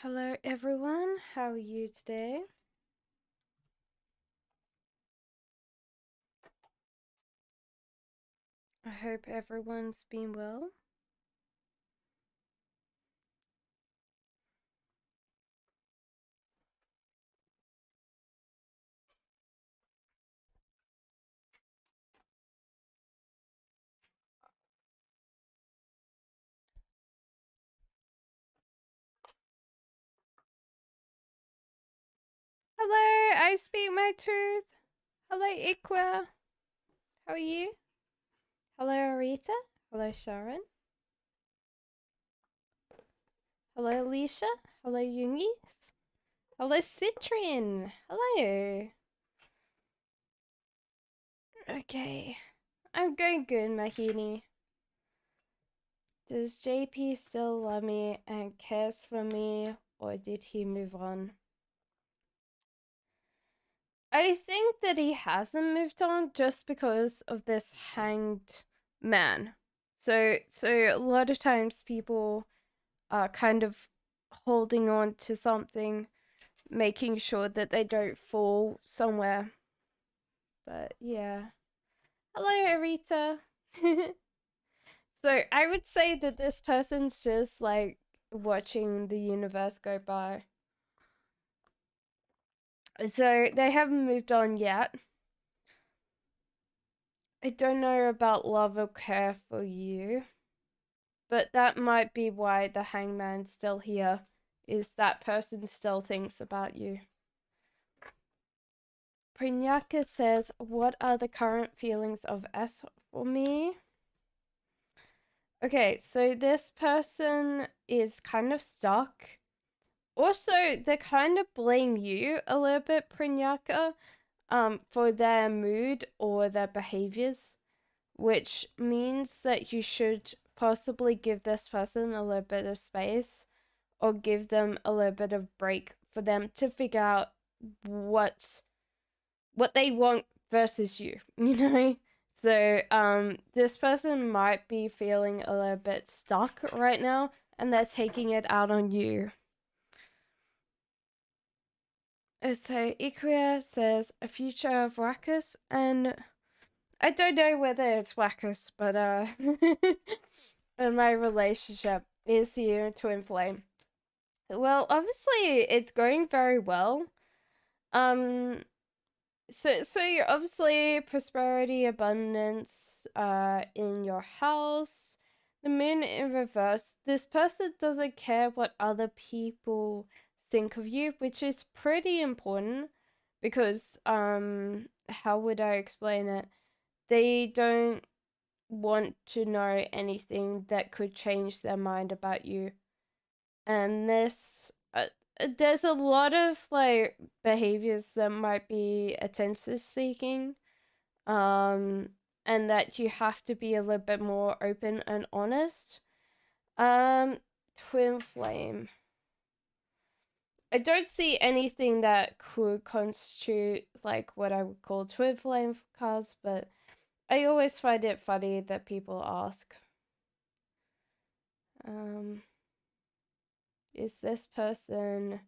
Hello everyone, how are you today? I hope everyone's been well. Hello, I speak my truth. Hello Ikwa, how are you? Hello Arita, hello Sharon, hello Alicia, hello Yungis, hello Citrin, hello. Okay, I'm going good, Mahini. Does JP still love me and cares for me, or did he move on? I think that he hasn't moved on just because of this hanged man. So a lot of times people are kind of holding on to something, making sure that they don't fall somewhere. But yeah. Hello, Arita. So I would say that this person's just like watching the universe go by. So they haven't moved on yet. I don't know about love or care for you, but that might be why the hangman's still here, is that person still thinks about you. Prinyaka says, what are the current feelings of S for me? Okay, so this person is kind of stuck. Also, they kind of blame you a little bit, Prinyaka, for their mood or their behaviors, which means that you should possibly give this person a little bit of space or give them a little bit of break for them to figure out what they want versus you, you know? So this person might be feeling a little bit stuck right now and they're taking it out on you. So Ikuya says a future of Wackus, and I don't know whether it's Wackus, but in my relationship is here twin flame. Well, obviously it's going very well. So you're obviously prosperity, abundance, in your house. The moon in reverse. This person doesn't care what other people think of you, which is pretty important because how would I explain it? They don't want to know anything that could change their mind about you. And this there's a lot of like behaviors that might be attention seeking, and that you have to be a little bit more open and honest. Twin flame, I don't see anything that could constitute like what I would call twin flame cards, but I always find it funny that people ask, is this person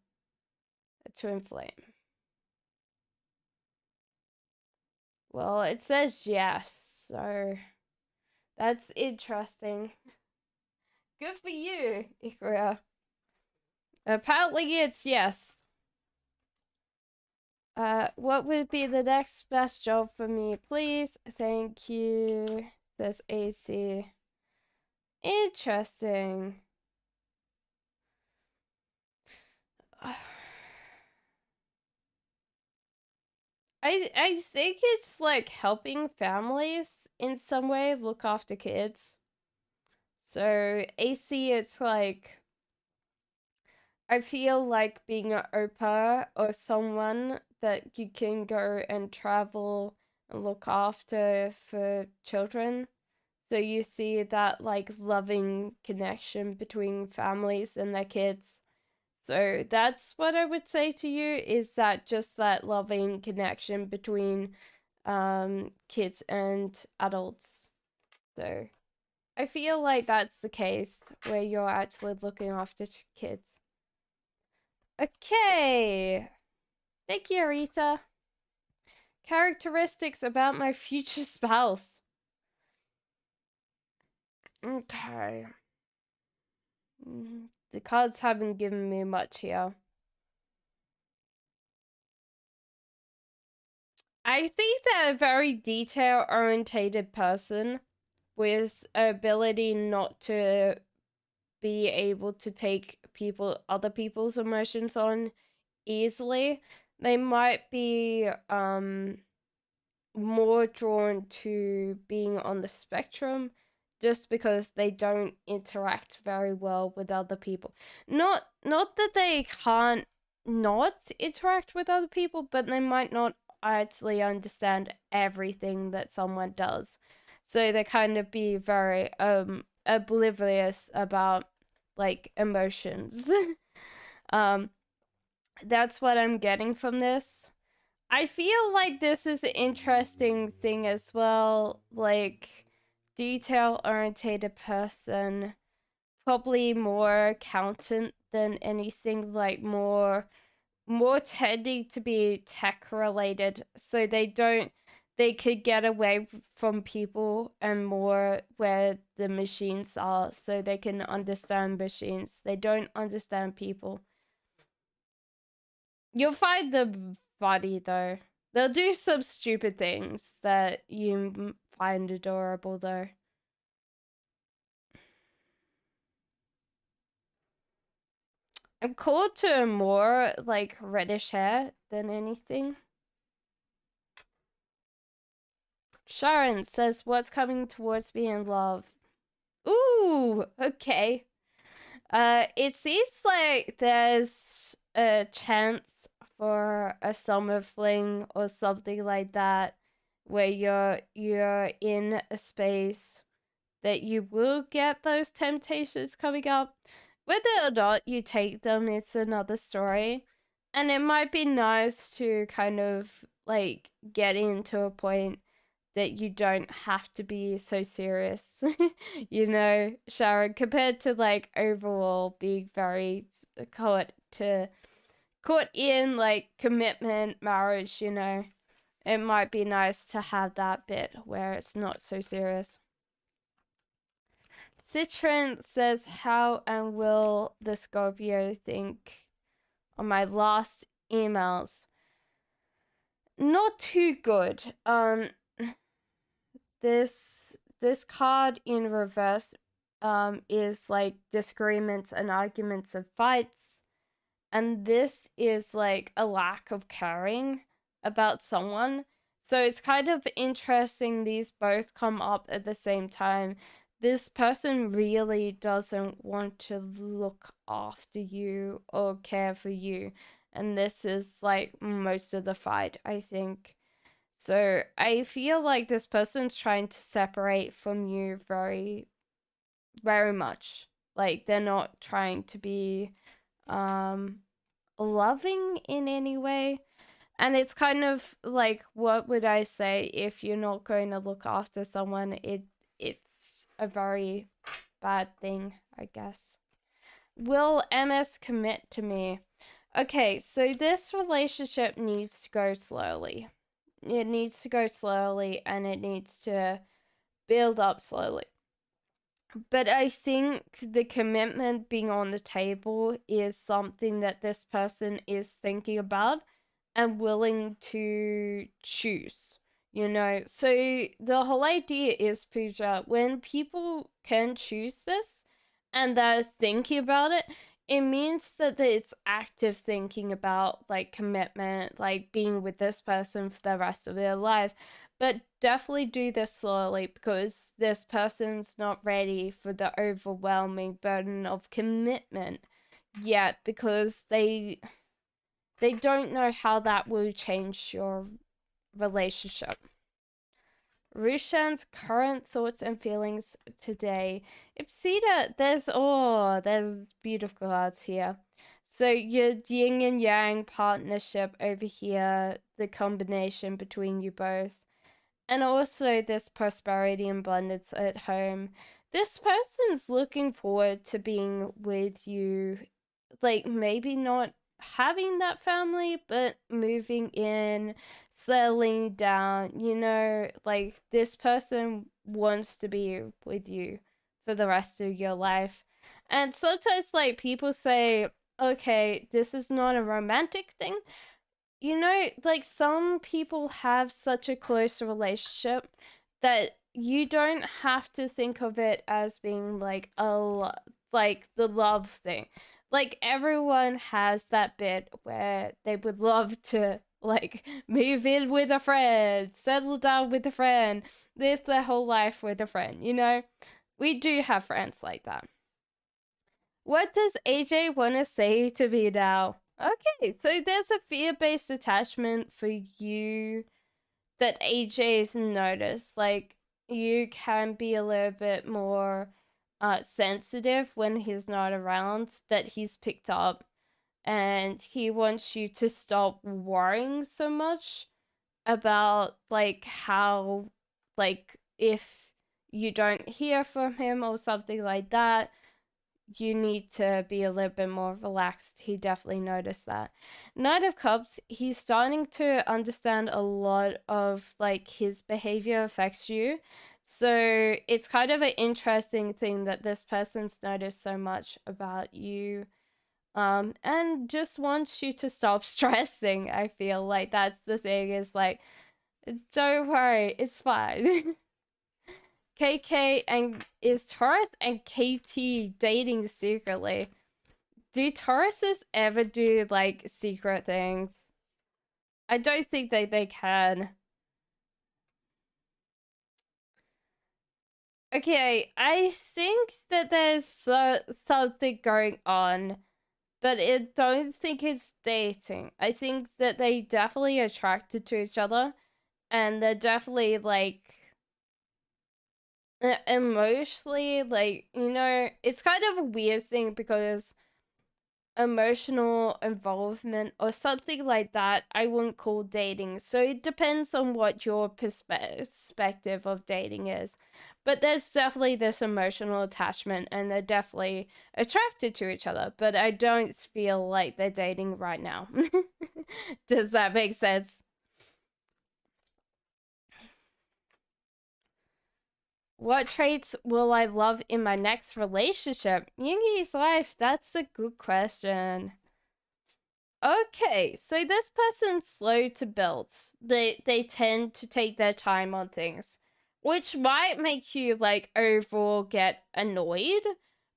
a twin flame? Well, it says yes, so that's interesting. Good for you, Ikuya. Apparently it's yes. What would be the next best job for me, please? Thank you, says AC. Interesting. I think it's like helping families in some way look after kids. So AC, it's like I feel like being an au pair or someone that you can go and travel and look after for children. So you see that like loving connection between families and their kids. So that's what I would say to you, is that just that loving connection between kids and adults. So I feel like that's the case where you're actually looking after kids. Okay. Thank you, Rita. Characteristics about my future spouse. Okay. The cards haven't given me much here. I think they're a very detail-orientated person with ability not to be able to take other people's emotions on easily. They might be more drawn to being on the spectrum just because they don't interact very well with other people. Not that they can't not interact with other people, but they might not actually understand everything that someone does. So they kind of be very oblivious about like emotions. um that's what I'm getting from this. I feel like this is an interesting thing as well, like detail-oriented person, probably more accountant than anything, like more tending to be tech related, so they could get away from people and more where the machines are, so they can understand machines. They don't understand people. You'll find them funny though. They'll do some stupid things that you find adorable though. I'm called to more like reddish hair than anything. Sharon says, "What's coming towards me in love?" Ooh, okay. It seems like there's a chance for a summer fling or something like that, where you're in a space that you will get those temptations coming up. Whether or not you take them, it's another story. And it might be nice to kind of like get into a point that you don't have to be so serious, you know, Sharon, compared to like overall being very caught in like commitment, marriage, you know. It might be nice to have that bit where it's not so serious. Citron says, "How and will the Scorpio think on my last emails?" Not too good. This card in reverse is like disagreements and arguments and fights, and this is like a lack of caring about someone. So it's kind of interesting these both come up at the same time. This person really doesn't want to look after you or care for you, and this is like most of the fight, I think. So I feel like this person's trying to separate from you very, very much. Like they're not trying to be loving in any way. And it's kind of like, what would I say if you're not going to look after someone? It's a very bad thing, I guess. Will MS commit to me? Okay, so this relationship needs to go slowly. It needs to go slowly and it needs to build up slowly. But I think the commitment being on the table is something that this person is thinking about and willing to choose, you know. So the whole idea is, Pooja, when people can choose this and they're thinking about it, it means that it's active thinking about like commitment, like being with this person for the rest of their life. But definitely do this slowly, because this person's not ready for the overwhelming burden of commitment yet, because they don't know how that will change your relationship. Rushan's current thoughts and feelings today. Ipsita, there's beautiful cards here. So your yin and yang partnership over here, the combination between you both, and also this prosperity and abundance at home. This person's looking forward to being with you, like maybe not having that family, but moving in, settling down, you know, like this person wants to be with you for the rest of your life. And sometimes, like, people say, okay, this is not a romantic thing. You know, like, some people have such a close relationship that you don't have to think of it as being like like the love thing. Like, everyone has that bit where they would love to like move in with a friend, settle down with a friend, live their whole life with a friend, you know? We do have friends like that. What does AJ want to say to me now? Okay, so there's a fear-based attachment for you that AJ's noticed. Like, you can be a little bit more sensitive when he's not around, that he's picked up, and he wants you to stop worrying so much about like how, like, if you don't hear from him or something like that, you need to be a little bit more relaxed. He definitely noticed that. Knight of Cups, he's starting to understand a lot of like his behavior affects you. So it's kind of an interesting thing that this person's noticed so much about you. And just wants you to stop stressing. I feel like that's the thing, is like, don't worry, it's fine. KK and is Taurus and KT dating secretly? Do Tauruses ever do like secret things? I don't think that they can. Okay, I think that there's something going on, but I don't think it's dating. I think that they definitely attracted to each other, and they're definitely like emotionally, like, you know, it's kind of a weird thing because emotional involvement or something like that I wouldn't call dating. So it depends on what your perspective of dating is. But there's definitely this emotional attachment, and they're definitely attracted to each other, but I don't feel like they're dating right now. Does that make sense? What traits will I love in my next relationship? Yingi's life, that's a good question. Okay, so this person's slow to build. They tend to take their time on things, which might make you like overall get annoyed,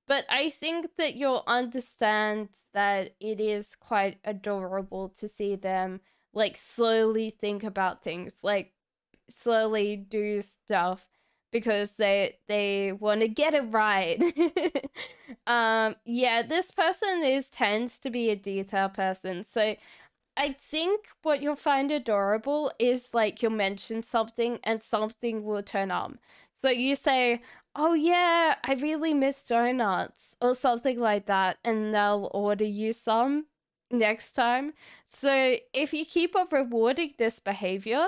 but I think that you'll understand that it is quite adorable to see them like slowly think about things, like slowly do stuff because they want to get it right. Yeah, this person is tends to be a detail person. So I think what you'll find adorable is like you'll mention something and something will turn on. So you say, "Oh yeah, I really miss donuts," or something like that, and they'll order you some next time. So if you keep on rewarding this behavior,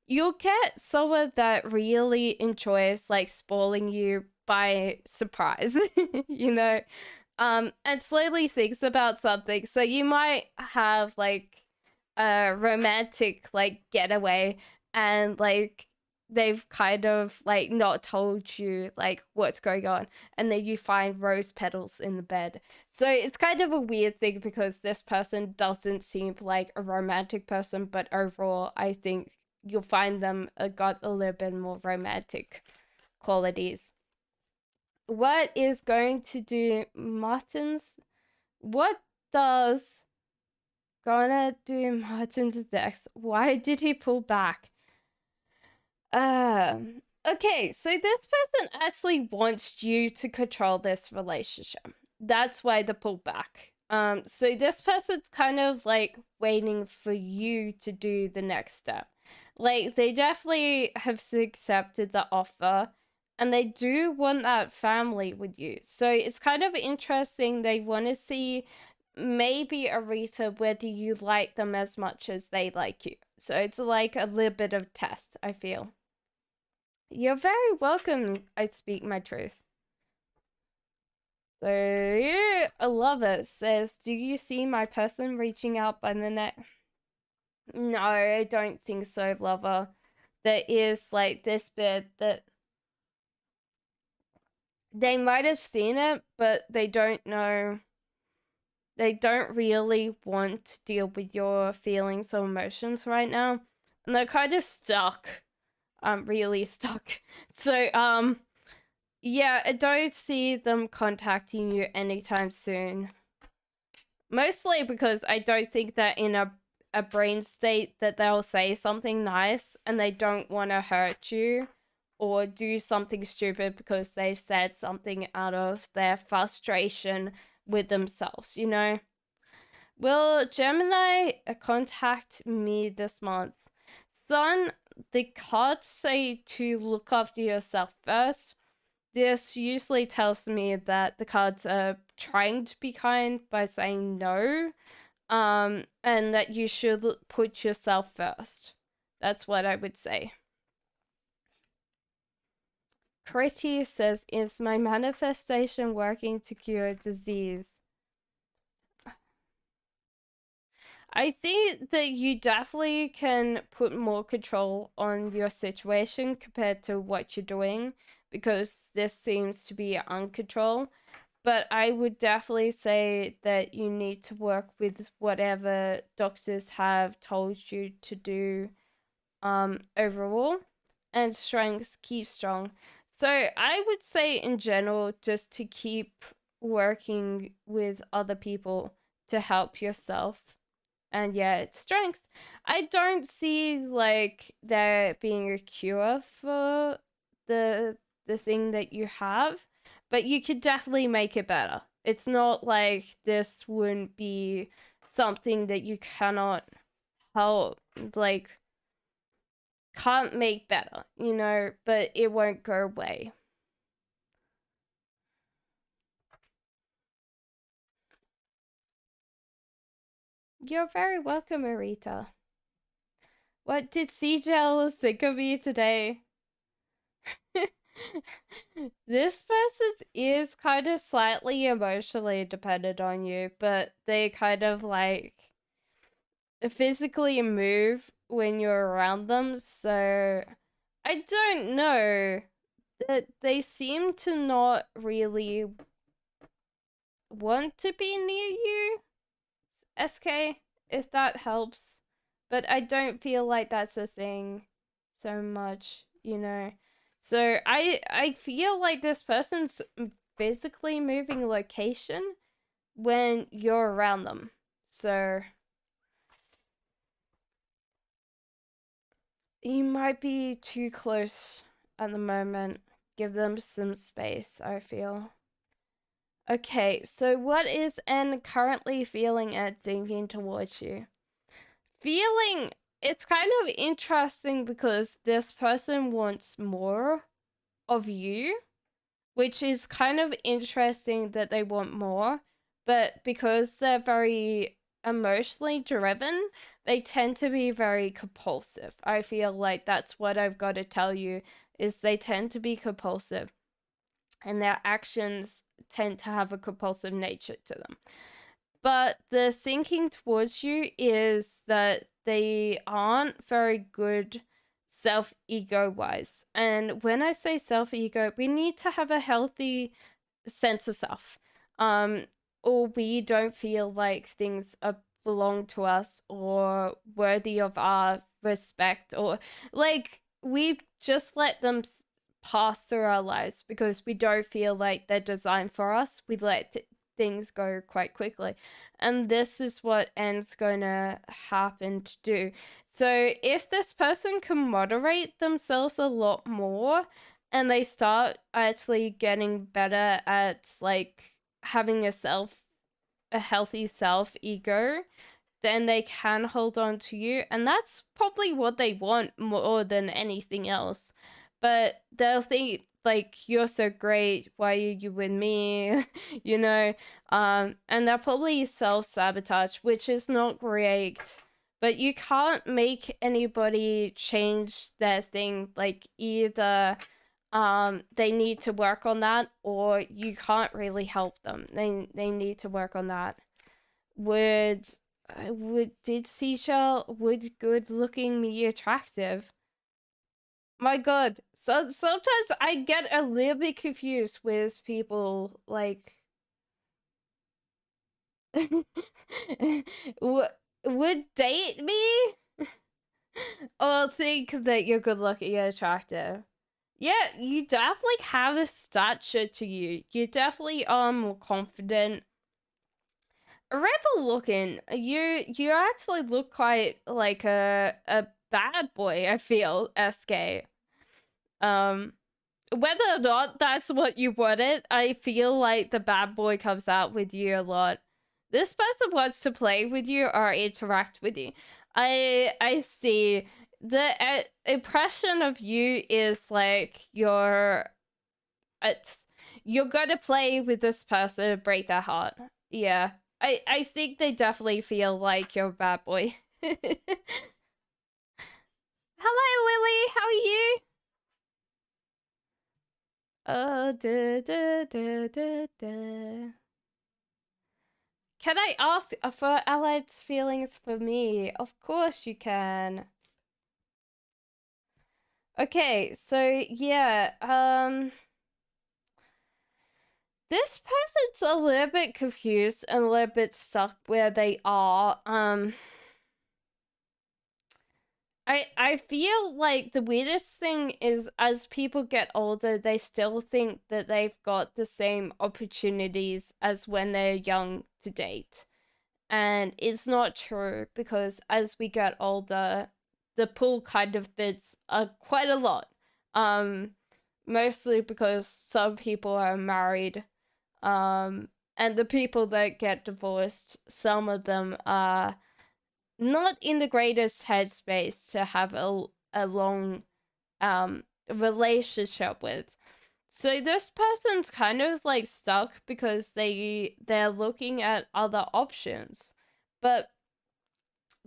you'll get someone that really enjoys like spoiling you by surprise, you know, and slowly thinks about something. So you might have like a romantic like getaway, and like they've kind of like not told you like what's going on, and then you find rose petals in the bed. So it's kind of a weird thing because this person doesn't seem like a romantic person, but overall I think you'll find them got a little bit more romantic qualities. What is going to do Martin's? What does gonna do Martin's next? Why did he pull back? Okay, so this person actually wants you to control this relationship. That's why the pullback. So this person's kind of like waiting for you to do the next step. Like, they definitely have accepted the offer, and they do want that family with you. So it's kind of interesting. They want to see maybe a Rita whether you like them as much as they like you. So it's like a little bit of test, I feel. You're very welcome. I speak my truth. So, I love it. Says, do you see my person reaching out by the neck? No, I don't think so, lover. There is like this bit that they might have seen it, but they don't know. They don't really want to deal with your feelings or emotions right now. And they're kind of stuck. Really stuck. So, yeah, I don't see them contacting you anytime soon. Mostly because I don't think they're in a brain state that they'll say something nice and they don't want to hurt you or do something stupid because they've said something out of their frustration with themselves, you know? Will Gemini contact me this month? Son, the cards say to look after yourself first. This usually tells me that the cards are trying to be kind by saying no, and that you should put yourself first. That's what I would say. Christy says, is my manifestation working to cure disease? I think that you definitely can put more control on your situation compared to what you're doing, because this seems to be uncontrolled. But I would definitely say that you need to work with whatever doctors have told you to do overall, and strength, keep strong. So I would say in general, just to keep working with other people to help yourself. And yeah, it's strength. I don't see like there being a cure for the thing that you have, but you could definitely make it better. It's not like this wouldn't be something that you cannot help, like can't make better, you know, but it won't go away. You're very welcome, Marita. What did CGL think of you today? This person is kind of slightly emotionally dependent on you, but they kind of like physically move when you're around them, so I don't know. That they seem to not really want to be near you, SK, if that helps. But I don't feel like that's a thing so much, you know. So I feel like this person's physically moving location when you're around them. So you might be too close at the moment. Give them some space, I feel. Okay, so what is N currently feeling and thinking towards you? Feeling, it's kind of interesting because this person wants more of you, which is kind of interesting that they want more, but because they're very emotionally driven, they tend to be very compulsive. I feel like that's what I've got to tell you, is they tend to be compulsive and their actions tend to have a compulsive nature to them. But the thinking towards you is that they aren't very good self-ego wise. And when I say self-ego, we need to have a healthy sense of self. Or we don't feel like things belong to us or worthy of our respect, or like we just let them pass through our lives because we don't feel like they're designed for us. We let things go quite quickly, and this is what N's gonna happen to do. So if this person can moderate themselves a lot more and they start actually getting better at like having a healthy self ego, then they can hold on to you, and that's probably what they want more than anything else. But they'll think like, you're so great, why are you with me? You know, and they'll probably self-sabotage, which is not great. But you can't make anybody change their thing, like either they need to work on that, or you can't really help them. They need to work on that. Did seashell, would good looking be attractive? My god, so sometimes I get a little bit confused with people like would date me or think that you're good looking and attractive. Yeah, you definitely have a stature to you. You definitely are more confident. Rebel looking. You actually look quite like a bad boy, I feel, SK. Um Whether or not that's what you wanted, I feel like the bad boy comes out with you a lot. This person wants to play with you or interact with you. I see. The impression of you is like it's you're gonna play with this person and break their heart. Yeah. I think they definitely feel like you're a bad boy. Hello, Lily. How are you? Da. Can I ask for Allied's feelings for me? Of course you can. Okay, so yeah, this person's a little bit confused and a little bit stuck where they are. I feel like the weirdest thing is as people get older, they still think that they've got the same opportunities as when they're young to date. And it's not true because as we get older, the pool kind of fits quite a lot. Mostly because some people are married, and the people that get divorced, some of them are not in the greatest headspace to have a long relationship with. So this person's kind of like stuck because they're looking at other options. But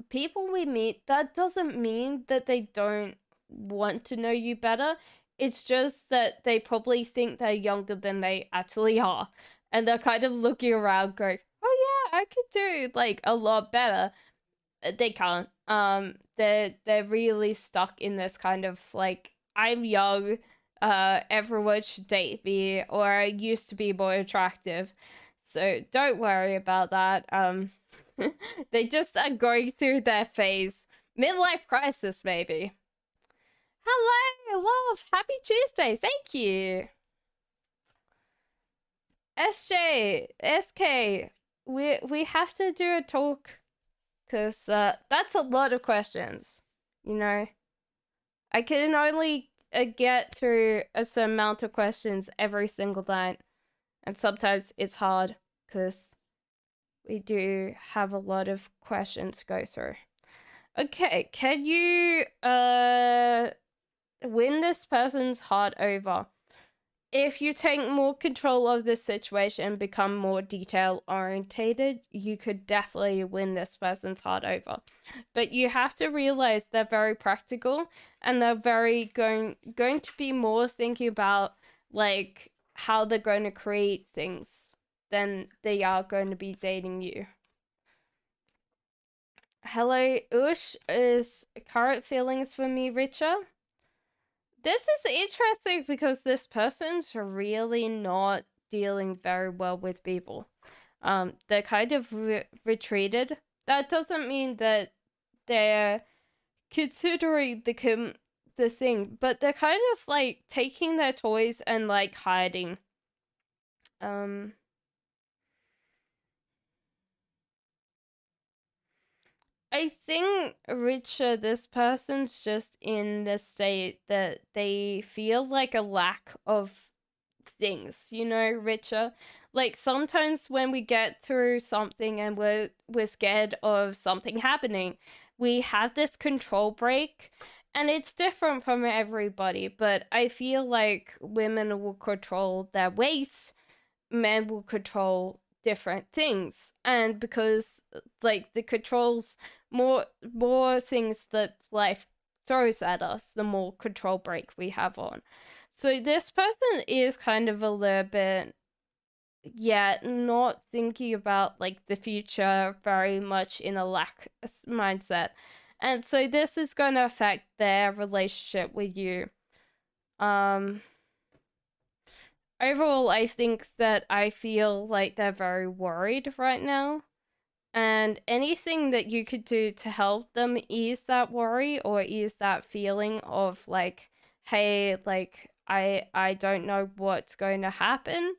people we meet, that doesn't mean that they don't want to know you better. It's just that they probably think they're younger than they actually are. And they're kind of looking around going, oh yeah, I could do like a lot better. They can't. They're really stuck in this kind of like, I'm young, everyone should date me, or I used to be more attractive. So don't worry about that. They just are going through their phase. Midlife crisis, maybe. Hello, love. Happy Tuesday. Thank you. SJ, SK, we have to do a talk because that's a lot of questions. You know, I can only get through a certain amount of questions every single night, and sometimes it's hard because we do have a lot of questions to go through. Okay, can you win this person's heart over? If you take more control of this situation and become more detail orientated, you could definitely win this person's heart over. But you have to realize they're very practical and they're very going to be more thinking about like how they're going to create things than they are going to be dating you. Hello, Ush. Is current feelings for me richer? This is interesting because this person's really not dealing very well with people. They're kind of retreated. That doesn't mean that they're considering the thing, but they're kind of like taking their toys and like hiding. I think Richard, this person's just in the state that they feel like a lack of things, you know, Richard. Like sometimes when we get through something and we're scared of something happening, we have this control break, and it's different from everybody, but I feel like women will control their waist, men will control different things, and because like the controls more things that life throws at us, the more control break we have on. So this person is kind of a little bit, not thinking about like the future very much in a lack mindset. And so this is going to affect their relationship with you. Overall, I think that I feel like they're very worried right now. And anything that you could do to help them ease that worry or ease that feeling of like, hey, like I don't know what's going to happen,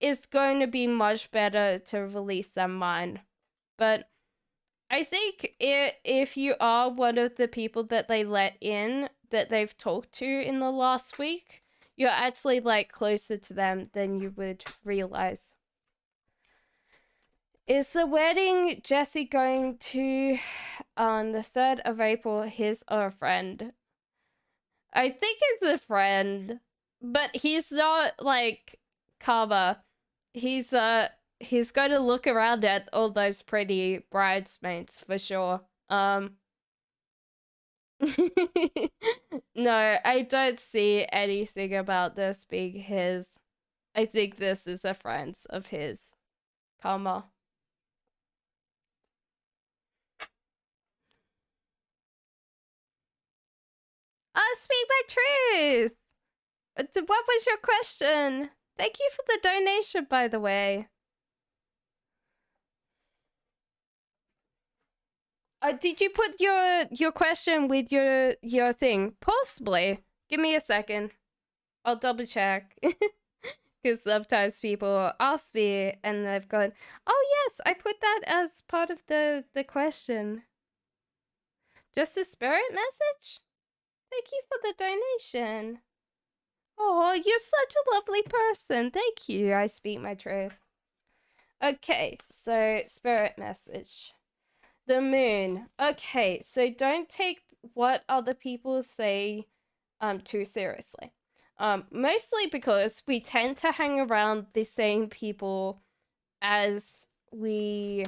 is going to be much better to release their mind. But I think if you are one of the people that they let in, that they've talked to in the last week, you're actually like closer to them than you would realize. Is the wedding Jesse going to on the 3rd of April, his or a friend? I think it's a friend, but he's not like Karma. He's going to look around at all those pretty bridesmaids for sure. No, I don't see anything about this being his. I think this is a friend of his. Karma. I'll speak my truth! What was your question? Thank you for the donation, by the way. Did you put your question with your thing? Possibly. Give me a second. I'll double check. Because sometimes people ask me and they've gone, oh yes, I put that as part of the question. Just a spirit message? Thank you for the donation. Oh, you're such a lovely person. Thank you. I speak my truth. Okay, so spirit message. The moon. Okay, so don't take what other people say too seriously. Mostly because we tend to hang around the same people as we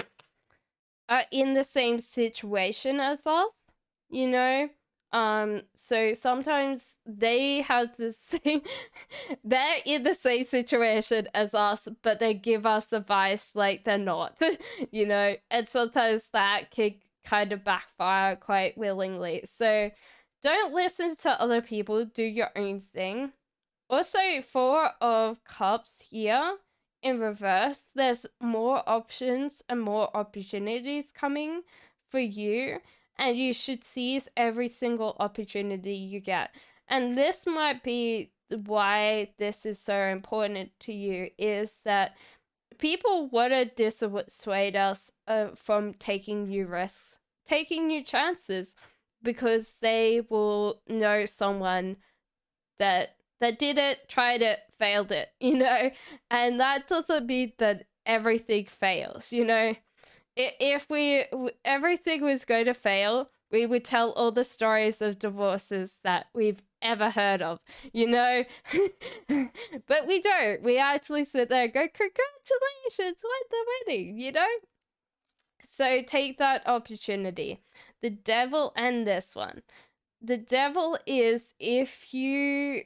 are in the same situation as us, you know? So sometimes they have the same they're in the same situation as us, but they give us advice like they're not, you know, and sometimes that can kind of backfire quite willingly. So don't listen to other people, do your own thing. Also, 4 of Cups here in reverse, there's more options and more opportunities coming for you, and you should seize every single opportunity you get. And this might be why this is so important to you, is that people want to dissuade us from taking new risks, taking new chances, because they will know someone that did it, tried it, failed it, you know? And that doesn't mean that everything fails, you know? If everything was going to fail, we would tell all the stories of divorces that we've ever heard of, you know? But we don't. We actually sit there and go, congratulations, won the wedding, you know? So take that opportunity. The devil and this one. The devil is the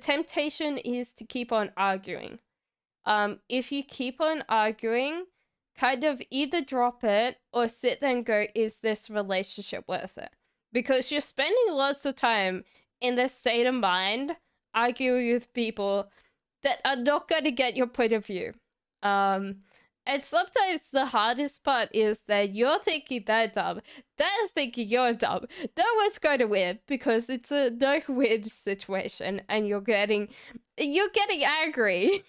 temptation is to keep on arguing. If you keep on arguing, kind of either drop it or sit there and go, is this relationship worth it? Because you're spending lots of time in this state of mind arguing with people that are not going to get your point of view. And sometimes the hardest part is that you're thinking they're dumb, they're thinking you're dumb. No one's going to win because it's a no-win situation, and you're getting angry,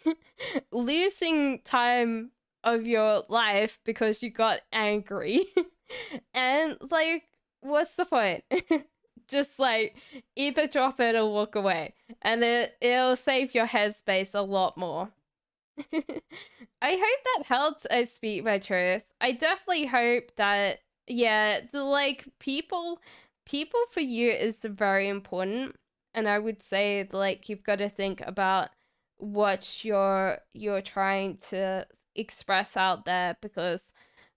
losing time of your life because you got angry. And like, what's the point? Just like either drop it or walk away, and it'll save your headspace a lot more. I hope that helps I speak my truth. I definitely hope that, yeah, people for you is very important. And I would say like you've got to think about what you're trying to express out there, because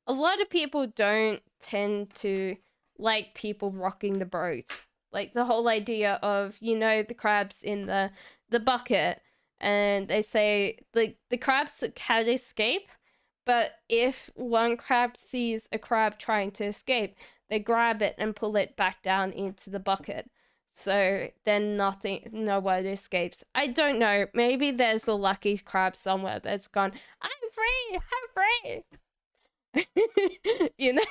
a lot of people don't tend to like people rocking the boat. Like the whole idea of, you know, the crabs in the the bucket, and they say the crabs can escape, but if one crab sees a crab trying to escape, they grab it and pull it back down into the bucket. So then no one escapes. I don't know. Maybe there's a lucky crab somewhere that's gone, I'm free. You know?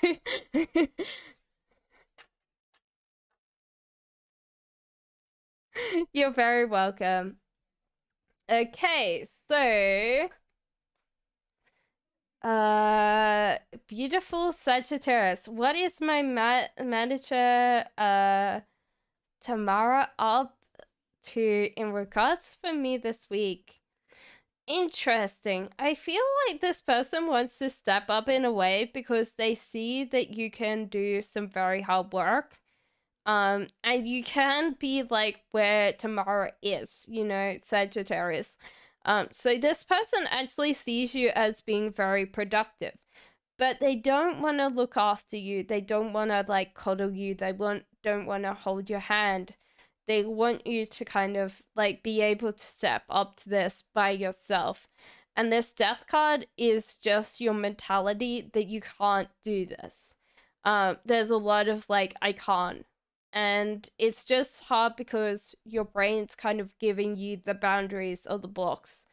You're very welcome. Okay, so beautiful Sagittarius. What is my manager Tamara up to in regards for me this week? Interesting. I feel like this person wants to step up in a way because they see that you can do some very hard work. And you can be like where Tamara is, you know, Sagittarius. So this person actually sees you as being very productive, but they don't want to look after you. They don't want to like cuddle you. They don't want to hold your hand. They want you to kind of like be able to step up to this by yourself. And this death card is just your mentality that you can't do this. There's a lot of like, I can't. And it's just hard because your brain's kind of giving you the boundaries of the blocks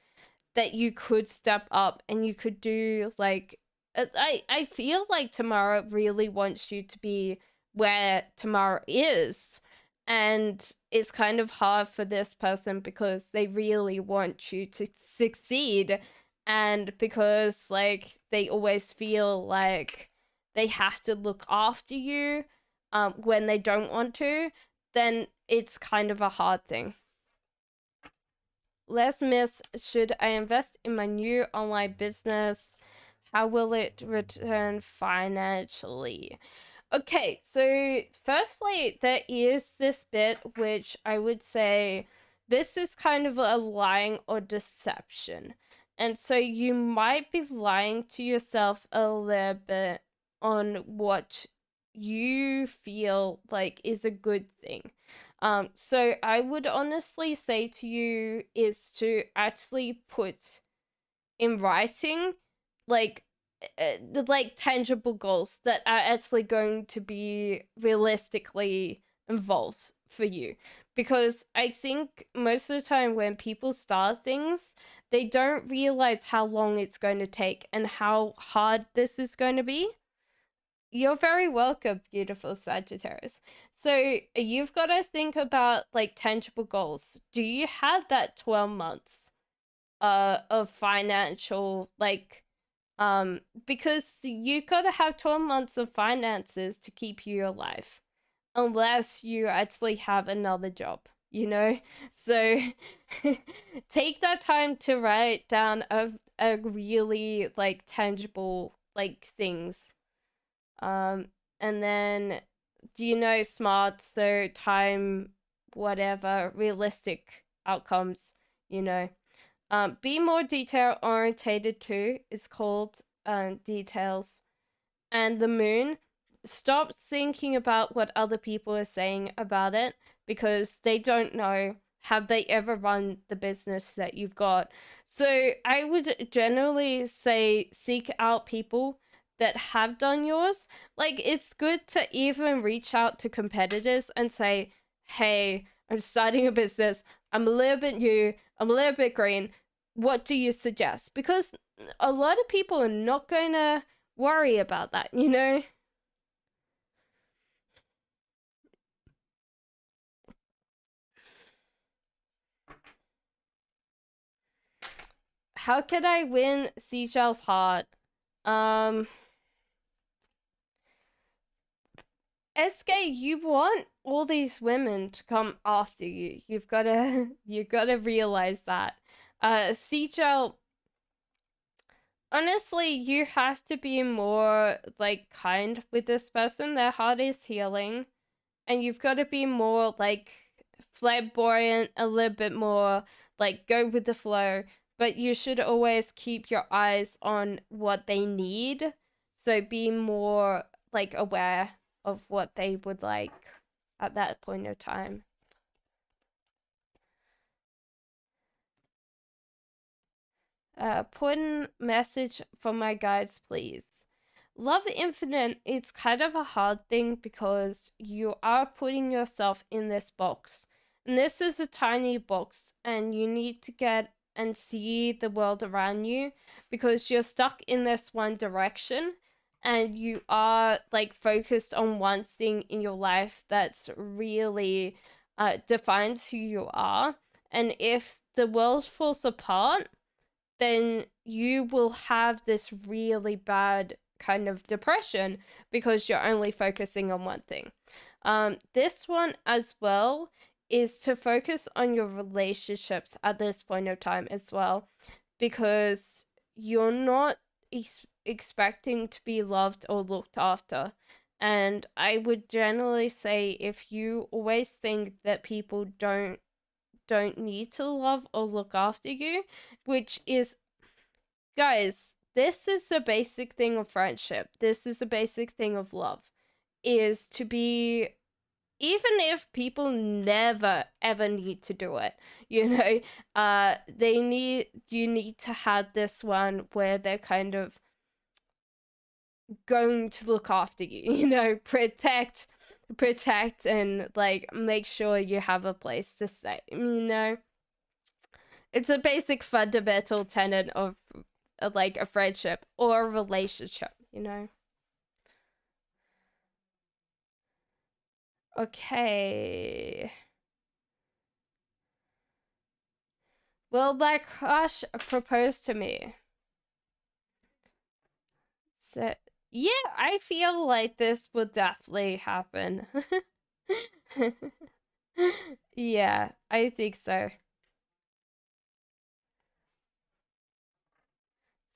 that you could step up and you could do like I feel like Tamara really wants you to be where Tamara is, and it's kind of hard for this person because they really want you to succeed, and because like they always feel like they have to look after you when they don't want to, then it's kind of a hard thing. Les Miss, should I invest in my new online business? How will it return financially? Okay, so firstly, there is this bit which I would say this is kind of a lying or deception. And so you might be lying to yourself a little bit on what you feel like is a good thing. So I would honestly say to you is to actually put in writing like the like tangible goals that are actually going to be realistically involved for you, because I think most of the time when people start things, they don't realize how long it's going to take and how hard this is going to be. You're very welcome, beautiful Sagittarius. So you've got to think about like tangible goals. Do you have that 12 months of financial like because you got to have 12 months of finances to keep you alive unless you actually have another job, you know? So take that time to write down a really like tangible like things. And then do you know SMART? So time, whatever, realistic outcomes, you know. Be more detail orientated too. It's called details. And the moon, stop thinking about what other people are saying about it because they don't know. Have they ever run the business that you've got? So I would generally say seek out people that have done yours. Like it's good to even reach out to competitors and say, hey, I'm starting a business. I'm a little bit new. I'm a little bit green. What do you suggest? Because a lot of people are not going to worry about that, you know? How could I win Seagel's heart? SK, you want all these women to come after you. You gotta realize that. Seagel, honestly, you have to be more like kind with this person. Their heart is healing, and you've got to be more like flamboyant, a little bit more like go with the flow, but you should always keep your eyes on what they need. So be more like aware of what they would like at that point of time. Important message for my guides, please. Love infinite, it's kind of a hard thing because you are putting yourself in this box. And this is a tiny box, and you need to get and see the world around you because you're stuck in this one direction and you are like focused on one thing in your life that's really defines who you are. And if the world falls apart, then you will have this really bad kind of depression because you're only focusing on one thing. This one as well is to focus on your relationships at this point of time as well, because you're not expecting to be loved or looked after. And I would generally say if you always think that people don't need to love or look after you, which is, guys, this is a basic thing of friendship. This is a basic thing of love, is to be, even if people never ever need to do it, you need to have this one where they're kind of going to look after you, protect and like make sure you have a place to stay. It's a basic fundamental tenet of like a friendship or a relationship. Okay. Will my crush propose to me? So, yeah, I feel like this will definitely happen. Yeah, I think so.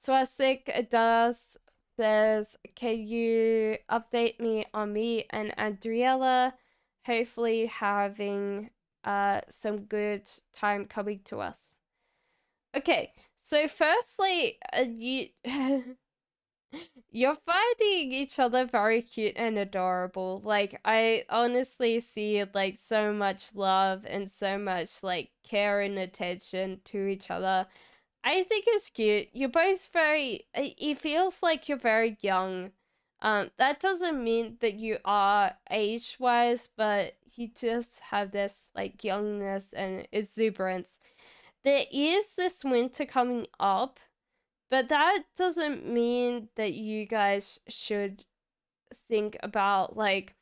Swastik does says, can you update me on me and Adriella? Hopefully having some good time coming to us. Okay, so firstly, you're finding each other very cute and adorable. Like, I honestly see like so much love and so much like care and attention to each other. I think it's cute. You're both very, it feels like you're very young. That doesn't mean that you are age-wise, but you just have this like youngness and exuberance. There is this winter coming up, but that doesn't mean that you guys should think about like,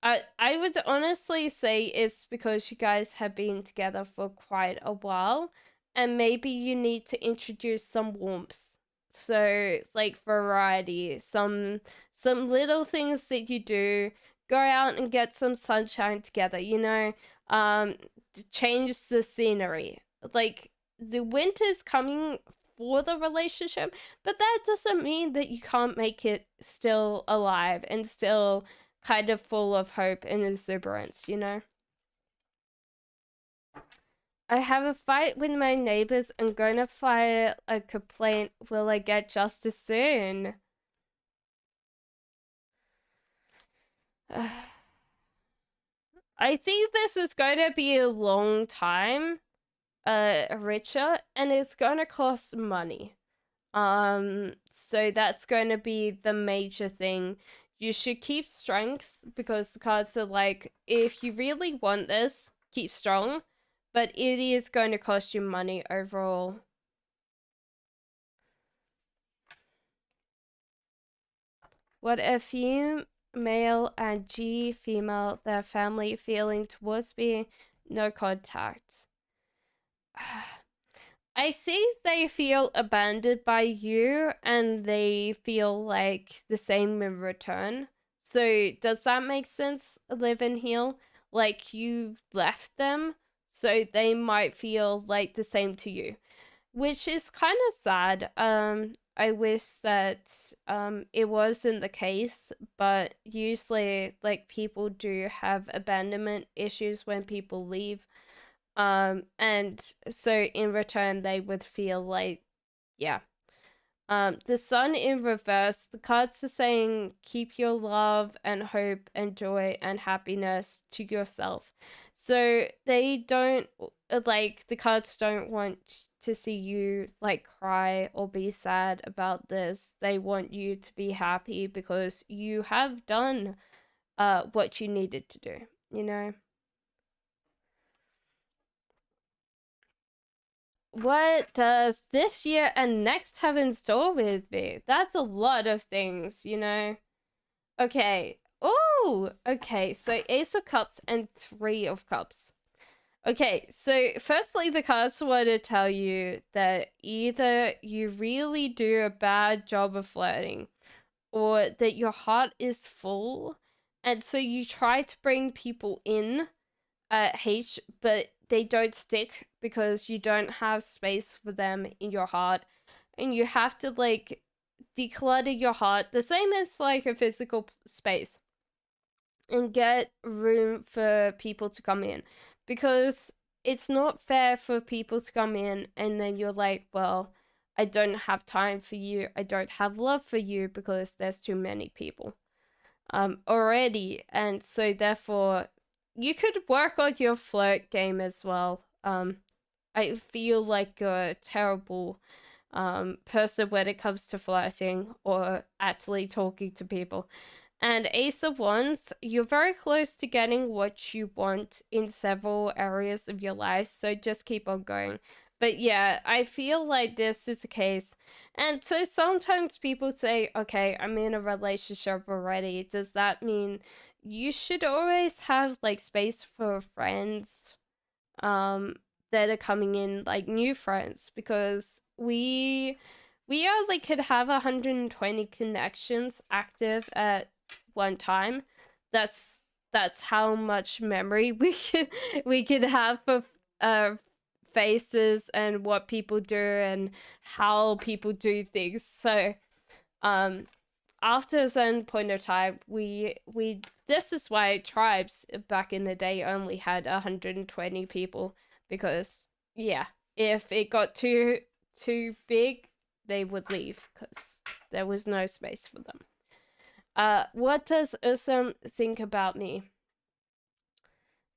I would honestly say it's because you guys have been together for quite a while, and maybe you need to introduce some warmth. So like variety, some little things that you do. Go out and get some sunshine together, to change the scenery. Like, the winter's coming for the relationship, but that doesn't mean that you can't make it still alive and still kind of full of hope and exuberance. I have a fight with my neighbors. I'm gonna file a complaint. Will I get justice soon? I think this is going to be a long time, Richard, and it's gonna cost money. So that's going to be the major thing. You should keep strength because the cards are like, if you really want this, keep strong, but it is going to cost you money overall. What if female and G female, their family feeling towards me, no contact? I see they feel abandoned by you and they feel like the same in return. So does that make sense, Live and Heal? Like, you left them, so they might feel like the same to you, which is kind of sad. I wish that it wasn't the case, but usually like people do have abandonment issues when people leave. And so in return, they would feel like, yeah. The sun in reverse, the cards are saying keep your love and hope and joy and happiness to yourself. So they don't, like, the cards don't want to see you like cry or be sad about this. They want you to be happy because you have done what you needed to do, you know? What does this year and next have in store with me? That's a lot of things, you know? Okay. Oh, okay. So Ace of Cups and Three of Cups. Okay, so firstly, the cards want to tell you that either you really do a bad job of flirting or that your heart is full, and so you try to bring people in H, but they don't stick because you don't have space for them in your heart, and you have to like declutter your heart the same as like a physical space and get room for people to come in, because it's not fair for people to come in and then you're like, well, I don't have time for you, I don't have love for you because there's too many people already. And so therefore you could work on your flirt game as well. I feel like you're a terrible person when it comes to flirting or actually talking to people. And Ace of Wands, you're very close to getting what you want in several areas of your life, so just keep on going. But yeah, I feel like this is the case. And so sometimes people say, okay, I'm in a relationship already. Does that mean you should always have like space for friends that are coming in, like new friends? Because we only could have 120 connections active at one time. That's that's how much memory we could have for uh faces and what people do and how people do things. So um after a certain point of time, we this is why tribes back in the day only had 120 people, because yeah, if it got too big, they would leave because there was no space for them. What does Usam think about me?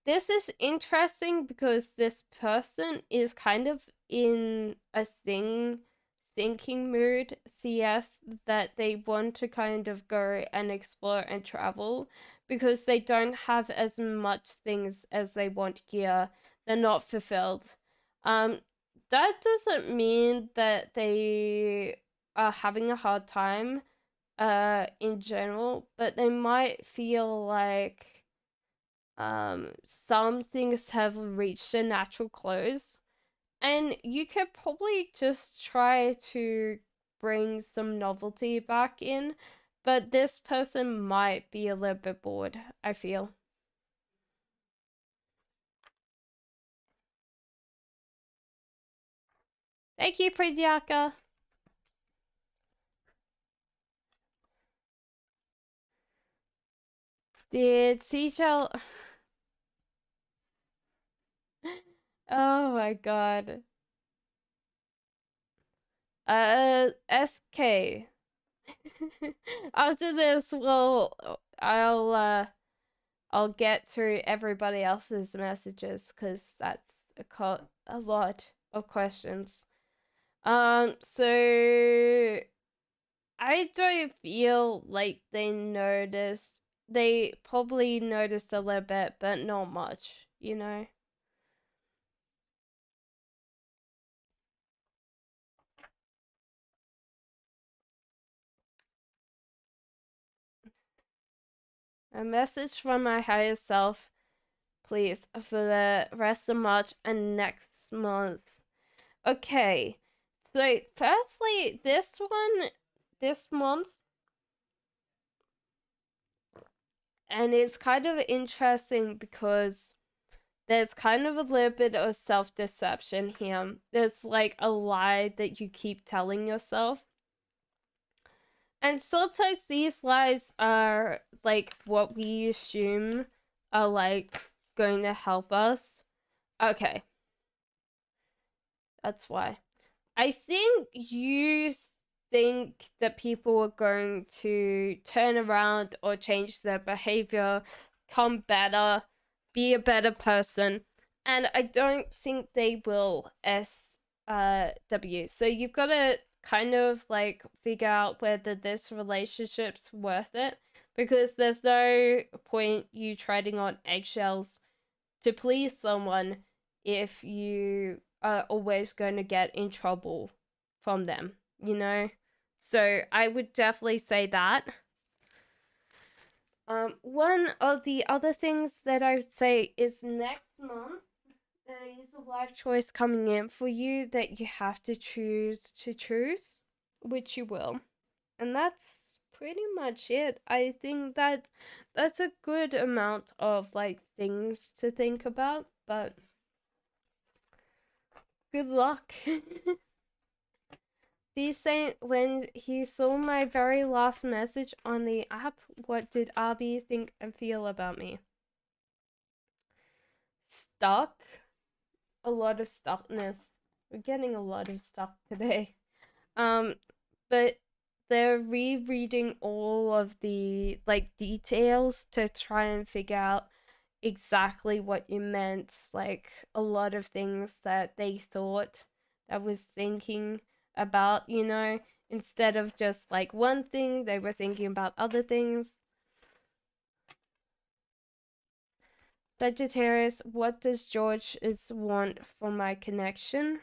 This is interesting because this person is kind of in a thinking mood, CS, that they want to kind of go and explore and travel because they don't have as much things as they want here. They're not fulfilled. That doesn't mean that they are having a hard time in general, but they might feel like some things have reached a natural close, and you could probably just try to bring some novelty back in, but this person might be a little bit bored, I feel. Thank you, Pridyaka. Did Sejal... Oh my god. SK. After this, well, I'll get through everybody else's messages because that's a lot of questions. So I don't feel like they noticed. They probably noticed a little bit, but not much, you know? A message from my higher self, please, for the rest of March and next month. Okay, so firstly, this month, and it's kind of interesting because there's kind of a little bit of self-deception here. There's like a lie that you keep telling yourself. And sometimes these lies are like what we assume are like going to help us. Okay. That's why. I think you think that people are going to turn around or change their behavior, come better, be a better person, and I don't think they will, W. So you've got to kind of like figure out whether this relationship's worth it, because there's no point you treading on eggshells to please someone if you are always going to get in trouble from them, you know? So I would definitely say that. One of the other things that I would say is next month there is a life choice coming in for you that you have to choose, which you will. And that's pretty much it. I think that that's a good amount of like things to think about, but good luck. He's saying when he saw my very last message on the app, what did Abby think and feel about me? Stuck. A lot of stuckness. We're getting a lot of stuck today. Um, but they're rereading all of the like details to try and figure out exactly what you meant. Like a lot of things that they thought that was thinking about, you know, instead of just like one thing, they were thinking about other things. Sagittarius, what does George want for my connection?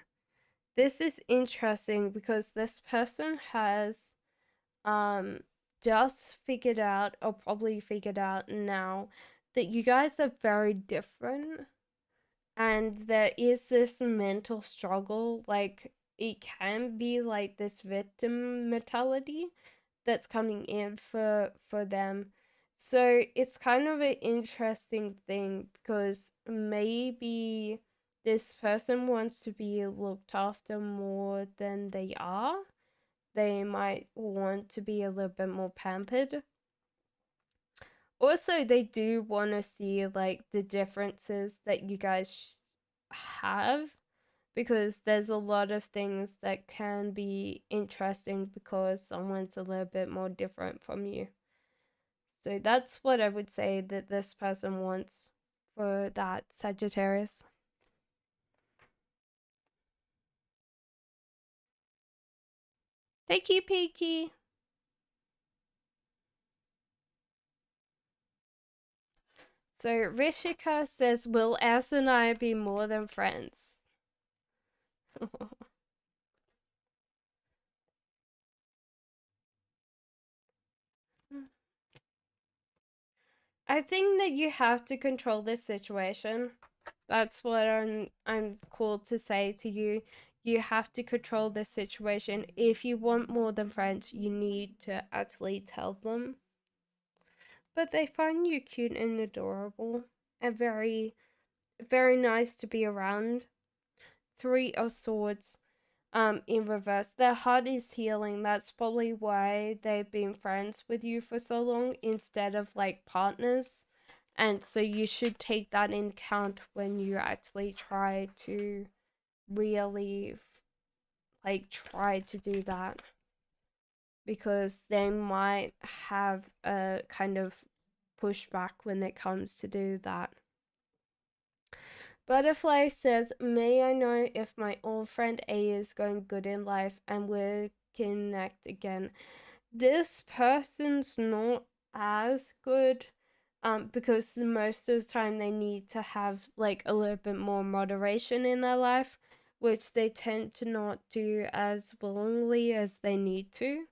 This is interesting because this person has just figured out, or probably figured out now, that you guys are very different, and there is this mental struggle. Like it can be like this victim mentality that's coming in for them. So it's kind of an interesting thing because maybe this person wants to be looked after more than they are. They might want to be a little bit more pampered. Also, they do want to see like the differences that you guys have, because there's a lot of things that can be interesting because someone's a little bit more different from you. So that's what I would say that this person wants for that Sagittarius. Thank you, Peaky. So Rishika says, will S and I be more than friends? I think that you have to control this situation. That's what I'm called to say to you. You have to control this situation. If you want more than friends, you need to actually tell them. But they find you cute and adorable and very, very nice to be around. Three of Swords, in reverse. Their heart is healing. That's probably why they've been friends with you for so long instead of like partners. And so you should take that in account when you actually try to really like try to do that, because they might have a kind of pushback when it comes to do that. Butterfly says, may I know if my old friend A is going good in life and we'll connect again? This person's not as good, because most of the time they need to have like a little bit more moderation in their life, which they tend to not do as willingly as they need to.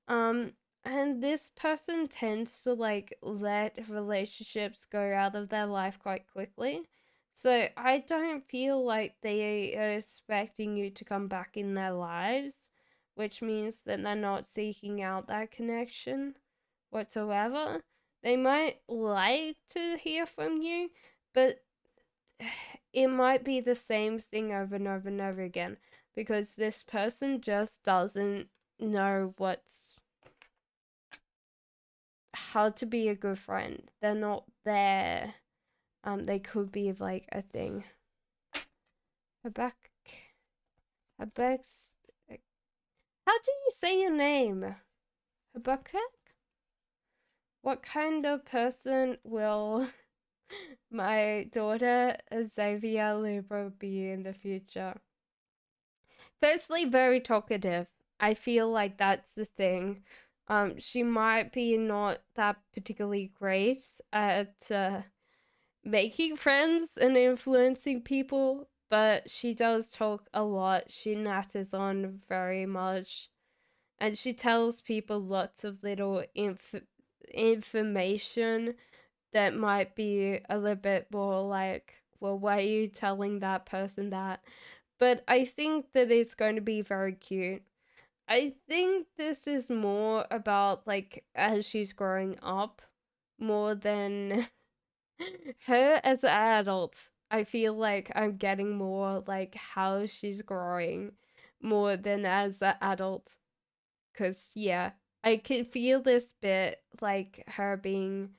Um, and this person tends to like let relationships go out of their life quite quickly. So I don't feel like they are expecting you to come back in their lives, which means that they're not seeking out that connection whatsoever. They might like to hear from you, but it might be the same thing over and over and over again, because this person just doesn't know how to be a good friend. They're not there. They could be like a thing. Habakkuk. Habakkuk. How do you say your name? Habakkuk? What kind of person will my daughter Xavier Libra be in the future? Firstly, very talkative. I feel like that's the thing. She might be not that particularly great at making friends and influencing people, but she does talk a lot. She natters on very much, and she tells people lots of little information that might be a little bit more like, well, why are you telling that person that? But I think that it's going to be very cute. I think this is more about like as she's growing up more than her as an adult. I feel like I'm getting more like how she's growing more than as an adult. Cause yeah, I can feel this bit like her being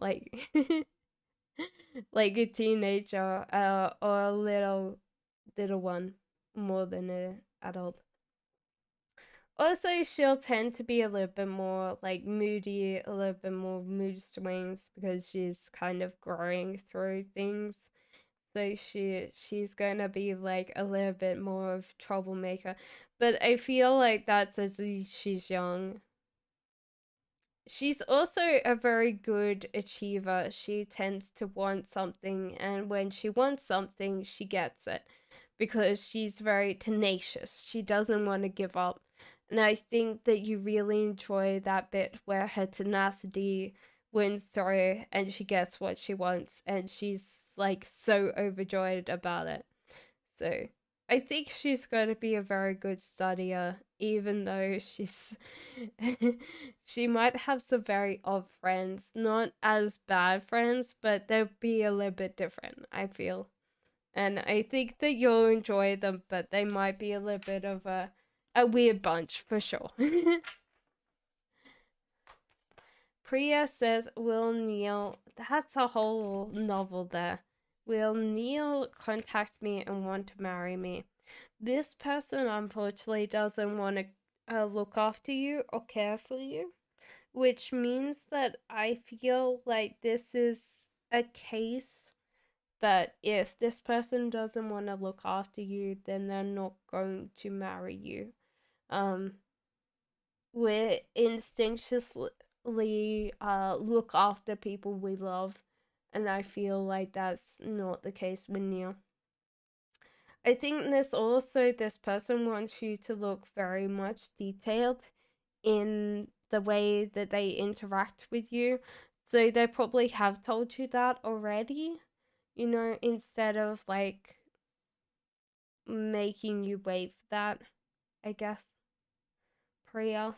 like like a teenager or a little one more than an adult. Also, she'll tend to be a little bit more like moody, a little bit more mood swings because she's kind of growing through things. So she's gonna be like a little bit more of troublemaker. But I feel like that's as she's young. She's also a very good achiever. She tends to want something, and when she wants something, she gets it because she's very tenacious. She doesn't want to give up. And I think that you really enjoy that bit where her tenacity wins through and she gets what she wants, and she's like so overjoyed about it. So I think she's going to be a very good studier, even though she's she might have some very odd friends, not as bad friends, but they'll be a little bit different, I feel. And I think that you'll enjoy them, but they might be a little bit of a weird bunch for sure. Priya says, Will Neil, that's a whole novel there. Will Neil contact me and want to marry me? This person unfortunately doesn't want to look after you or care for you, which means that I feel like this is a case that if this person doesn't want to look after you, then they're not going to marry you. Um, we instinctually look after people we love, and I feel like that's not the case with Neil. I think this person wants you to look very much detailed in the way that they interact with you. So they probably have told you that already, instead of like making you wait for that, I guess. Priya.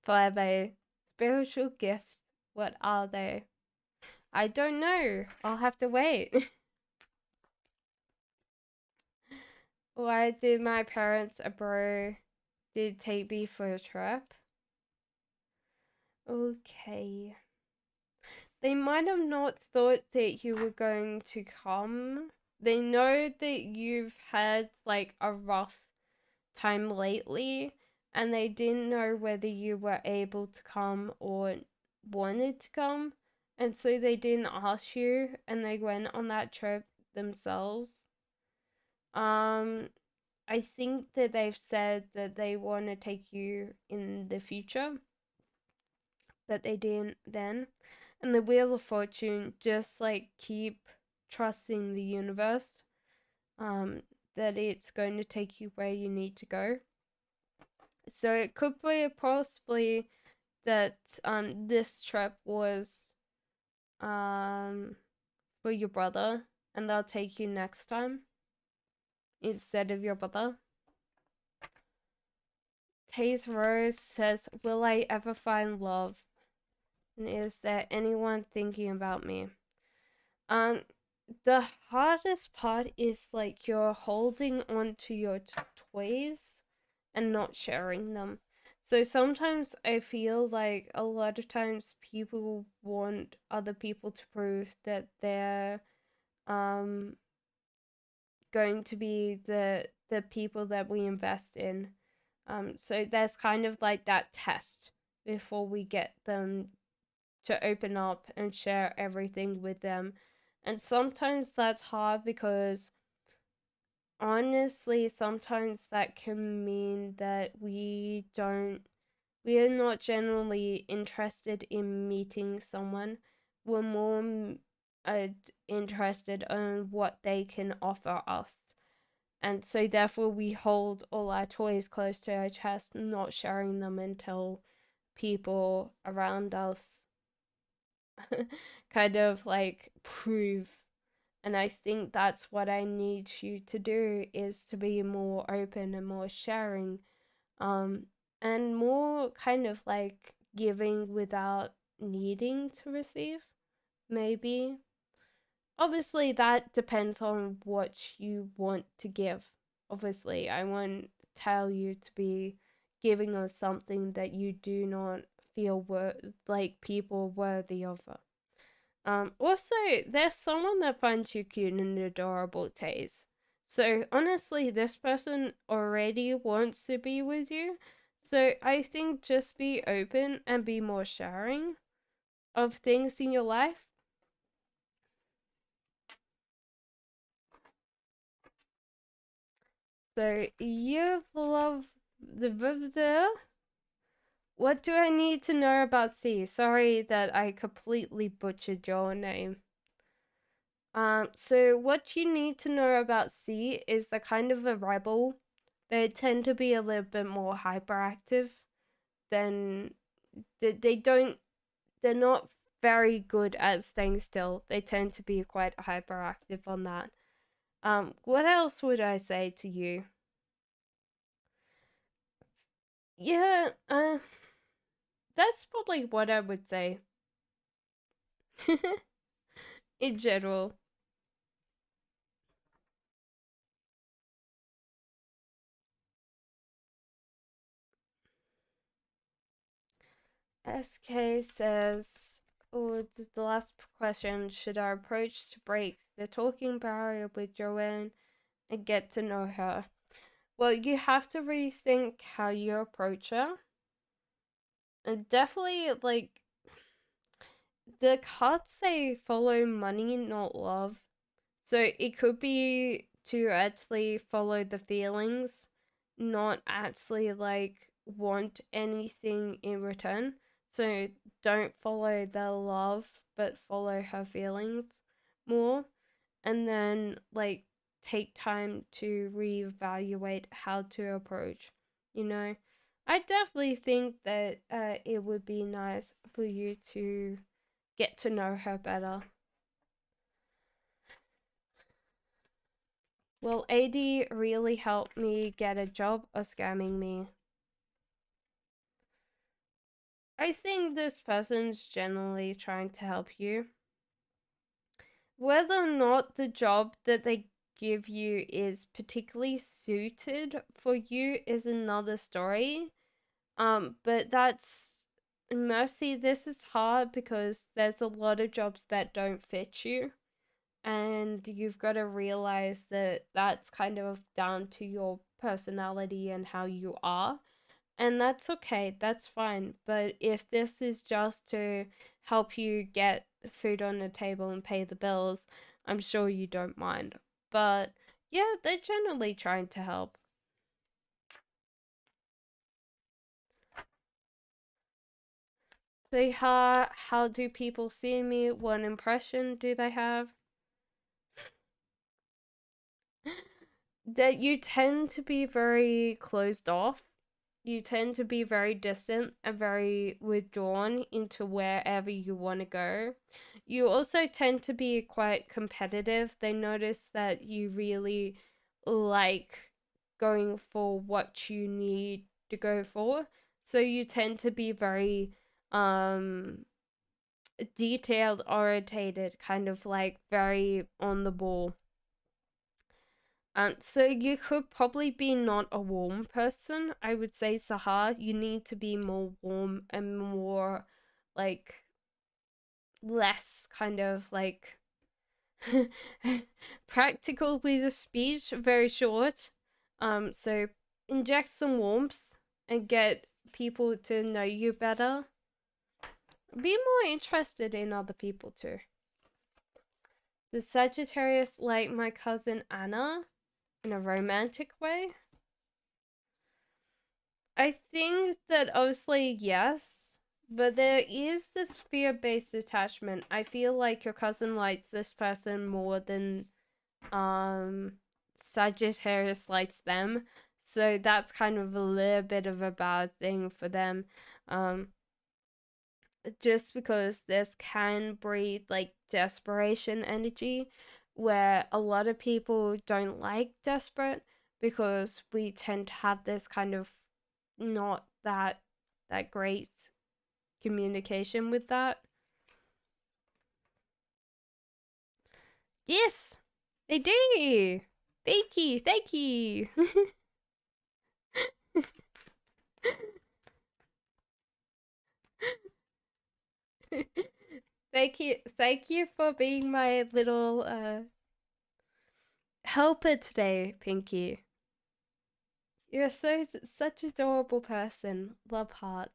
Plebe. Spiritual gifts. What are they? I don't know. I'll have to wait. Why did my parents did take me for a trip? Okay. They might have not thought that you were going to come. They know that you've had like a rough time lately, and they didn't know whether you were able to come or wanted to come, and so they didn't ask you, and they went on that trip themselves. Um, I think that they've said that they want to take you in the future, but they didn't then. And the Wheel of Fortune, just like keep trusting the universe, that it's going to take you where you need to go. So it could be possibly that this trip was for your brother, and they'll take you next time instead of your brother. Taze Rose says, Will I ever find love? And is there anyone thinking about me? Um, the hardest part is like you're holding on to your toys and not sharing them. So sometimes I feel like a lot of times people want other people to prove that they're um going to be the people that we invest in. So there's kind of like that test before we get them to open up and share everything with them. And sometimes that's hard because honestly, sometimes that can mean that we are not generally interested in meeting someone. We're more interested in what they can offer us. And so therefore we hold all our toys close to our chest, not sharing them until people around us kind of like prove. And I think that's what I need you to do, is to be more open and more sharing, and more kind of like giving without needing to receive, maybe. Obviously that depends on what you want to give. Obviously I won't tell you to be giving us something that you do not feel like people worthy of it. Also, there's someone that finds you cute and adorable, Taze. So honestly, this person already wants to be with you. So I think just be open and be more sharing of things in your life. So you love the. What do I need to know about C? Sorry that I completely butchered your name. So what you need to know about C is they're kind of a rebel. They tend to be a little bit more hyperactive than they're not very good at staying still. They tend to be quite hyperactive on that. What else would I say to you? Yeah, that's probably what I would say. In general. SK says, oh, the last question, should I approach to break the talking barrier with Joanne and get to know her? Well, you have to rethink how you approach her. And definitely, like, the cards say follow money, not love. So it could be to actually follow the feelings, not actually like want anything in return. So don't follow the love, but follow her feelings more. And then like take time to reevaluate how to approach, you know. I definitely think that it would be nice for you to get to know her better. Will AD really help me get a job or scamming me? I think this person's generally trying to help you. Whether or not the job that they give you is particularly suited for you is another story. But that's mostly, this is hard because there's a lot of jobs that don't fit you. And you've got to realize that that's kind of down to your personality and how you are. And that's okay, that's fine. But if this is just to help you get food on the table and pay the bills, I'm sure you don't mind. But yeah, they're generally trying to help. They how do people see me? What impression do they have? That you tend to be very closed off. You tend to be very distant and very withdrawn into wherever you want to go. You also tend to be quite competitive. They notice that you really like going for what you need to go for. So you tend to be very detailed orientated, kind of like very on the ball. So you could probably be not a warm person. I would say, Sahar, you need to be more warm and more like less kind of like practical with the speech, very short. So inject some warmth and get people to know you better. be more interested in other people too. The Sagittarius like my cousin Anna in a romantic way? I think that obviously yes, but there is this fear-based attachment. I feel like your cousin likes this person more than Sagittarius likes them. So that's kind of a little bit of a bad thing for them. Um just because this can breed like desperation energy where a lot of people don't like desperate because we tend to have this kind of not that great communication with that. Yes, they do. Thank you, thank you. Thank you for being my little helper today, Pinky. You're such adorable person. Love heart.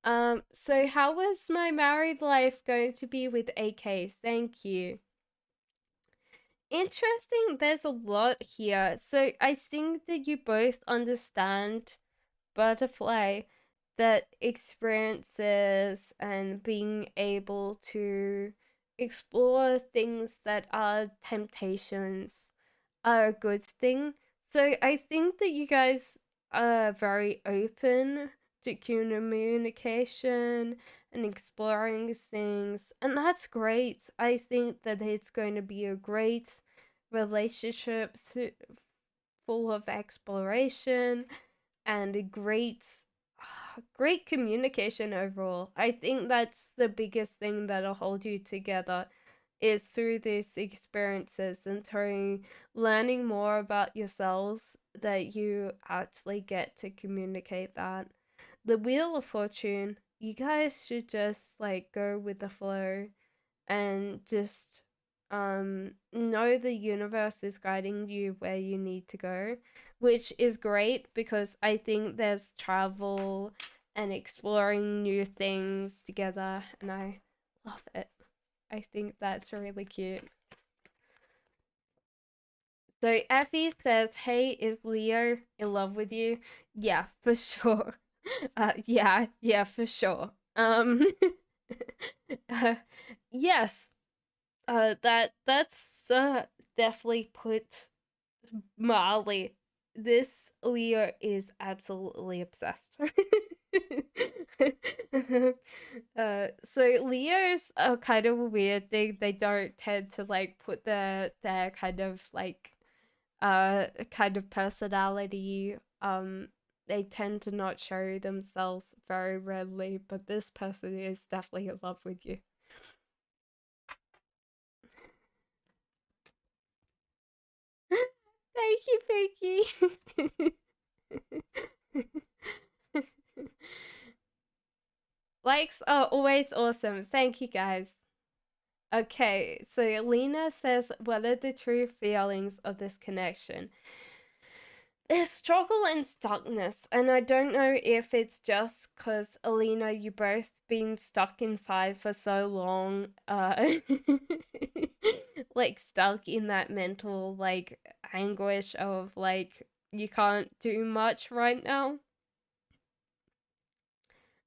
So how was my married life going to be with AK? Thank you. Interesting, there's a lot here. So I think that you both understand butterfly, that experiences and being able to explore things that are temptations are a good thing. So I think that you guys are very open to communication and exploring things, and that's great. I think that it's going to be a great relationship full of exploration and a great communication overall. I think that's the biggest thing that'll hold you together is through these experiences and through learning more about yourselves that you actually get to communicate that. The Wheel of Fortune, you guys should just like go with the flow and just know the universe is guiding you where you need to go, which is great because I think there's travel and exploring new things together, and I love it. I think that's really cute. So Effie says, "Hey, is Leo in love with you?" Yeah, for sure. Yeah, for sure. Uh, yes. That's definitely put mildly. This Leo is absolutely obsessed. So Leos are kind of a weird thing. They don't tend to like put their kind of like kind of personality. They tend to not show themselves very readily, but this person is definitely in love with you. Thank you, Pinky. Likes are always awesome. Thank you, guys. Okay, so Lena says, what are the true feelings of this connection? There's struggle and stuckness, and I don't know if it's just because, Alina, you both been stuck inside for so long, like stuck in that mental, like, anguish of, like, you can't do much right now.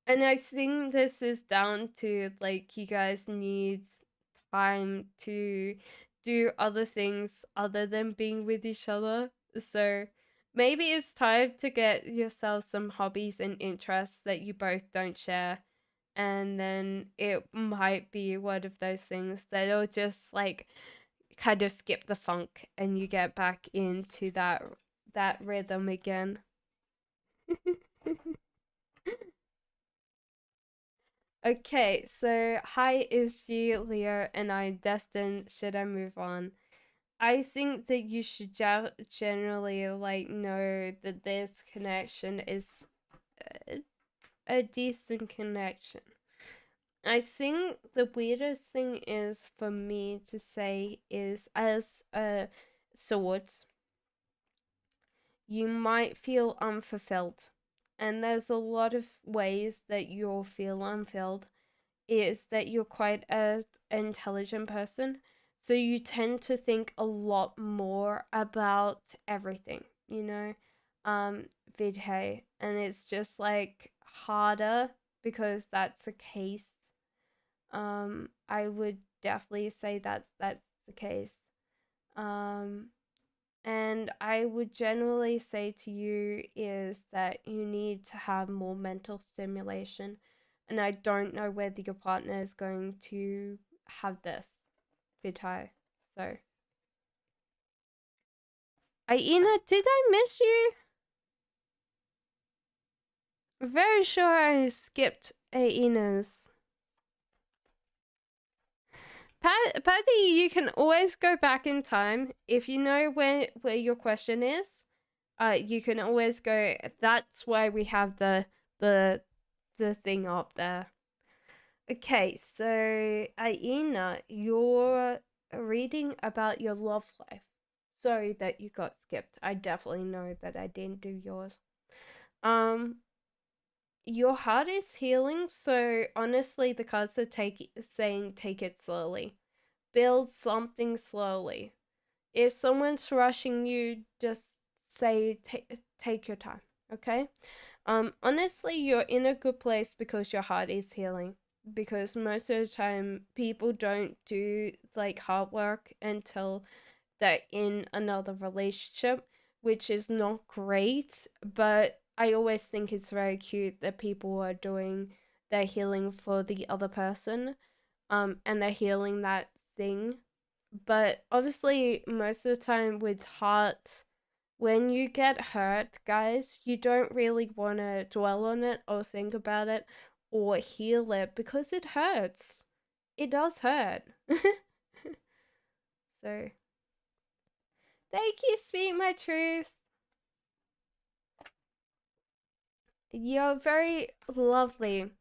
And I think this is down to like you guys need time to do other things other than being with each other. So maybe it's time to get yourself some hobbies and interests that you both don't share. And then it might be one of those things that'll just like kind of skip the funk and you get back into that rhythm again. Okay, so hi, is G, Leo, and I destined. Should I move on? I think that you should generally like know that this connection is a, a decent connection. I think the weirdest thing is for me to say is as a swords, you might feel unfulfilled, and there's a lot of ways that you'll feel unfilled, is that you're quite an intelligent person. So you tend to think a lot more about everything, Vidhe. And it's just like harder because that's the case. I would definitely say that's the case. And I would generally say to you is that you need to have more mental stimulation. And I don't know whether your partner is going to have this, Vitai. So, Aina, did I miss you? I'm very sure I skipped Aina's. Patty, you can always go back in time if you know where your question is. You can always go. That's why we have the thing up there. Okay, so Aina, you're reading about your love life. Sorry that you got skipped. I definitely know that I didn't do yours. Your heart is healing, so honestly, the cards are saying take it slowly. Build something slowly. If someone's rushing you, just say take your time, okay? Honestly, you're in a good place because your heart is healing. Because most of the time, people don't do like hard work until they're in another relationship, which is not great. But I always think it's very cute that people are doing their healing for the other person, and they're healing that thing. But obviously, most of the time with heart, when you get hurt, guys, you don't really want to dwell on it or think about it or heal it because it hurts. It does hurt. So, thank you, Speak My Truth. You're very lovely.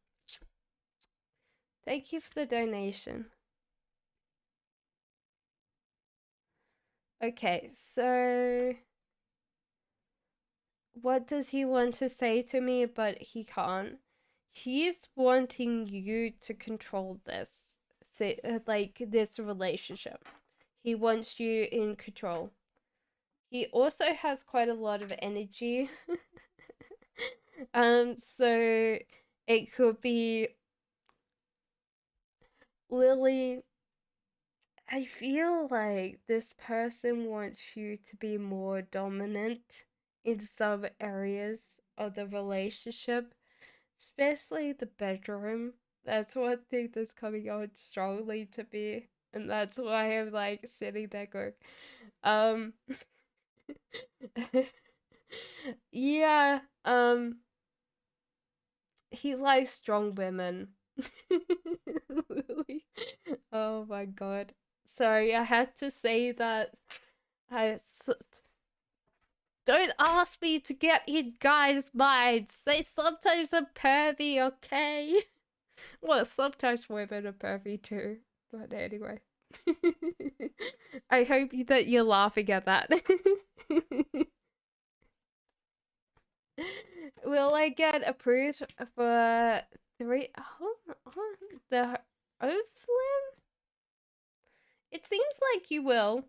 Thank you for the donation. Okay, so what does he want to say to me, but he can't? He's wanting you to control this, like this relationship. He wants you in control. He also has quite a lot of energy. So it could be Lily. I feel like this person wants you to be more dominant in some areas of the relationship, especially the bedroom. That's one thing that's coming out strongly to me, and that's why I'm like sitting there going, um, yeah, he likes strong women. Oh my god. Sorry, I had to say that. Don't ask me to get in guys' minds. They sometimes are pervy, okay? Well, sometimes women are pervy too. But anyway. I hope that you're laughing at that. Will I get approved for the Oathlim? It seems like you will.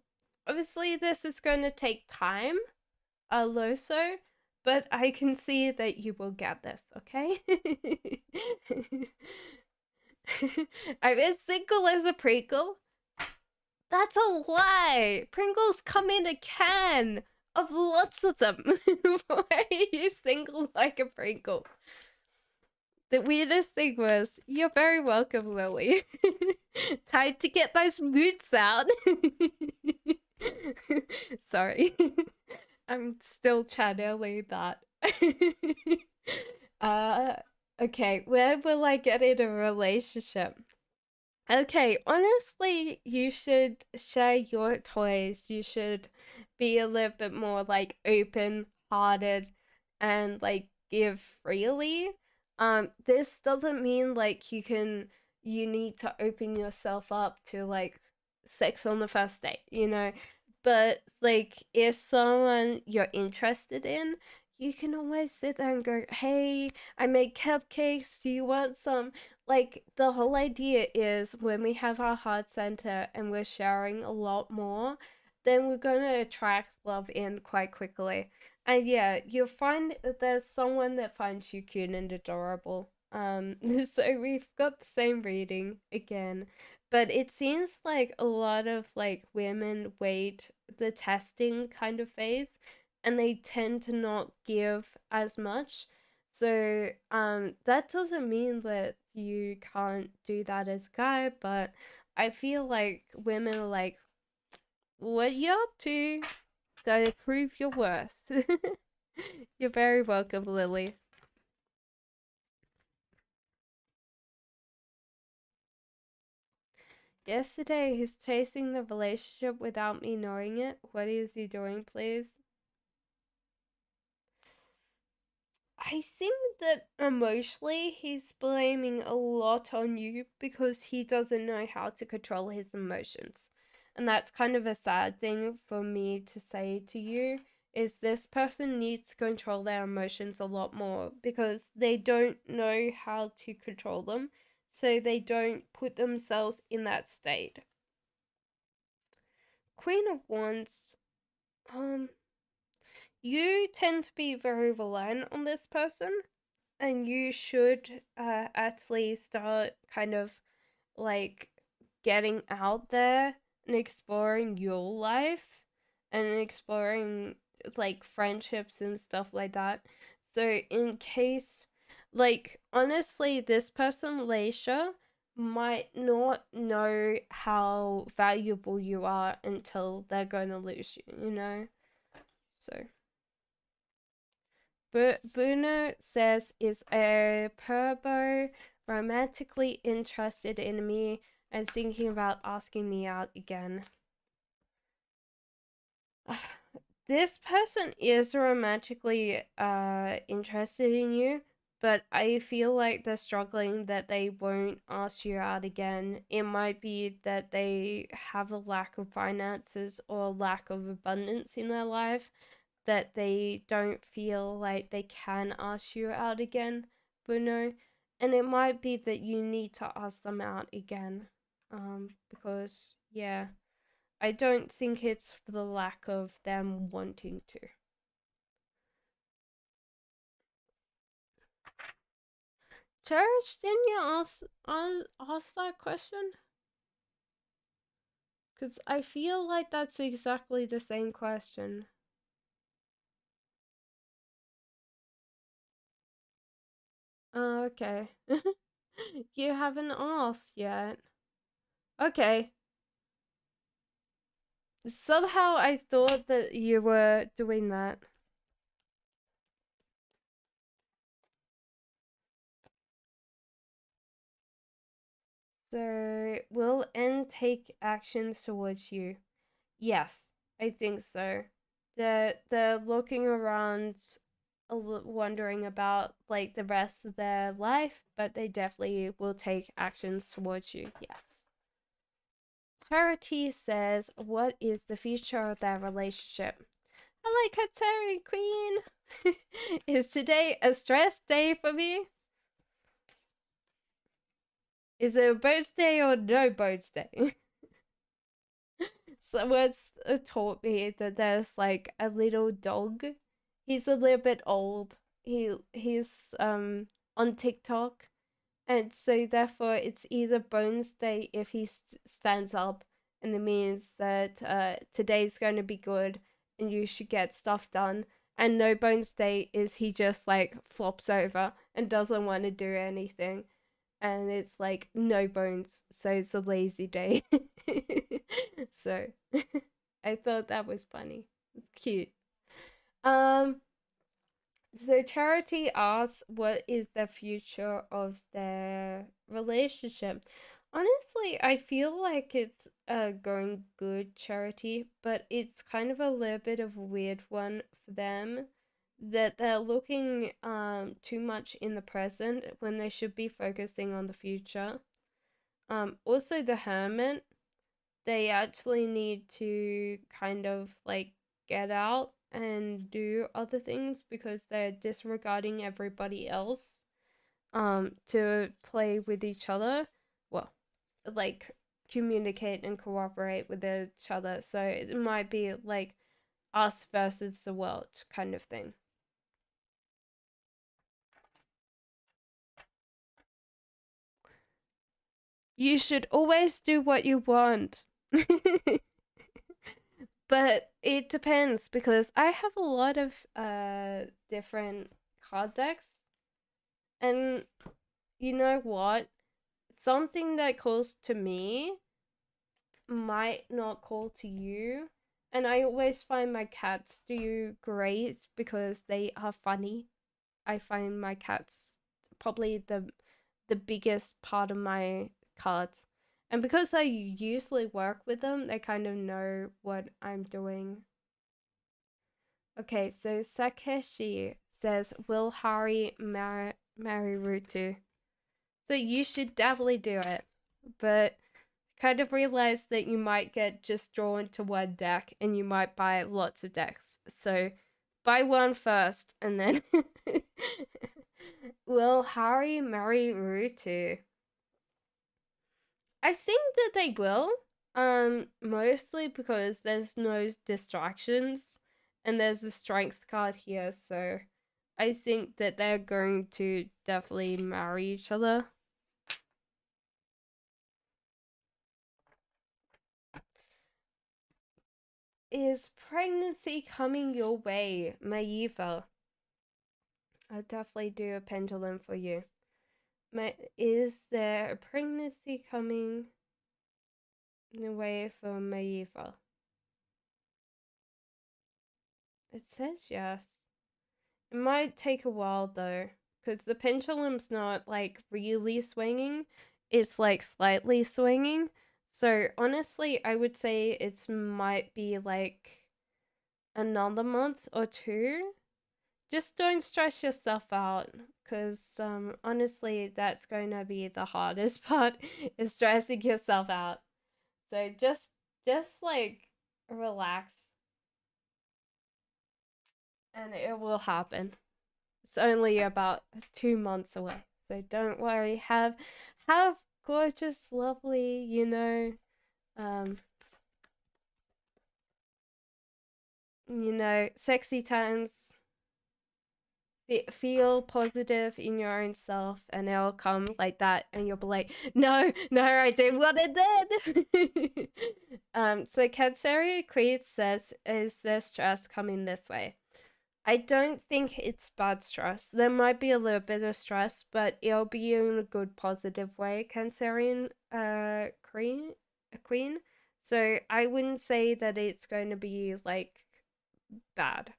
Obviously, this is going to take time, Loso, but I can see that you will get this, okay? I've been single as a Pringle. That's a lie. Pringles come in a can of lots of them. Why are you single like a Pringle? The weirdest thing was, you're very welcome, Lily. Time to get those moods out. Sorry. I'm still channeling that. Okay, where will I get in a relationship? Okay, honestly, you should share your toys. You should be a little bit more like open-hearted and like give freely. This doesn't mean like you need to open yourself up to like sex on the first date, But like if someone you're interested in, you can always sit there and go, hey, I made cupcakes, do you want some? Like, the whole idea is when we have our heart center and we're sharing a lot more, then we're going to attract love in quite quickly. And yeah, you'll find that there's someone that finds you cute and adorable. So we've got the same reading again. But it seems like a lot of like women wait the testing kind of phase and they tend to not give as much. So that doesn't mean that you can't do that as a guy, but I feel like women are like, what you up to? Gotta prove your worth. You're very welcome, Lily. Yesterday, he's chasing the relationship without me knowing it. What is he doing, please? I think that emotionally he's blaming a lot on you because he doesn't know how to control his emotions. And that's kind of a sad thing for me to say to you is this person needs to control their emotions a lot more because they don't know how to control them. So they don't put themselves in that state. Queen of Wands, you tend to be very reliant on this person and you should actually start kind of like getting out there and exploring your life and exploring like friendships and stuff like that. So in case, like, honestly, this person, Leisha, might not know how valuable you are until they're going to lose you, you know? So Bruno says, is a Perbo romantically interested in me and thinking about asking me out again. This person is romantically interested in you, but I feel like they're struggling that they won't ask you out again. It might be that they have a lack of finances or a lack of abundance in their life that they don't feel like they can ask you out again, Bruno. And it might be that you need to ask them out again. Because, yeah, I don't think it's for the lack of them wanting to. Cherish, didn't you ask that question? Because I feel like that's exactly the same question. Oh, okay. You haven't asked yet. Okay. Somehow I thought that you were doing that. So, will N take actions towards you? Yes, I think so. They're looking around, wondering about like the rest of their life, but they definitely will take actions towards you. Yes. Charity says, "What is the future of their relationship?" Hello, Cassandra Queen. Is today a stress day for me? Is it a boats day or no boats day? Someone's taught me that there's like a little dog. He's a little bit old. He's on TikTok, and so therefore it's either Bones Day if he stands up, and it means that today's going to be good and you should get stuff done. And No Bones Day is he just like flops over and doesn't want to do anything and it's like no bones, so it's a lazy day. So I thought that was funny. Cute. Um so Charity asks what is the future of their relationship. Honestly, I feel like it's going good, Charity, but it's kind of a little bit of a weird one for them that they're looking too much in the present when they should be focusing on the future. Also the Hermit, they actually need to kind of like get out and do other things because they're disregarding everybody else to play with each other. Well, like communicate and cooperate with each other. So it might be like us versus the world kind of thing. You should always do what you want. But it depends because I have a lot of different card decks, and you know what? Something that calls to me might not call to you. And I always find my cats do great because they are funny. I find my cats probably the biggest part of my cards. And because I usually work with them, they kind of know what I'm doing. Okay, so Sakeshi says, will Hari marry Rutu? So you should definitely do it. But kind of realize that you might get just drawn to one deck and you might buy lots of decks. So buy one first and then will Hari marry Rutu? I think that they will. Mostly because there's no distractions and there's a strength card here, so I think that they're going to definitely marry each other. Is pregnancy coming your way, Maiva? I'll definitely do a pendulum for you. Is there a pregnancy coming in the way for Maiva? It says yes. It might take a while though, because the pendulum's not like really swinging, it's like slightly swinging. So honestly, I would say it might be like another month or two. Just don't stress yourself out, because honestly, that's going to be the hardest part, is stressing yourself out. So just like relax, and it will happen. It's only about 2 months away, so don't worry. Have gorgeous, lovely, um, sexy times. Feel positive in your own self, and it'll come like that, and you'll be like, no, I don't want it then. So Cassandra Creed says, is there stress coming this way? I don't think it's bad stress. There might be a little bit of stress, but it'll be in a good, positive way, Cancerian queen. So I wouldn't say that it's going to be like bad.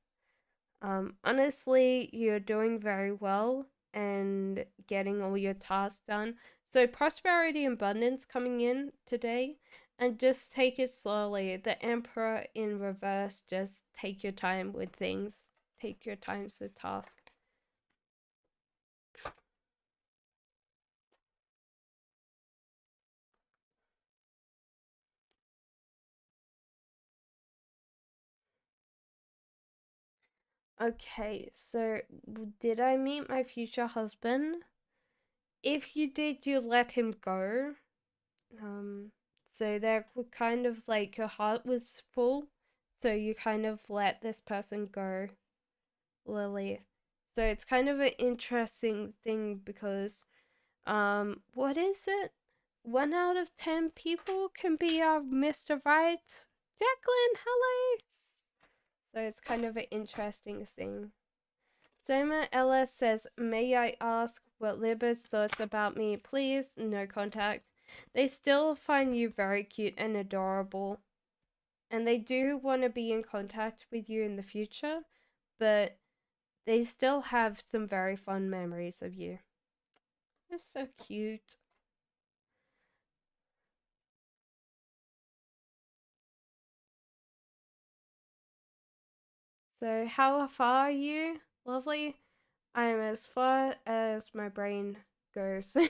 Honestly, you're doing very well and getting all your tasks done. So prosperity and abundance coming in today, and just take it slowly. The Emperor in reverse, just take your time with things. Take your time to task. Okay, so did I meet my future husband? If you did, you let him go. So there were kind of like your heart was full, so you kind of let this person go, Lily. So it's kind of an interesting thing because, what is it? 1 out of 10 people can be our Mr. Right. Jacqueline, hello. So it's kind of an interesting thing. Zoma Ella says, may I ask what Libra's thoughts about me? Please, no contact. They still find you very cute and adorable. And they do want to be in contact with you in the future, but they still have some very fond memories of you. They're so cute. So how far are you? Lovely. I am as far as my brain goes. So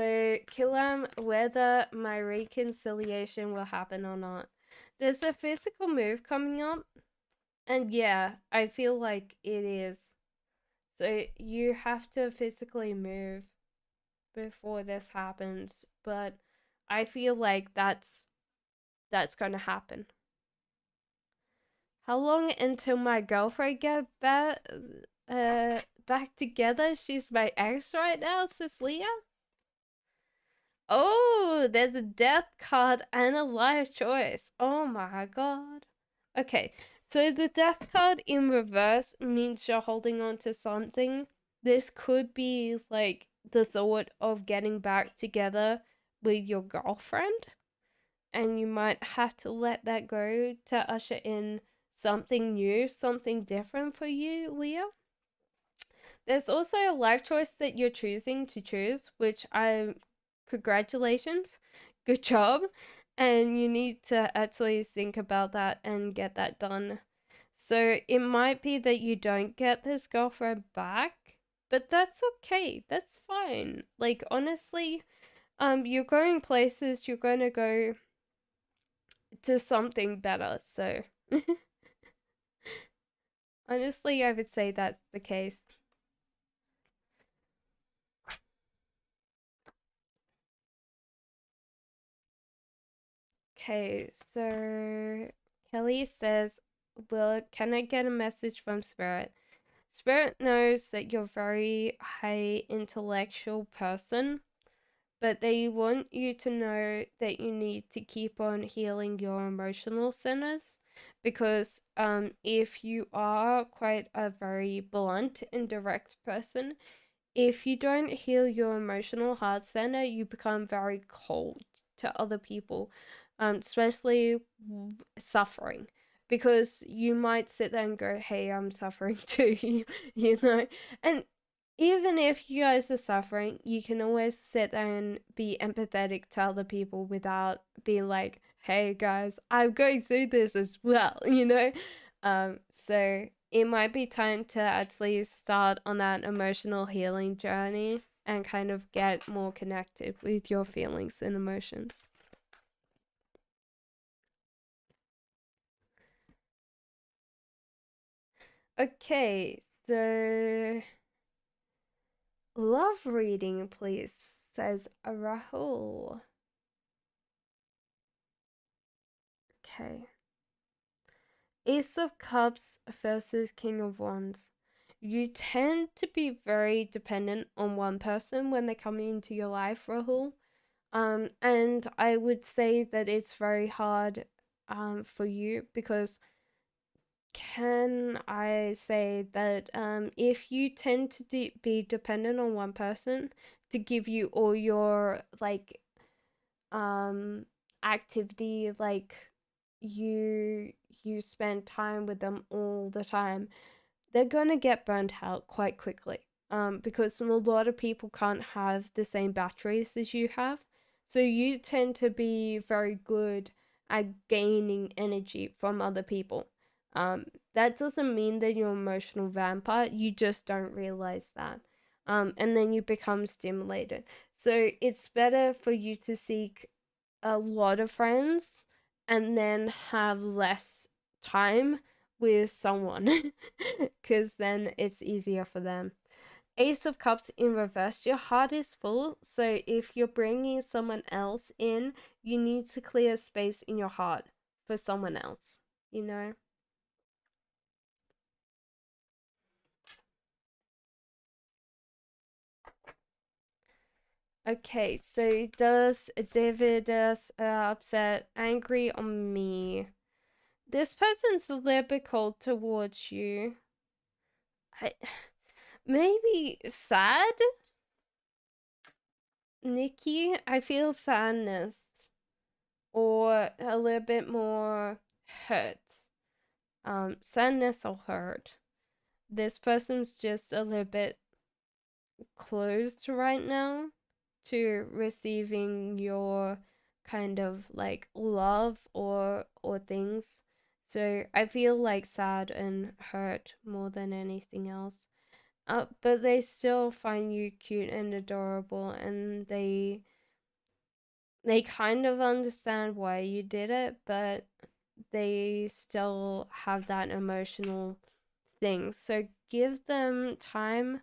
Killam, whether my reconciliation will happen or not. There's a physical move coming up, and yeah, I feel like it is. So you have to physically move before this happens, but I feel like that's gonna happen. How long until my girlfriend get back together? She's my ex right now, says Leah. Oh, there's a death card and a life choice. Oh my god. Okay, so the death card in reverse means you're holding on to something. This could be like the thought of getting back together with your girlfriend, and you might have to let that go to usher in something new, something different for you, Leah. There's also a life choice that you're choosing to choose, which I congratulations, good job. And you need to actually think about that and get that done. So it might be that you don't get this girlfriend back, but that's okay. That's fine. Like honestly, you're going places, you're going to go to something better. So honestly, I would say that's the case. Okay, so Kelly says, "Will can I get a message from Spirit?" Spirit knows that you're a very high intellectual person, but they want you to know that you need to keep on healing your emotional centers because if you are quite a very blunt and direct person, if you don't heal your emotional heart center, you become very cold to other people, especially suffering. Because you might sit there and go, "Hey, I'm suffering too," you know? And even if you guys are suffering, you can always sit there and be empathetic to other people without being like, "Hey guys, I'm going through this as well," you know? So it might be time to actually start on that emotional healing journey and kind of get more connected with your feelings and emotions. Okay, so love reading, please, says Rahul. Okay. Ace of Cups versus King of Wands. You tend to be very dependent on one person when they come into your life, Rahul. And I would say that it's very hard for you because can I say that if you tend to be dependent on one person to give you all your like um activity, like you you spend time with them all the time, they're gonna get burnt out quite quickly. Because a lot of people can't have the same batteries as you have. So you tend to be very good at gaining energy from other people. That doesn't mean that you're an emotional vampire, you just don't realize that. And then you become stimulated. So it's better for you to seek a lot of friends and then have less time with someone because then it's easier for them. Ace of Cups in reverse, your heart is full, so if you're bringing someone else in, you need to clear space in your heart for someone else, you know? Okay, so does David upset, angry on me? This person's a little bit cold towards you. I maybe sad? Nikki, I feel sadness or a little bit more hurt. Sadness or hurt. This person's just a little bit closed right now to receiving your kind of like love or things. So I feel like sad and hurt more than anything else. But they still find you cute and adorable, and they kind of understand why you did it, but they still have that emotional thing. So give them time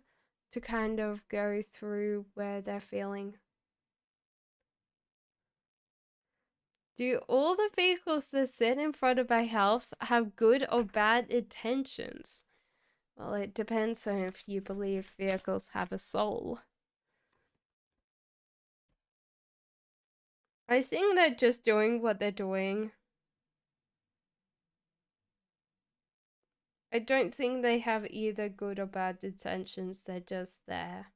to kind of go through where they're feeling. Do all the vehicles that sit in front of my house have good or bad intentions? Well, it depends on if you believe vehicles have a soul. I think they're just doing what they're doing. I don't think they have either good or bad intentions. They're just there.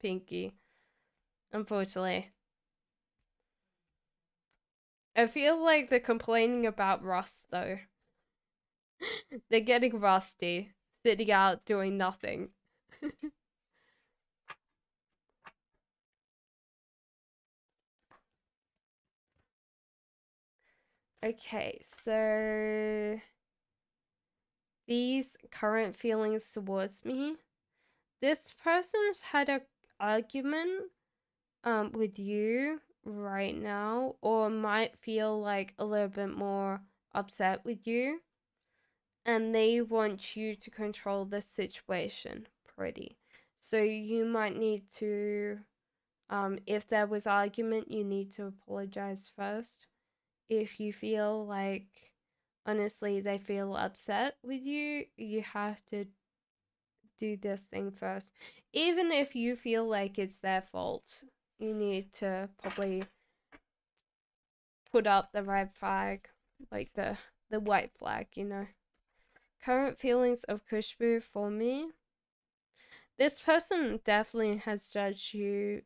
Pinky. Unfortunately. I feel like they're complaining about rust, though. They're getting rusty, sitting out doing nothing. Okay, so these current feelings towards me. This person's had a argument with you right now, or might feel like a little bit more upset with you, and they want you to control the situation pretty. So you might need to, if there was argument, you need to apologize first. If you feel like honestly they feel upset with you, you have to do this thing first. Even if you feel like it's their fault, you need to probably put up the red flag, like the white flag, you know. Current feelings of Kushbu for me. This person definitely has judged you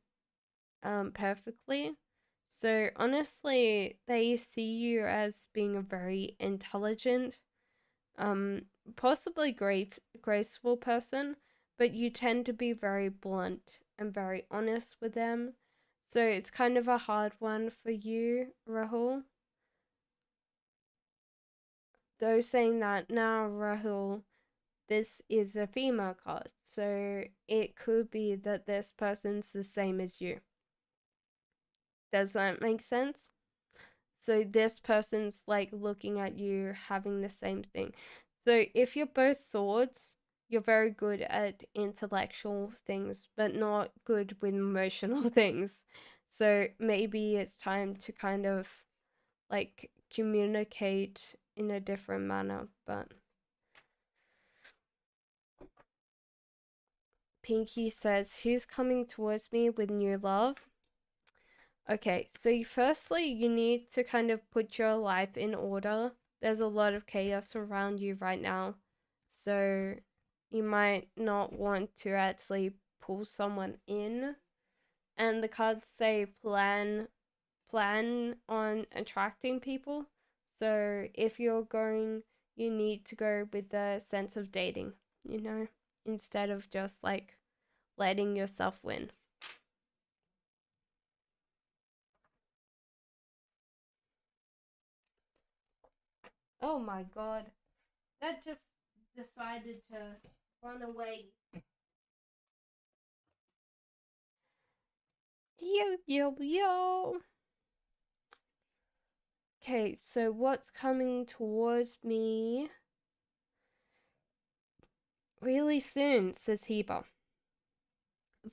perfectly. So honestly, they see you as being a very intelligent, um, possibly graceful person, but you tend to be very blunt and very honest with them. So it's kind of a hard one for you, Rahul. Though saying that now, Rahul, this is a female card, so it could be that this person's the same as you. Does that make sense? So this person's like looking at you having the same thing. So if you're both swords, you're very good at intellectual things, but not good with emotional things. So maybe it's time to kind of like communicate in a different manner. But Pinky says, who's coming towards me with new love? Okay, so firstly, you need to kind of put your life in order. There's a lot of chaos around you right now. So you might not want to actually pull someone in. And the cards say plan on attracting people. So if you're going, you need to go with the sense of dating, you know, instead of just like letting yourself win. Oh my god. That just decided to run away. Yo, yo, yo. Okay, so what's coming towards me really soon, says Heba.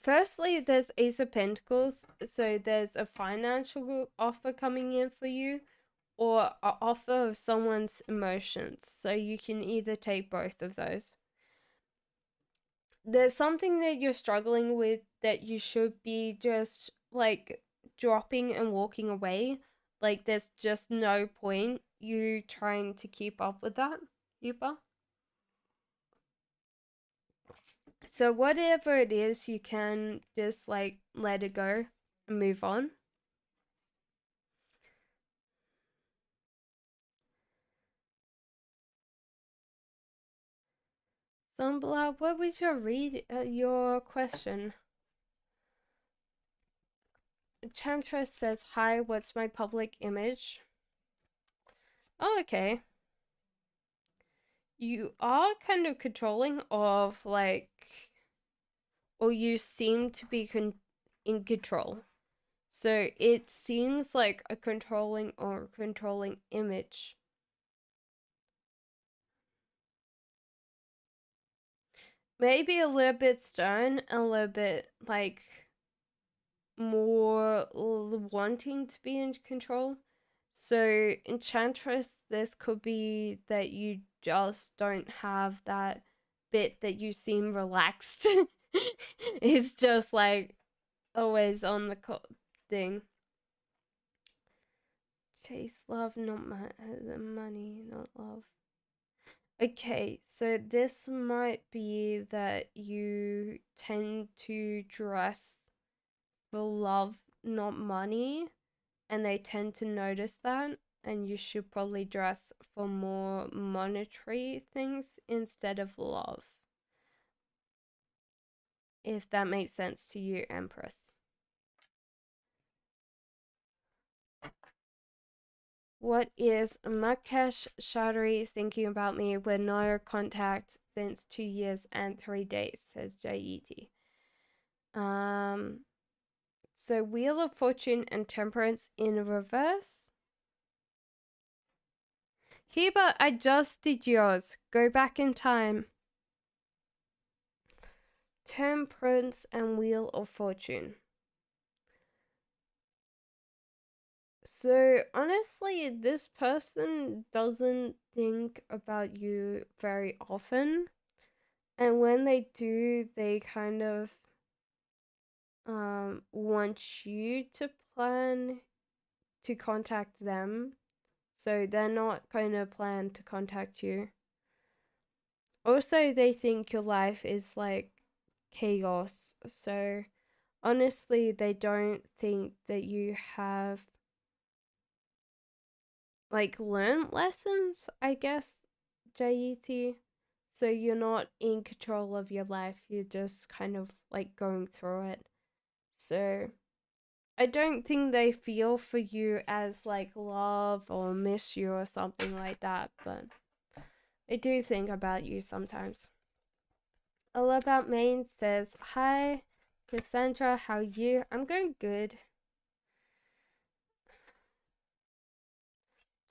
Firstly, there's Ace of Pentacles, so there's a financial offer coming in for you, or an offer of someone's emotions, so you can either take both of those. There's something that you're struggling with that you should be just like dropping and walking away. Like there's just no point you trying to keep up with that, Yuba. So whatever it is, you can just like let it go and move on. Sunblood, what was your question? Chantress says, hi, what's my public image? Oh, okay. You are kind of controlling of like, or you seem to be in control. So it seems like a controlling image. maybe a little bit stern, a little bit like more wanting to be in control. So Enchantress, this could be that you just don't have that bit that you seem relaxed. It's just like always on the thing. Chase love, not money, not love. Okay, so this might be that you tend to dress for love, not money, and they tend to notice that, and you should probably dress for more monetary things instead of love. If that makes sense to you, Empress. What is Mukesh Chaudhary thinking about me with no contact since 2 years and 3 days, says JET. So Wheel of Fortune and Temperance in reverse. Hiba, I just did yours. Go back in time. Temperance and Wheel of Fortune. So honestly, this person doesn't think about you very often. And when they do, they kind of want you to plan to contact them. So they're not going to plan to contact you. Also, they think your life is like chaos. So honestly, they don't think that you have like learned lessons, I guess, JET. So you're not in control of your life. You're just kind of like going through it. So I don't think they feel for you as like love or miss you or something like that, but they do think about you sometimes. All About Maine says, hi, Cassandra, how are you? I'm going good.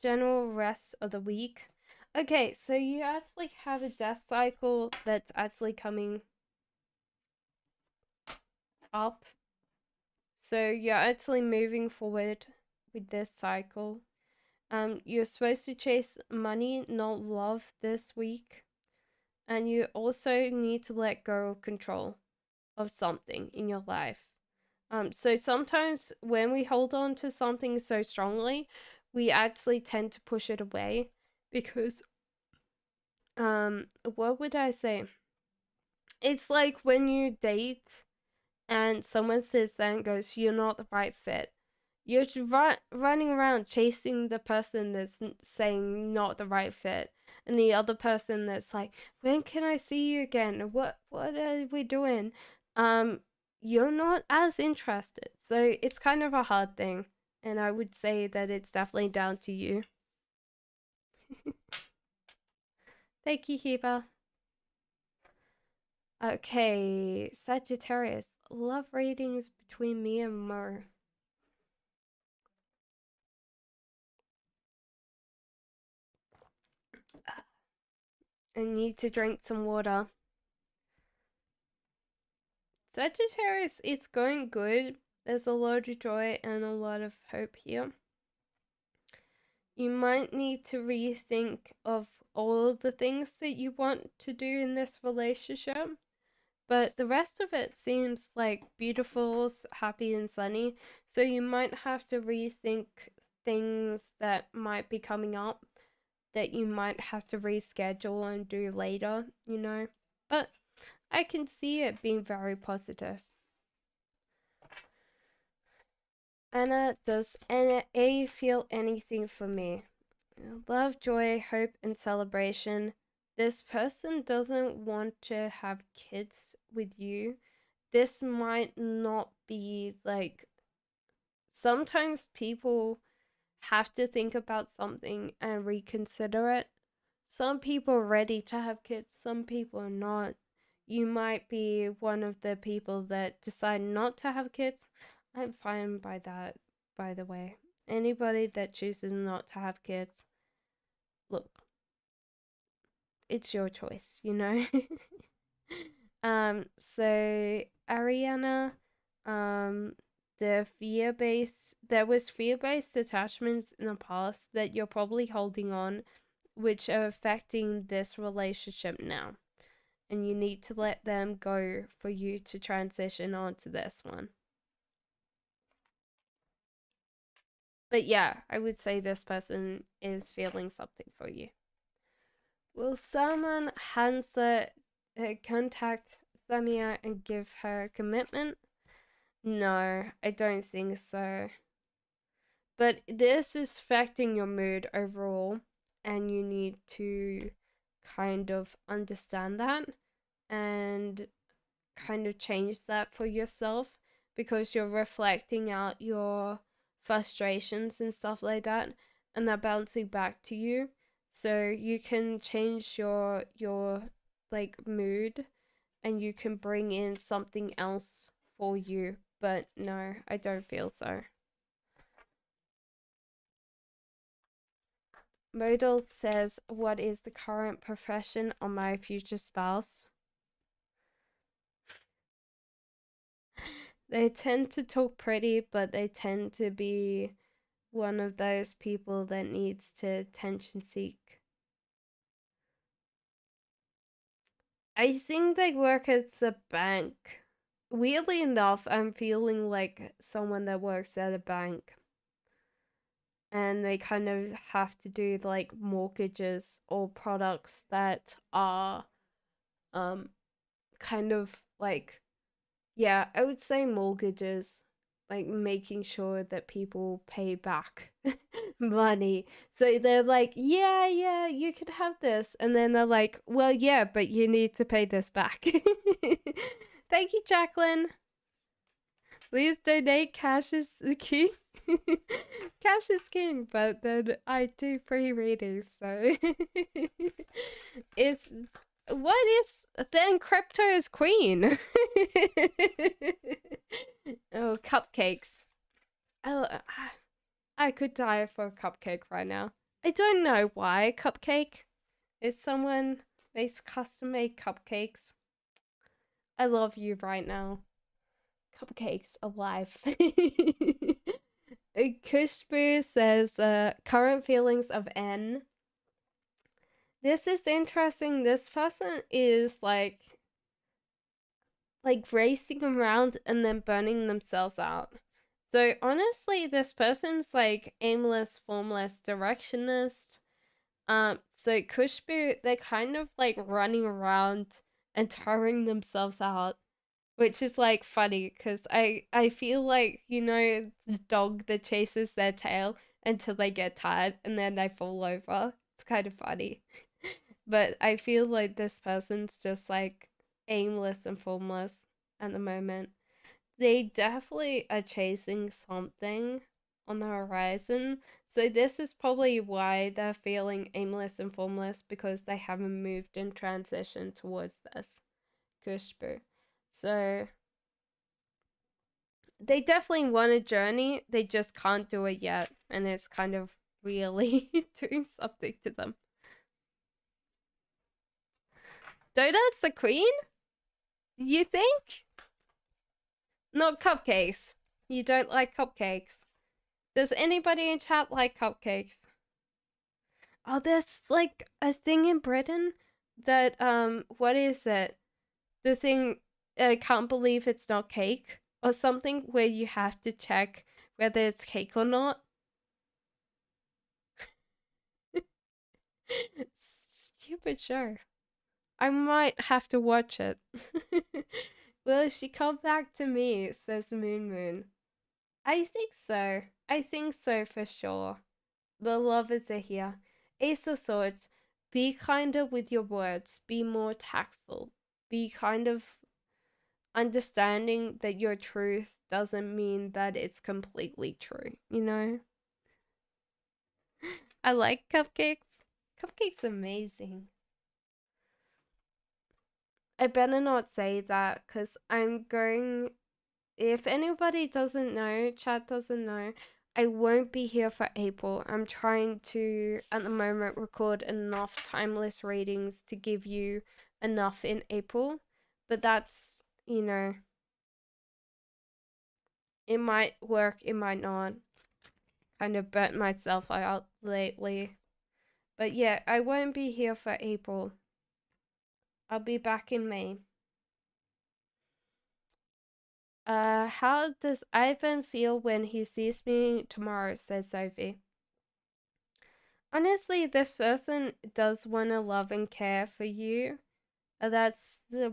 General rest of the week. Okay, so you actually have a death cycle that's actually coming up. So you're actually moving forward with this cycle. You're supposed to chase money, not love this week. And you also need to let go of control of something in your life. So sometimes when we hold on to something so strongly, we actually tend to push it away because, what would I say? It's like when you date and someone sits there and goes, "You're not the right fit." You're just running around chasing the person that's saying not the right fit, and the other person that's like, "When can I see you again? What are we doing?" You're not as interested, so it's kind of a hard thing, and I would say that it's definitely down to you. Thank you, Hiba. Okay, Sagittarius. Love readings between me and Mo. I need to drink some water. Sagittarius, it's going good. There's a lot of joy and a lot of hope here. You might need to rethink of all the things that you want to do in this relationship, but the rest of it seems like beautiful, happy, and sunny. So you might have to rethink things that might be coming up that you might have to reschedule and do later, you know. But I can see it being very positive. Anna, does A feel anything for me? Love, joy, hope, and celebration. This person doesn't want to have kids with you. This might not be like. Sometimes people have to think about something and reconsider it. Some people are ready to have kids, some people are not. You might be one of the people that decide not to have kids. I'm fine by that, by the way. Anybody that chooses not to have kids, look, it's your choice, you know? So Ariana, there was fear-based attachments in the past that you're probably holding on, which are affecting this relationship now. And you need to let them go for you to transition on to this one. But yeah, I would say this person is feeling something for you. Will someone contact Samia and give her commitment? No, I don't think so. But this is affecting your mood overall, and you need to kind of understand that and kind of change that for yourself, because you're reflecting out your frustrations and stuff like that, and they're bouncing back to you. So you can change your like mood, and you can bring in something else for you. But no, I don't feel so. Modal says, what is the current profession of my future spouse? They tend to talk pretty, but they tend to be one of those people that needs to attention seek. I think they work at a bank. Weirdly enough, I'm feeling like someone that works at a bank. And they kind of have to do like mortgages or products that are kind of like, yeah, I would say mortgages, like making sure that people pay back money. So they're like, yeah, you could have this. And then they're like, well, yeah, but you need to pay this back. Thank you, Jacqueline. Please donate. Cash is the king. Cash is king, but then I do free readings, so it's what is then crypto is queen. Oh, cupcakes. I, I could die for a cupcake right now. I don't know why cupcake. Is someone makes custom made cupcakes? I love you right now. Cupcakes alive. Kushbu says, current feelings of N. This is interesting. This person is like racing around and then burning themselves out. So honestly, this person's like aimless, formless, directionless. So Kushbu, they're kind of like running around and tiring themselves out, which is like funny because I feel like, you know, the dog that chases their tail until they get tired and then they fall over. It's kind of funny. But I feel like this person's just like aimless and formless at the moment. They definitely are chasing something on the horizon. So this is probably why they're feeling aimless and formless, because they haven't moved in transition towards this Kushbu. So they definitely want a journey. They just can't do it yet, and it's kind of really doing something to them. Donut's the queen? You think? Not cupcakes. You don't like cupcakes. Does anybody in chat like cupcakes? Oh, there's like a thing in Britain that what is it? The thing, I can't believe it's not cake or something, where you have to check whether it's cake or not. Stupid show. I might have to watch it. Will she come back to me? Says Moon Moon. I think so. I think so for sure. The lovers are here. Ace of Swords. Be kinder with your words. Be more tactful. Be kind of understanding that your truth doesn't mean that it's completely true, you know? I like cupcakes. Cupcakes amazing. I better not say that because I'm going. If anybody doesn't know, chat doesn't know, I won't be here for April. I'm trying to, at the moment, record enough timeless readings to give you enough in April. But that's, you know, it might work, it might not. Kind of burnt myself out lately. But yeah, I won't be here for April. I'll be back in May. How does Ivan feel when he sees me tomorrow? Says Sophie. Honestly, this person does want to love and care for you. That's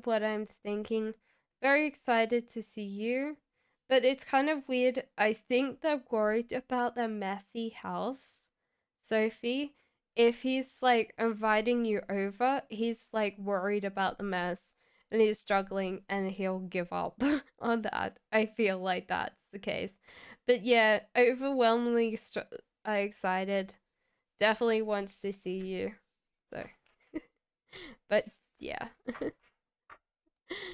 what I'm thinking. Very excited to see you. But it's kind of weird. I think they're worried about their messy house, Sophie. If he's like inviting you over, he's like worried about the mess and he's struggling and he'll give up on that. I feel like that's the case. But yeah, overwhelmingly excited. Definitely wants to see you. So, but yeah.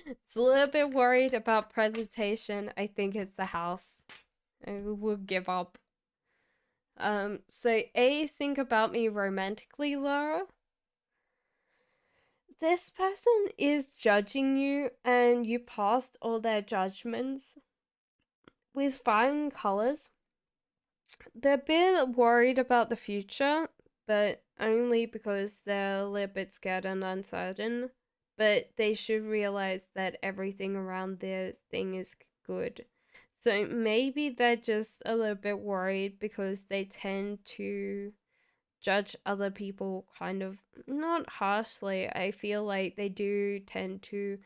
It's a little bit worried about presentation. I think it's the house. I will give up. So think about me romantically, Laura. This person is judging you and you passed all their judgments with fine colors. They're a bit worried about the future, but only because they're a little bit scared and uncertain. But they should realize that everything around their thing is good. So maybe they're just a little bit worried because they tend to judge other people kind of not harshly. I feel like they do tend to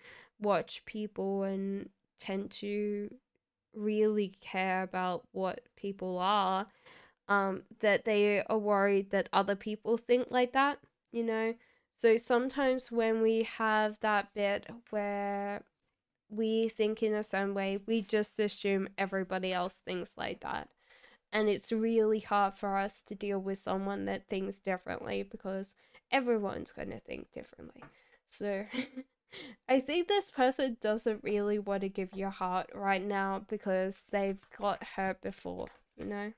watch people and tend to really care about what people are. That they are worried that other people think like that, you know? So sometimes when we have that bit where we think in a certain way, we just assume everybody else thinks like that. And it's really hard for us to deal with someone that thinks differently because everyone's going to think differently. So I think this person doesn't really want to give you a heart right now because they've got hurt before, you know?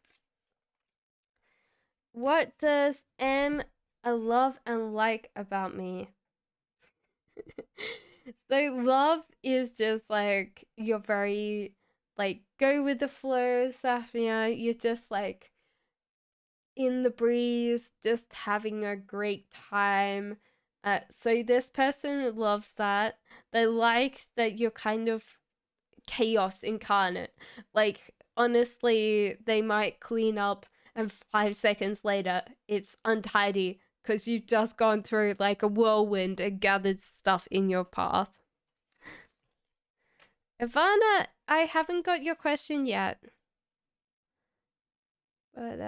What does M love and like about me? So love is just like you're very like go with the flow, Safia. You're just like in the breeze, just having a great time. So this person loves that. They like that you're kind of chaos incarnate. Like honestly, they might clean up and 5 seconds later it's untidy because you've just gone through like a whirlwind and gathered stuff in your path. Ivana, I haven't got your question yet. But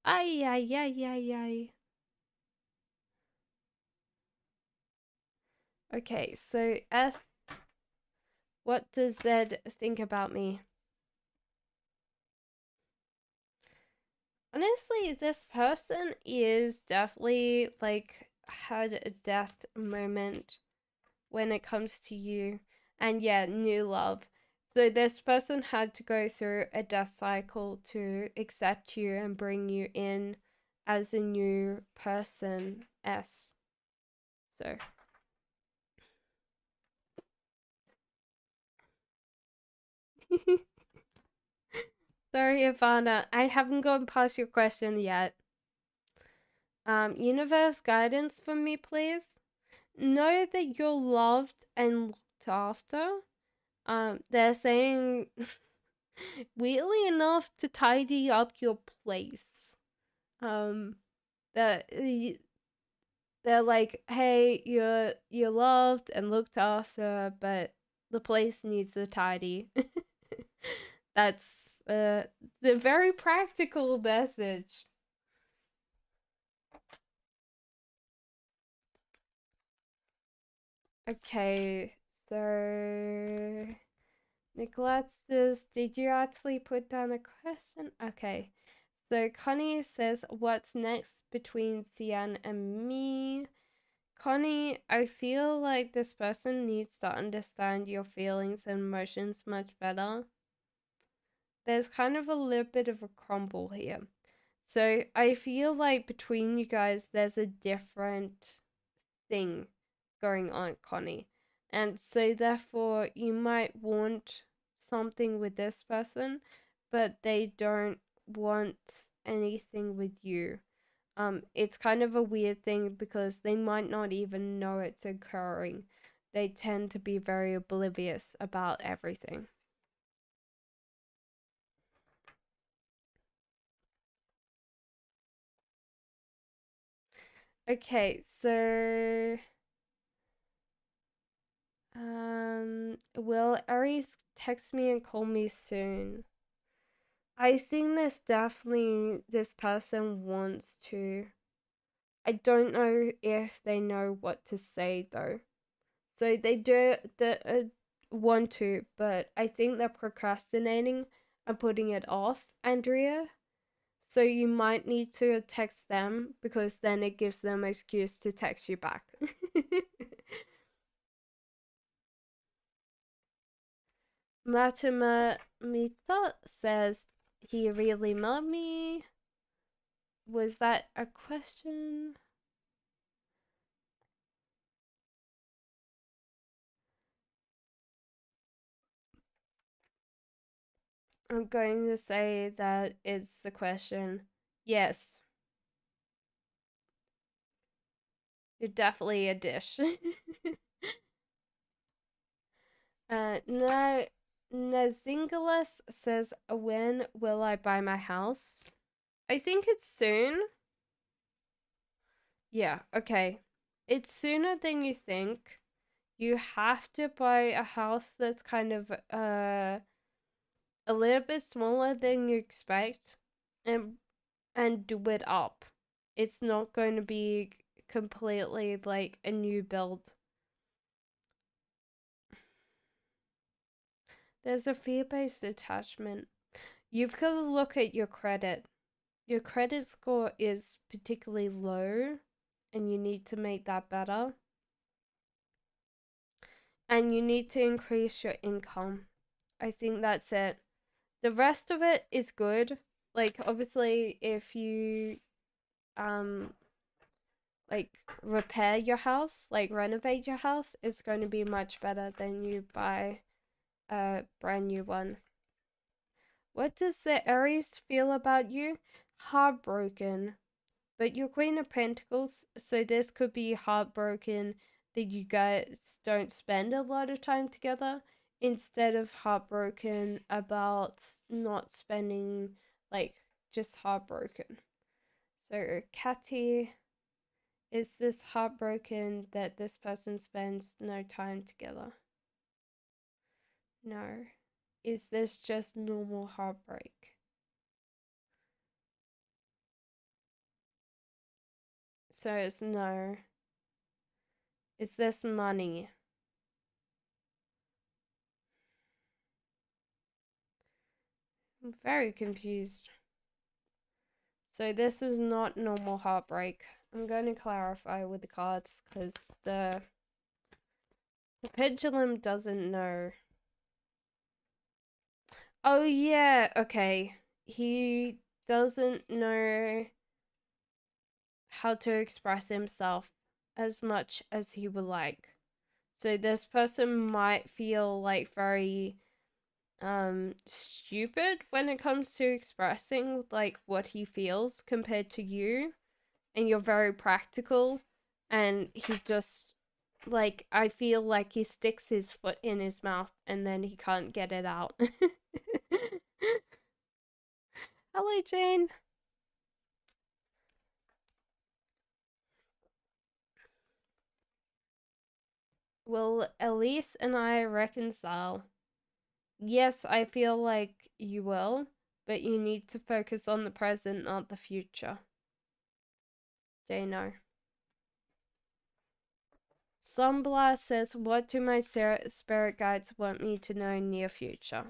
ay ay ay ay ay. Okay, so S, what does Z think about me? Honestly, this person is definitely like had a death moment when it comes to you. And yeah, new love. So this person had to go through a death cycle to accept you and bring you in as a new person, S. So. Sorry, Ivana. I haven't gone past your question yet. Universe guidance for me, please. Know that you're loved and looked after. They're saying, weirdly enough, to tidy up your place. That they're like, hey, you're loved and looked after, but the place needs a tidy. That's the very practical message. Okay, so Nicholas says, did you actually put down a question? Okay, so Connie says, what's next between Cian and me? Connie, I feel like this person needs to understand your feelings and emotions much better. There's kind of a little bit of a crumble here. So I feel like between you guys, there's a different thing going on, Connie. And so therefore you might want something with this person, but they don't want anything with you. It's kind of a weird thing because they might not even know it's occurring. They tend to be very oblivious about everything. Okay, so will Aries text me and call me soon? I think this person wants to. I don't know if they know what to say though. So they do want to, but I think they're procrastinating and putting it off, Andrea. So you might need to text them because then it gives them an excuse to text you back. Matuma Mita says he really loved me. Was that a question? I'm going to say that it's the question. Yes. You're definitely a dish. No, Nazingalis says, when will I buy my house? I think it's soon. Yeah, okay. It's sooner than you think. You have to buy a house that's kind of a little bit smaller than you expect and do it up. It's not going to be completely like a new build. There's a fear-based attachment. You've got to look at your credit. Your credit score is particularly low and you need to make that better. And you need to increase your income. I think that's it. The rest of it is good. Like obviously if you like repair your house, like renovate your house, it's going to be much better than you buy a brand new one. What does the Aries feel about you? Heartbroken. But you're Queen of Pentacles, so this could be heartbroken that you guys don't spend a lot of time together instead of heartbroken about not spending, like, just heartbroken. So, Catty, is this heartbroken that this person spends no time together? No. Is this just normal heartbreak? So it's no. Is this money? I'm very confused. So this is not normal heartbreak. I'm going to clarify with the cards because the pendulum doesn't know. Oh yeah, okay. He doesn't know how to express himself as much as he would like. So this person might feel like very stupid when it comes to expressing like what he feels compared to you, and you're very practical, and he just like, I feel like he sticks his foot in his mouth and then he can't get it out. Hello, Jane. Will Elise and I reconcile? Yes, I feel like you will, but you need to focus on the present, not the future. Jano. Sombla says, what do my spirit guides want me to know in near future?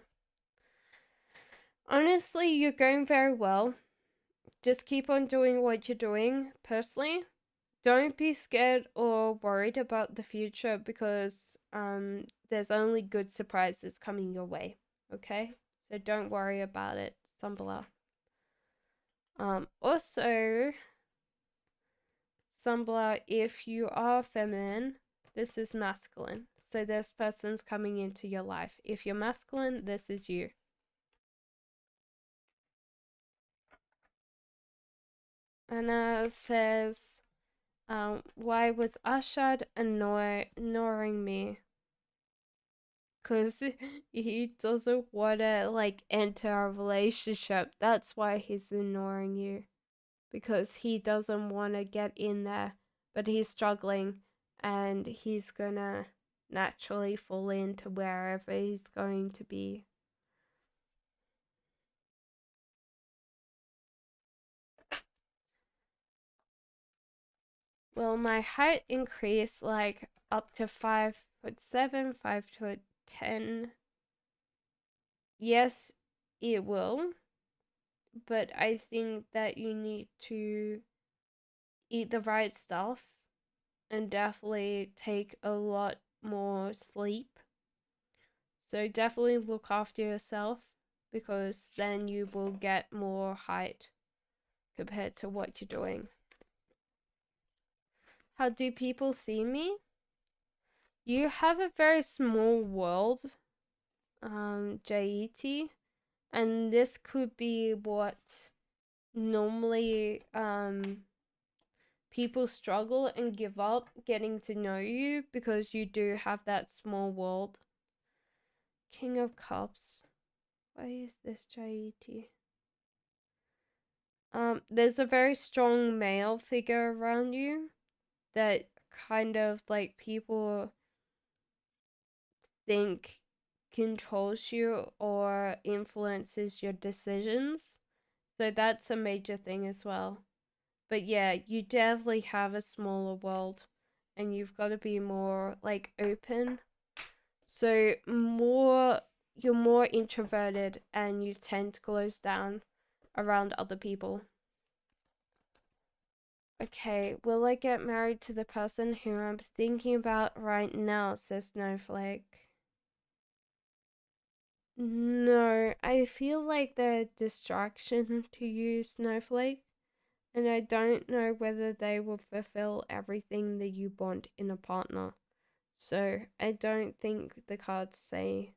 Honestly, you're going very well. Just keep on doing what you're doing. Personally, don't be scared or worried about the future because there's only good surprises coming your way. Okay? So don't worry about it, Sumbala. Also, Sumbala, if you are feminine, This is masculine. So this person's coming into your life. If you're masculine, this is you. And says, why was Ashad ignoring me? Because he doesn't want to, like, enter a relationship. That's why he's ignoring you. Because he doesn't want to get in there. But he's struggling. And he's gonna naturally fall into wherever he's going to be. Will my height increase, like, up to 5'7", 5'10"? Yes, it will. But I think that you need to eat the right stuff and definitely take a lot more sleep. So definitely look after yourself, because then you will get more height compared to what you're doing. How do people see me? You have a very small world, JET, and this could be what normally people struggle and give up getting to know you, because you do have that small world. King of Cups. Why is this JET? There's a very strong male figure around you that kind of, like, people think controls you or influences your decisions. So that's a major thing as well. But yeah, you definitely have a smaller world, and you've got to be more, like, open. So you're more introverted, and you tend to close down around other people. Okay, will I get married to the person who I'm thinking about right now, says Snowflake. No, I feel like they're a distraction to you, Snowflake. And I don't know whether they will fulfill everything that you want in a partner. So I don't think the cards say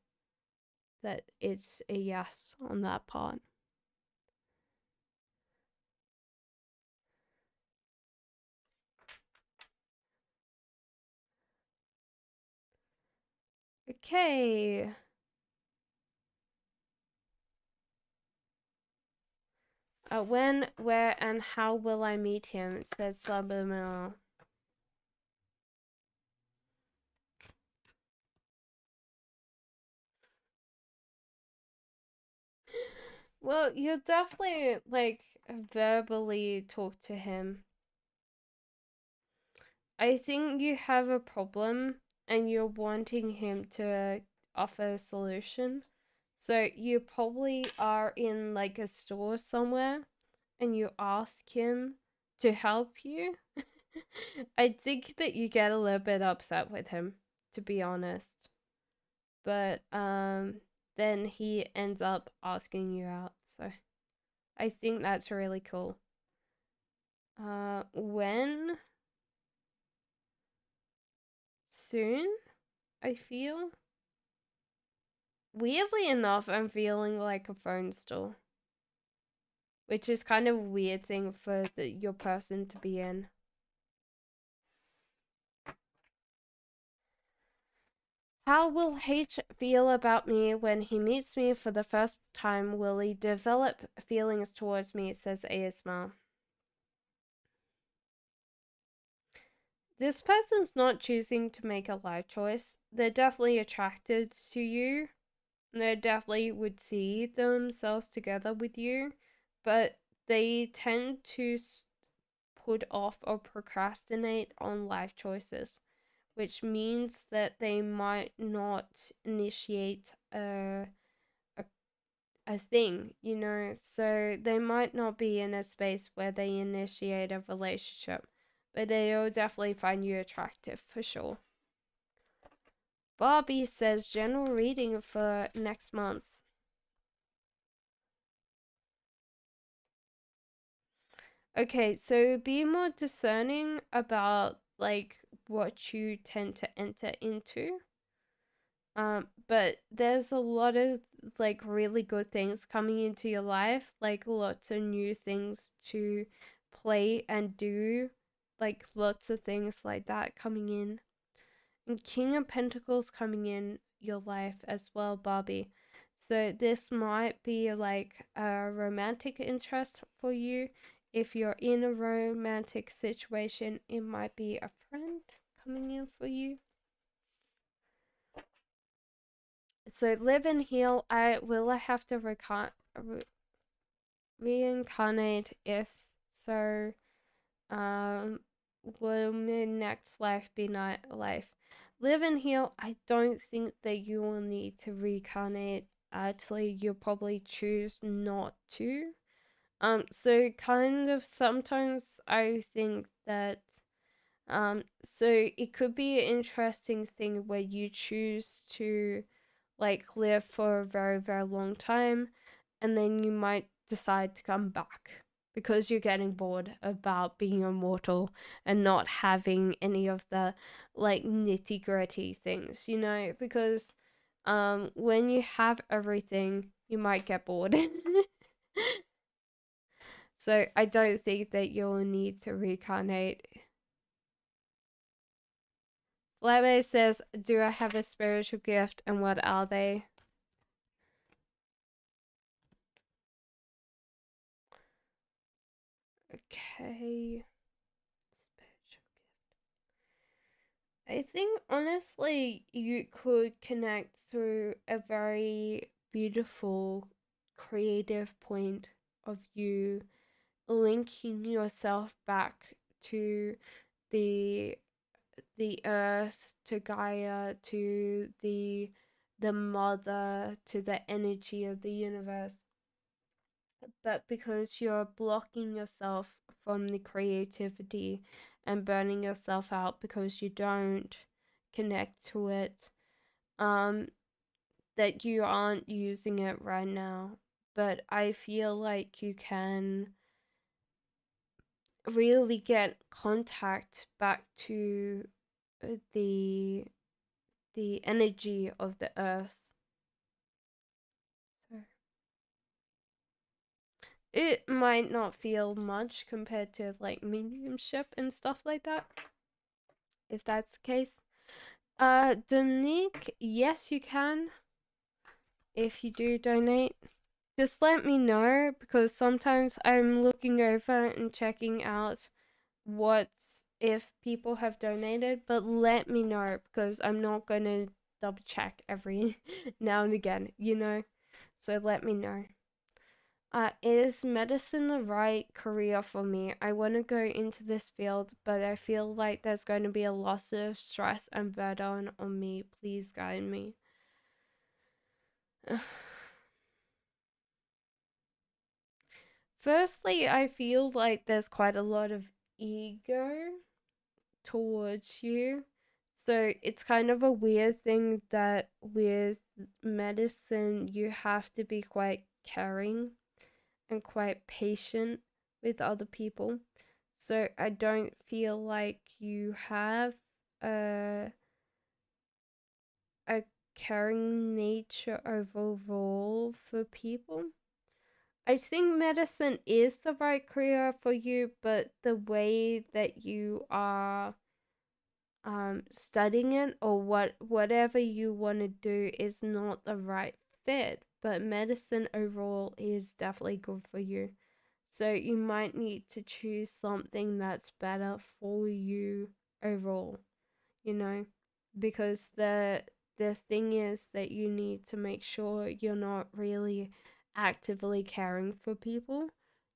that it's a yes on that part. Okay. When, where, and how will I meet him? Says Subliminal. Well, you definitely, like, verbally talk to him. I think you have a problem and you're wanting him to offer a solution. So you probably are in, like, a store somewhere and you ask him to help you. I think that you get a little bit upset with him, to be honest. But then he ends up asking you out. So I think that's really cool. When? Soon, I feel. Weirdly enough, I'm feeling like a phone store, which is kind of a weird thing for your person to be in. How will H feel about me when he meets me for the first time? Will he develop feelings towards me? Says ASMR. This person's not choosing to make a life choice. They're definitely attracted to you. They definitely would see themselves together with you, but they tend to put off or procrastinate on life choices, which means that they might not initiate a thing, you know, so they might not be in a space where they initiate a relationship, but they'll definitely find you attractive for sure. Barbie says general reading for next month. Okay, so be more discerning about, like, what you tend to enter into. But there's a lot of like really good things coming into your life, like lots of new things to play and do, like lots of things like that coming in. And King of Pentacles coming in your life as well, Barbie. So this might be like a romantic interest for you. If you're in a romantic situation, it might be a friend coming in for you. So live and heal. I have to reincarnate? If so, will my next life be night life? Live and heal. I don't think that you will need to reincarnate. Actually, you'll probably choose not to. So kind of sometimes I think that so it could be an interesting thing where you choose to like live for a very, very long time, and then you might decide to come back because you're getting bored about being immortal and not having any of the like nitty gritty things, you know, because when you have everything, you might get bored. So I don't think that you'll need to reincarnate. Lebe says, do I have a spiritual gift and what are they? Okay. I think honestly you could connect through a very beautiful creative point of you linking yourself back to the earth, to Gaia, to the mother, to the energy of the universe. But because you're blocking yourself from the creativity and burning yourself out because you don't connect to it, that you aren't using it right now. But I feel like you can really get contact back to the energy of the earth. So it might not feel much compared to like mediumship and stuff like that, if that's the case. Dominique, yes, you can. If you do donate, just let me know because sometimes I'm looking over and checking out what's if people have donated, but let me know because I'm not going to double check every now and again, you know? So let me know. Is medicine the right career for me? I want to go into this field, but I feel like there's going to be a lot of stress and burden on me. Please guide me. Firstly, I feel like there's quite a lot of ego towards you. So it's kind of a weird thing that with medicine, you have to be quite caring and quite patient with other people. So I don't feel like you have a a caring nature overall for people. I think medicine is the right career for you, but the way that you are studying it or whatever you want to do is not the right fit. But medicine overall is definitely good for you. So you might need to choose something that's better for you overall, you know, because the thing is that you need to make sure you're not really actively caring for people.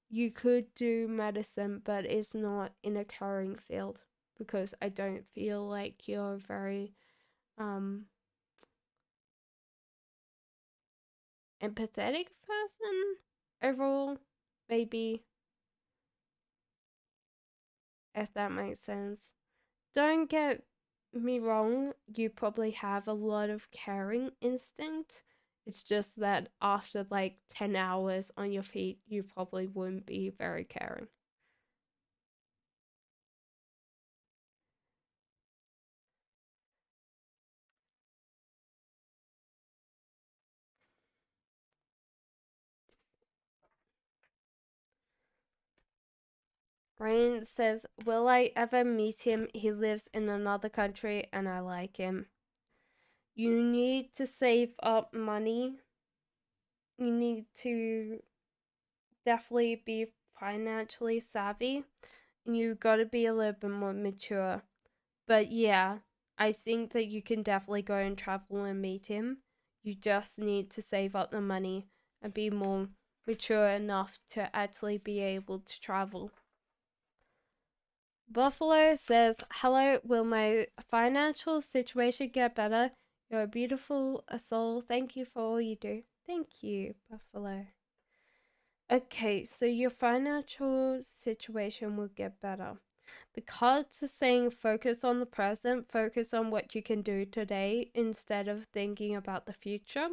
You could do medicine, but it's not in a caring field because I don't feel like you're a very um empathetic person overall, maybe, if that makes sense. Don't get me wrong, you probably have a lot of caring instinct. It's just that after like 10 hours on your feet, you probably wouldn't be very caring. Rain says, will I ever meet him? He lives in another country and I like him. You need to save up money. You need to definitely be financially savvy. And you gotta be a little bit more mature. But yeah, I think that you can definitely go and travel and meet him. You just need to save up the money and be more mature enough to actually be able to travel. Buffalo says, hello, will my financial situation get better? You're a beautiful soul. Thank you for all you do. Thank you, Buffalo. Okay, so your financial situation will get better. The cards are saying focus on the present, focus on what you can do today instead of thinking about the future.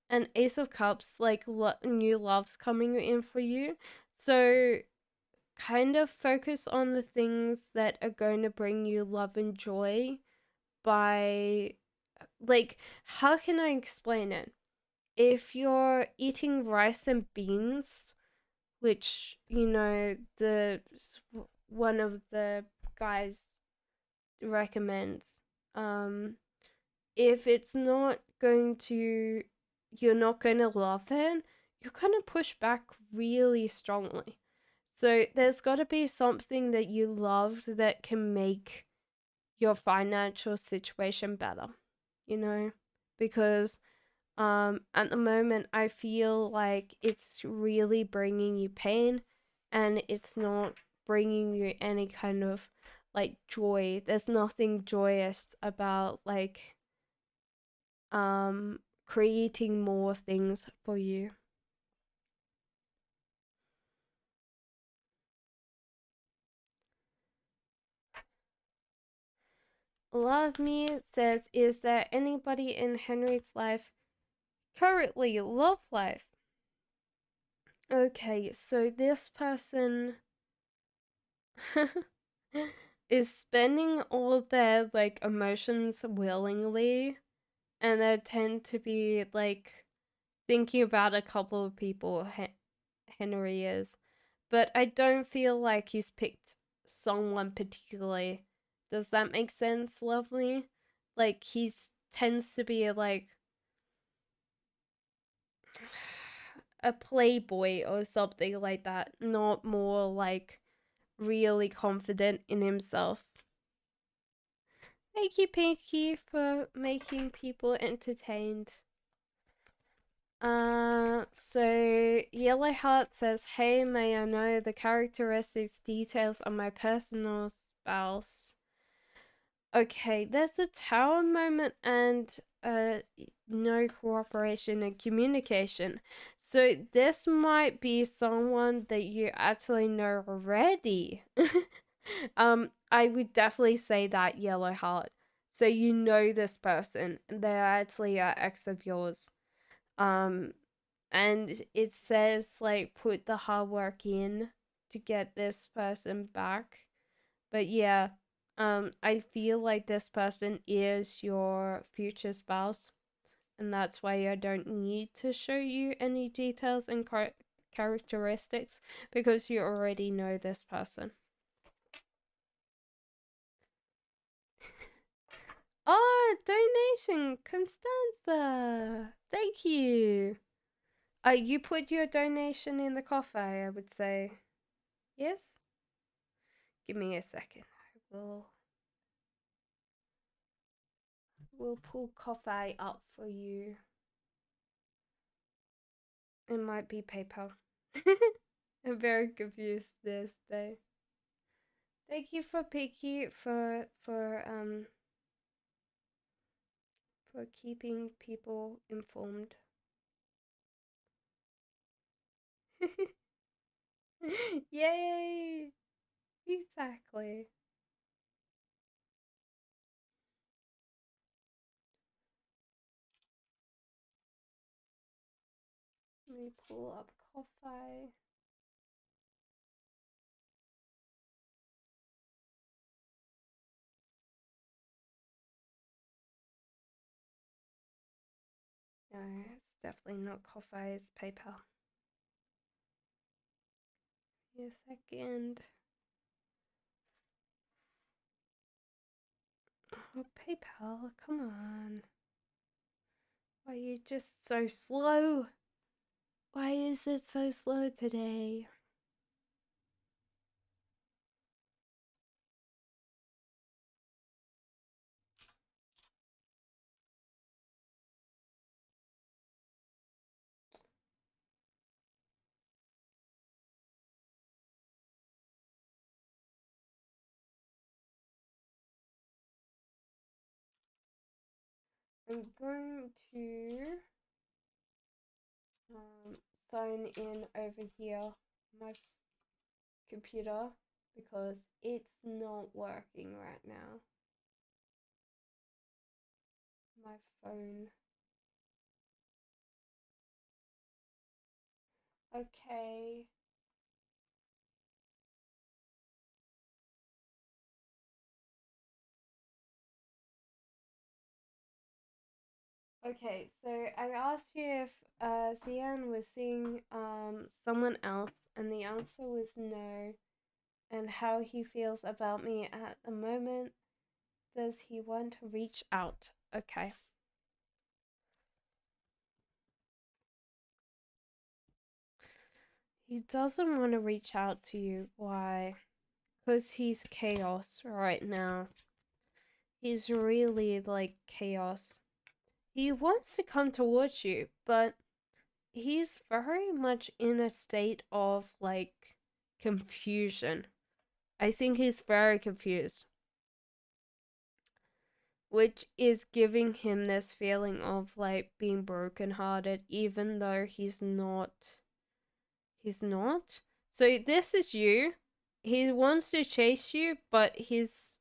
And Ace of Cups, like new love's coming in for you. So kind of focus on the things that are going to bring you love and joy by, like, how can I explain it? If you're eating rice and beans, which, you know, the one of the guys recommends, um if it's not going to, you're not going to love it, you're going to push back really strongly. So there's got to be something that you loved that can make your financial situation better, you know? Because at the moment I feel like it's really bringing you pain and it's not bringing you any kind of like joy. There's nothing joyous about like creating more things for you. Love Me says, is there anybody in Henry's life currently love life? Okay, so this person is spending all their like emotions willingly, and they tend to be like thinking about a couple of people. Henry is, but I don't feel like he's picked someone particularly. Does that make sense, lovely? Like he's tends to be like a playboy or something like that, not more like really confident in himself. Thank you, Pinky, for making people entertained. So Yellow Heart says, hey, may I know the characteristics details of my personal spouse? Okay, there's a tower moment and no cooperation and communication. So this might be someone that you actually know already. I would definitely say that, Yellow Heart. So you know this person, and they're actually an ex of yours. Um, and it says like put the hard work in to get this person back. But yeah, I feel like this person is your future spouse, and that's why I don't need to show you any details and characteristics because you already know this person. Oh, donation, Constanza. Thank you. You put your donation in the coffee, I would say. Yes? Give me a second. We'll pull coffee up for you. It might be PayPal. I'm very confused this day. Thank you for Piki for keeping people informed. Yay! Exactly. Let me pull up coffee. No, it's definitely not coffee, it's PayPal. Give me a second. Oh, PayPal, come on. Why are you just so slow? Why is it so slow today? I'm going to sign in over here my computer because it's not working right now. My phone. Okay. Okay, so I asked you if Zian was seeing someone else, and the answer was no. And how he feels about me at the moment. Does he want to reach out? Okay. He doesn't want to reach out to you. Why? Because he's chaos right now. He's really like chaos. He wants to come towards you, but he's very much in a state of like confusion. I think he's very confused, which is giving him this feeling of like being brokenhearted, even though he's not. He's not. So this is you. He wants to chase you, but his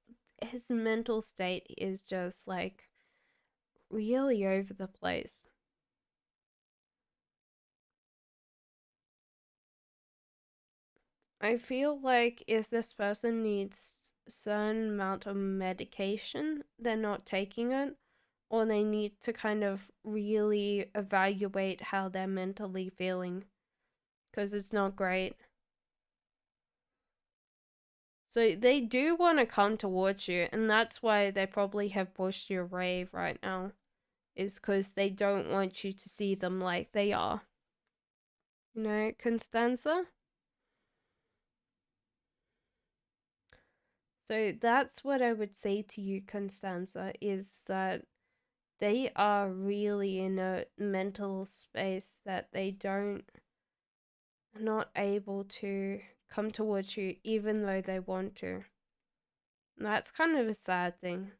mental state is just like really over the place. I feel like if this person needs a certain amount of medication, they're not taking it, or they need to kind of really evaluate how they're mentally feeling, because it's not great. So they do want to come towards you, and that's why they probably have pushed you away right now, is because they don't want you to see them like they are. You know, Constanza? So that's what I would say to you, Constanza, is that they are really in a mental space that they don't, not able to come towards you even though they want to. And that's kind of a sad thing.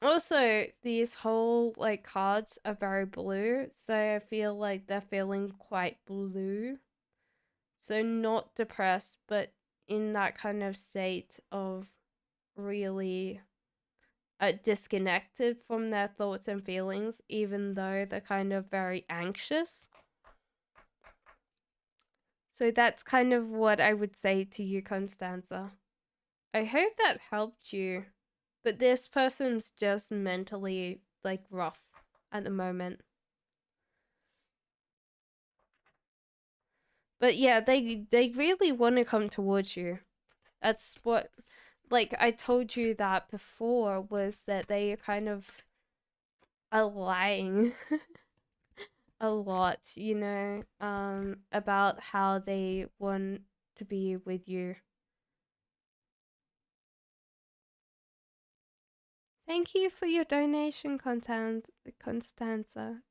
Also, these whole like cards are very blue, so I feel like they're feeling quite blue. So not depressed, but in that kind of state of really disconnected from their thoughts and feelings, even though they're kind of very anxious. So that's kind of what I would say to you, Constanza. I hope that helped you, but this person's just mentally like rough at the moment. But yeah, they really want to come towards you. That's what, like I told you that before, was that they kind of are lying a lot, you know, about how they want to be with you. Thank you for your donation, Constanza.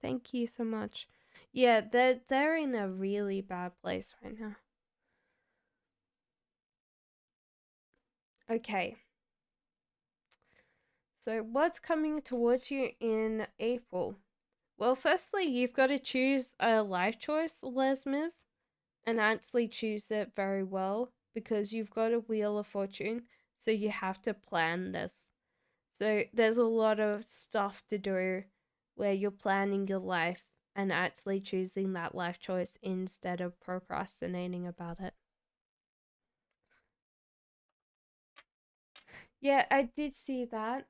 Thank you so much. Yeah, they're in a really bad place right now. Okay. So what's coming towards you in April? Well, firstly, you've got to choose a life choice, Lesmes, and actually choose it very well, because you've got a wheel of fortune, so you have to plan this. So there's a lot of stuff to do where you're planning your life and actually choosing that life choice instead of procrastinating about it. Yeah, I did see that.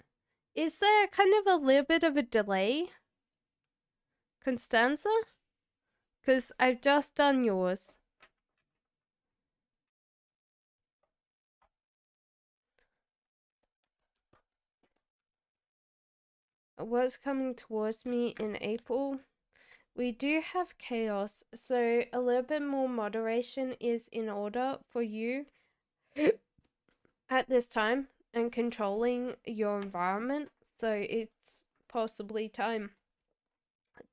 Is there kind of a little bit of a delay, Constanza? Because I've just done yours. what's coming towards me in April? We do have chaos, so a little bit more moderation is in order for you at this time, and controlling your environment. So it's possibly time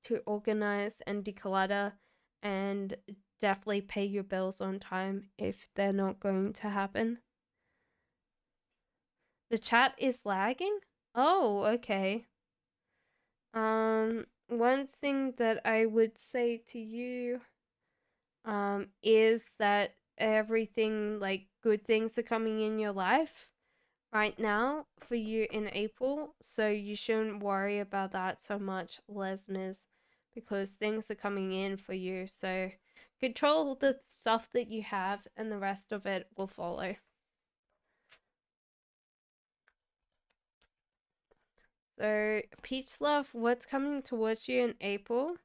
to organize and declutter and definitely pay your bills on time if they're not going to happen. The chat is lagging? Oh, okay. One thing that I would say to you is that everything, like, good things are coming in your life right now for you in April, so you shouldn't worry about that so much, Lesmes, because things are coming in for you. So control the stuff that you have, and the rest of it will follow. So Peach Love, what's coming towards you in April?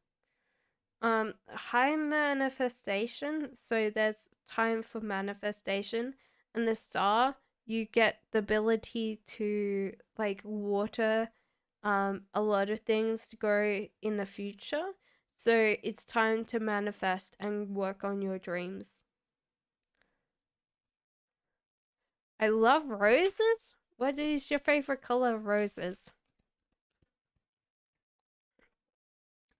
High manifestation. So there's time for manifestation, and the star, you get the ability to, like, water a lot of things to grow in the future. So it's time to manifest and work on your dreams. I love roses. What is your favorite color of roses?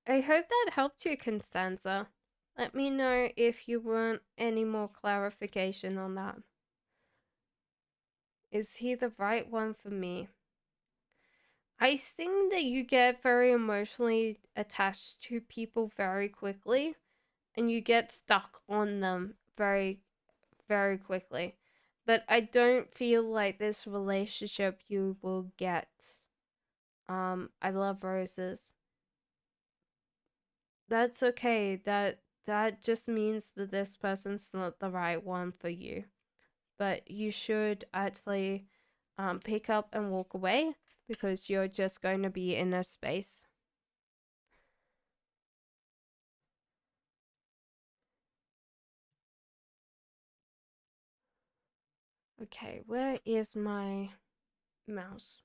I hope that helped you, Constanza. Let me know if you want any more clarification on that. Is he the right one for me? I think that you get very emotionally attached to people very quickly, and you get stuck on them very, very quickly. But I don't feel like this relationship you will get. I love roses. That's okay. That just means that this person's not the right one for you. But you should actually pick up and walk away, because you're just going to be in a space. Okay, where is my mouse?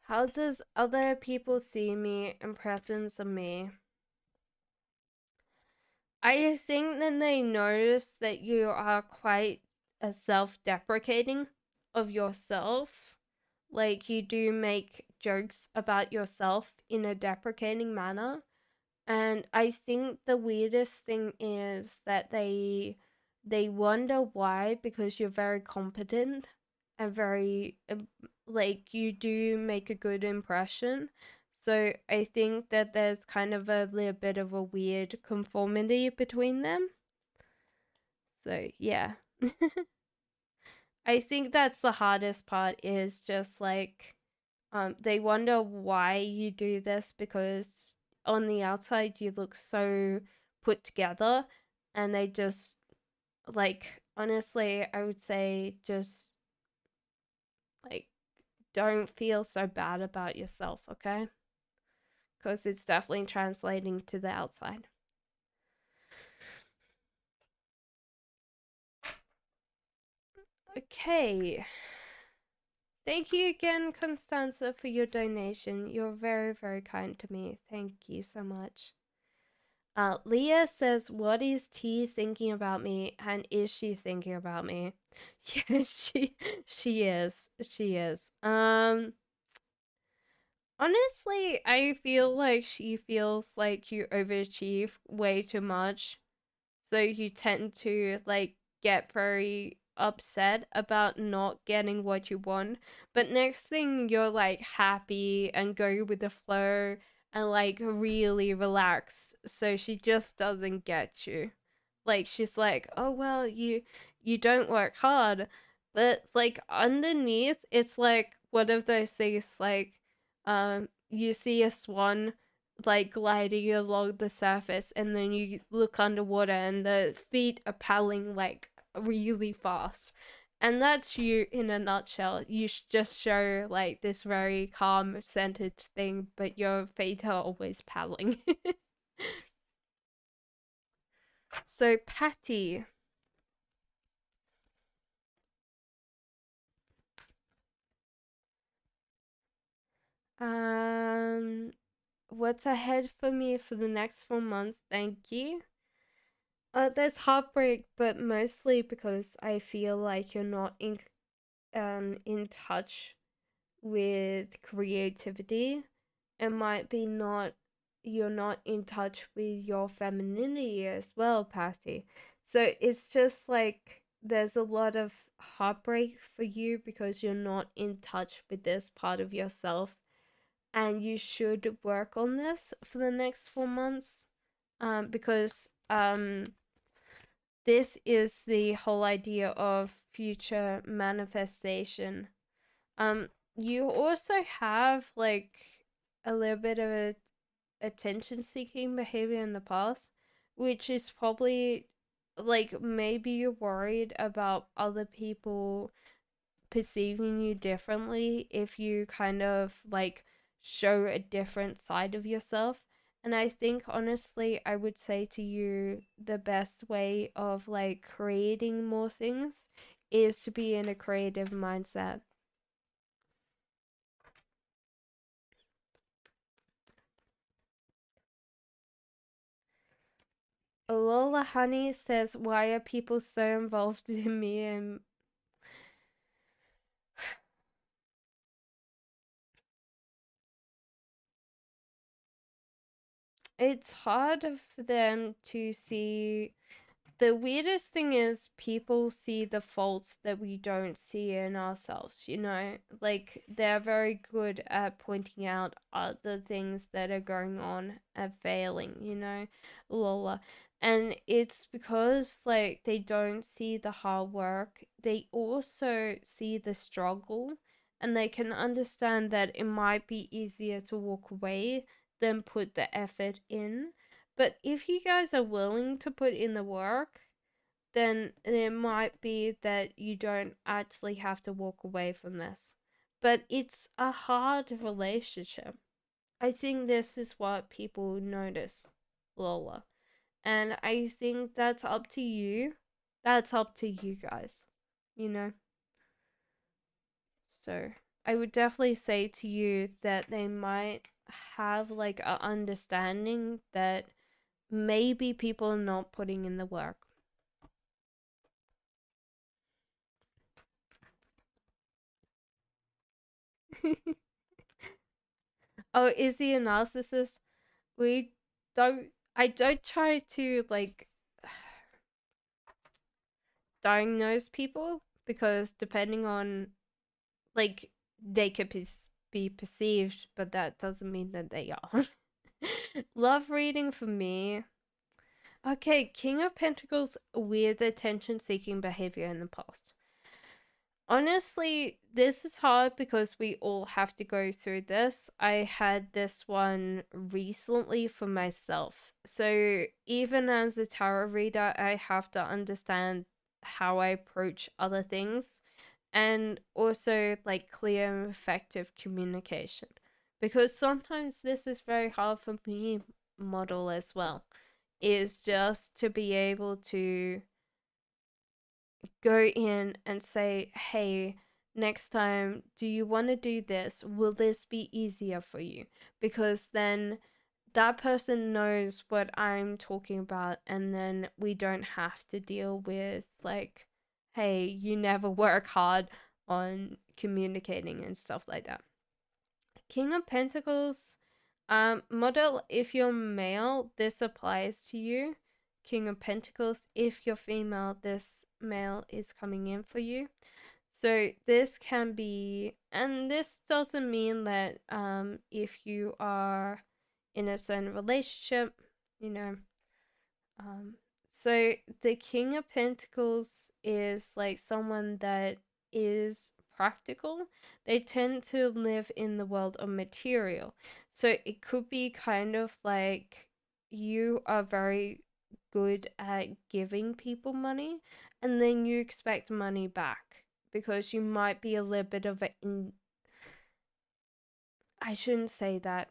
How does other people see me and presence of me? I think that they notice that you are quite a self-deprecating of yourself. Like, you do make jokes about yourself in a deprecating manner. And I think the weirdest thing is that they wonder why, because you're very competent and very like, you do make a good impression. So I think that there's kind of a little bit of a weird conformity between them. So yeah. I think that's the hardest part, is just like, they wonder why you do this, because on the outside you look so put together, and they just, like, honestly, I would say, just, like, don't feel so bad about yourself, okay? Because it's definitely translating to the outside. Okay. Thank you again, Constanza, for your donation. You're very, very kind to me. Thank you so much. Leah says, "What is T thinking about me, and is she thinking about me?" Yes, she is. She is. Honestly, I feel like she feels like you overachieve way too much, so you tend to, like, get very upset about not getting what you want. But next thing, you're like happy and go with the flow and, like, really relaxed. So she just doesn't get you. Like, she's like, "Oh well, you don't work hard." But, like, underneath, it's like one of those things, like, you see a swan, like, gliding along the surface, and then you look underwater and the feet are paddling, like, really fast. And that's you in a nutshell. You just show, like, this very calm, centered thing, but your feet are always paddling. So, Patty. What's ahead for me for the next 4 months? Thank you. There's heartbreak, but mostly because I feel like you're not in touch with creativity. It might be not you're not in touch with your femininity as well, Patty. So it's just like there's a lot of heartbreak for you because you're not in touch with this part of yourself, and you should work on this for the next 4 months. Because this is the whole idea of future manifestation. Um, you also have like a little bit of a attention seeking behavior in the past, which is probably like maybe you're worried about other people perceiving you differently if you kind of like show a different side of yourself. And I think honestly, I would say to you, the best way of like creating more things is to be in a creative mindset. Lola Honey says, why are people so involved in me? And it's hard for them to see. The weirdest thing is people see the faults that we don't see in ourselves, you know? Like, they're very good at pointing out other things that are going on and failing, you know? Lola. And it's because, like, they don't see the hard work. They also see the struggle, and they can understand that it might be easier to walk away than put the effort in. But if you guys are willing to put in the work, then it might be that you don't actually have to walk away from this. But it's a hard relationship. I think this is what people notice, Lola. And I think that's up to you. That's up to you guys, you know? So I would definitely say to you that they might have like a understanding that maybe people are not putting in the work. Oh, is he a narcissist? We don't. I don't try to like diagnose people because depending on like they could be perceived, but that doesn't mean that they are. Love reading for me. Okay, King of Pentacles, weird attention seeking behavior in the past. Honestly, this is hard because we all have to go through this. I had this one recently for myself. So, even as a tarot reader, I have to understand how I approach other things, and also like clear and effective communication. Because sometimes this is very hard for me model as well, is just to be able to go in and say, hey, next time, do you want to do this? Will this be easier for you? Because then that person knows what I'm talking about, and then we don't have to deal with, like, hey, you never work hard on communicating and stuff like that. King of Pentacles, model, if you're male, this applies to you. King of Pentacles, if you're female, this male is coming in for you. So this can be, and this doesn't mean that if you are in a certain relationship, you know, um, so the King of Pentacles is like someone that is practical. They tend to live in the world of material. So it could be kind of like you are very good at giving people money, and then you expect money back because you might be a little bit of I shouldn't say that.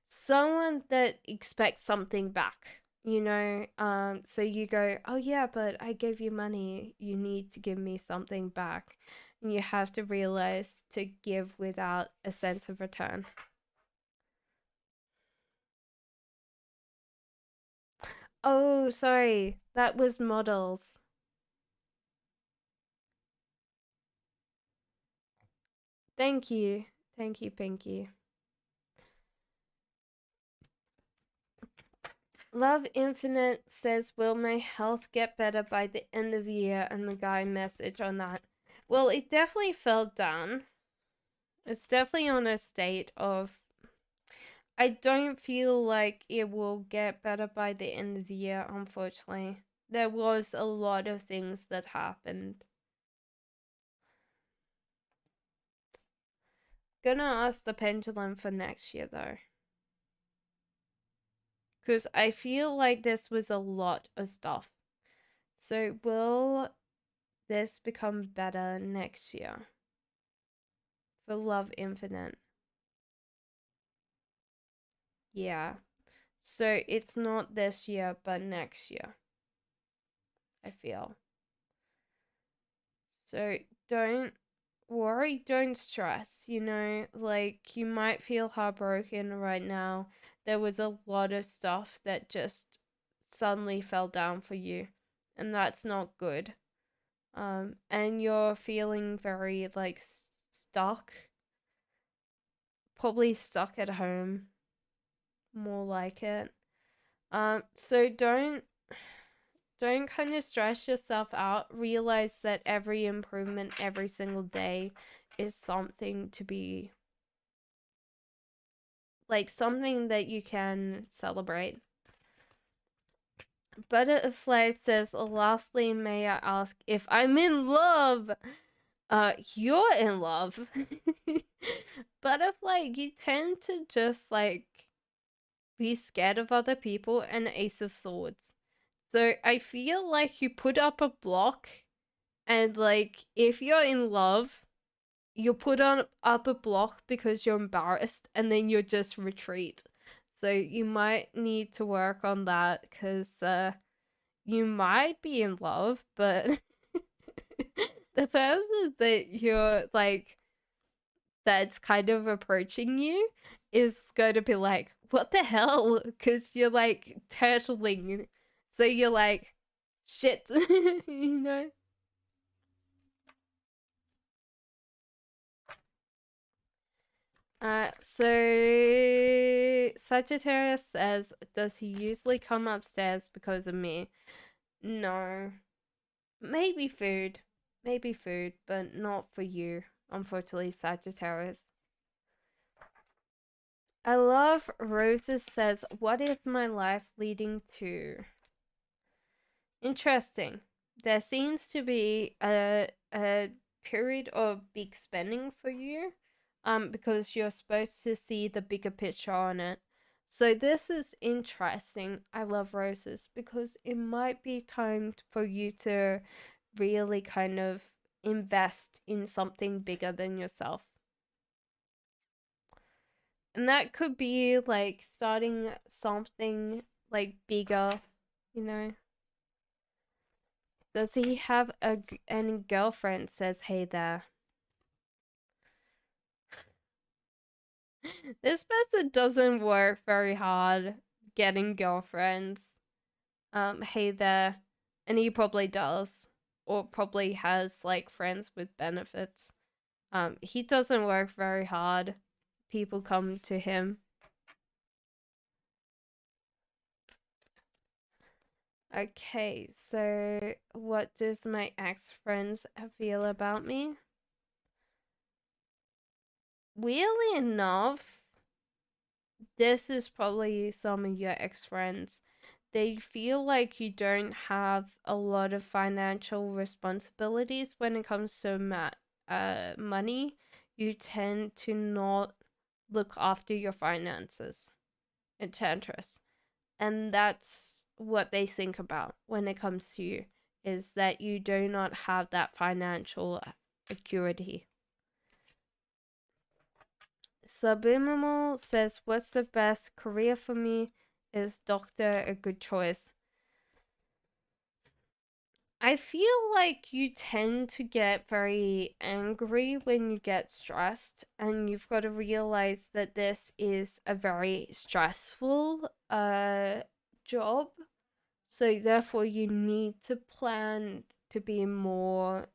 Someone that expects something back. You know, so you go, oh yeah, but I gave you money. You need to give me something back. And you have to realize to give without a sense of return. Oh, sorry. That was models. Thank you. Thank you, Pinky. Love Infinite says, will my health get better by the end of the year? And the guy message on that. Well, it definitely fell down. It's definitely on a state of, I don't feel like it will get better by the end of the year, unfortunately. There was a lot of things that happened. Gonna ask the pendulum for next year though. Because I feel like this was a lot of stuff. So will this become better next year? For Love Infinite. Yeah. So it's not this year, but next year. I feel. So don't worry, don't stress. You know, like you might feel heartbroken right now. There was a lot of stuff that just suddenly fell down for you, and that's not good. And you're feeling very like stuck, probably stuck at home, more like it. So don't kind of stress yourself out. Realize that every improvement every single day is something to be like something that you can celebrate. Butterfly says, lastly, may I ask if I'm in love? You're in love. Butterfly, you tend to just like be scared of other people and Ace of Swords. So I feel like you put up a block and like if you're in love, you put on up a block because you're embarrassed and then you just retreat. So you might need to work on that because you might be in love, but the person that you're like that's kind of approaching you is going to be like, what the hell? Because you're like turtling. So you're like, shit, you know? So Sagittarius says, does he usually come upstairs because of me? No. Maybe food. Maybe food, but not for you, unfortunately, Sagittarius. I love Roses says, what is my life leading to? Interesting. There seems to be a period of big spending for you, because you're supposed to see the bigger picture on it. So this is interesting. I love Roses because it might be time for you to really kind of invest in something bigger than yourself. And that could be like starting something like bigger, you know. Does he have any girlfriend? Says hey there. This person doesn't work very hard getting girlfriends. Hey there. And he probably does. Or probably has like friends with benefits. He doesn't work very hard. People come to him. Okay, so what does my ex-friends feel about me? Weirdly enough, this is probably some of your ex-friends. They feel like you don't have a lot of financial responsibilities when it comes to money. You tend to not look after your finances, etc. And that's what they think about when it comes to you, is that you do not have that financial acuity. Subliminal says, what's the best career for me? is doctor a good choice? I feel like you tend to get very angry when you get stressed, and you've got to realize that this is a very stressful job. So therefore you need to plan to be more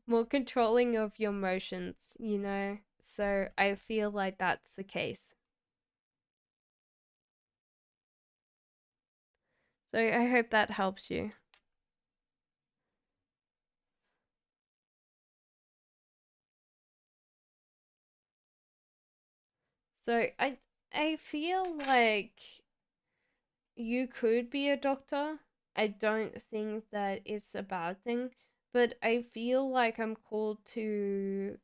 more controlling of your emotions, you know? So I feel like that's the case. So I hope that helps you. So I feel like you could be a doctor. I don't think that it's a bad thing, but I feel like I'm called to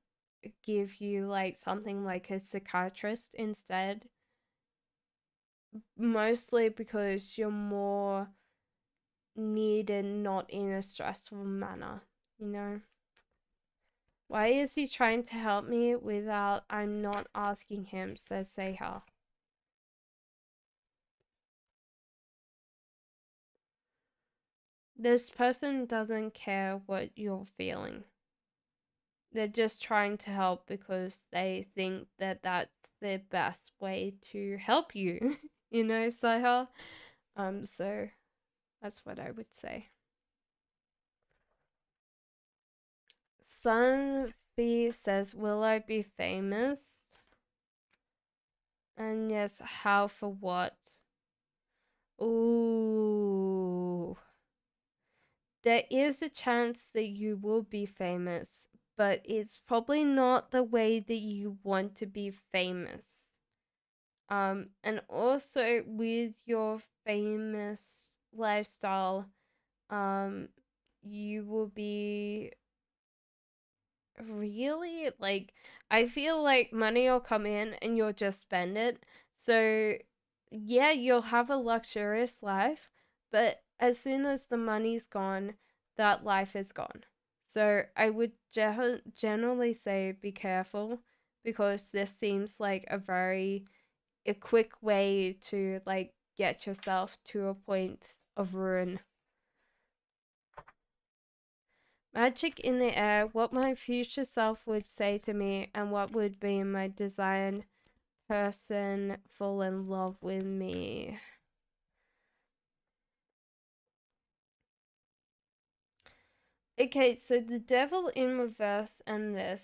give you like something like a psychiatrist instead. Mostly because you're more needed, not in a stressful manner, you know? Why is he trying to help me without I'm not asking him, says Seha. This person doesn't care what you're feeling. They're just trying to help because they think that that's the best way to help you, you know, Seha? So that's what I would say. Sunby says, will I be famous? And yes, how for what? Ooh. There is a chance that you will be famous, but it's probably not the way that you want to be famous. And also with your famous lifestyle, you will be really like, I feel like money will come in and you'll just spend it. So yeah, you'll have a luxurious life, but as soon as the money's gone, that life is gone. So I would generally say be careful, because this seems like a quick way to like get yourself to a point of ruin. Magic in the air, what my future self would say to me, and what would be my desired person fall in love with me. Okay, so the devil in reverse and this.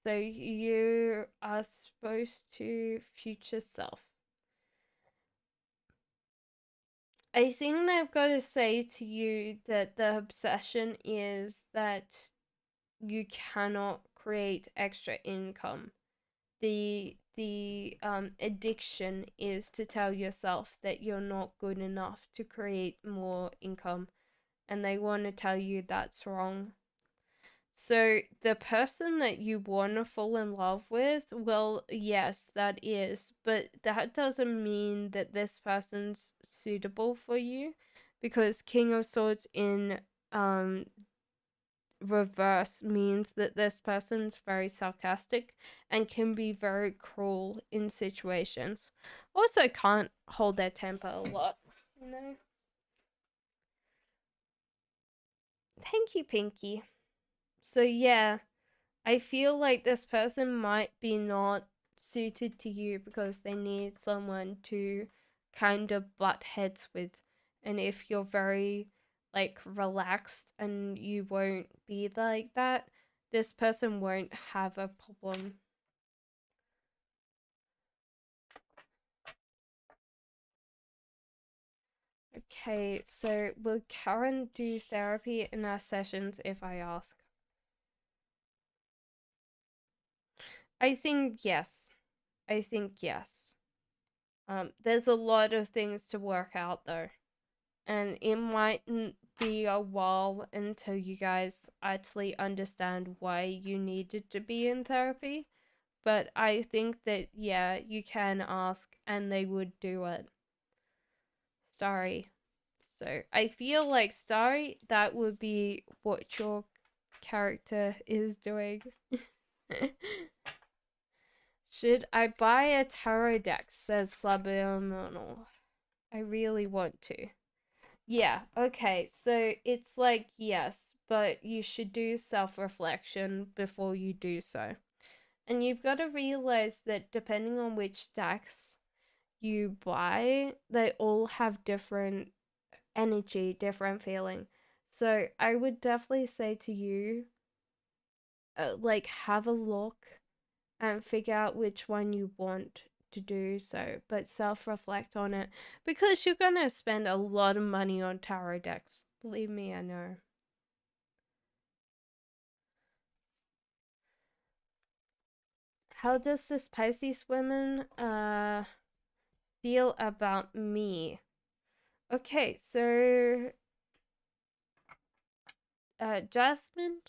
So you are supposed to future self. I think they've got to say to you that the obsession is that you cannot create extra income. The addiction is to tell yourself that you're not good enough to create more income, and they want to tell you that's wrong. So the person that you want to fall in love with, well, yes, that is, but that doesn't mean that this person's suitable for you, because King of Swords in reverse means that this person's very sarcastic and can be very cruel in situations. Also can't hold their temper a lot, you know. Thank you, Pinky. So yeah, I feel like this person might be not suited to you because they need someone to kind of butt heads with. And if you're very like relaxed and you won't be like that, this person won't have a problem. Okay, so will Karen do therapy in our sessions if I ask? I think yes. I think yes. There's a lot of things to work out though, and it mightn't be a while until you guys actually understand why you needed to be in therapy. But I think that, yeah, you can ask and they would do it. Starry. So I feel like Starry, that would be what your character is doing. Should I buy a tarot deck? Says Subliminal. I really want to. Yeah, okay, so it's like, yes, but you should do self-reflection before you do so. And you've got to realize that depending on which decks you buy, they all have different energy, different feeling. So I would definitely say to you, like, have a look and figure out which one you want to do so, but self-reflect on it because you're gonna spend a lot of money on tarot decks. Believe me, I know. How does this Pisces woman feel about me? Okay, so Jasmine,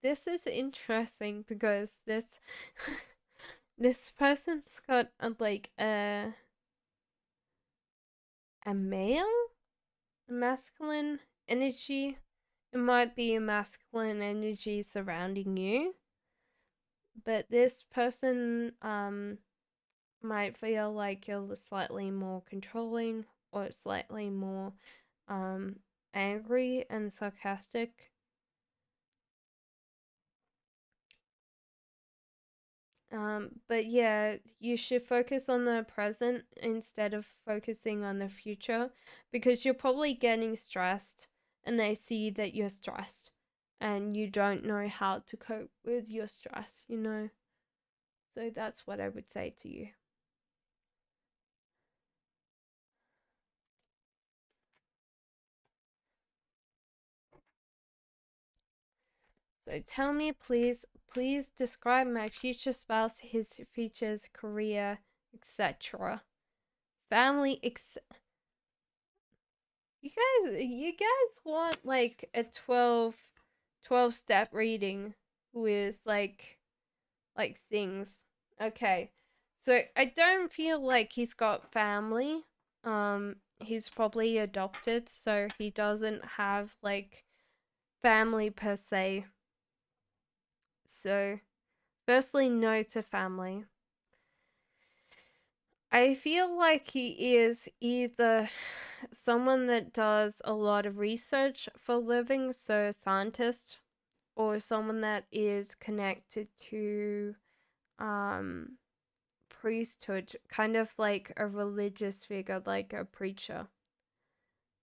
this is interesting because this this person's got like a male, a masculine energy. It might be a masculine energy surrounding you, but this person might feel like you're slightly more controlling or slightly more angry and sarcastic. But yeah, you should focus on the present instead of focusing on the future because you're probably getting stressed and they see that you're stressed and you don't know how to cope with your stress, you know? So that's what I would say to you. So tell me, please describe my future spouse, his features, career, etc. Family, you guys want like a 12 step reading with like things. Okay. So I don't feel like he's got family. He's probably adopted, so he doesn't have like family per se. So firstly, no to family. I feel like he is either someone that does a lot of research for a living, so a scientist, or someone that is connected to um priesthood, kind of like a religious figure, like a preacher.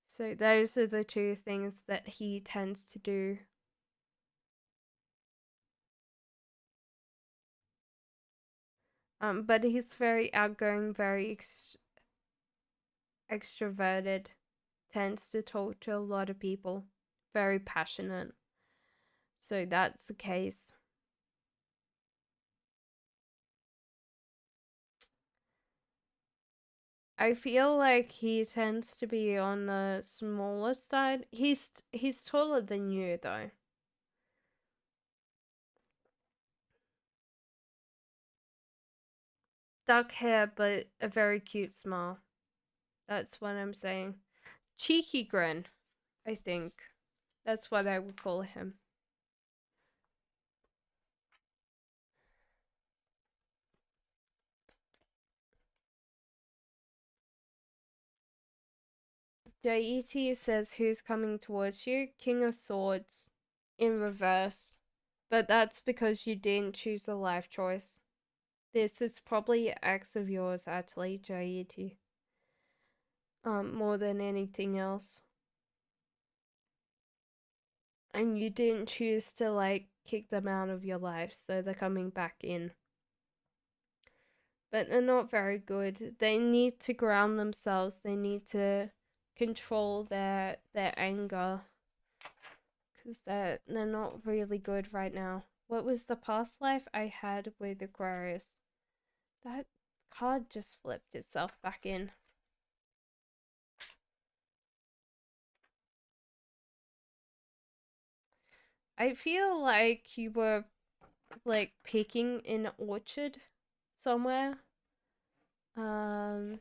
So those are the two things that he tends to do. But he's very outgoing, very extroverted, tends to talk to a lot of people, very passionate. So that's the case. I feel like he tends to be on the smaller side. He's taller than you though. Dark hair, but a very cute smile. That's what I'm saying. Cheeky grin, I think. That's what I would call him. Jaiti says who's coming towards you? King of Swords in reverse. But that's because you didn't choose a life choice. This is probably an ex of yours, actually, Jaiti. More than anything else. And you didn't choose to, like, kick them out of your life, so they're coming back in. But they're not very good. They need to ground themselves. They need to control their anger because they're not really good right now. What was the past life I had with Aquarius? That card just flipped itself back in. I feel like you were like picking in an orchard somewhere. Emma.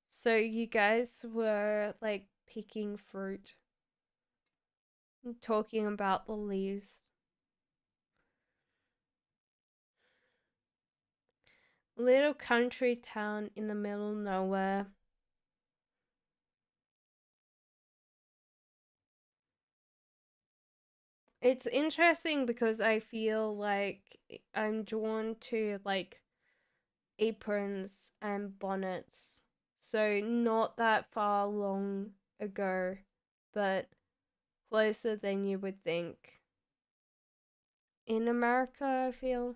So you guys were like picking fruit and talking about the leaves. Little country town in the middle of nowhere. It's interesting because I feel like I'm drawn to like aprons and bonnets. So not that far long ago, but closer than you would think. In America, I feel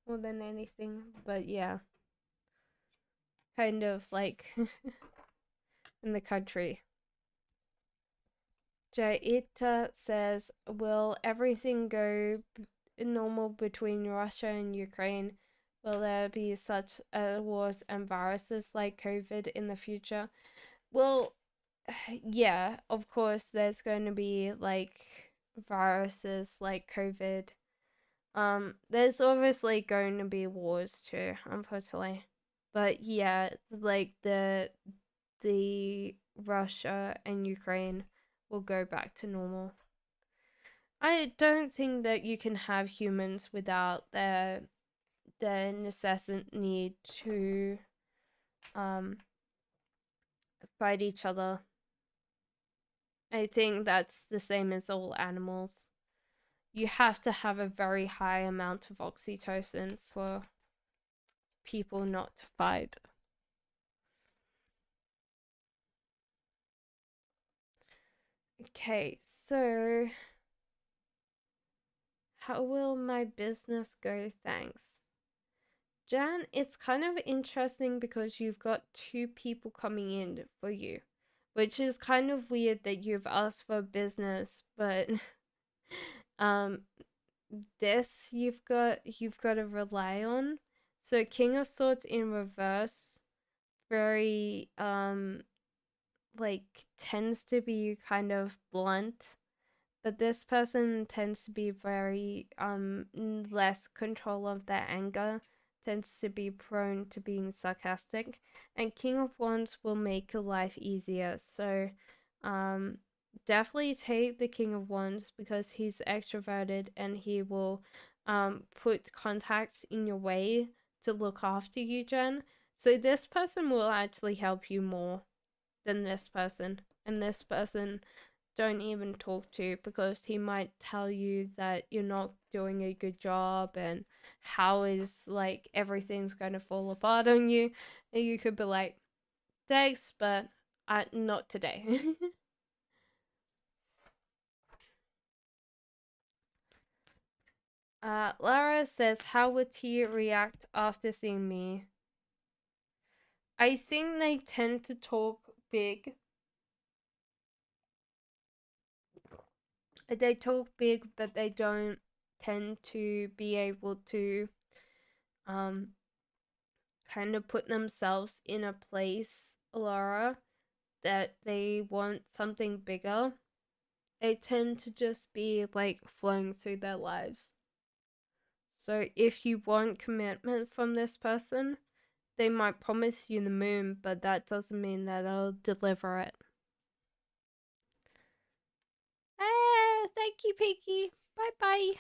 more than anything, but yeah, kind of like in the country. Jaita says, will everything go normal between Russia and Ukraine? Will there be such wars and viruses like COVID in the future? Well, yeah, of course, there's going to be like viruses like COVID. There's obviously going to be wars too, unfortunately. But yeah, like the Russia and Ukraine will go back to normal. I don't think that you can have humans without their necessary need to um fight each other. I think that's the same as all animals. You have to have a very high amount of oxytocin for people not to fight. Okay, so how will my business go? Thanks. Jan, it's kind of interesting because you've got two people coming in for you, which is kind of weird that you've asked for business, but um this you've got to rely on. So King of Swords in reverse very like tends to be kind of blunt, but this person tends to be very less control of their anger, tends to be prone to being sarcastic, and King of Wands will make your life easier. So um definitely take the King of Wands because he's extroverted and he will put contacts in your way to look after you, Jen. So this person will actually help you more than this person, and this person don't even talk to because he might tell you that you're not doing a good job and how is like everything's going to fall apart on you, and you could be like, thanks, but not today. Lara says, how would he react after seeing me? I think they tend to talk big. They talk big, but they don't tend to be able to um kind of put themselves in a place, Laura, that they want something bigger. They tend to just be like flowing through their lives. So if you want commitment from this person, they might promise you the moon, but that doesn't mean that they'll deliver it. Ah, thank you, Piggy. Bye bye.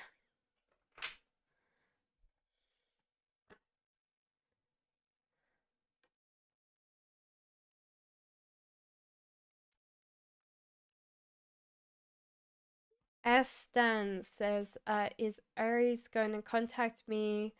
Stan says, is Aries going to contact me?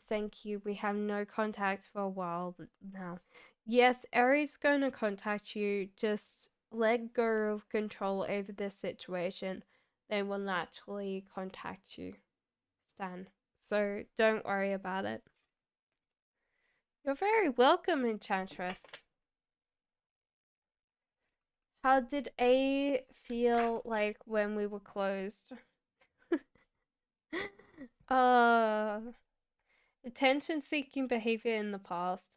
Thank you. We have no contact for a while now. Yes, Aries going to contact you. Just let go of control over this situation. They will naturally contact you, Stan. So don't worry about it. You're very welcome, Enchantress. How did A feel like when we were closed? uh, Attention-seeking behavior in the past.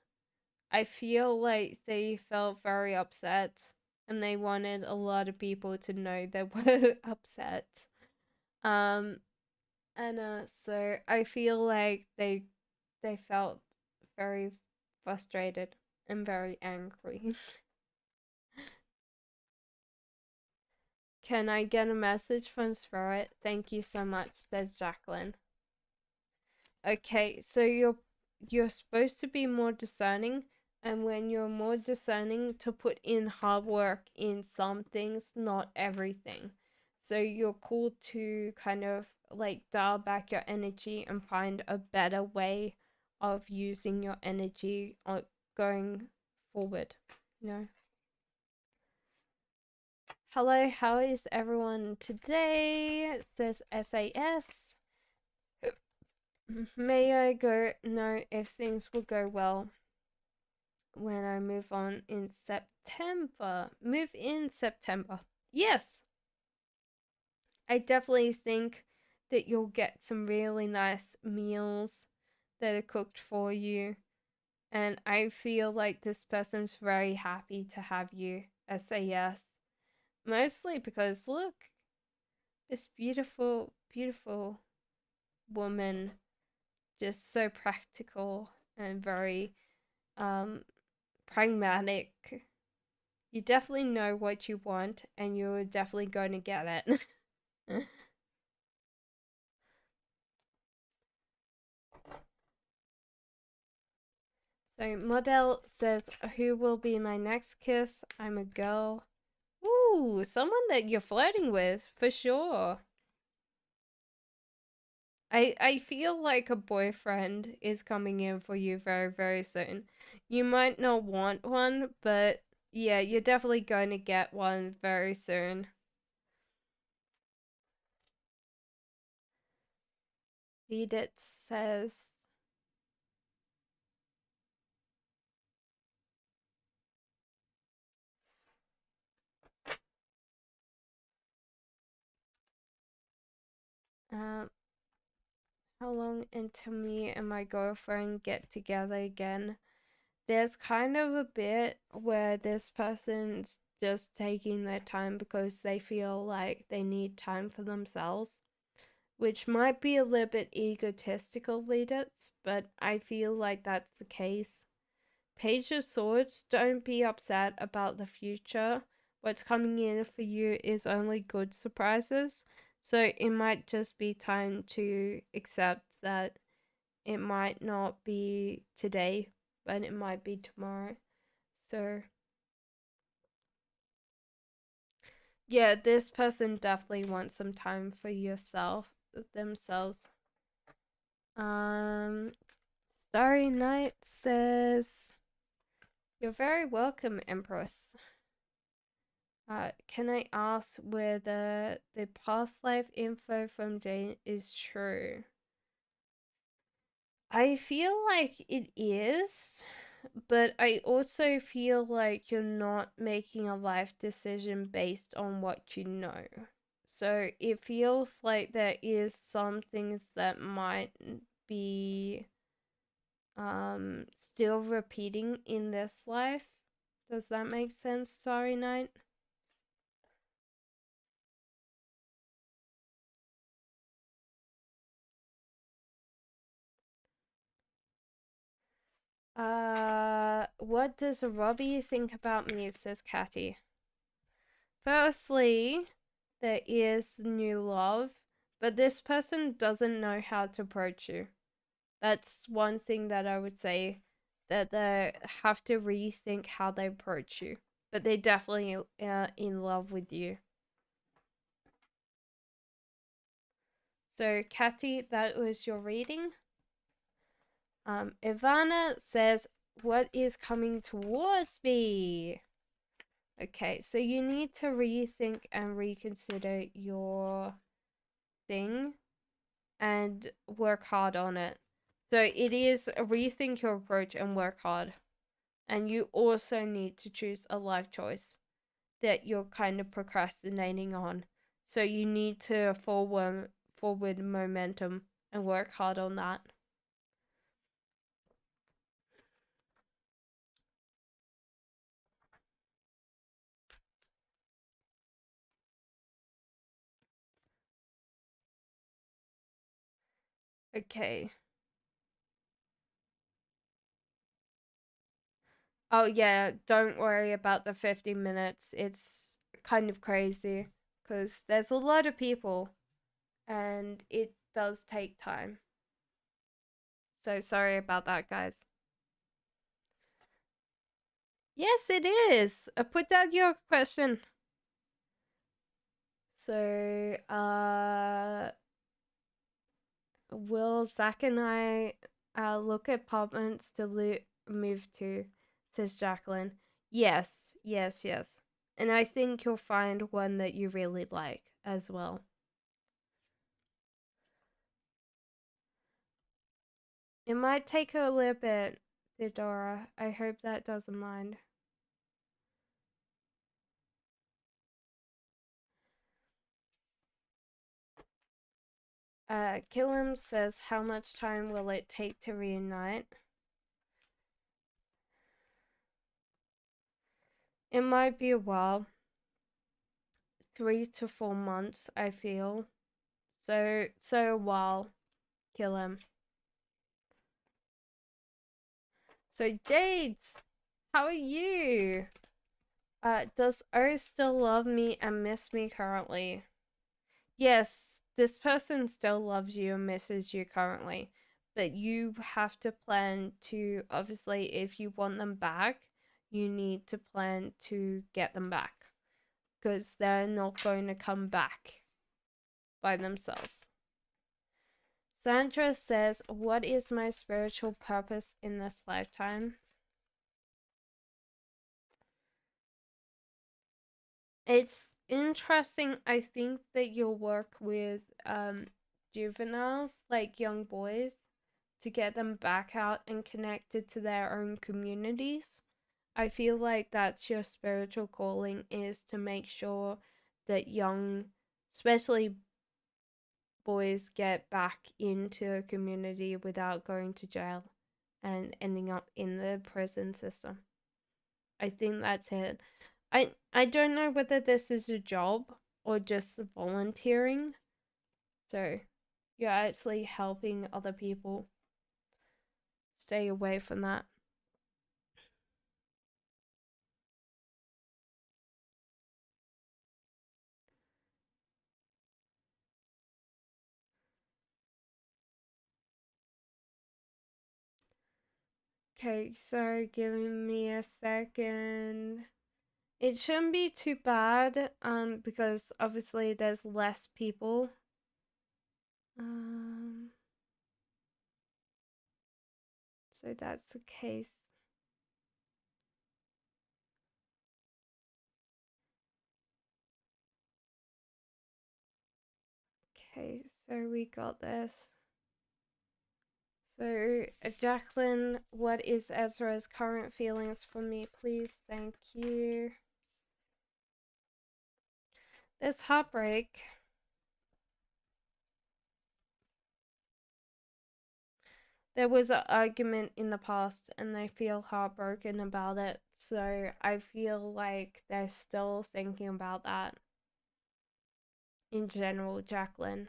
I feel like they felt very upset and they wanted a lot of people to know they were upset. Um and so I feel like they felt very frustrated and very angry. Can I get a message from Spirit? Thank you so much, says Jacqueline. Okay, so you're supposed to be more discerning, and when you're more discerning, to put in hard work in some things, not everything. So you're called to kind of like dial back your energy and find a better way of using your energy going forward, you know. Hello, how is everyone today? It says SAS. May I know if things will go well when I move on in September. Move in September. Yes, I definitely think that you'll get some really nice meals that are cooked for you. And I feel like this person's very happy to have you SAS. Mostly because, look, this beautiful, beautiful woman, just so practical and very pragmatic. You definitely know what you want, and you're definitely going to get it. So, model says, who will be my next kiss? I'm a girl. Ooh, someone that you're flirting with, for sure. I feel like a boyfriend is coming in for you very, very soon. You might not want one, but yeah, you're definitely going to get one very soon. Edith says, um, how long until me and my girlfriend get together again? There's kind of a bit where this person's just taking their time because they feel like they need time for themselves, which might be a little bit egotistical, leaders, but I feel like that's the case. Page of Swords, don't be upset about the future. What's coming in for you is only good surprises. So it might just be time to accept that it might not be today, but it might be tomorrow. So yeah, this person definitely wants some time for themselves. Starry Night says, you're very welcome, Empress. Can I ask whether the past life info from Jane is true? I feel like it is, but I also feel like you're not making a life decision based on what you know. So it feels like there is some things that might be still repeating in this life. Does that make sense, Starry Night? What does Robbie think about me? Says Catty. Firstly, there is new love, but this person doesn't know how to approach you. That's one thing that I would say, that they have to rethink how they approach you. But they definitely are in love with you. So, Catty, that was your reading. Ivana says, what is coming towards me? Okay, so you need to rethink and reconsider your thing and work hard on it. So it is rethink your approach and work hard. And you also need to choose a life choice that you're kind of procrastinating on. So you need to forward momentum and work hard on that. Okay. Oh yeah, don't worry about the 50 minutes. It's kind of crazy because there's a lot of people and it does take time. So sorry about that, guys. Yes, it is. Put down your question. So, will Zach and I look at apartments to move to? Says Jacqueline. Yes, yes, yes. And I think you'll find one that you really like as well. It might take a little bit, Theodora. I hope that doesn't mind. Killam says, how much time will it take to reunite? It might be a while. 3 to 4 months, I feel. So a while, Killam. So Jades, how are you? Does O still love me and miss me currently? Yes, this person still loves you and misses you currently. But you have to plan to, obviously, if you want them back, you need to plan to get them back. Because they're not going to come back by themselves. Sandra says, what is my spiritual purpose in this lifetime? It's interesting. I think that you'll work with juveniles, like young boys, to get them back out and connected to their own communities. I feel like that's your spiritual calling, is to make sure that young, especially boys, get back into a community without going to jail and ending up in the prison system. I think that's it. I don't know whether this is a job or just the volunteering. So you're actually helping other people stay away from that. Okay, so giving me a second. It shouldn't be too bad, because obviously there's less people. So that's the case. Okay, so we got this. So, Jacqueline, what is Ezra's current feelings for me, please? Thank you. There's heartbreak. There was an argument in the past and they feel heartbroken about it. So I feel like they're still thinking about that in general, Jacqueline.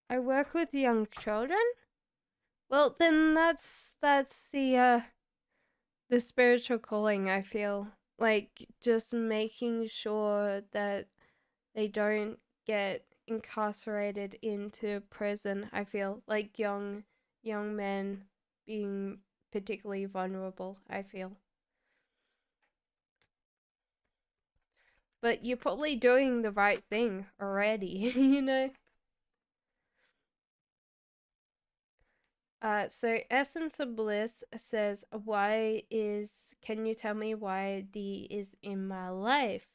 I work with young children? Well, then that's the spiritual calling, I feel. Like, just making sure that they don't get incarcerated into prison. I feel like young men being particularly vulnerable, I feel. But you're probably doing the right thing already, you know? So Essence of Bliss says, can you tell me why D is in my life?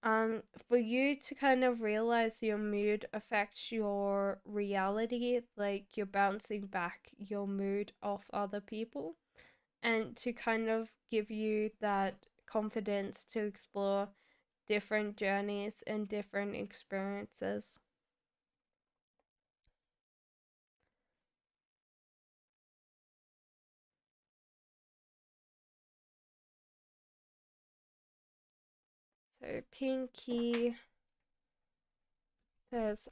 For you to kind of realize your mood affects your reality, like you're bouncing back your mood off other people, and to kind of give you that confidence to explore different journeys and different experiences. So Pinky says,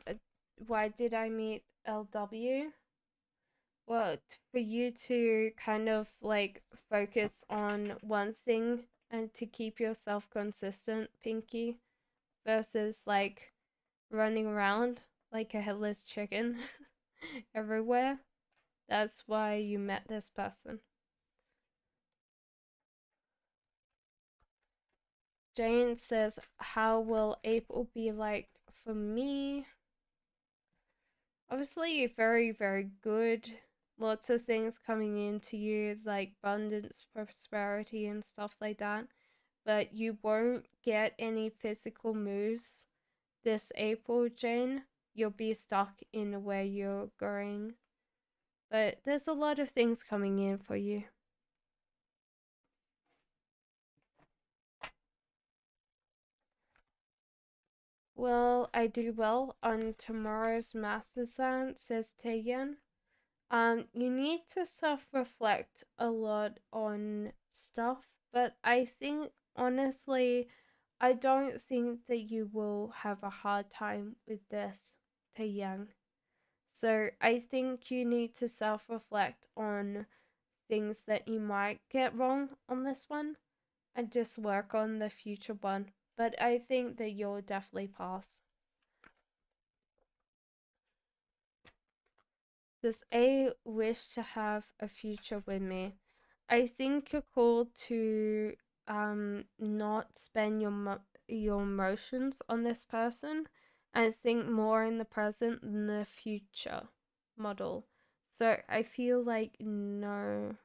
why did I meet LW? Well, for you to kind of like focus on one thing and to keep yourself consistent, Pinky, versus like running around like a headless chicken everywhere. That's why you met this person. Jane says, how will April be like for me? Obviously, very, very good. Lots of things coming into you, like abundance, prosperity, and stuff like that. But you won't get any physical moves this April, Jane. You'll be stuck in where you're going. But there's a lot of things coming in for you. Well, I do well on tomorrow's math exam, says Tegan. You need to self-reflect a lot on stuff, but I think honestly, I don't think that you will have a hard time with this, Taeyang. So I think you need to self-reflect on things that you might get wrong on this one and just work on the future one. But I think that you'll definitely pass. Does A wish to have a future with me? I think you're called to not spend your emotions on this person and think more in the present than the future model. So I feel like no,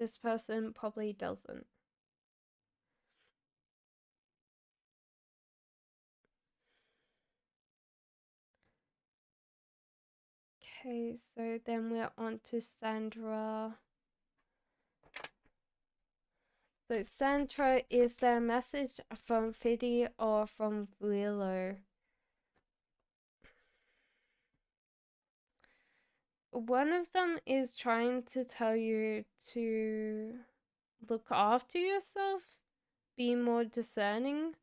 this person probably doesn't. Okay, so then we're on to Sandra. So Sandra, is there a message from Fiddy or from Willow? One of them is trying to tell you to look after yourself, be more discerning,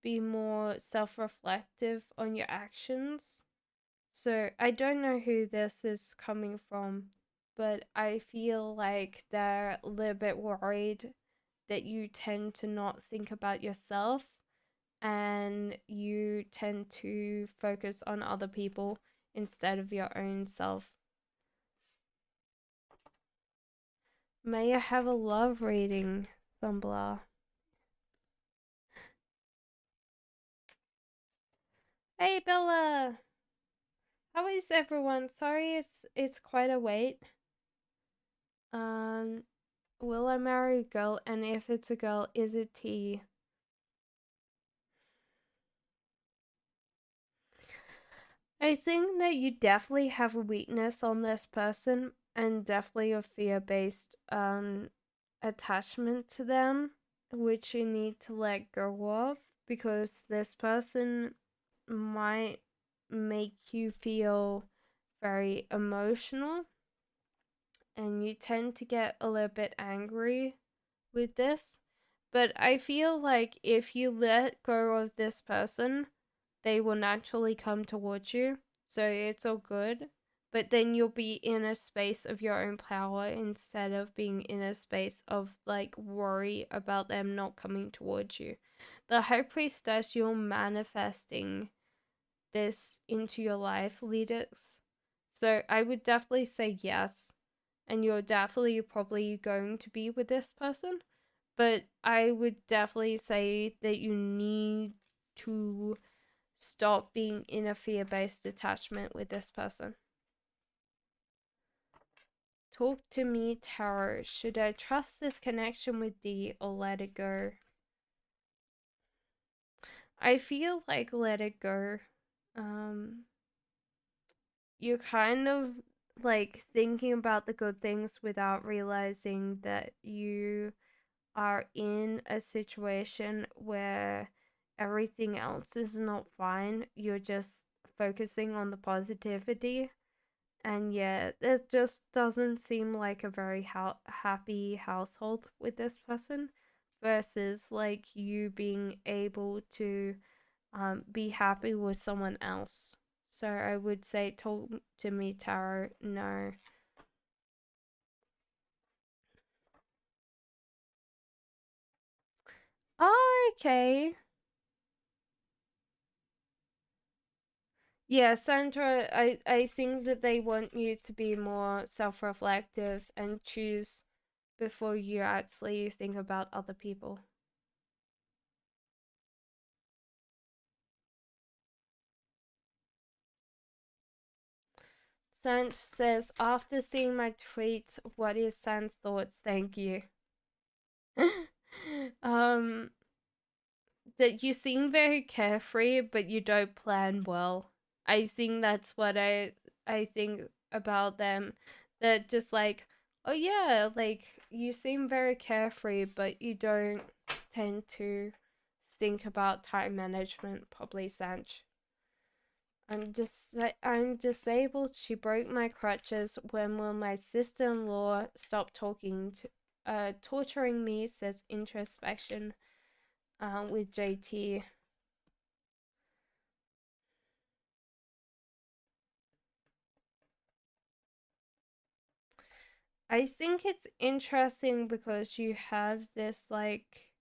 be more self-reflective on your actions. So I don't know who this is coming from, but I feel like they're a little bit worried that you tend to not think about yourself and you tend to focus on other people instead of your own self. May I have a love reading, Thumbler? Hey Bella! How is everyone? Sorry it's quite a wait. Um will I marry a girl, and if it's a girl, is it T? I think that you definitely have a weakness on this person and definitely a fear-based attachment to them, which you need to let go of, because this person might make you feel very emotional and you tend to get a little bit angry with this. But I feel like if you let go of this person, they will naturally come towards you. So it's all good. But then you'll be in a space of your own power instead of being in a space of like worry about them not coming towards you. The High Priestess, you're manifesting this into your life, leaders. So I would definitely say yes. And you're definitely probably going to be with this person. But I would definitely say that you need to stop being in a fear-based attachment with this person. Talk to me, Tarot. Should I trust this connection with D or let it go? I feel like let it go. You're kind of like thinking about the good things without realizing that you are in a situation where everything else is not fine. You're just focusing on the positivity. And yeah, it just doesn't seem like a very happy household with this person versus like you being able to be happy with someone else. So I would say, talk to me, Tarot, no. Oh, okay. Yeah, Sandra, I think that they want you to be more self-reflective and choose before you actually think about other people. Sanj says, after seeing my tweet, what is San's thoughts? Thank you. um, that you seem very carefree, but you don't plan well. I think that's what I think about them. That just like, oh yeah, like you seem very carefree, but you don't tend to think about time management properly, Sanj. I'm disabled. She broke my crutches. When will my sister-in-law stop torturing me? Says introspection. With JT. I think it's interesting because you have this like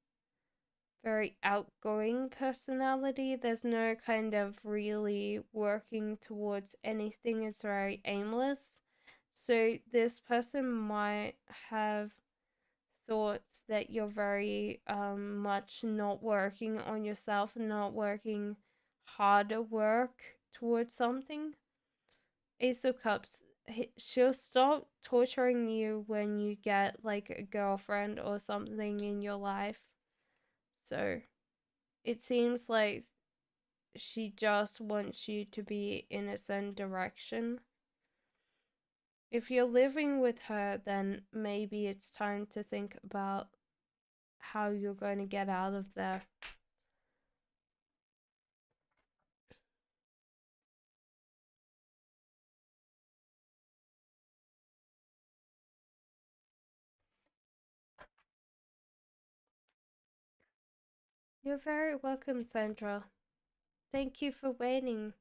very outgoing personality. There's no kind of really working towards anything. It's very aimless. So this person might have thoughts that you're very much not working on yourself, not working harder work towards something. Ace of Cups, she'll stop torturing you when you get like a girlfriend or something in your life. So it seems like she just wants you to be in a certain direction. If you're living with her, then maybe it's time to think about how you're going to get out of there. You're very welcome, Sandra. Thank you for waiting.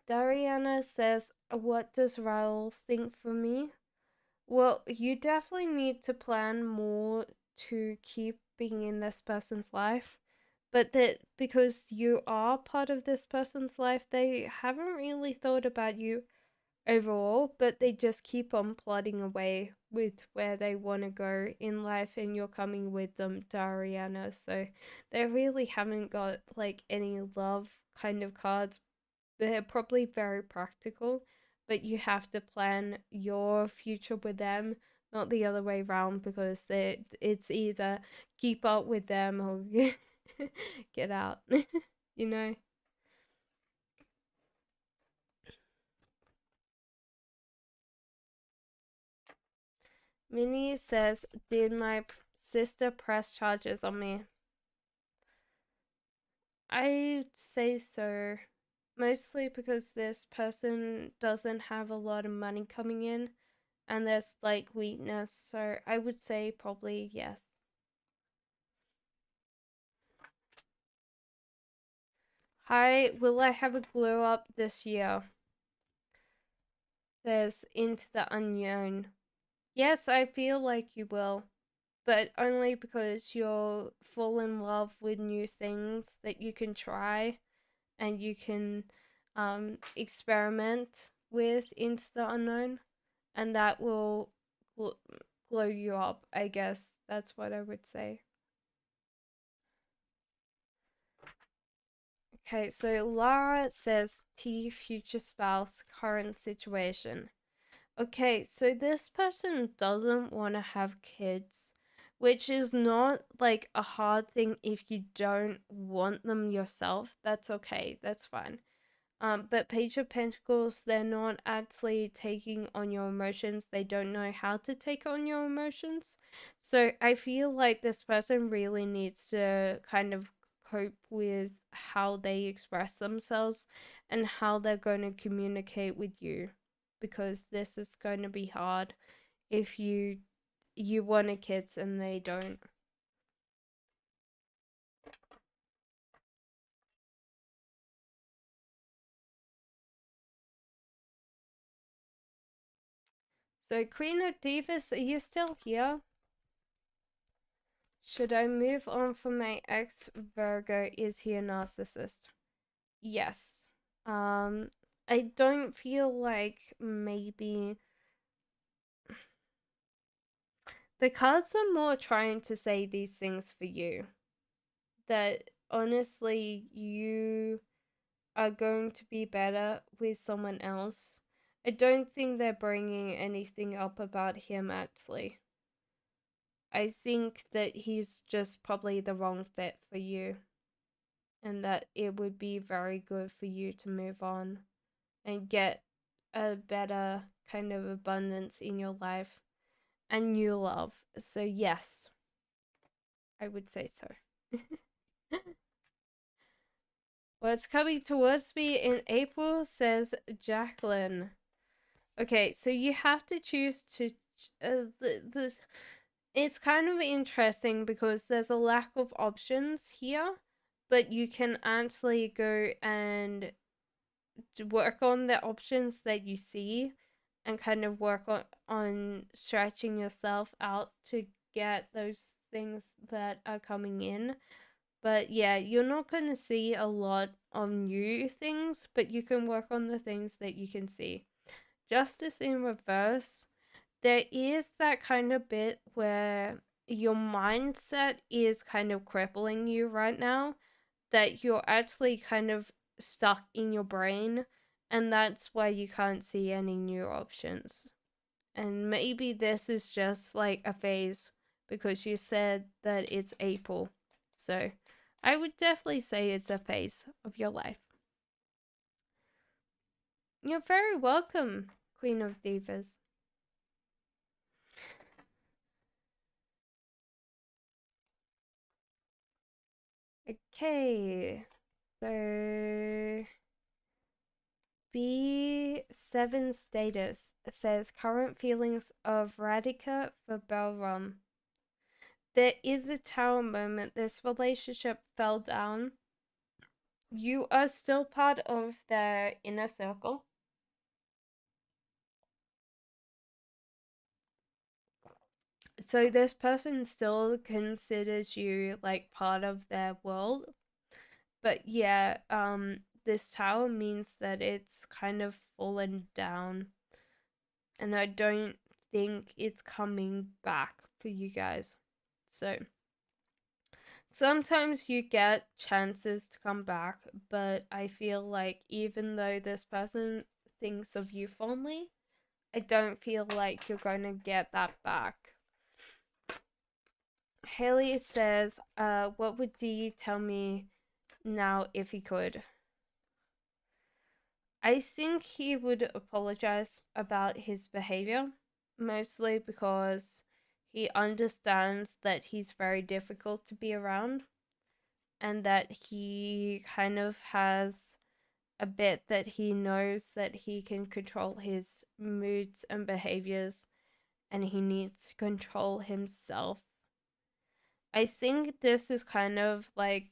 Dariana says, what does Raul think for me? Well, you definitely need to plan more to keep being in this person's life. But that because you are part of this person's life, they haven't really thought about you overall, but they just keep on plodding away with where they want to go in life, and you're coming with them, Dariana. So they really haven't got like any love kind of cards. They're probably very practical, but you have to plan your future with them, not the other way around, because it's either keep up with them or get out, you know? Minnie says, did my sister press charges on me? I'd say so. Mostly because this person doesn't have a lot of money coming in and there's like weakness, so I would say probably yes. Hi, will I have a glow up this year? There's Into the Unknown. Yes, I feel like you will, but only because you'll fall in love with new things that you can try and you can experiment with Into the Unknown, and that will gl- glow you up, I guess. That's what I would say. Okay, so Lara says T future spouse, current situation. Okay, so this person doesn't want to have kids, which is not like a hard thing if you don't want them yourself. That's okay, that's fine. But Page of Pentacles, they're not actually taking on your emotions. They don't know how to take on your emotions. So I feel like this person really needs to kind of cope with how they express themselves and how they're going to communicate with you, because this is going to be hard if you want a kids and they don't. So Queen of Divas, are you still here? Should I move on from my ex Virgo? Is he a narcissist? Yes. I don't feel like maybe the cards are more trying to say these things for you. That honestly, you are going to be better with someone else. I don't think they're bringing anything up about him actually. I think that he's just probably the wrong fit for you, and that it would be very good for you to move on and get a better kind of abundance in your life and new love. So, yes, I would say so. What's coming towards me in April, says Jacqueline. Okay, so you have to choose to. It's kind of interesting because there's a lack of options here, but you can actually go and work on the options that you see and kind of work on stretching yourself out to get those things that are coming in. But yeah, you're not going to see a lot of new things, but you can work on the things that you can see. Justice in reverse, there is that kind of bit where your mindset is kind of crippling you right now, that you're actually kind of stuck in your brain, and that's why you can't see any new options. And maybe this is just like a phase because you said that it's April. So I would definitely say it's a phase of your life. You're very welcome, Queen of Divas. Okay, so B7 status says current feelings of Radhika for Balram. There is a tower moment. This relationship fell down. You are still part of their inner circle. So this person still considers you like part of their world. But yeah, this tower means that it's kind of fallen down. And I don't think it's coming back for you guys. So sometimes you get chances to come back, but I feel like even though this person thinks of you fondly, I don't feel like you're going to get that back. Haley says, what would Dee tell me now if he could? I think he would apologize about his behavior, mostly because he understands that he's very difficult to be around, and that he kind of has a bit that he knows that he can control his moods and behaviors, and he needs to control himself. I think this is kind of like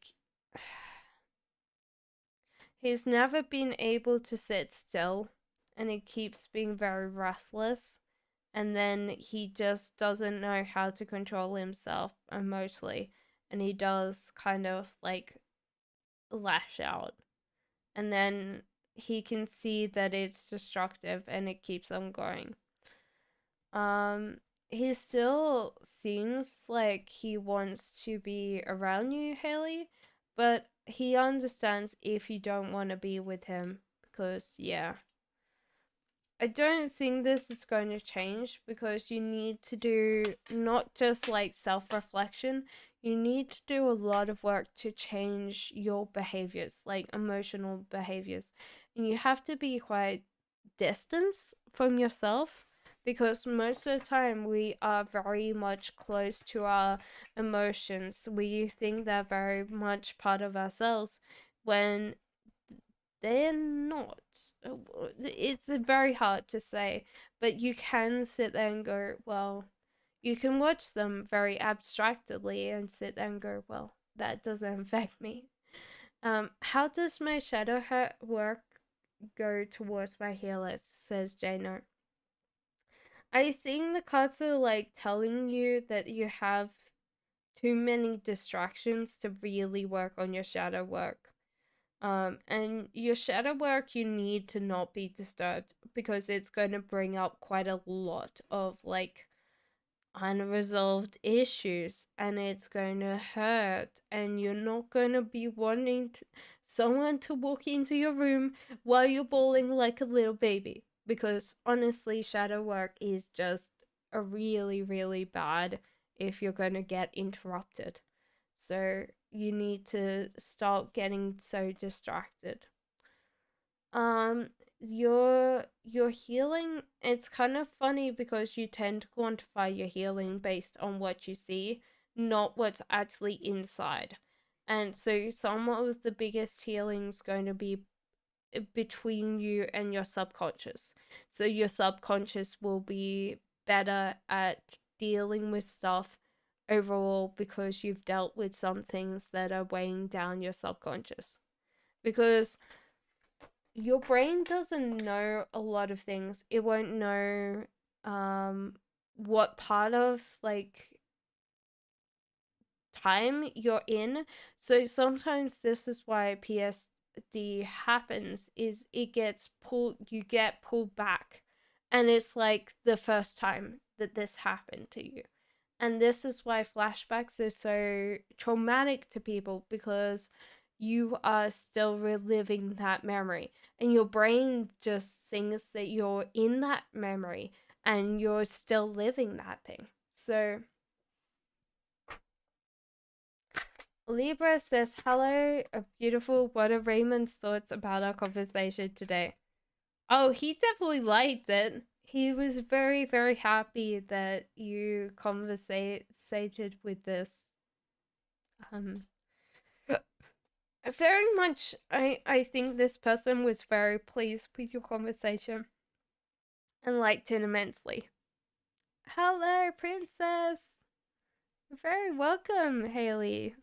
he's never been able to sit still, and he keeps being very restless, and then he just doesn't know how to control himself emotionally, and he does kind of like lash out, and then he can see that it's destructive and it keeps on going. He still seems like he wants to be around you, Haley, but he understands if you don't want to be with him, because yeah, I don't think this is going to change, because you need to do not just like self-reflection, you need to do a lot of work to change your behaviors, like emotional behaviors, and you have to be quite distant from yourself, because most of the time we are very much close to our emotions. We think they're very much part of ourselves when they're not. It's very hard to say, but you can sit there and go, well, you can watch them very abstractly and sit there and go, well, that doesn't affect me. How does my shadow work go towards my healer, says Jano. I think the cards are like telling you that you have too many distractions to really work on your shadow work. And your shadow work, you need to not be disturbed because it's going to bring up quite a lot of like unresolved issues, and it's going to hurt, and you're not going to be wanting someone to walk into your room while you're bawling like a little baby, because honestly shadow work is just a really, really bad if you're going to get interrupted. So you need to start getting so distracted. um your healing, it's kind of funny because you tend to quantify your healing based on what you see, not what's actually inside. And so some of the biggest healing's going to be between you and your subconscious. So your subconscious will be better at dealing with stuff overall because you've dealt with some things that are weighing down your subconscious. Because your brain doesn't know a lot of things. It won't know what part of like time you're in. So sometimes this is why PSD happens, is it gets pulled, you get pulled back, and it's like the first time that this happened to you. And this is why flashbacks are so traumatic to people, because you are still reliving that memory, and your brain just thinks that you're in that memory and you're still living that thing. So Libra says, hello, a beautiful. What are Raymond's thoughts about our conversation today? Oh, he definitely liked it. He was very, very happy that you conversated with this. Very much, I think this person was very pleased with your conversation and liked it immensely. Hello, princess. Very welcome, Haley.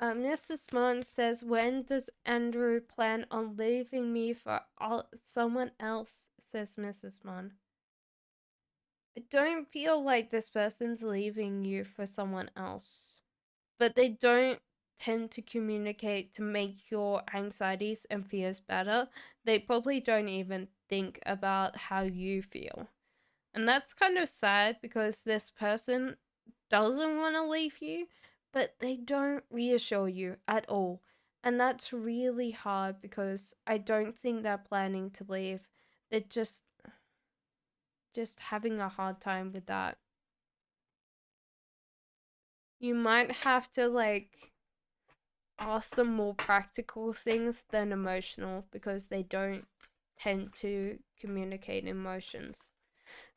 Mrs. Mon says, when does Andrew plan on leaving me for someone else? Says Mrs. Mon. I don't feel like this person's leaving you for someone else, but they don't tend to communicate to make your anxieties and fears better. They probably don't even think about how you feel. And that's kind of sad because this person doesn't want to leave you, but they don't reassure you at all. And that's really hard because I don't think they're planning to leave. They're just having a hard time with that. You might have to like ask them more practical things than emotional, because they don't tend to communicate emotions.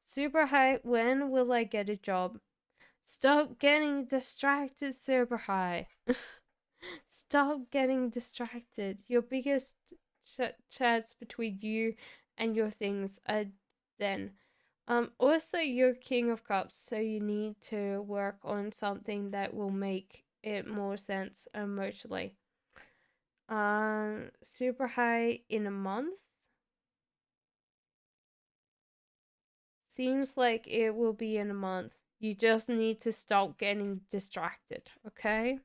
Super high, when will I get a job? Stop getting distracted, super high. Stop getting distracted. Your biggest chats between you and your things are then. Also, you're King of Cups, so you need to work on something that will make it more sense emotionally. Super high in a month. Seems like it will be in a month. You just need to stop getting distracted, okay?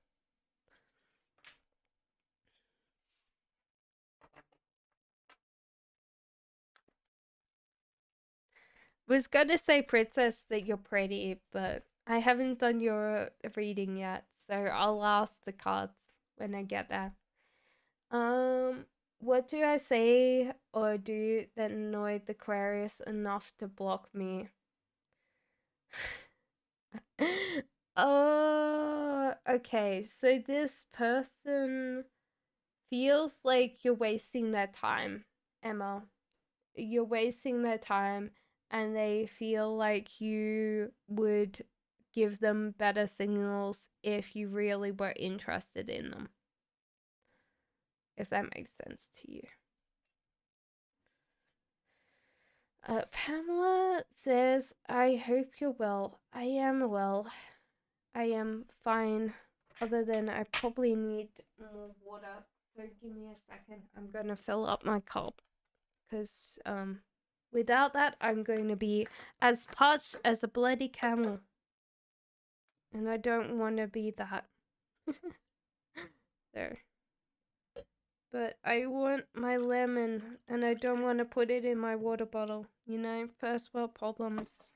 Was gonna say, princess, that you're pretty, but I haven't done your reading yet, so I'll ask the cards when I get there. What do I say or do that annoyed the Aquarius enough to block me? Oh, okay. So this person feels like you're wasting their time, Emma. You're wasting their time, and they feel like you would give them better signals if you really were interested in them. If that makes sense to you. Pamela says, I hope you're well. I am well. I am fine. Other than I probably need more water. So give me a second. I'm gonna fill up my cup. Because Without that, I'm going to be as parched as a bloody camel. And I don't want to be that. There. But I want my lemon, and I don't want to put it in my water bottle. You know, first world problems.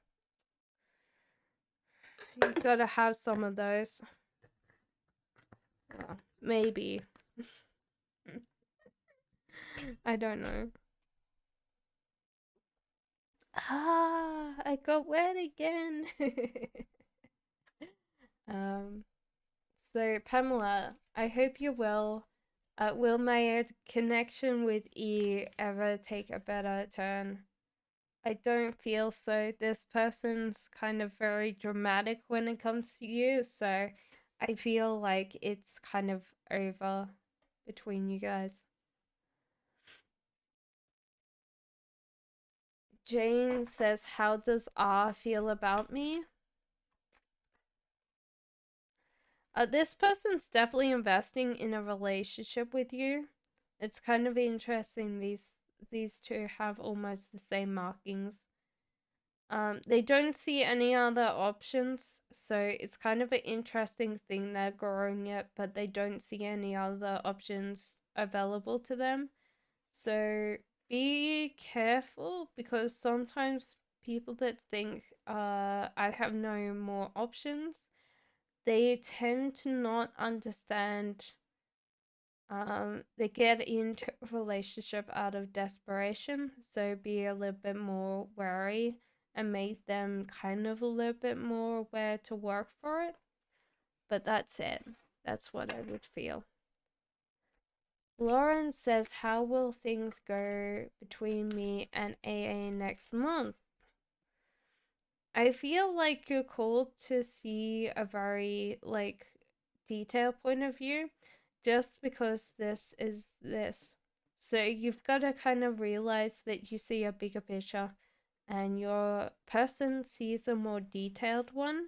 You gotta have some of those. Well, maybe. I don't know. Ah, I got wet again. So Pamela, I hope you're well. Will my connection with E ever take a better turn? I don't feel so. This person's kind of very dramatic when it comes to you, so I feel like it's kind of over between you guys. Jane says, how does R feel about me? This person's definitely investing in a relationship with you. It's kind of interesting these two have almost the same markings. They don't see any other options, so it's kind of an interesting thing they're growing it, but they don't see any other options available to them. So be careful, because sometimes people that think I have no more options, they tend to not understand. They get into a relationship out of desperation, so be a little bit more wary and make them kind of a little bit more aware to work for it. But that's it. That's what I would feel. Lauren says, how will things go between me and AA next month? I feel like you're called to see a very, like, detailed point of view, just because this is this. So you've got to kind of realize that you see a bigger picture, and your person sees a more detailed one.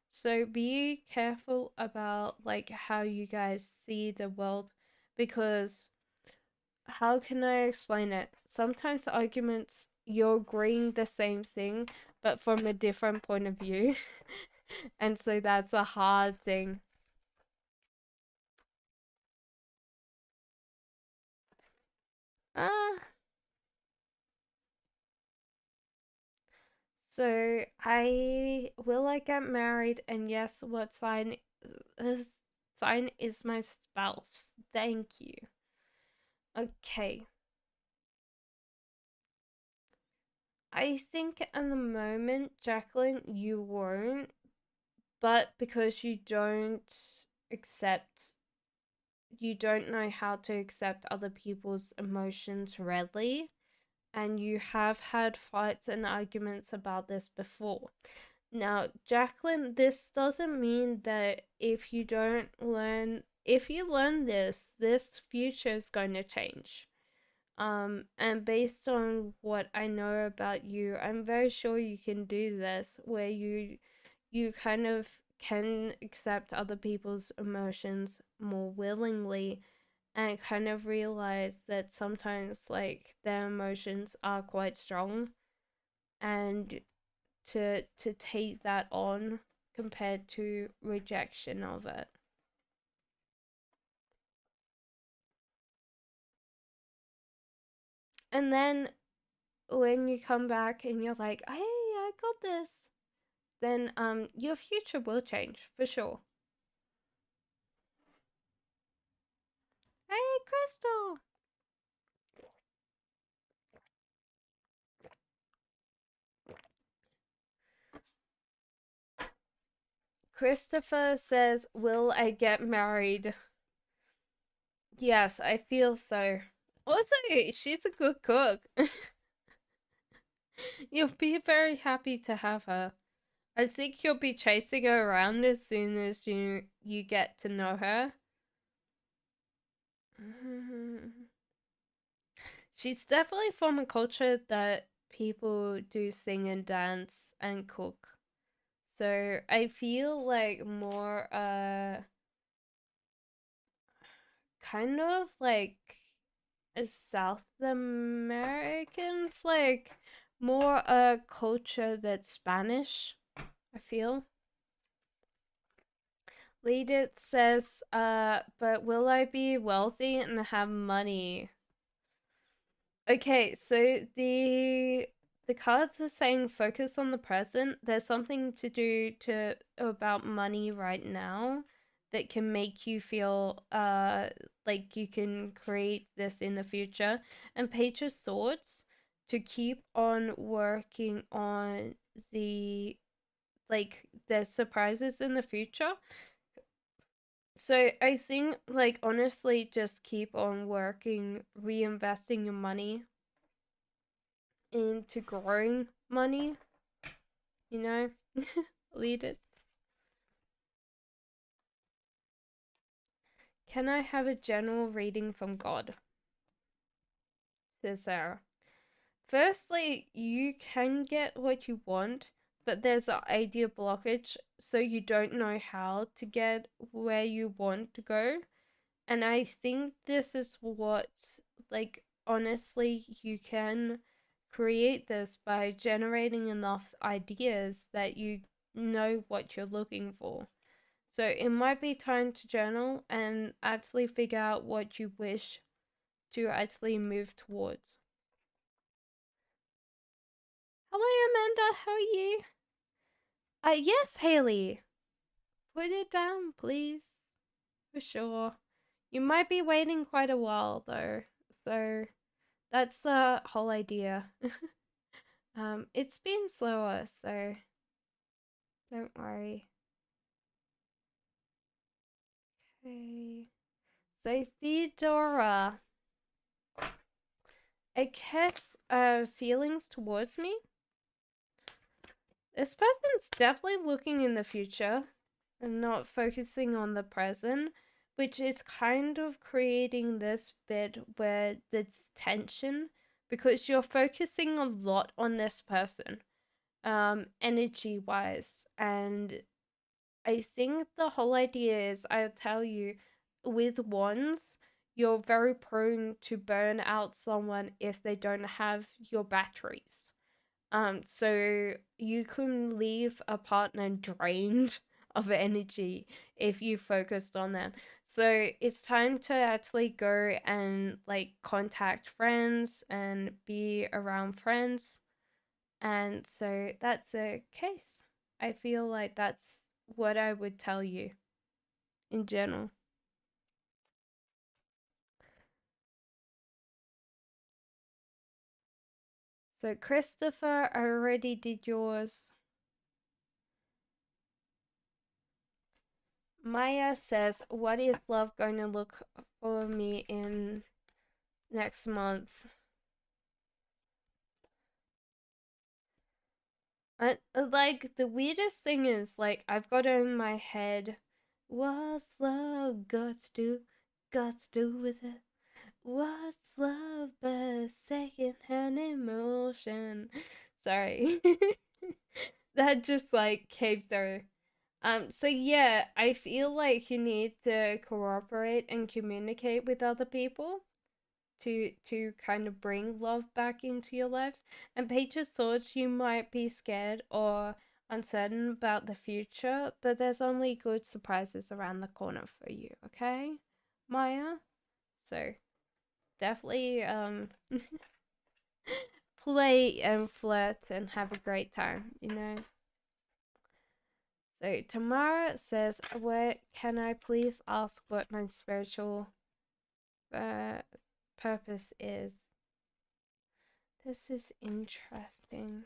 So be careful about, like, how you guys see the world, because how can I explain it? Sometimes arguments, you're agreeing the same thing, but from a different point of view. And so that's a hard thing. Ah. So I get married, and yes, what sign is my spouse? Thank you. Okay. I think at the moment, Jacqueline, you won't, but because accept you don't know how to accept other people's emotions readily, and you have had fights and arguments about this before. Now, Jacqueline, this doesn't mean that if you learn this future is going to change. And based on what I know about you, I'm very sure you can do this, where you kind of can accept other people's emotions more willingly, and kind of realize that sometimes, like, their emotions are quite strong, and to take that on compared to rejection of it. And then when you come back and you're like, hey, I got this, then your future will change for sure. Hey, Crystal. Christopher says, will I get married? Yes, I feel so. Also, she's a good cook. You'll be very happy to have her. I think you'll be chasing her around as soon as you get to know her. She's definitely from a culture that people do sing and dance and cook. So I feel like more kind of like South Americans, like more a culture that's Spanish, I feel. Lead it says, but will I be wealthy and have money? Okay, so the cards are saying focus on the present. There's something to do to about money right now that can make you feel like you can create this in the future. And Page of Swords, to keep on working on the like there's surprises in the future. So I think like honestly just keep on working, reinvesting your money into growing money, you know? Lead it. Can I have a general reading from God? Says Sarah. Firstly, you can get what you want, but there's an idea blockage, so you don't know how to get where you want to go. And I think this is what, like, honestly, you can create this by generating enough ideas that you know what you're looking for. So it might be time to journal and actually figure out what you wish to actually move towards. Hello, Amanda. How are you? Yes, Haley. Put it down, please. For sure. You might be waiting quite a while, though. So that's the whole idea. It's been slower, so don't worry. Okay. So Theodora, I guess feelings towards me. This person's definitely looking in the future and not focusing on the present, which is kind of creating this bit where there's tension because you're focusing a lot on this person, energy wise. And I think the whole idea is, I'll tell you, with wands, you're very prone to burn out someone if they don't have your batteries. So you can leave a partner drained of energy if you focused on them. So it's time to actually go and like contact friends and be around friends. And so that's a case. I feel like that's what I would tell you in general. So Christopher, I already did yours. Maya says, what is love going to look for me in next month? Like, the weirdest thing is, like, I've got in my head, what's love got to do? Got to do with it? What's love but secondhand emotion? Sorry. That just, like, came through. So yeah, I feel like you need to cooperate and communicate with other people to kind of bring love back into your life. And Page of Swords, you might be scared or uncertain about the future, but there's only good surprises around the corner for you, okay, Maya? So definitely play and flirt and have a great time, you know. So Tamara says, "Where can I please ask what my spiritual purpose is?" This is interesting.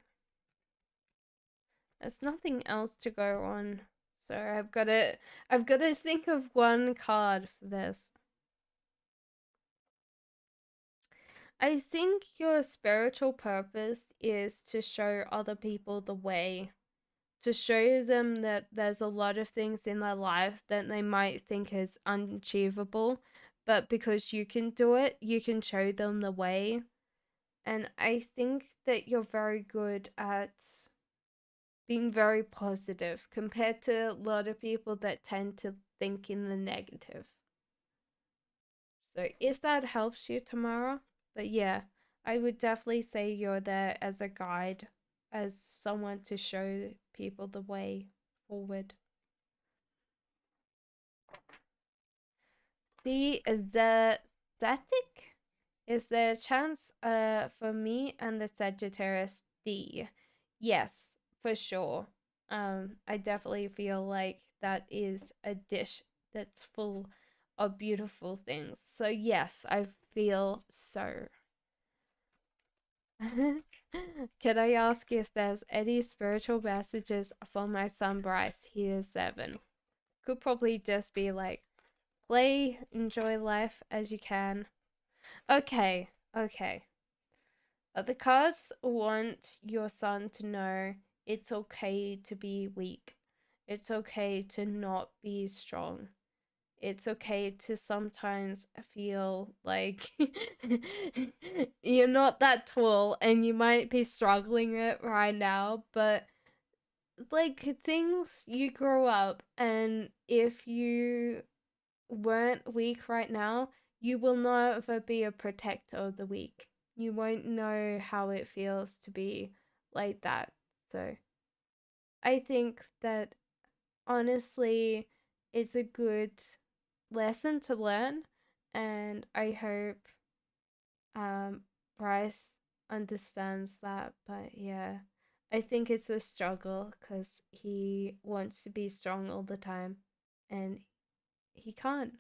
There's nothing else to go on, so I've got to think of one card for this. I think your spiritual purpose is to show other people the way, to show them that there's a lot of things in their life that they might think is unachievable, but because you can do it, you can show them the way. And I think that you're very good at being very positive compared to a lot of people that tend to think in the negative. So if that helps you, Tamara, but yeah, I would definitely say you're there as a guide, as someone to show people the way forward. The static, is there a chance for me and the Sagittarius D? Yes, for sure. I definitely feel like that is a dish that's full of beautiful things. So yes, I feel so. Can I ask if there's any spiritual messages for my son Bryce? He is 7. Could probably just be like, play, enjoy life as you can. Okay, okay. The cards want your son to know it's okay to be weak. It's okay to not be strong. It's okay to sometimes feel like you're not that tall and you might be struggling it right now, but like things, you grow up, and if you weren't weak right now, you will never be a protector of the weak. You won't know how it feels to be like that. So I think that honestly, it's a good lesson to learn, and I hope um, Bryce understands that. But yeah, I think it's a struggle because he wants to be strong all the time, and he can't.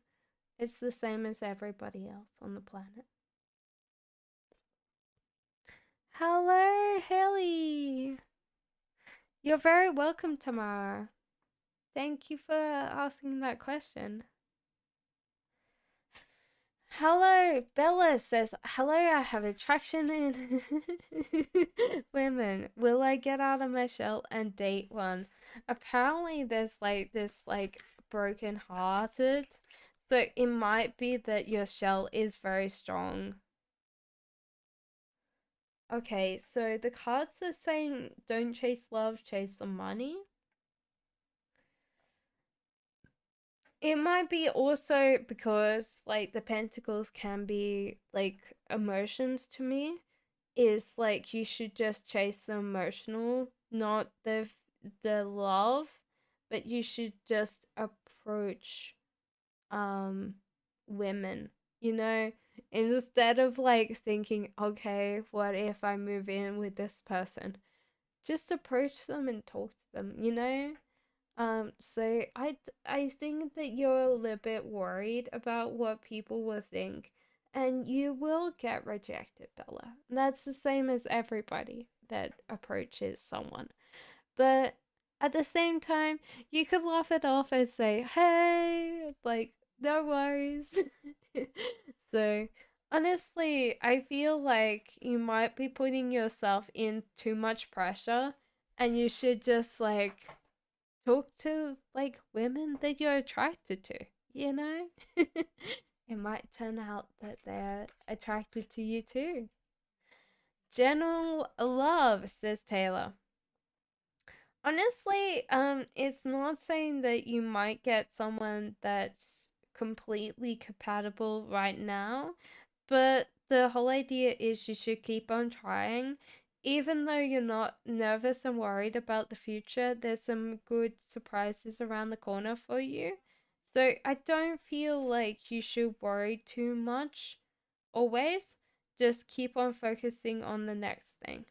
It's the same as everybody else on the planet. Hello, Haley. You're very welcome, Tamara. Thank you for asking that question. Hello, Bella says, hello, I have attraction in women. Will I get out of my shell and date one? Apparently, there's like this, like, broken hearted. So it might be that your shell is very strong. Okay, so the cards are saying don't chase love, chase the money. It might be also because like the pentacles can be like emotions to me. Is like you should just chase the emotional, not the love, but you should just approach women, you know, instead of like thinking, okay, what if I move in with this person? Just approach them and talk to them, you know? So I think that you're a little bit worried about what people will think, and you will get rejected, Bella. That's the same as everybody that approaches someone. But at the same time, you could laugh it off and say, hey, like, no worries. So, honestly, I feel like you might be putting yourself in too much pressure, and you should just, like, talk to, like, women that you're attracted to, you know? It might turn out that they're attracted to you too. General love, says Taylor. Honestly, it's not saying that you might get someone that's completely compatible right now, but the whole idea is you should keep on trying. Even though you're not nervous and worried about the future, there's some good surprises around the corner for you. So I don't feel like you should worry too much always. Just keep on focusing on the next thing.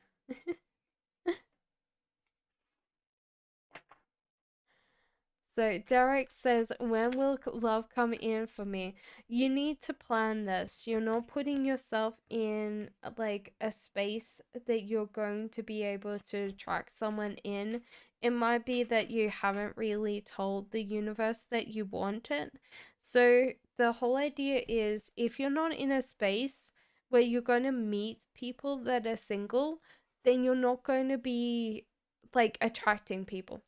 So Derek says, when will love come in for me? You need to plan this. You're not putting yourself in like a space that you're going to be able to attract someone in. It might be that you haven't really told the universe that you want it. So the whole idea is if you're not in a space where you're going to meet people that are single, then you're not going to be like attracting people.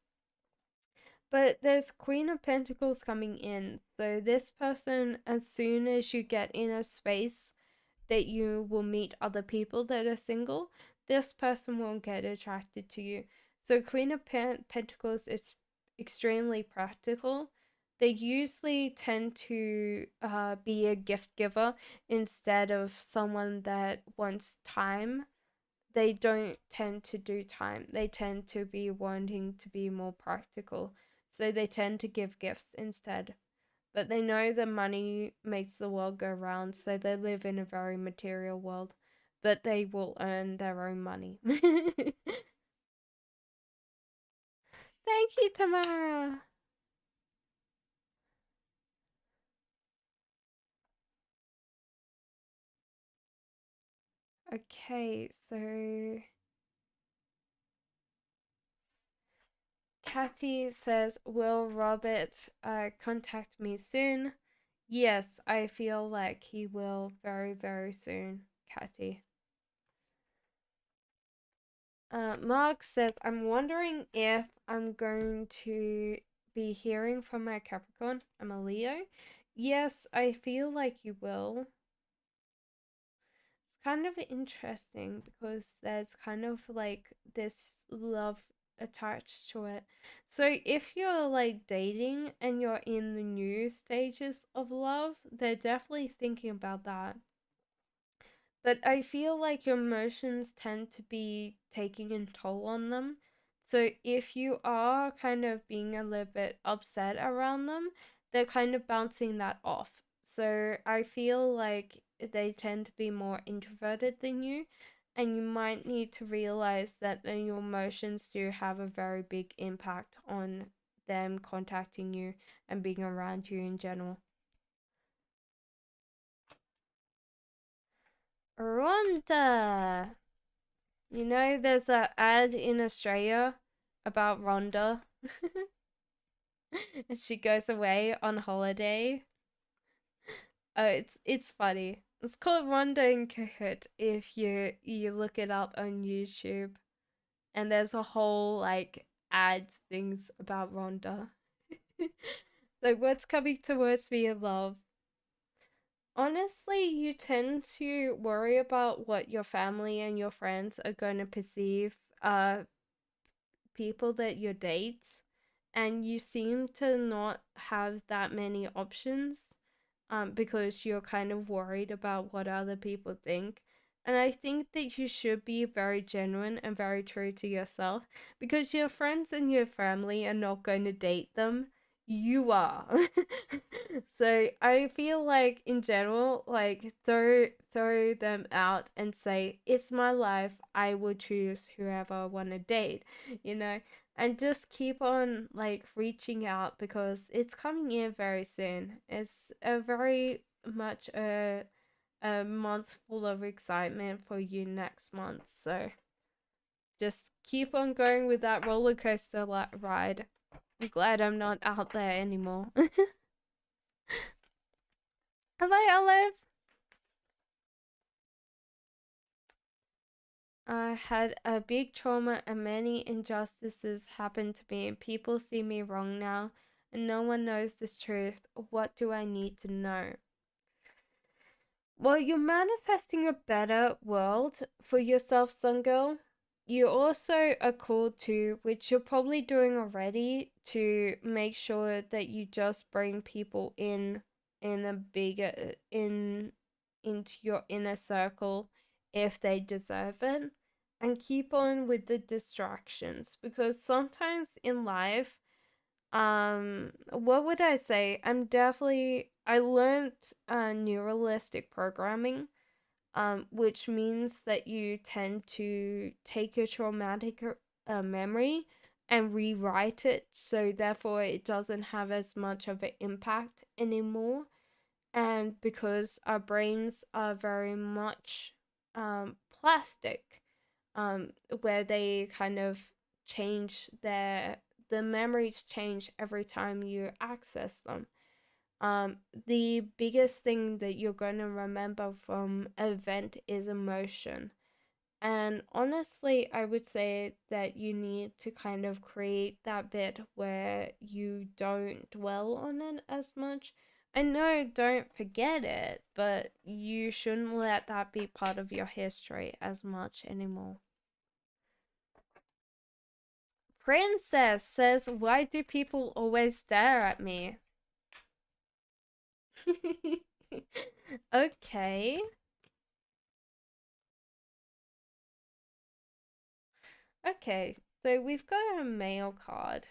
But there's Queen of Pentacles coming in. So this person, as soon as you get in a space that you will meet other people that are single, this person will get attracted to you. So Queen of Pentacles is extremely practical. they usually tend to be a gift giver instead of someone that wants time. They don't tend to do time. They tend to be wanting to be more practical. So they tend to give gifts instead. But they know that money makes the world go round, so they live in a very material world. But they will earn their own money. Thank you, Tamara. Okay, so Kathy says, will Robert contact me soon? Yes, I feel like he will very, very soon, Kathy. Mark says, I'm wondering if I'm going to be hearing from my Capricorn. I'm a Leo. Yes, I feel like you will. It's kind of interesting because there's kind of like this love attached to it. So if you're like dating and you're in the new stages of love, they're definitely thinking about that. But I feel like your emotions tend to be taking a toll on them. So if you are kind of being a little bit upset around them, they're kind of bouncing that off. So I feel like they tend to be more introverted than you, and you might need to realize that your emotions do have a very big impact on them contacting you and being around you in general. Rhonda! You know, there's a ad in Australia about Rhonda. And she goes away on holiday. Oh, it's funny. It's called Rhonda in Cahoot if you look it up on YouTube. And there's a whole like ads things about Rhonda. So what's coming towards me in love? Honestly, you tend to worry about what your family and your friends are going to perceive people that you date, and you seem to not have that many options because you're kind of worried about what other people think. And I think that you should be very genuine and very true to yourself, because your friends and your family are not going to date them. You are. So I feel like in general, like throw them out and say, it's my life, I will choose whoever I want to date, you know, and just keep on like reaching out because it's coming in very soon. It's a very much a month full of excitement for you next month. So just keep on going with that roller coaster ride. I'm glad I'm not out there anymore. Hello, Olive. I had a big trauma and many injustices happen to me, and people see me wrong now, and no one knows this truth. What do I need to know? Well, you're manifesting a better world for yourself, Sun Girl. You also are called to, which you're probably doing already, to make sure that you just bring people in a bigger into your inner circle if they deserve it, and keep on with the distractions, because sometimes in life, what would I say? I learned neuralistic programming, which means that you tend to take your traumatic memory and rewrite it, so therefore it doesn't have as much of an impact anymore. And because our brains are very much plastic, where they kind of change the memories change every time you access them. The biggest thing that you're going to remember from an event is emotion. And honestly, I would say that you need to kind of create that bit where you don't dwell on it as much. I know, don't forget it, but you shouldn't let that be part of your history as much anymore. Princess says, why do people always stare at me? Okay. Okay, so we've got a male card.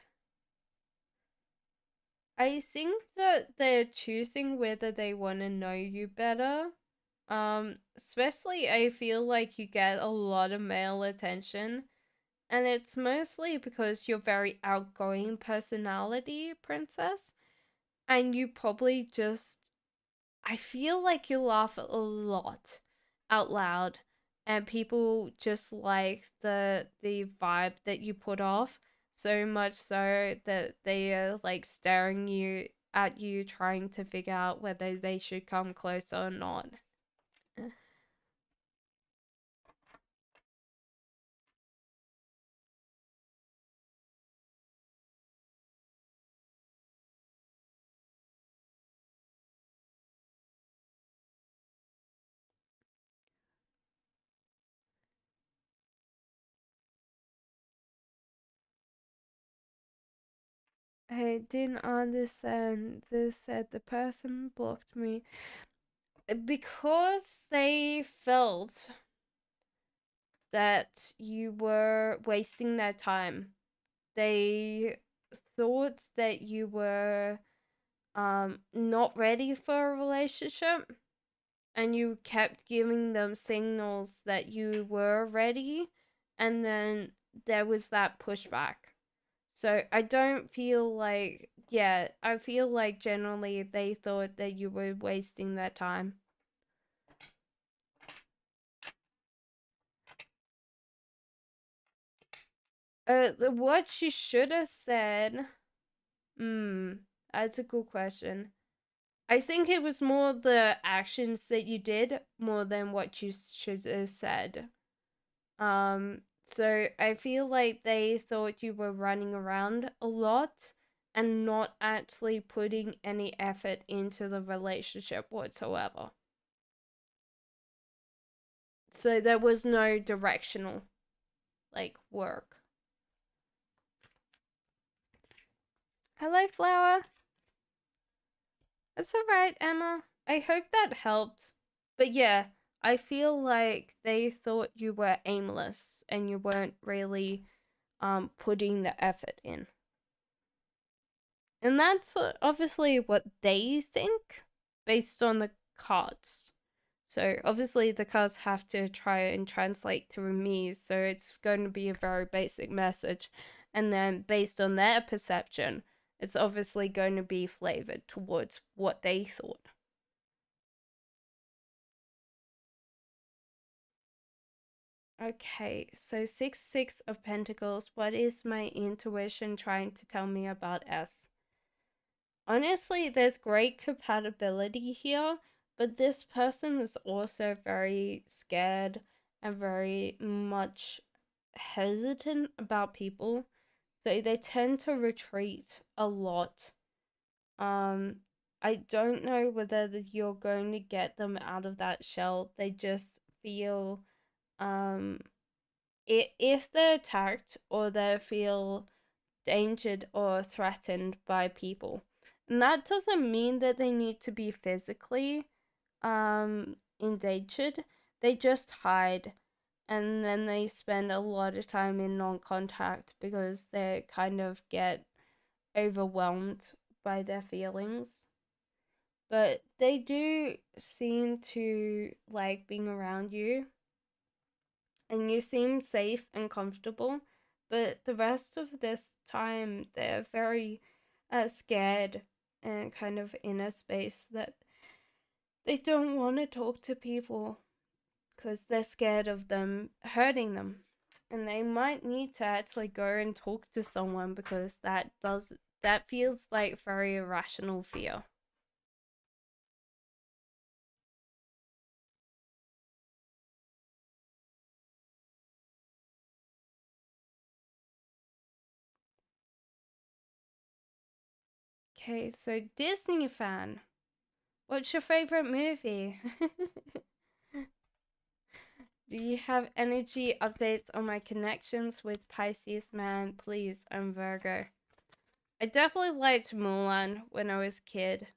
I think that they're choosing whether they want to know you better. Especially I feel like you get a lot of male attention, and it's mostly because you're very outgoing personality, princess, and you probably just I feel like you laugh a lot out loud, and people just like the vibe that you put off so much so that they are like staring you at you trying to figure out whether they should come closer or not. I didn't understand this, said the person blocked me because they felt that you were wasting their time. They thought that you were not ready for a relationship, and you kept giving them signals that you were ready, and then there was that pushback. So I don't feel like, yeah, I feel like generally they thought that you were wasting their time. What she should have said, that's a good question. I think it was more the actions that you did more than what you should have said. So I feel like they thought you were running around a lot and not actually putting any effort into the relationship whatsoever. So there was no directional like work. Hello, Flower. It's alright, Emma. I hope that helped. But yeah, I feel like they thought you were aimless and you weren't really putting the effort in. And that's obviously what they think based on the cards. So obviously the cards have to try and translate through me, so it's going to be a very basic message. And then based on their perception, it's obviously going to be flavored towards what they thought. Okay, so 6 of Pentacles. What is my intuition trying to tell me about S? Honestly, there's great compatibility here, but this person is also very scared and very much hesitant about people. So they tend to retreat a lot. I don't know whether you're going to get them out of that shell. They just feel if they're attacked or they feel endangered or threatened by people. And that doesn't mean that they need to be physically endangered. They just hide, and then they spend a lot of time in non-contact because they kind of get overwhelmed by their feelings. But they do seem to like being around you, and you seem safe and comfortable, but the rest of this time they're very scared and kind of in a space that they don't want to talk to people because they're scared of them hurting them, and they might need to actually go and talk to someone because that feels like very irrational fear. Okay, so Disney fan, what's your favorite movie? Do you have energy updates on my connections with Pisces man? Please, I'm Virgo. I definitely liked Mulan when I was a kid.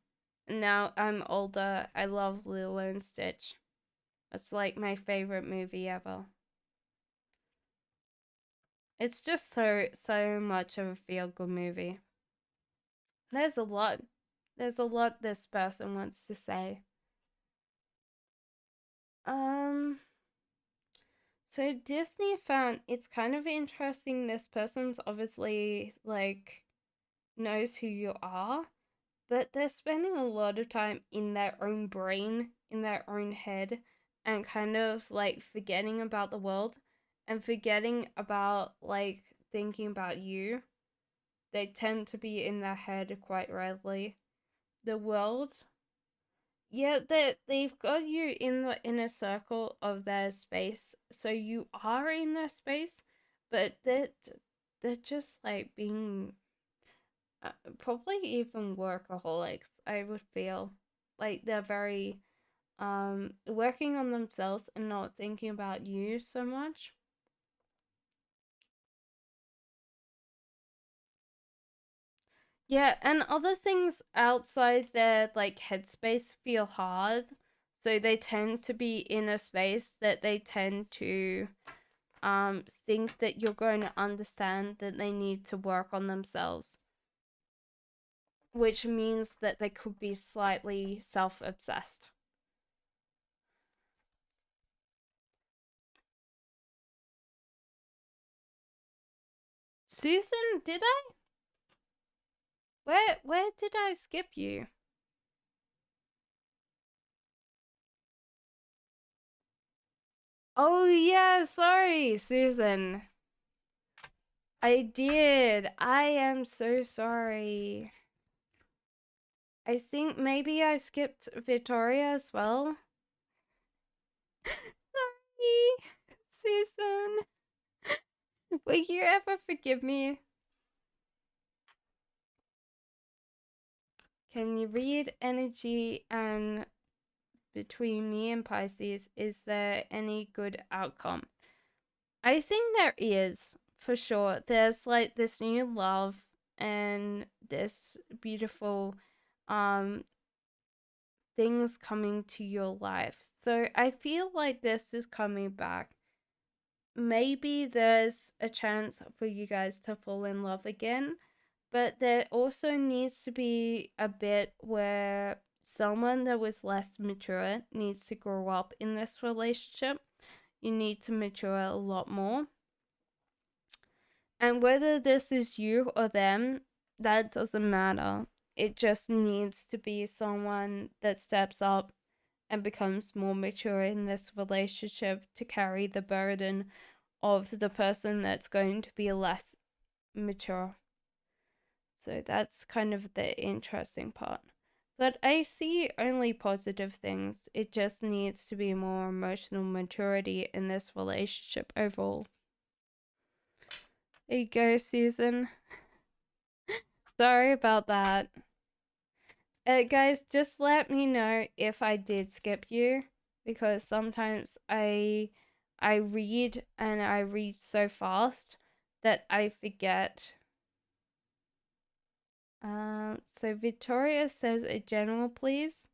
now I'm older, I love Lilo and Stitch. It's like my favorite movie ever. It's just so much of a feel-good movie. There's a lot. There's a lot this person wants to say. So Disney found it's kind of interesting. This person's obviously like knows who you are, but they're spending a lot of time in their own brain, in their own head, and kind of like forgetting about the world and forgetting about like thinking about you. They tend to be in their head quite rarely. The world, yeah, they've got you in the inner circle of their space, so you are in their space, but they're just like being probably even workaholics. I would feel like they're very working on themselves and not thinking about you so much. Yeah, and other things outside their like headspace feel hard. So they tend to be in a space that they tend to think that you're going to understand that they need to work on themselves, which means that they could be slightly self-obsessed. Susan, did I? Where did I skip you? Oh yeah, sorry, Susan. I did. I am so sorry. I think maybe I skipped Victoria as well. Sorry, Susan. Will you ever forgive me? Can you read energy and between me and Pisces? Is there any good outcome? I think there is, for sure. There's like this new love and this beautiful things coming to your life. So I feel like this is coming back. Maybe there's a chance for you guys to fall in love again, but there also needs to be a bit where someone that was less mature needs to grow up in this relationship. You need to mature a lot more. And whether this is you or them, that doesn't matter. It just needs to be someone that steps up and becomes more mature in this relationship to carry the burden of the person that's going to be less mature. So that's kind of the interesting part. But I see only positive things. It just needs to be more emotional maturity in this relationship overall. There you go, Susan. Sorry about that. Guys, just let me know if I did skip you, because sometimes I read and I read so fast that I forget. So Victoria says a general please.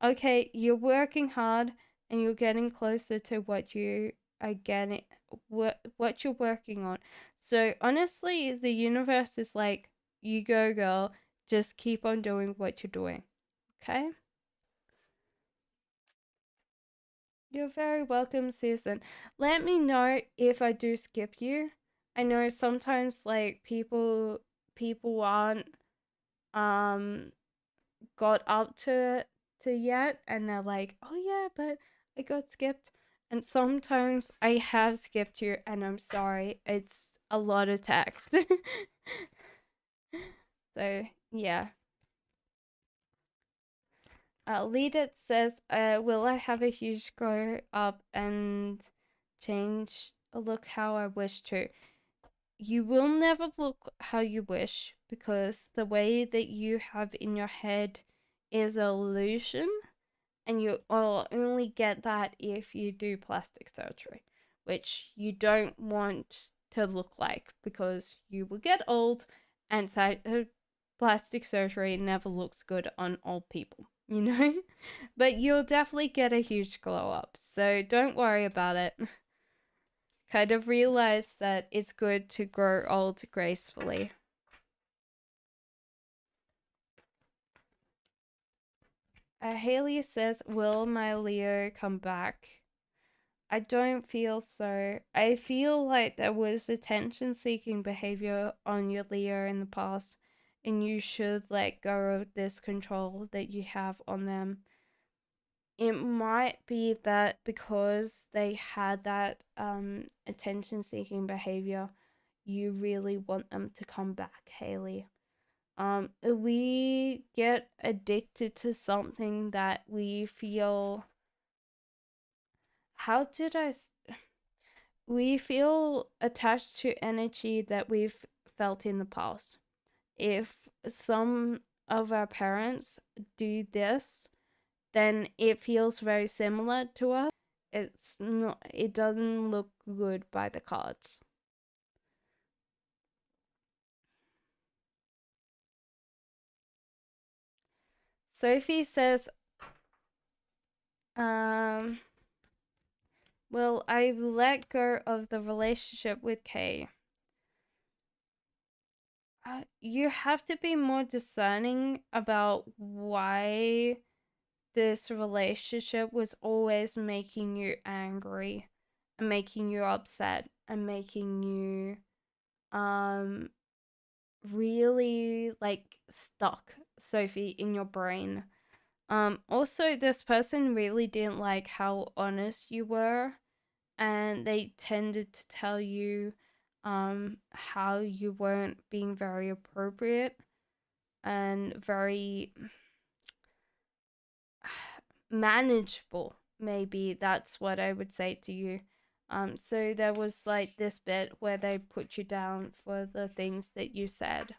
Okay, you're working hard and you're getting closer to what you are getting, what you're working on. So honestly, the universe is like, you go girl, just keep on doing what you're doing. Okay? You're very welcome, Susan. Let me know if I do skip you. I know sometimes like people aren't got up to yet and they're like, "Oh yeah, but I got skipped." And sometimes I have skipped you and I'm sorry. It's a lot of text. So, yeah. Lead says, will I have a huge grow up and change look how I wish to? You will never look how you wish because the way that you have in your head is an illusion, and you will only get that if you do plastic surgery, which you don't want to look like because you will get old and plastic surgery never looks good on old people, you know? But you'll definitely get a huge glow up, so don't worry about it. Kind of realize that it's good to grow old gracefully. Haley says, will my Leo come back? I don't feel so. I feel like there was attention-seeking behavior on your Leo in the past, and you should let go of this control that you have on them. It might be that because they had that attention-seeking behavior, you really want them to come back, Haley. We get addicted to something that we feel. How did I? We feel attached to energy that we've felt in the past. If some of our parents do this, then it feels very similar to us. It's not, it doesn't look good by the cards. Sophie says, well, I've let go of the relationship with Kay. You have to be more discerning about why this relationship was always making you angry and making you upset and making you really like stuck, Sophie, in your brain. Also, this person really didn't like how honest you were, and they tended to tell you how you weren't being very appropriate and very manageable. Maybe that's what I would say to you. So there was like this bit where they put you down for the things that you said.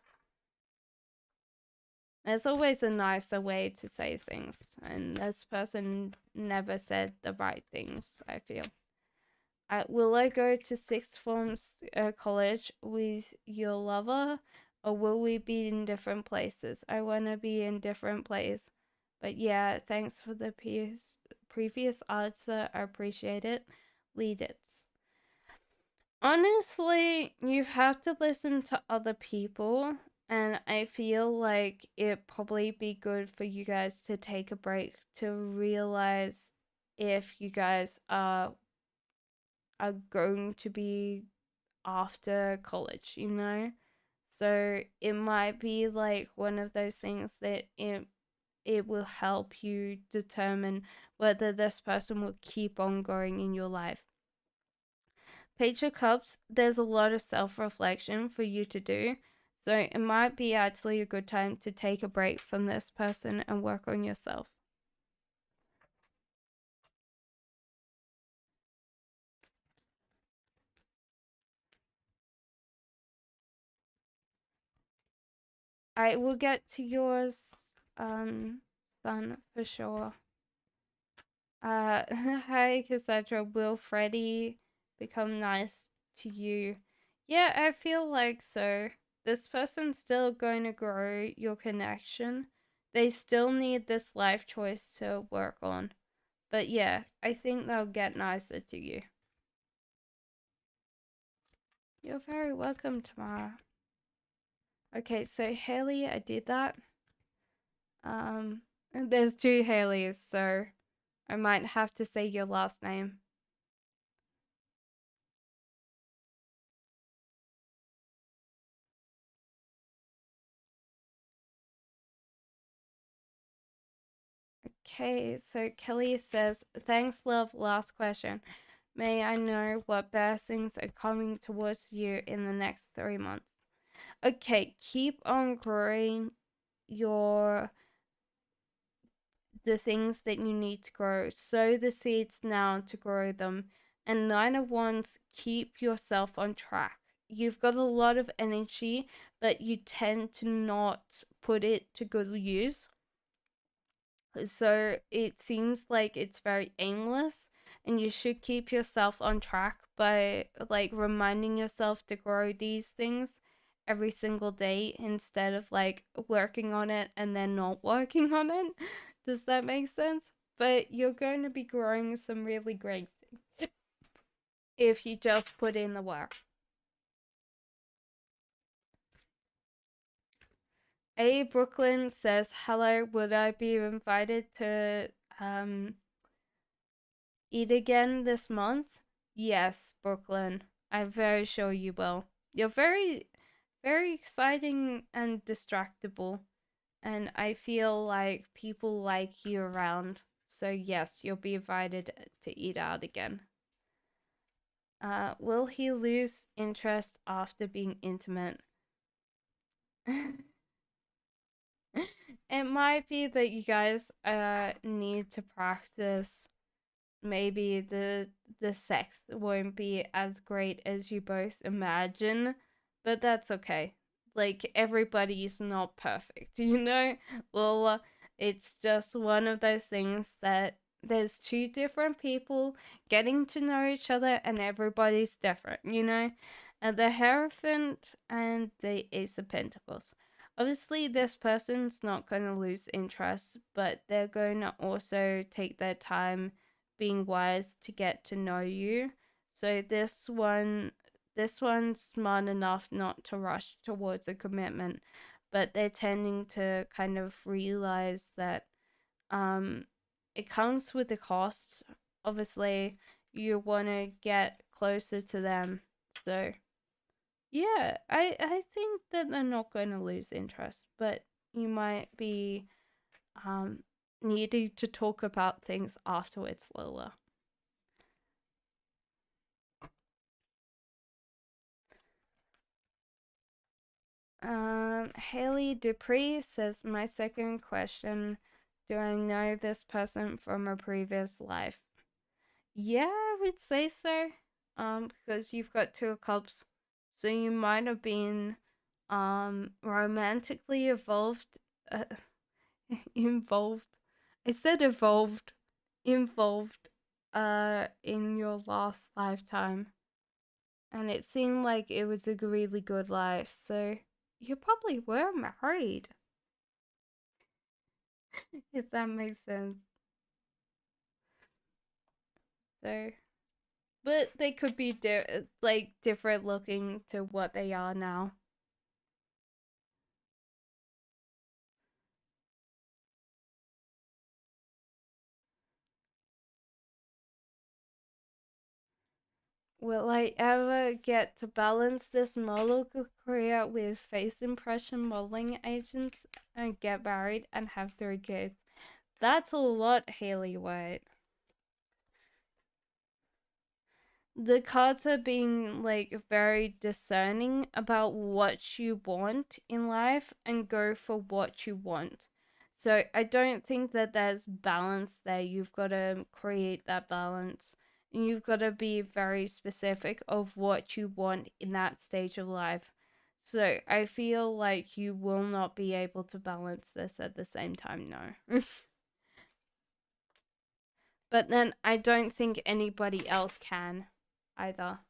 There's always a nicer way to say things, and this person never said the right things, I feel. Will I go to sixth form college with your lover, or will we be in different places? I want to be in different places. But yeah, thanks for the previous answer. I appreciate it. Lead it. Honestly, you have to listen to other people, and I feel like it'd probably be good for you guys to take a break to realize if you guys are going to be after college, you know? So it might be like one of those things that it will help you determine whether this person will keep on going in your life. Page of Cups, there's a lot of self-reflection for you to do. So it might be actually a good time to take a break from this person and work on yourself. I will get to yours, son, for sure. Hi, Cassandra. Will Freddie become nice to you? Yeah, I feel like so. This person's still going to grow your connection. They still need this life choice to work on. But yeah, I think they'll get nicer to you. You're very welcome, Tamara. Okay, so Haley, I did that. There's two Haleys, so I might have to say your last name. Okay, so Kelly says, thanks, love. Last question. May I know what best things are coming towards you in the next 3 months? Okay, keep on growing the things that you need to grow. Sow the seeds now to grow them. And Nine of Wands, keep yourself on track. You've got a lot of energy, but you tend to not put it to good use. So it seems like it's very aimless, and you should keep yourself on track by like reminding yourself to grow these things every single day instead of like working on it and then not working on it. Does that make sense? But you're going to be growing some really great things if you just put in the work. A Brooklyn says, hello, would I be invited to eat again this month? Yes, Brooklyn. I'm very sure you will. You're very, very exciting and distractible. And I feel like people like you around. So yes, you'll be invited to eat out again. Will he lose interest after being intimate? It might be that you guys need to practice. Maybe the sex won't be as great as you both imagine, but that's okay. Like, everybody's not perfect, you know? Well, it's just one of those things that there's two different people getting to know each other and everybody's different, you know? And the Hierophant and the Ace of Pentacles. Obviously, this person's not going to lose interest, but they're going to also take their time being wise to get to know you. So this one's smart enough not to rush towards a commitment, but they're tending to kind of realize that it comes with a cost. Obviously, you want to get closer to them. So yeah, I think that they're not going to lose interest, but you might be um needing to talk about things afterwards, Lola. Haley Dupree says, my second question, do I know this person from a previous life? Yeah, I would say so. Because you've got Two of Cups, so you might have been romantically uh, involved. I said involved in your last lifetime. And it seemed like it was a really good life, so you probably were married, if that makes sense. So, but they could be like different looking to what they are now. Will I ever get to balance this model career with face impression modeling agents and get married and have 3 kids? That's a lot, Haley White. The cards are being like very discerning about what you want in life and go for what you want. So I don't think that there's balance there. You've got to create that balance. And you've got to be very specific of what you want in that stage of life. So I feel like you will not be able to balance this at the same time, no. But then I don't think anybody else can either.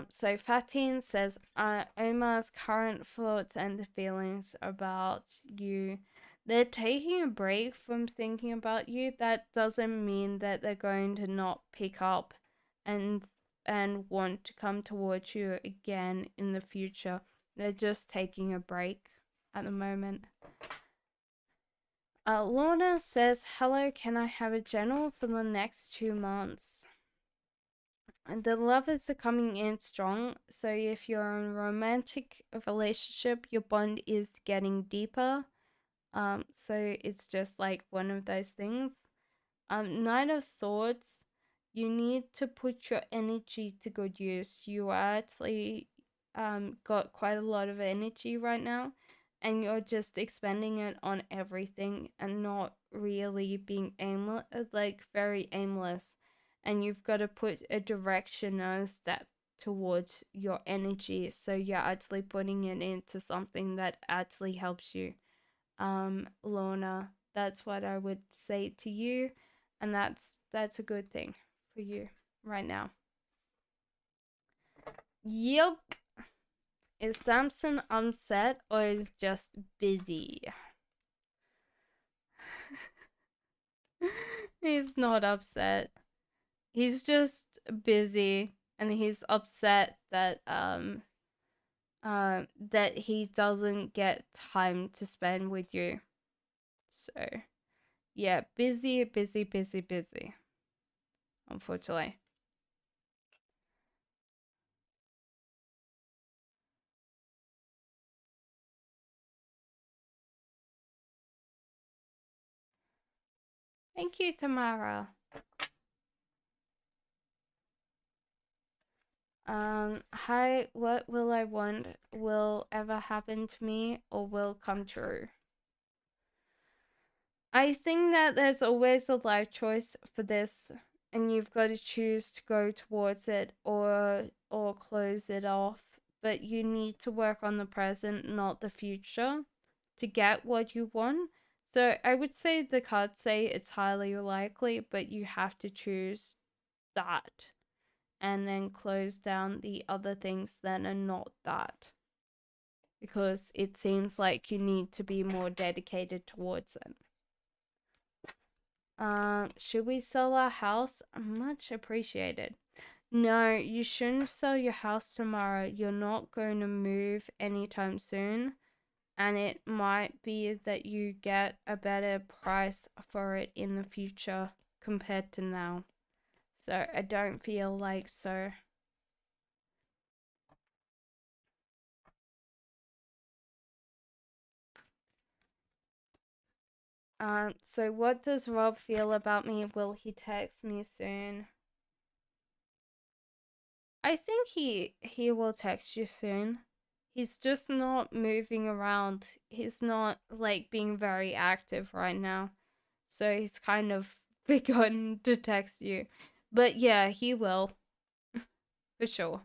So Fatin says, Omar's current thoughts and feelings about you, they're taking a break from thinking about you. That doesn't mean that they're going to not pick up and want to come towards you again in the future. They're just taking a break at the moment. Lorna says, hello, can I have a general for the next 2 months? And the lovers are coming in strong. So if you're in a romantic relationship, your bond is getting deeper. So it's just like one of those things. Knight of Swords, you need to put your energy to good use. You are actually got quite a lot of energy right now, and you're just expending it on everything and not really being aimless, like very aimless. And you've got to put a direction and a step towards your energy, so you're actually putting it into something that actually helps you. Lorna, that's what I would say to you, and that's a good thing for you right now. Yep. Is Samson upset or is just busy? He's not upset. He's just busy and he's upset that that he doesn't get time to spend with you. So, yeah, busy, busy, busy, busy. Unfortunately. Thank you, Tamara. Hi, what will I want will ever happen to me or will come true? I think that there's always a life choice for this, and you've got to choose to go towards it or close it off. But you need to work on the present, not the future, to get what you want. So I would say the cards say it's highly likely, but you have to choose that and then close down the other things that are not that. Because it seems like you need to be more dedicated towards it. Should we sell our house? Much appreciated. No, you shouldn't sell your house tomorrow. You're not going to move anytime soon. And it might be that you get a better price for it in the future compared to now. So I don't feel like so. So what does Rob feel about me? Will he text me soon? I think he will text you soon. He's just not moving around. He's not like being very active right now. So he's kind of forgotten to text you. But yeah, he will. For sure.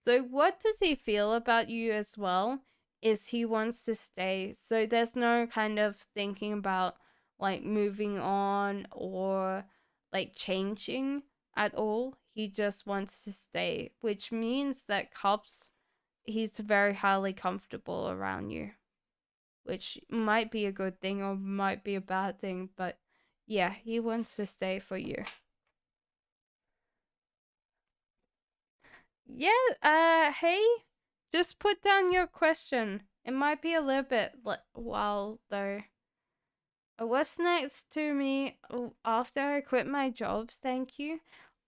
So what does he feel about you as well? Is he wants to stay. So there's no kind of thinking about like moving on or like changing at all. He just wants to stay, which means that Cups, he's very highly comfortable around you, which might be a good thing or might be a bad thing, but yeah, he wants to stay for you. Yeah, hey, just put down your question. It might be a little bit while though. What's next to me after I quit my jobs? Thank you.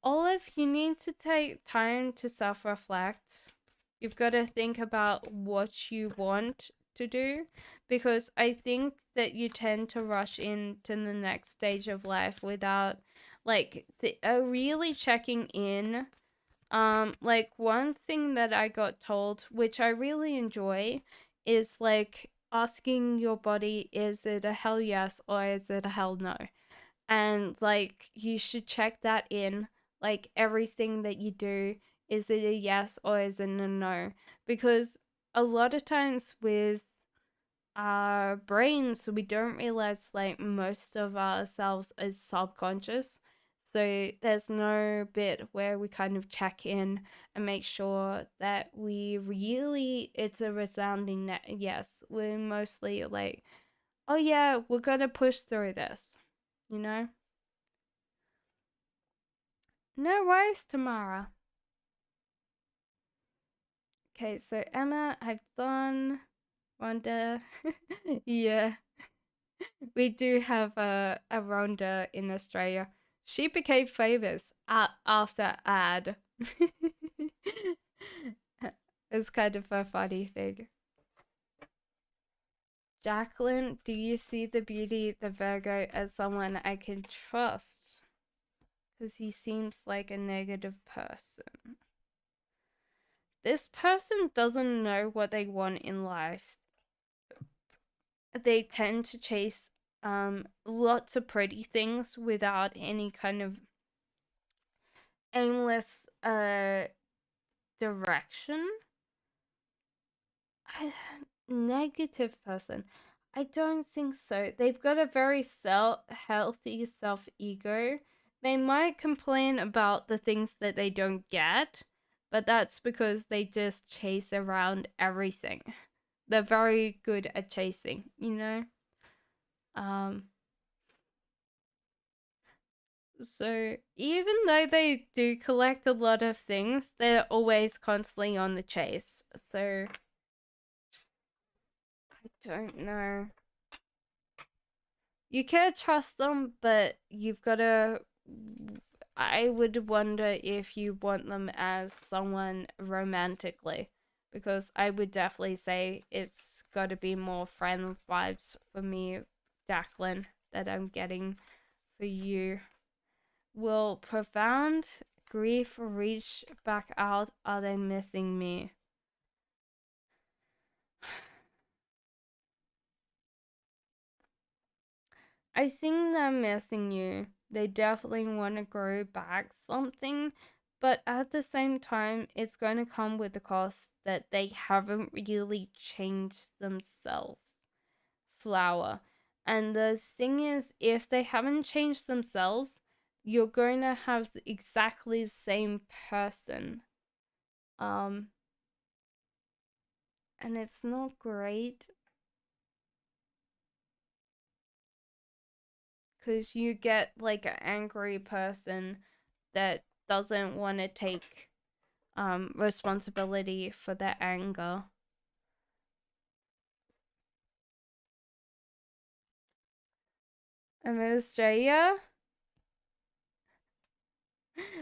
Olive, you need to take time to self reflect. You've got to think about what you want to do because I think that you tend to rush into the next stage of life without like really checking in. Like one thing that I got told, which I really enjoy, is like asking your body, is it a hell yes or is it a hell no? And like you should check that in, like everything that you do, is it a yes or is it a no? Because a lot of times with our brains, we don't realize like most of ourselves is subconscious. So there's no bit where we kind of check in and make sure that we really, it's a resounding yes. We're mostly like, oh yeah, we're gonna push through this, you know? No worries, Tamara. Okay, so Emma, I've done. Rhonda. Yeah. We do have a Rhonda in Australia. She became famous after ad. It's kind of a funny thing. Jacqueline, do you see the beauty, the Virgo, as someone I can trust? Because he seems like a negative person. This person doesn't know what they want in life. They tend to chase lots of pretty things without any kind of aimless direction. Negative person. I don't think so. They've got a very healthy self ego. They might complain about the things that they don't get, but that's because they just chase around everything. They're very good at chasing, you know? Um, so even though they do collect a lot of things, they're always constantly on the chase. So I don't know. You can't trust them, but you've got to. I would wonder if you want them as someone romantically, because I would definitely say it's got to be more friend vibes for me, Jacqueline, that I'm getting for you. Will profound grief reach back out? Are they missing me? I think they're missing you. They definitely want to grow back something, but at the same time, it's going to come with the cost that they haven't really changed themselves. Flower. And the thing is, if they haven't changed themselves, you're going to have exactly the same person. Um, and it's not great because you get like an angry person that doesn't want to take responsibility for their anger. I'm in Australia.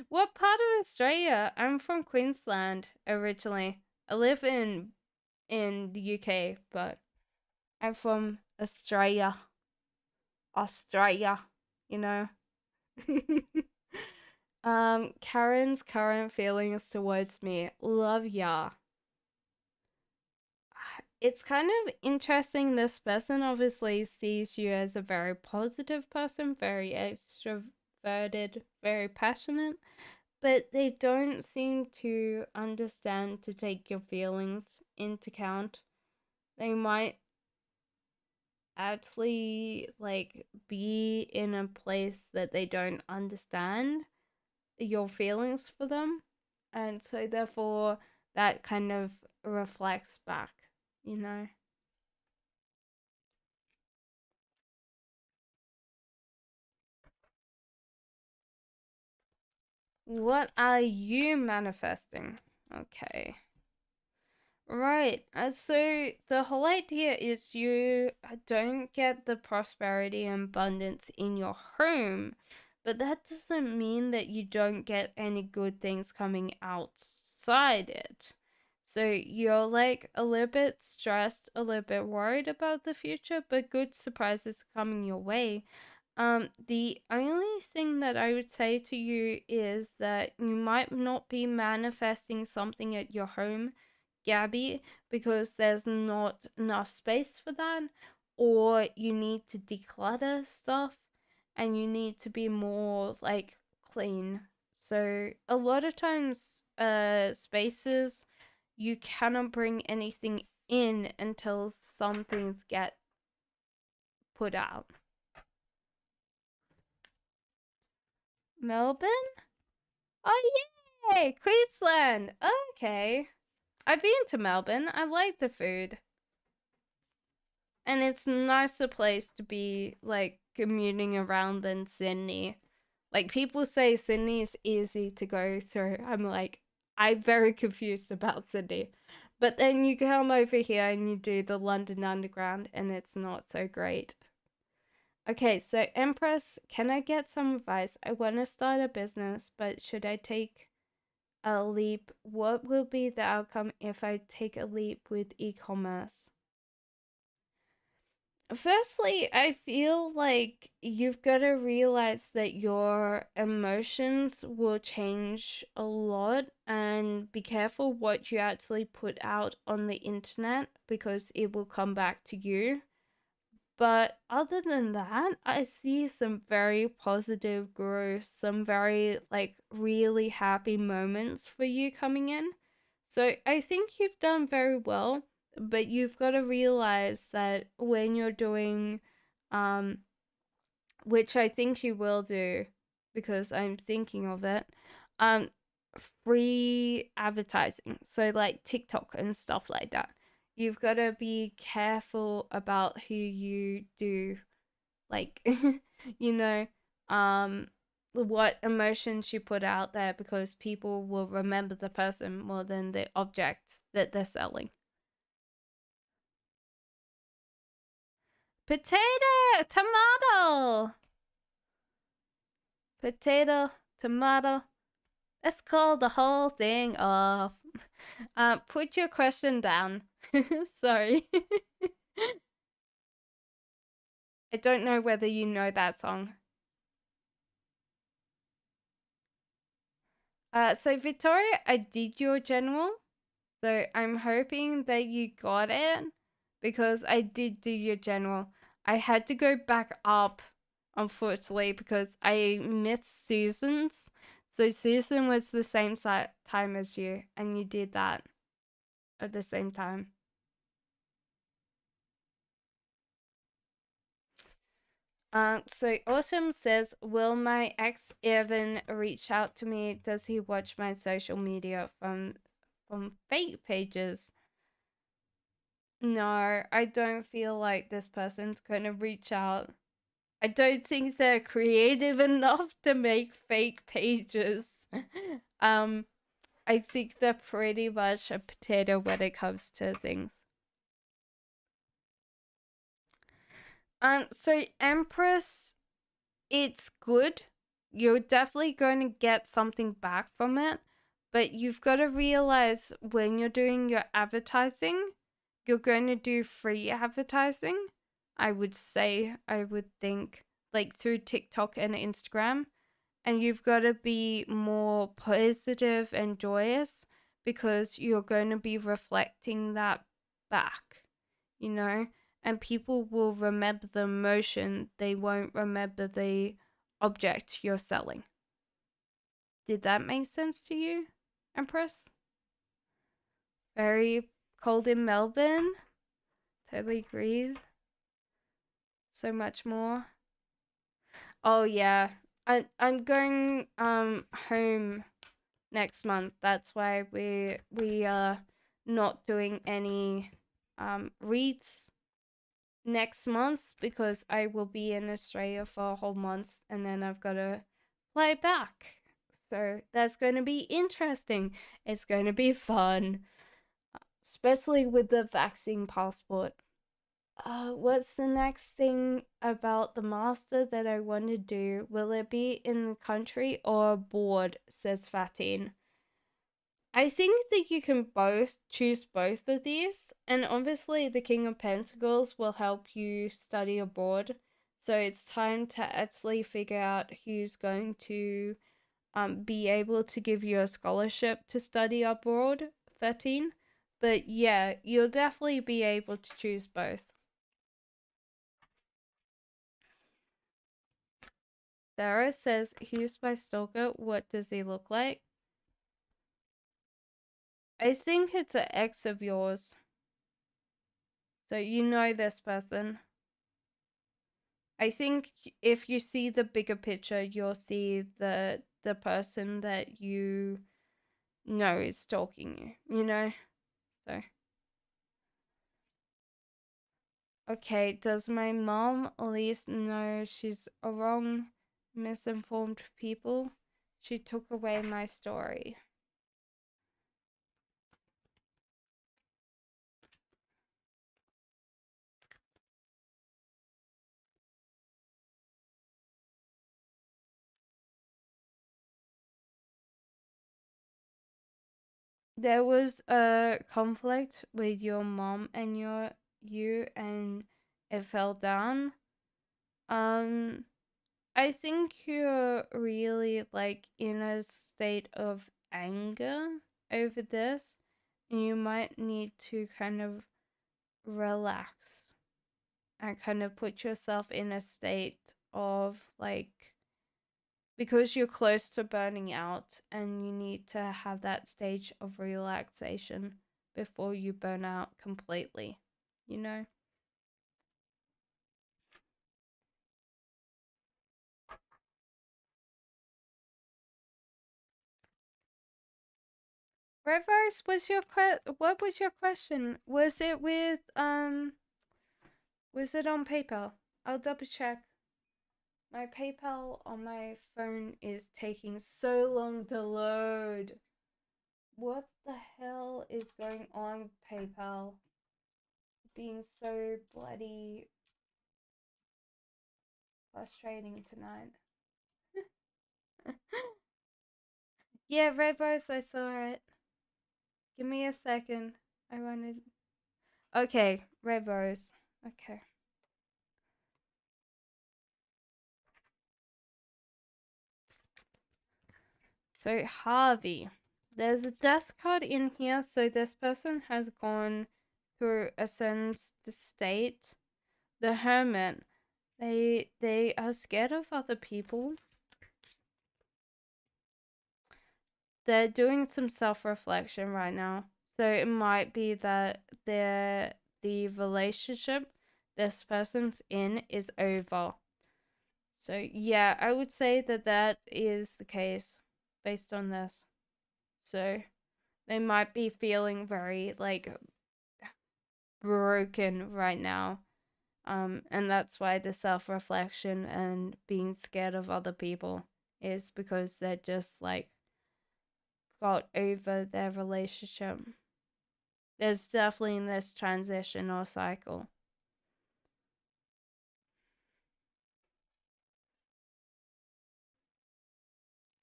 What part of Australia? I'm from Queensland originally. I live in the UK, but I'm from Australia. Australia, you know. Karen's current feelings towards me. Love ya. It's kind of interesting. This person obviously sees you as a very positive person, very extroverted, very passionate, but they don't seem to understand to take your feelings into account. They might actually like be in a place that they don't understand your feelings for them, and so therefore that kind of reflects back, you know. What are you manifesting? Okay. Right. So the whole idea is you don't get the prosperity and abundance in your home, but that doesn't mean that you don't get any good things coming outside it. So you're like a little bit stressed, a little bit worried about the future, but good surprises coming your way. The only thing that I would say to you is that you might not be manifesting something at your home, Gabby, because there's not enough space for that, or you need to declutter stuff and you need to be more like clean. So a lot of times, spaces you cannot bring anything in until some things get put out. Melbourne? Oh, yay! Queensland! Okay. I've been to Melbourne. I like the food. And it's a nicer place to be, like, commuting around than Sydney. Like, people say Sydney is easy to go through. I'm like, I'm very confused about Sydney. But then you come over here and you do the London Underground, and it's not so great. Okay, so Empress, can I get some advice? I want to start a business, but should I take a leap? What will be the outcome if I take a leap with e-commerce? Firstly, I feel like you've got to realize that your emotions will change a lot, and be careful what you actually put out on the internet because it will come back to you. But other than that, I see some very positive growth, some very like really happy moments for you coming in. So I think you've done very well, but you've got to realize that when you're doing, um, which I think you will do because I'm thinking of it, um, free advertising. So like TikTok and stuff like that. You've got to be careful about who you do, like, you know, um, what emotions you put out there, because people will remember the person more than the object that they're selling. Potato, tomato, potato, tomato. Let's call the whole thing off. Put your question down. Sorry. I don't know whether you know that song. So Victoria, I did your general. So I'm hoping that you got it, because I did do your general. I had to go back up, unfortunately, because I missed Susan's. So Susan was the same time as you, and you did that at the same time. So Autumn says, will my ex Evan reach out to me? Does he watch my social media from fake pages? No, I don't feel like this person's gonna reach out. I don't think they're creative enough to make fake pages. I think they're pretty much a potato when it comes to things. So Empress, it's good. You're definitely going to get something back from it, but you've got to realize when you're doing your advertising, you're going to do free advertising. I would think, like through TikTok and Instagram, and you've got to be more positive and joyous, because you're going to be reflecting that back, you know? And people will remember the emotion, they won't remember the object you're selling. Did that make sense to you, Empress? Very cold in Melbourne. Totally agrees. So much more. Oh yeah. I'm going home next month. That's why we are not doing any reads next month, because I will be in Australia for a whole month, and then I've got to fly back. So that's going to be interesting. It's going to be fun, especially with the vaccine passport. What's the next thing about the master that I want to do? Will it be in the country or abroad? Says Fatin. I think that you can choose both of these, and obviously the King of Pentacles will help you study abroad. So it's time to actually figure out who's going to be able to give you a scholarship to study abroad, 13. But yeah, you'll definitely be able to choose both. Sarah says, who's my stalker? What does he look like? I think it's an ex of yours. So you know this person. I think if you see the bigger picture, you'll see the person that you know is stalking you, you know? So. Okay, does my mom at least know she's a wrong, misinformed people? She took away my story. There was a conflict with your mom and you and it fell down. I think you're really like in a state of anger over this, and you might need to kind of relax and kind of put yourself in a state of like, because you're close to burning out, and you need to have that stage of relaxation before you burn out completely, you know? Red Rose, what was your question? Was it with was it on PayPal? I'll double check. My PayPal on my phone is taking so long to load. What the hell is going on with PayPal? Being so bloody frustrating tonight. Yeah, Red Rose, I saw it. Give me a second. I wanted. Okay, Red Rose. Okay. So, Harvey. There's a death card in here, so this person has gone through a certain state. The Hermit. They are scared of other people. They're doing some self-reflection right now. So it might be that the relationship this person's in is over. So yeah, I would say that that is the case based on this. So they might be feeling very like broken right now. And that's why the self-reflection and being scared of other people is because they're just like got over their relationship. There's definitely this transition or cycle.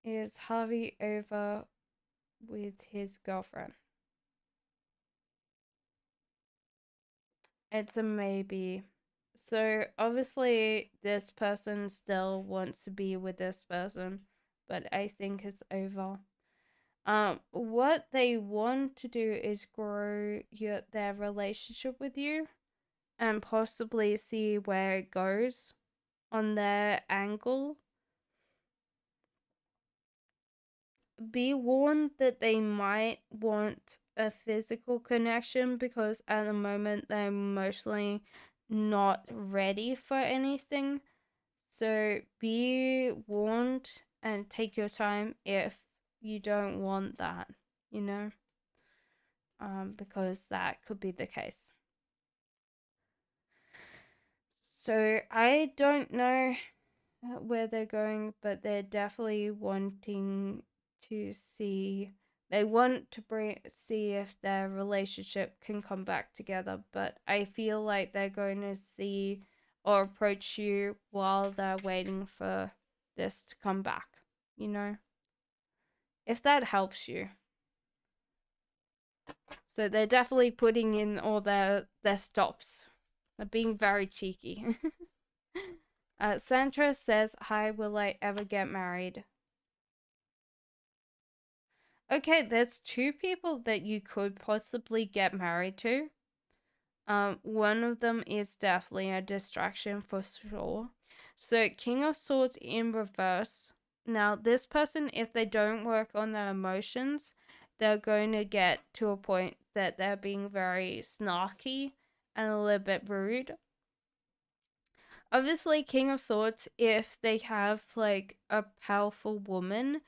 Is Harvey over with his girlfriend? It's a maybe. So obviously this person still wants to be with this person, but I think it's over. What they want to do is grow their relationship with you and possibly see where it goes on their angle. Be warned that they might want a physical connection because at the moment they're emotionally not ready for anything. So be warned and take your time if you don't want that, you know, because that could be the case. So I don't know where they're going, but they're definitely wanting to see. They want to see if their relationship can come back together, but I feel like they're going to see or approach you while they're waiting for this to come back, you know? If that helps you. So they're definitely putting in all their stops. They're being very cheeky. Sandra says, hi, will I ever get married? Okay, there's two people that you could possibly get married to. One of them is definitely a distraction for sure. So King of Swords in reverse. Now, this person, if they don't work on their emotions, they're going to get to a point that they're being very snarky and a little bit rude. Obviously, King of Swords, if they have like a powerful woman,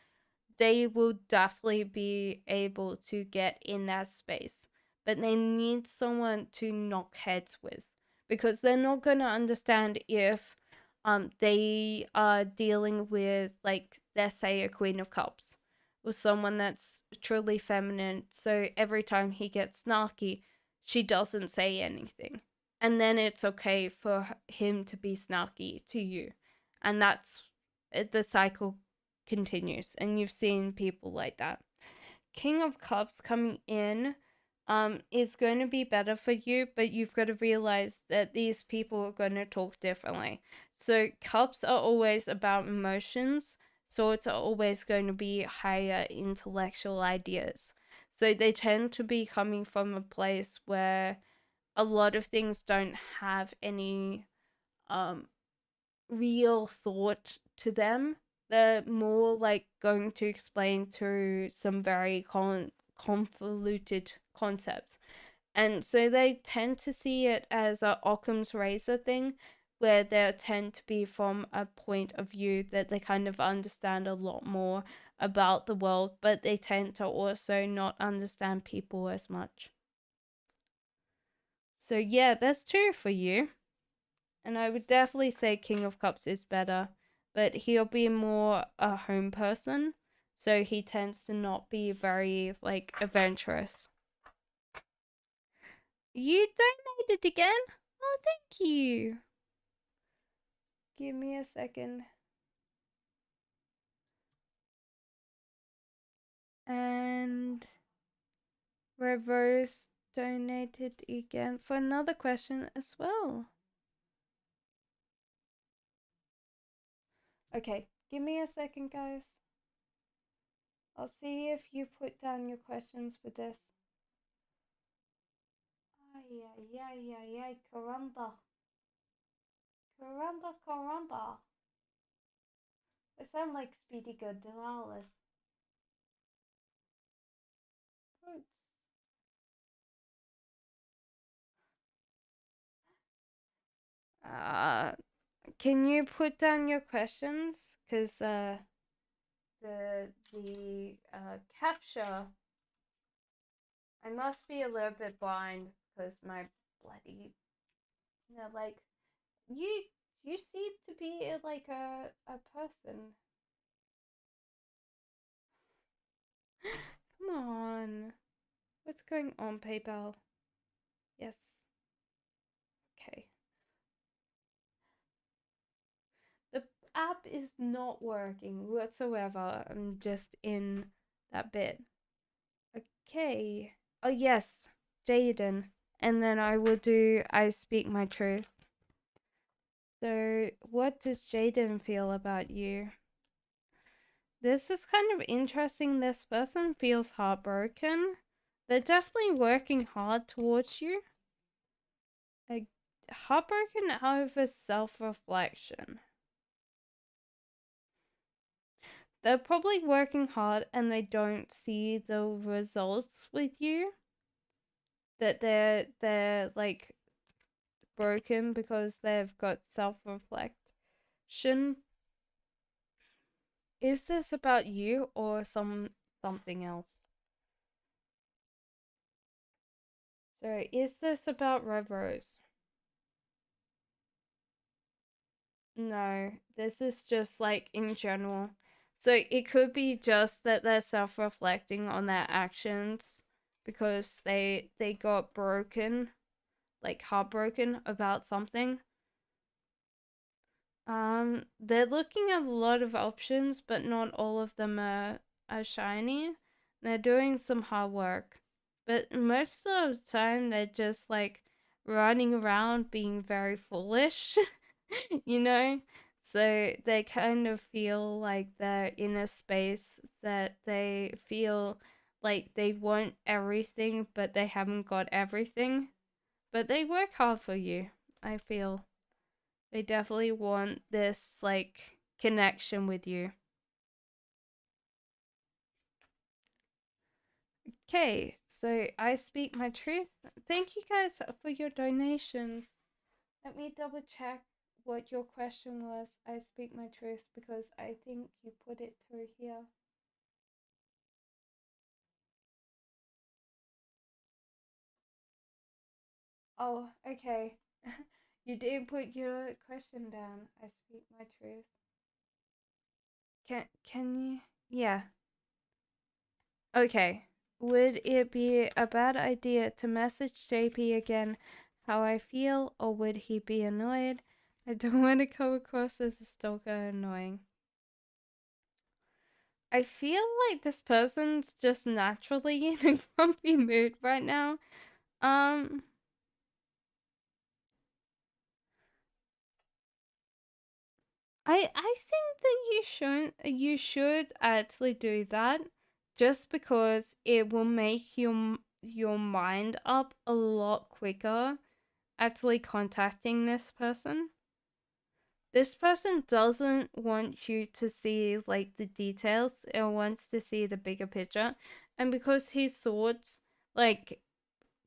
they will definitely be able to get in that space. But they need someone to knock heads with because they're not going to understand if they are dealing with, like, let's say a Queen of Cups or someone that's truly feminine. So every time he gets snarky, she doesn't say anything. And then it's okay for him to be snarky to you. And that's the cycle continues, and you've seen people like that. King of Cups coming in is going to be better for you, but you've got to realize that these people are going to talk differently. So cups are always about emotions, swords are always going to be higher intellectual ideas. So they tend to be coming from a place where a lot of things don't have any real thought to them. They're more like going to explain through some very convoluted concepts. And so they tend to see it as a Occam's razor thing, where they tend to be from a point of view that they kind of understand a lot more about the world, but they tend to also not understand people as much. So yeah, that's 2 for you. And I would definitely say King of Cups is better, but he'll be more a home person, so he tends to not be very, like, adventurous. You donated again? Oh, thank you. Give me a second. And Reverse donated again for another question as well. Okay, give me a second, guys. I'll see if you put down your questions for this. Ay, ay, ay, ay, ay, caramba. Caramba, caramba. I sound like Speedy Gonzales. Uh, can you put down your questions? Because the capture, I must be a little bit blind because my bloody, like, you seem to be like a person. Come on. What's going on, PayPal? Yes. Okay. The app is not working whatsoever. I'm just in that bit. Okay. Oh, yes. Jaden. And then I will do I Speak My Truth. So, what does Jaden feel about you? This is kind of interesting. This person feels heartbroken. They're definitely working hard towards you. Like, heartbroken over self-reflection. They're probably working hard and they don't see the results with you. That they're like broken because they've got self-reflection. Is this about you or something else? So is this about Red Rose? No, this is just like in general. So it could be just that they're self-reflecting on their actions because they got broken, like heartbroken about something. They're looking at a lot of options, but not all of them are shiny. They're doing some hard work, but most of the time they're just like running around being very foolish, you know? So they kind of feel like they're in a space that they feel like they want everything, but they haven't got everything. But they work hard for you, I feel. They definitely want this, like, connection with you. Okay, so I Speak My Truth. Thank you guys for your donations. Let me double check what your question was. I Speak My Truth because I think you put it through here. Oh, okay. You did put your question down. I Speak My Truth. Can you? Yeah. Okay. Would it be a bad idea to message JP again how I feel, or would he be annoyed? I don't want to come across as a stalker annoying. I feel like this person's just naturally in a grumpy mood right now. I think that you should actually do that just because it will make your mind up a lot quicker actually contacting this person. This person doesn't want you to see like the details, it wants to see the bigger picture. And because his thoughts, like,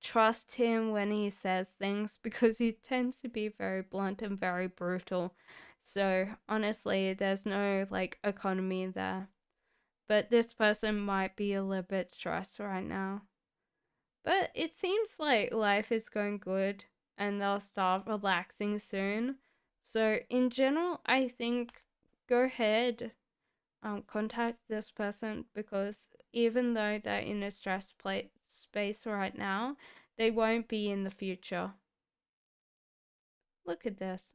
trust him when he says things because he tends to be very blunt and very brutal. So honestly, there's no like economy there. but this person might be a little bit stressed right now. But it seems like life is going good and they'll start relaxing soon. So in general, I think go ahead, contact this person, because even though they're in a stress space right now, they won't be in the future. Look at this.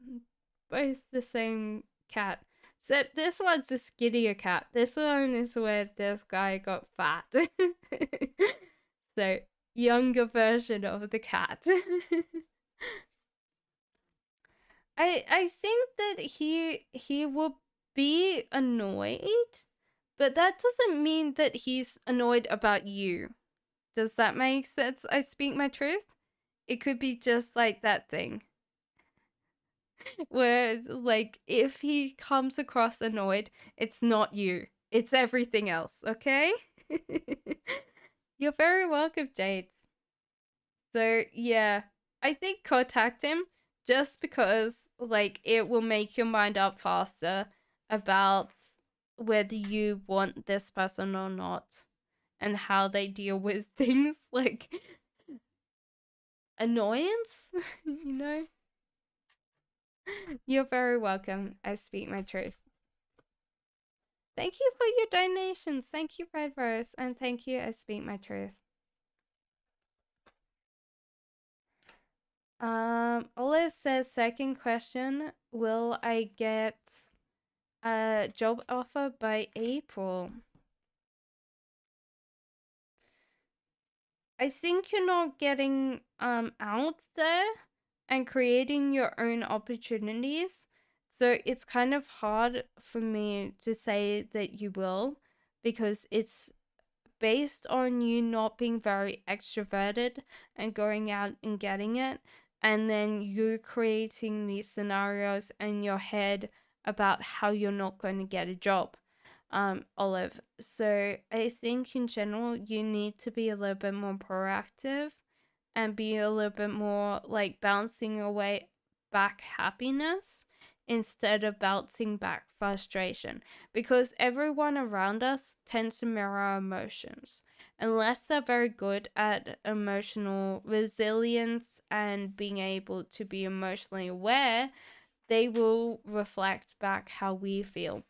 Both the same cat. Except this one's a skinnier cat. This one is where this guy got fat. So, younger version of the cat. I think that he will be annoyed, but that doesn't mean that he's annoyed about you. Does that make sense? I speak my truth? It could be just like that thing. Where, like, if he comes across annoyed, it's not you. It's everything else, okay? You're very welcome, Jade. So, yeah, I think contact him just because, like, it will make your mind up faster about whether you want this person or not and how they deal with things like annoyance, you know? You're very welcome. I speak my truth. Thank you for your donations. Thank you, Red Rose. And thank you, I speak my truth. Olive says, second question, will I get a job offer by April? I think you're not getting out there and creating your own opportunities. So it's kind of hard for me to say that you will, because it's based on you not being very extroverted and going out and getting it, and then you creating these scenarios in your head about how you're not going to get a job, Olive. So I think in general you need to be a little bit more proactive and be a little bit more like bouncing away back happiness instead of bouncing back frustration, because everyone around us tends to mirror our emotions. Unless they're very good at emotional resilience and being able to be emotionally aware, they will reflect back how we feel.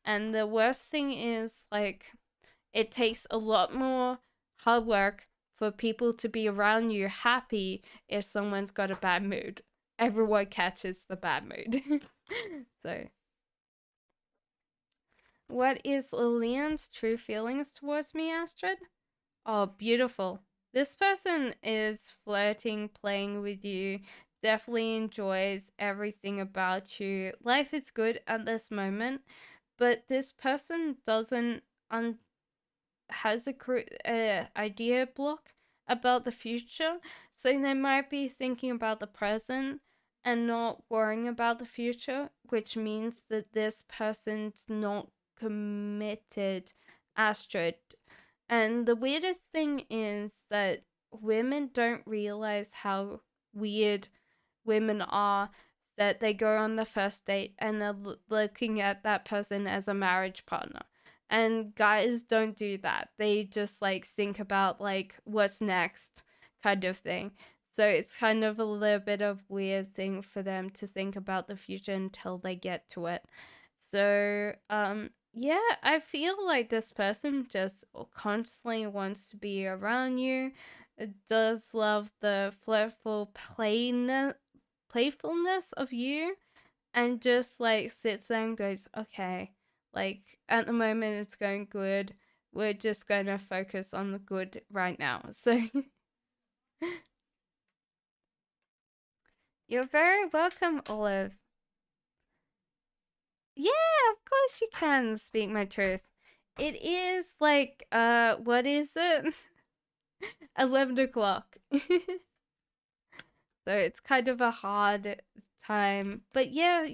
And the worst thing is, like, it takes a lot more hard work for people to be around you happy if someone's got a bad mood. Everyone catches the bad mood. So, what is Lillian's true feelings towards me, Astrid? Oh, beautiful. This person is flirting, playing with you, definitely enjoys everything about you. Life is good at this moment, but this person doesn't has a idea block about the future, so they might be thinking about the present and not worrying about the future, which means that this person's not committed, Astrid. And the weirdest thing is that women don't realize how weird women are, that they go on the first date and they're looking at that person as a marriage partner. And guys don't do that. They just like think about like what's next kind of thing. So it's kind of a little bit of weird thing for them to think about the future until they get to it. So yeah, I feel like this person just constantly wants to be around you. It does love the flirtful playfulness of you, and just like sits there and goes, okay, like at the moment it's going good. We're just going to focus on the good right now. So you're very welcome, Olive. Yeah, of course you can speak my truth. It is like, what is it? 11 o'clock. So it's kind of a hard time. But yeah,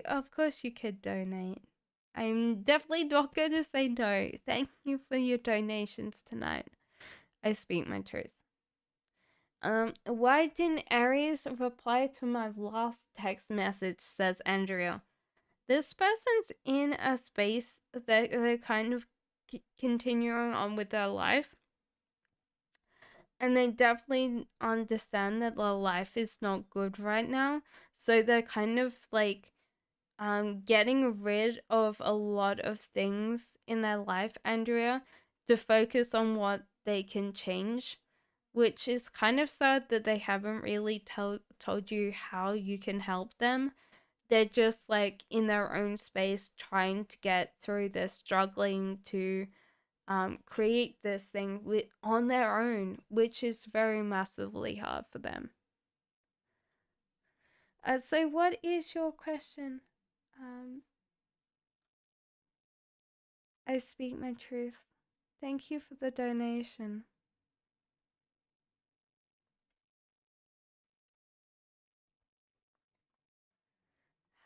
of course you could donate. I'm definitely not going to say no. Thank you for your donations tonight. I speak my truth. Why didn't Aries reply to my last text message, says Andrea. This person's in a space that they're kind of continuing on with their life. And they definitely understand that their life is not good right now. So they're kind of like getting rid of a lot of things in their life, Andrea, to focus on what they can change, which is kind of sad that they haven't really told you how you can help them. They're just like in their own space trying to get through this, struggling to create this thing on their own, which is very massively hard for them. So what is your question? I speak my truth. Thank you for the donation.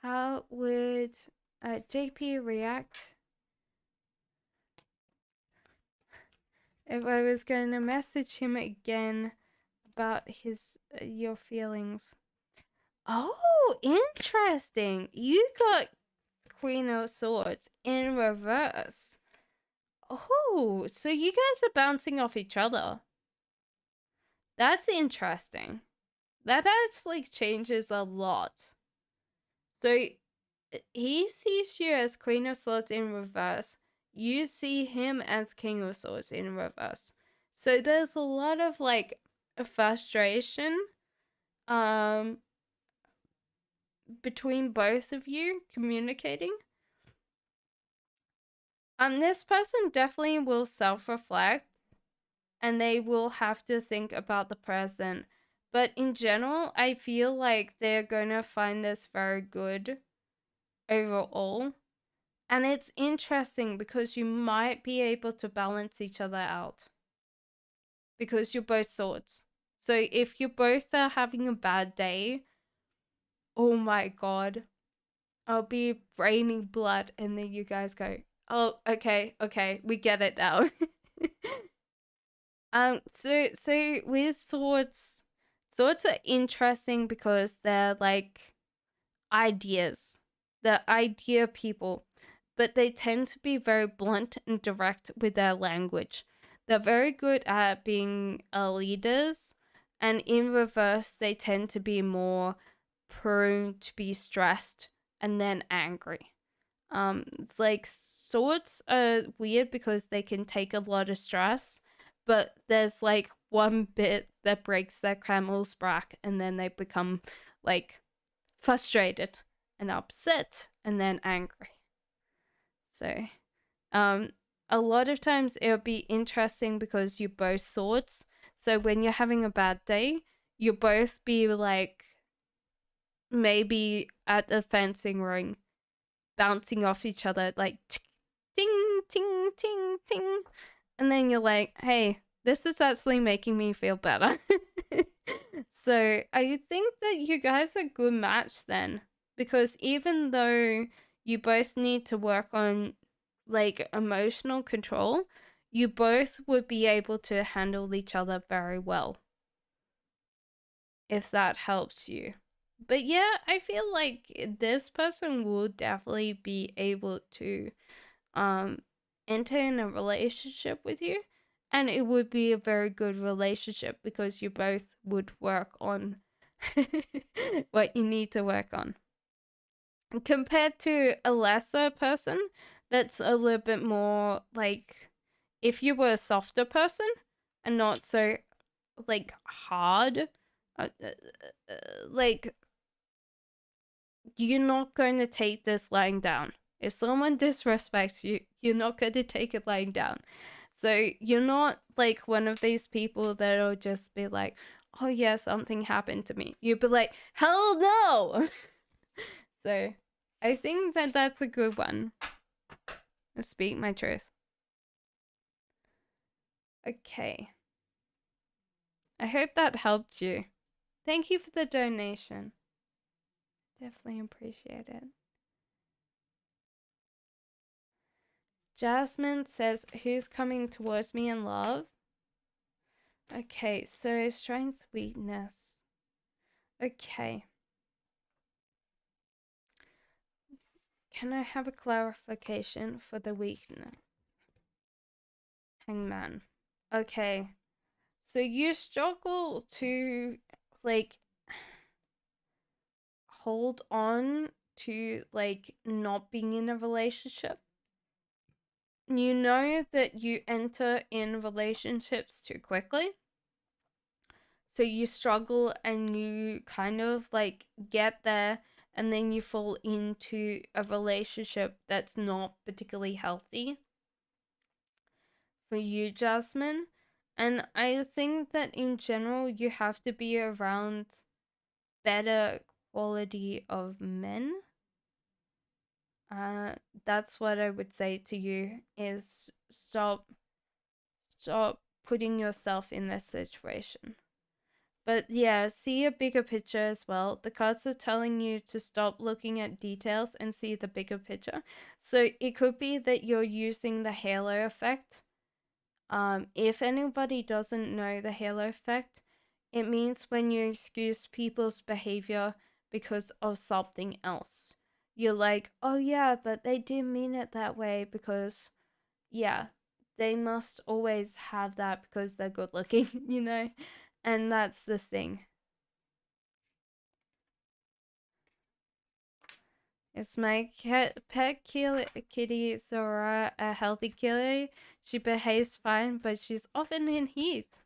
How would JP react if I was going to message him again about your feelings? Oh, interesting. You got Queen of Swords in reverse. Oh, so you guys are bouncing off each other. That's interesting. That actually changes a lot. So he sees you as Queen of Swords in reverse. You see him as King of Swords in reverse. So there's a lot of like frustration between both of you communicating. This person definitely will self-reflect and they will have to think about the present. But in general, I feel like they're going to find this very good overall. And it's interesting because you might be able to balance each other out. Because you're both swords. So if you both are having a bad day, oh my god, I'll be raining blood, and then you guys go, oh, okay, we get it now. So with swords are interesting because they're like ideas. They're idea people, but they tend to be very blunt and direct with their language. They're very good at being leaders, and in reverse, they tend to be more prone to be stressed and then angry. It's like swords are weird because they can take a lot of stress, but there's like one bit that breaks their camel's back, and then they become like frustrated and upset and then angry. So, a lot of times it'll be interesting because you're both swords. So when you're having a bad day, you'll both be like maybe at the fencing ring, bouncing off each other like ting, ting, ting, ting. And then you're like, hey, this is actually making me feel better. So I think that you guys are a good match then. Because even though you both need to work on like emotional control, you both would be able to handle each other very well. If that helps you. But yeah, I feel like this person will definitely be able to enter in a relationship with you, and it would be a very good relationship because you both would work on what you need to work on. Compared to a lesser person that's a little bit more like if you were a softer person and not so like hard, like you're not going to take this lying down. If someone disrespects you, you're not going to take it lying down. So you're not like one of these people that'll just be like, oh yeah, something happened to me. You'd be like, hell no. So I think that that's a good one. I speak my truth. Okay. I hope that helped you. Thank you for the donation. Definitely appreciate it. Jasmine says, who's coming towards me in love? Okay, so strength, weakness. Okay. Can I have a clarification for the weakness? Hangman. Okay. So you struggle to, like, hold on to, like, not being in a relationship. You know that you enter in relationships too quickly. So you struggle and you kind of, like, get there and then you fall into a relationship that's not particularly healthy for you, Jasmine. And I think that in general, you have to be around better quality of men. That's what I would say to you, is stop putting yourself in this situation. But yeah, see a bigger picture as well. The cards are telling you to stop looking at details and see the bigger picture. So it could be that you're using the halo effect. If anybody doesn't know the halo effect, it means when you excuse people's behavior because of something else. You're like, oh yeah, but they didn't mean it that way because, yeah, they must always have that because they're good looking, you know? And that's the thing. Is my pet kitty Zora a healthy kitty? She behaves fine, but she's often in heat.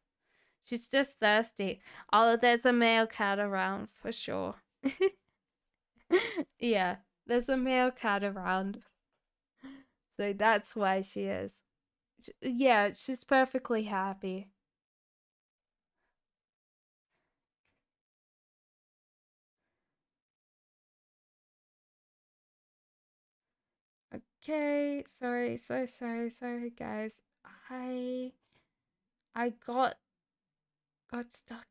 She's just thirsty. Oh, there's a male cat around for sure. Yeah, there's a male cat around. So that's why she is. Yeah, she's perfectly happy. Okay, sorry guys. I I got stuck.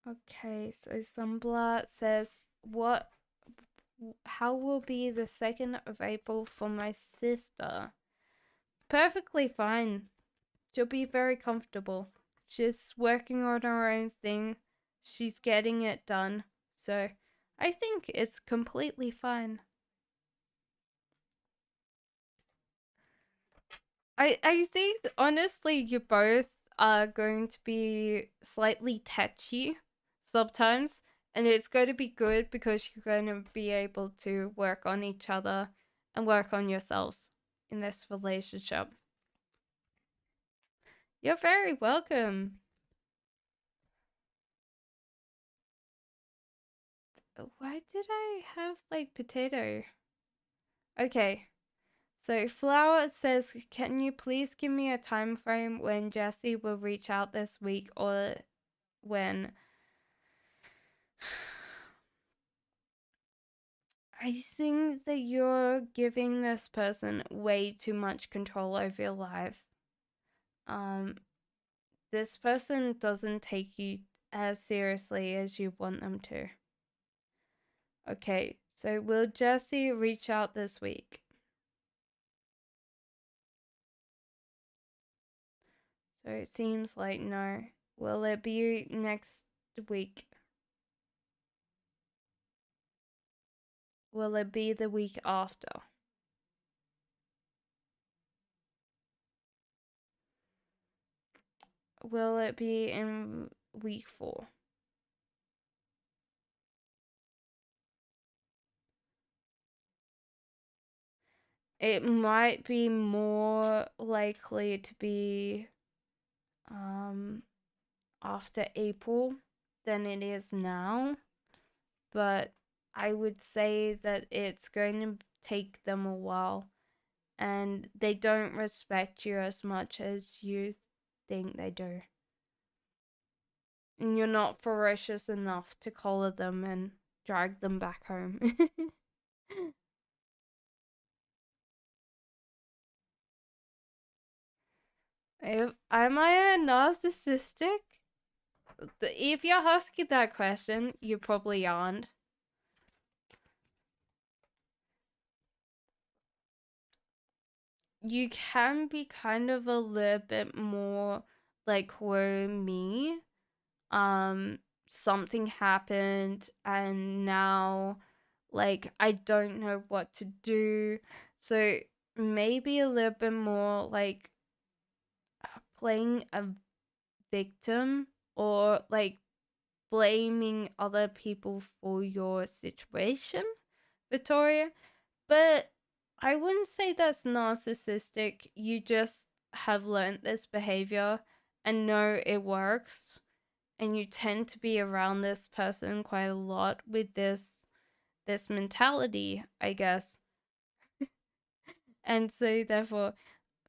Okay, so Sumbla says, what, how will be the 2nd of April for my sister? Perfectly fine. She'll be very comfortable. She's working on her own thing. She's getting it done. So I think it's completely fine. I think honestly you both are going to be slightly touchy sometimes, and it's going to be good because you're going to be able to work on each other and work on yourselves in this relationship. You're very welcome. Why did I have like potato? Okay. So Flower says, can you please give me a time frame when Jesse will reach out this week, or when? I think that you're giving this person way too much control over your life. This person doesn't take you as seriously as you want them to. Okay, so will Jesse reach out this week? So it seems like no. Will it be next week? Will it be the week after? Will it be in week 4? It might be more likely to be after April than it is now, but I would say that it's going to take them a while, and they don't respect you as much as you think they do. And you're not ferocious enough to collar them and drag them back home. Am I a narcissistic? If you're asking that question, you probably aren't. You can be kind of a little bit more like, whoa, me. Something happened and now, like, I don't know what to do. So maybe a little bit more like playing a victim or like blaming other people for your situation, Victoria. But I wouldn't say that's narcissistic. You just have learned this behavior and know it works, and you tend to be around this person quite a lot with this mentality, I guess. And so therefore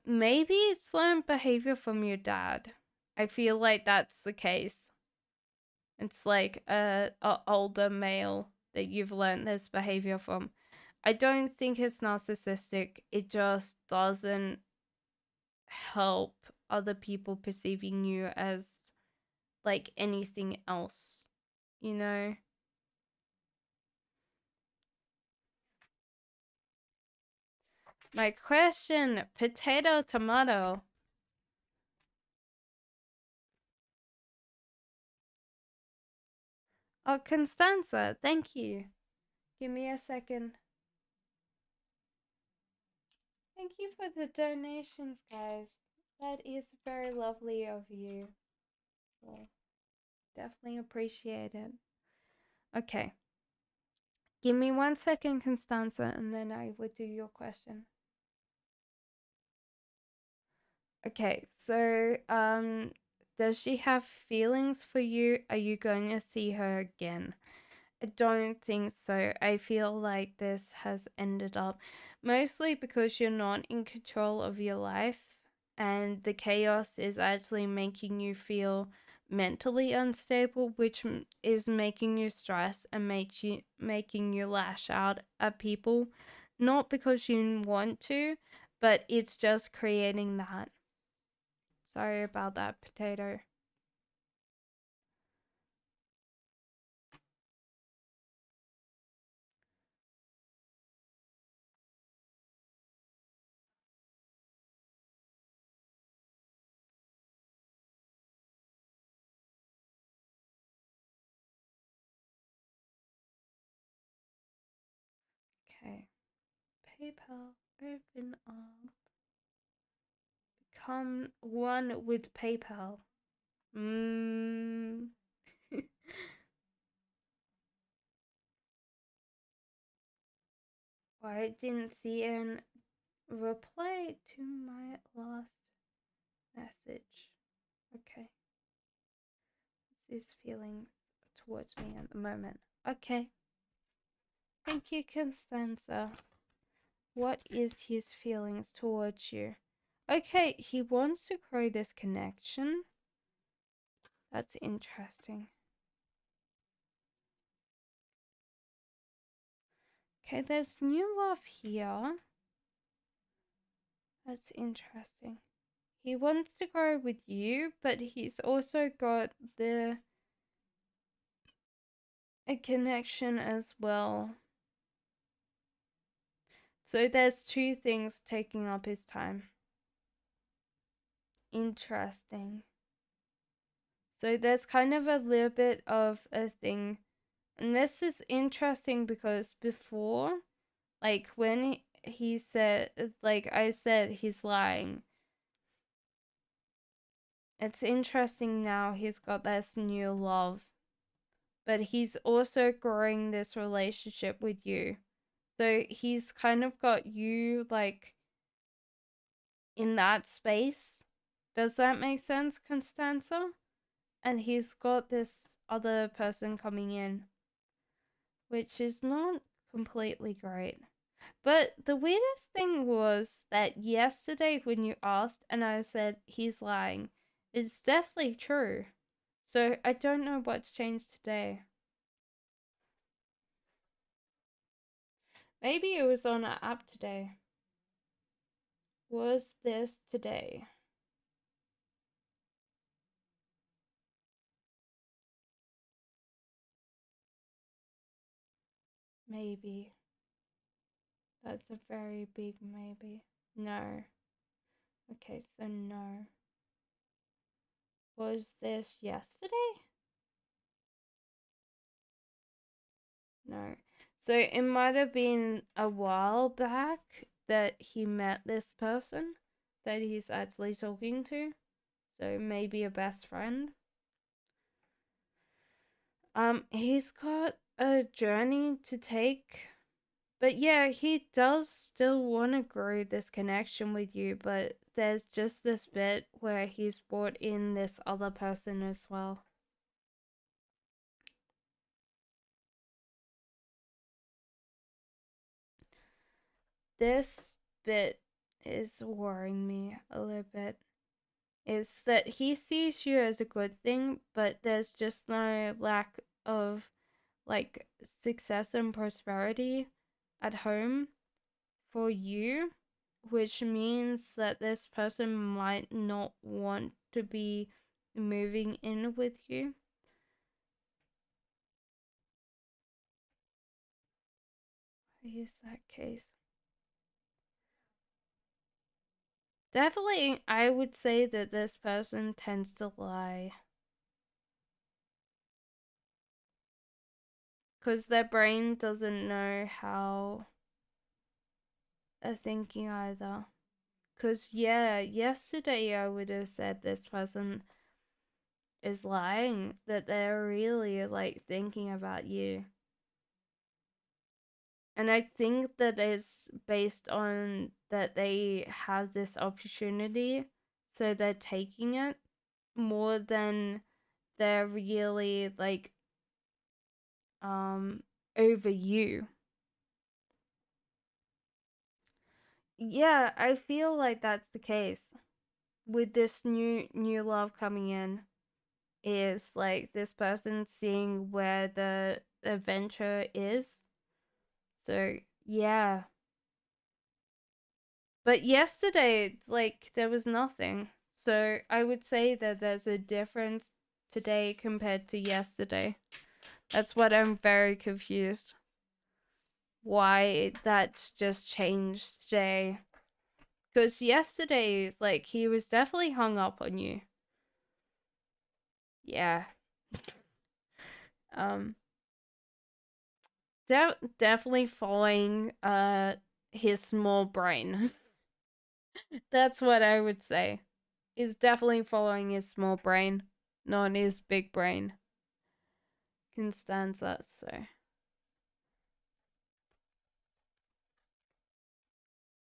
maybe it's learned behavior from your dad. I feel like that's the case. It's like a older male that you've learned this behavior from. I don't think it's narcissistic. It just doesn't help other people perceiving you as like anything else, you know? My question, potato, tomato. Oh, Constanza, thank you. Give me a second. Thank you for the donations, guys. That is very lovely of you. Well, definitely appreciate it. Okay. Give me 1 second, Constanza, and then I will do your question. Okay, so does she have feelings for you? Are you going to see her again? I don't think so. I feel like this has ended up mostly because you're not in control of your life, and the chaos is actually making you feel mentally unstable, which is making you stress and making you lash out at people, not because you want to, but it's just creating that. Sorry about that, potato. Okay. PayPal, open up. Become one with PayPal. Mm. I didn't see an reply to my last message. Okay. What's his feelings towards me at the moment? Okay. Thank you, Constanza. What is his feelings towards you? Okay, he wants to grow this connection. That's interesting. Okay, there's new love here. That's interesting. He wants to grow with you, but he's also got a connection as well. So there's two things taking up his time. Interesting. So there's kind of a little bit of a thing. And this is interesting because before, like when he said, like I said, he's lying. It's interesting now he's got this new love. But he's also growing this relationship with you. So he's kind of got you like in that space. Does that make sense, Constanza? And he's got this other person coming in, which is not completely great. But the weirdest thing was that yesterday when you asked and I said he's lying, it's definitely true. So I don't know what's changed today. Maybe it was on an app today. Was this today? Maybe. That's a very big maybe. No. Okay, so no. Was this yesterday? No. So it might have been a while back. that he met this person that he's actually talking to. So maybe a best friend. He's got a journey to take. But yeah, he does still want to grow this connection with you, but there's just this bit where he's brought in this other person as well. This bit is worrying me a little bit. Is that he sees you as a good thing, but there's just no lack of like success and prosperity at home for you, which means that this person might not want to be moving in with you. Why is that case? Definitely, I would say that this person tends to lie. Because their brain doesn't know how they're thinking either. Because, yeah, yesterday I would have said this person is lying, that they're really like thinking about you. And I think that it's based on that they have this opportunity, so they're taking it more than they're really like over you. Yeah, I feel like that's the case with this new love coming in. Is like this person seeing where the adventure is. So yeah, but yesterday like there was nothing, so I would say that there's a difference today compared to yesterday. That's what I'm very confused why that's just changed today. Because yesterday, like, he was definitely hung up on you. Yeah. Um, definitely following his small brain. That's what I would say. He's definitely following his small brain, not his big brain. Constanza, so.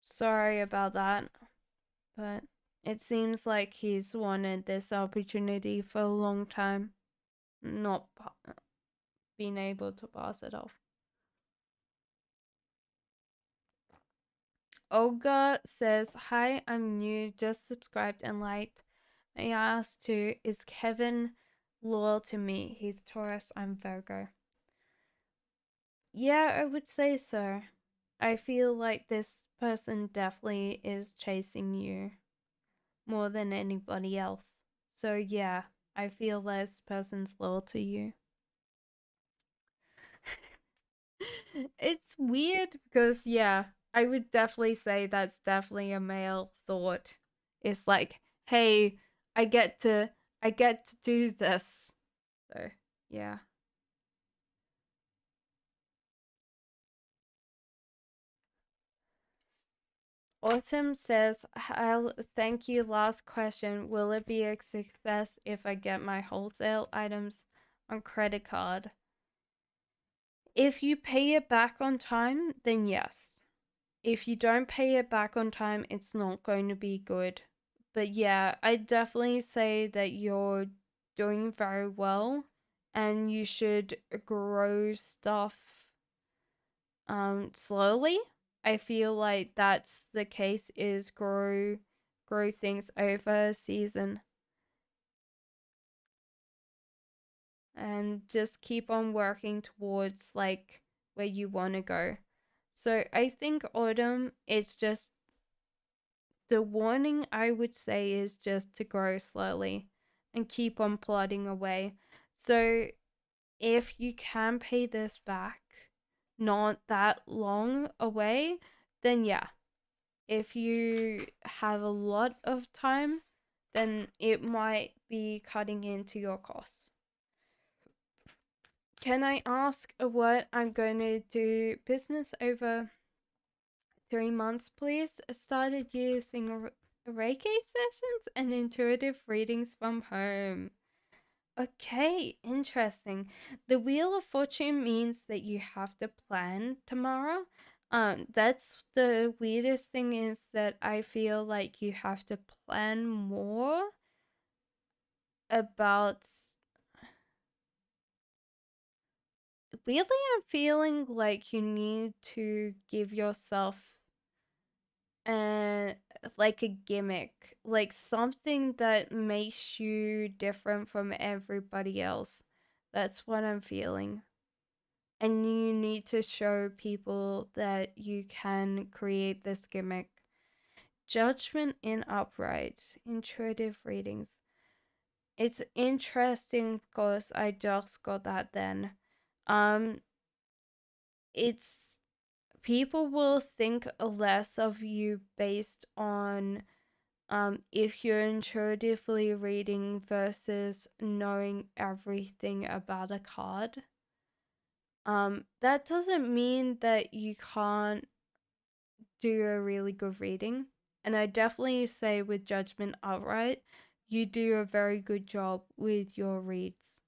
Sorry about that, but it seems like he's wanted this opportunity for a long time, not being able to pass it off. Olga says, "Hi, I'm new, just subscribed and liked. May I ask too, is Kevin loyal to me? He's Taurus, I'm Virgo." Yeah, I would say so. I feel like this person definitely is chasing you more than anybody else. So yeah, I feel this person's loyal to you. It's weird because yeah, I would definitely say that's definitely a male thought. It's like, hey, I get to do this. So yeah. Autumn says, I'll thank you. Last question. Will it be a success if I get my wholesale items on credit card? If you pay it back on time, then yes. If you don't pay it back on time, it's not going to be good. But yeah, I definitely say that you're doing very well and you should grow stuff slowly. I feel like that's the case, is grow things over a season and just keep on working towards like where you want to go. So I think autumn, it's just the warning I would say is just to grow slowly and keep on plodding away. So if you can pay this back not that long away, then yeah. If you have a lot of time, then it might be cutting into your costs. Can I ask what I'm going to do business over 3 months, please. I started using reiki sessions and intuitive readings from home. Okay, interesting. The Wheel of Fortune means that you have to plan tomorrow. That's the weirdest thing, is that I feel like you have to plan more about. Weirdly, I'm feeling like you need to give yourself and like a gimmick, like something that makes you different from everybody else. That's what I'm feeling. And you need to show people that you can create this gimmick. Judgment in upright, intuitive readings. It's interesting because I just got that then. It's people will think less of you based on if you're intuitively reading versus knowing everything about a card. That doesn't mean that you can't do a really good reading. And I definitely say with Judgment Outright, you do a very good job with your reads.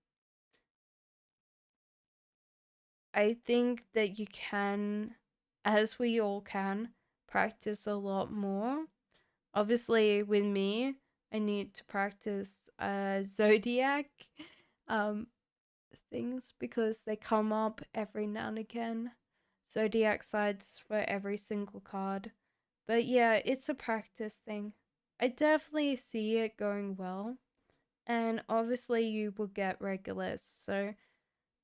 I think that you can, as we all can, practice a lot more. Obviously, with me, I need to practice zodiac things because they come up every now and again. Zodiac sides for every single card. But yeah, it's a practice thing. I definitely see it going well. And obviously you will get regulars. So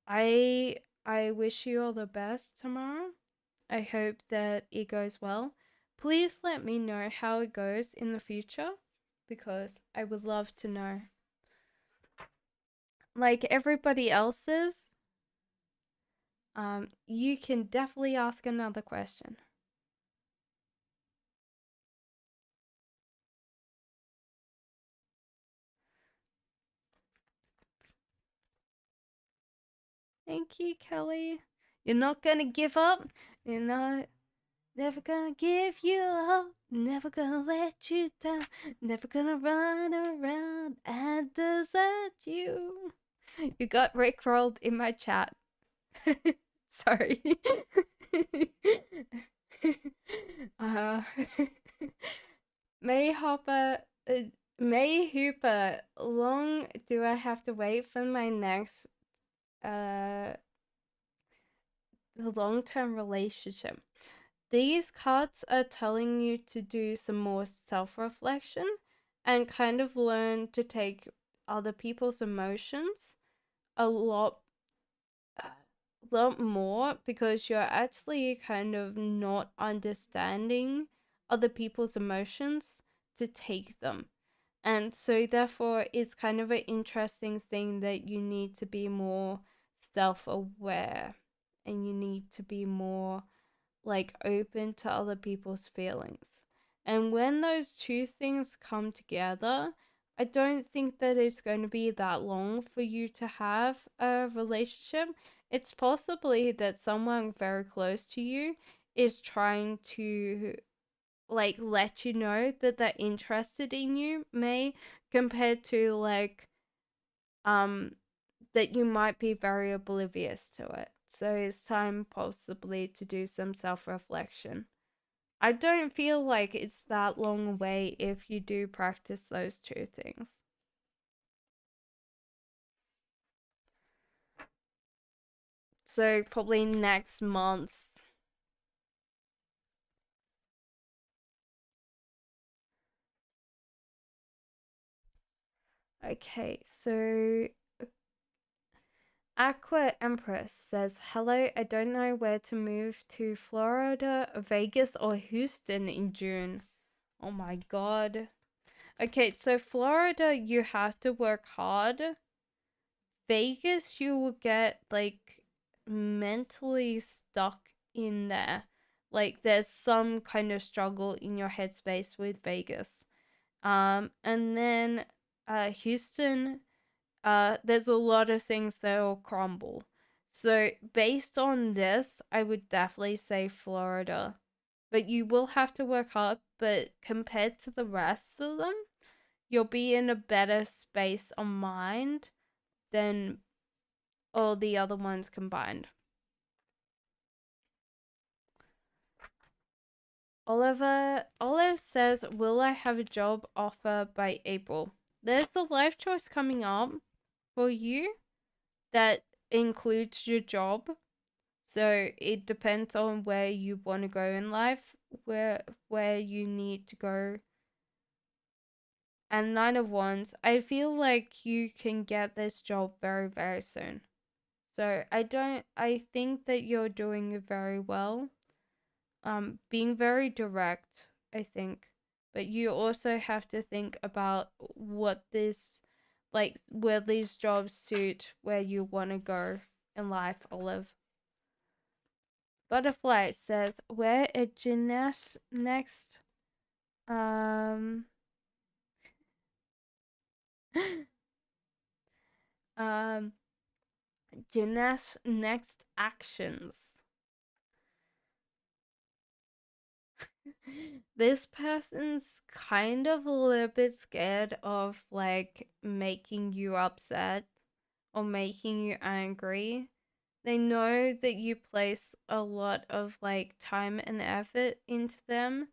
I I wish you all the best tomorrow. I hope that it goes well. Please let me know how it goes in the future because I would love to know. Like everybody else's, you can definitely ask another question. Thank you, Kelly. You're not gonna give up. You're not never gonna give you up. Never gonna let you down. Never gonna run around and desert you. You got rickrolled in my chat. Sorry. uh, May Hopper, May Hooper, long do I have to wait for my next long-term relationship? These cards are telling you to do some more self-reflection and kind of learn to take other people's emotions a lot more, because you're actually kind of not understanding other people's emotions to take them. And so therefore it's kind of an interesting thing that you need to be more self-aware and you need to be more like open to other people's feelings. And when those two things come together, I don't think that it's going to be that long for you to have a relationship. It's possibly that someone very close to you is trying to like let you know that they're interested in you, may, compared to like that you might be very oblivious to it. So it's time possibly to do some self-reflection. I don't feel like it's that long away if you do practice those two things. So probably next month. Okay, so Aqua Empress says, hello, I don't know where to move to: Florida, Vegas, or Houston in June. Oh my god. Okay, so Florida, you have to work hard. Vegas, you will get like mentally stuck in there. Like there's some kind of struggle in your headspace with Vegas. And then Houston, there's a lot of things that will crumble. So based on this, I would definitely say Florida. but you will have to work hard. But compared to the rest of them, you'll be in a better space of mind than all the other ones combined. Olive says, will I have a job offer by April? There's a life choice coming up for you that includes your job. So it depends on where you want to go in life, where you need to go. And Nine of Wands, I feel like you can get this job very, very soon. So I think that you're doing very well. Being very direct, I think. But you also have to think about what this, like, where these jobs suit where you want to go in life, Olive. Butterfly says, wear a gymnast next. Um, gymnast next actions. This person's kind of a little bit scared of like making you upset or making you angry. They know that you place a lot of like time and effort into them.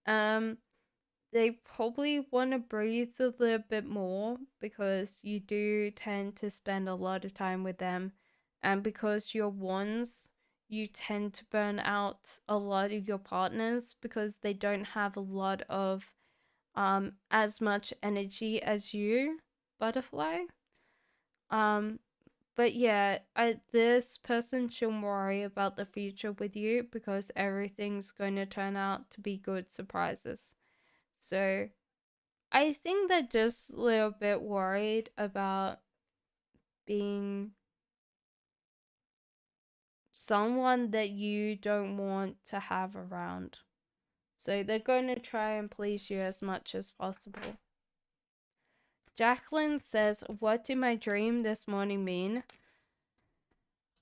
They probably want to breathe a little bit more because you do tend to spend a lot of time with them, and because you're wands, you tend to burn out a lot of your partners because they don't have a lot of as much energy as you, butterfly. But yeah, this person shouldn't worry about the future with you because everything's going to turn out to be good surprises. So I think they're just a little bit worried about being someone that you don't want to have around. So they're going to try and please you as much as possible. Jacqueline says, what did my dream this morning mean?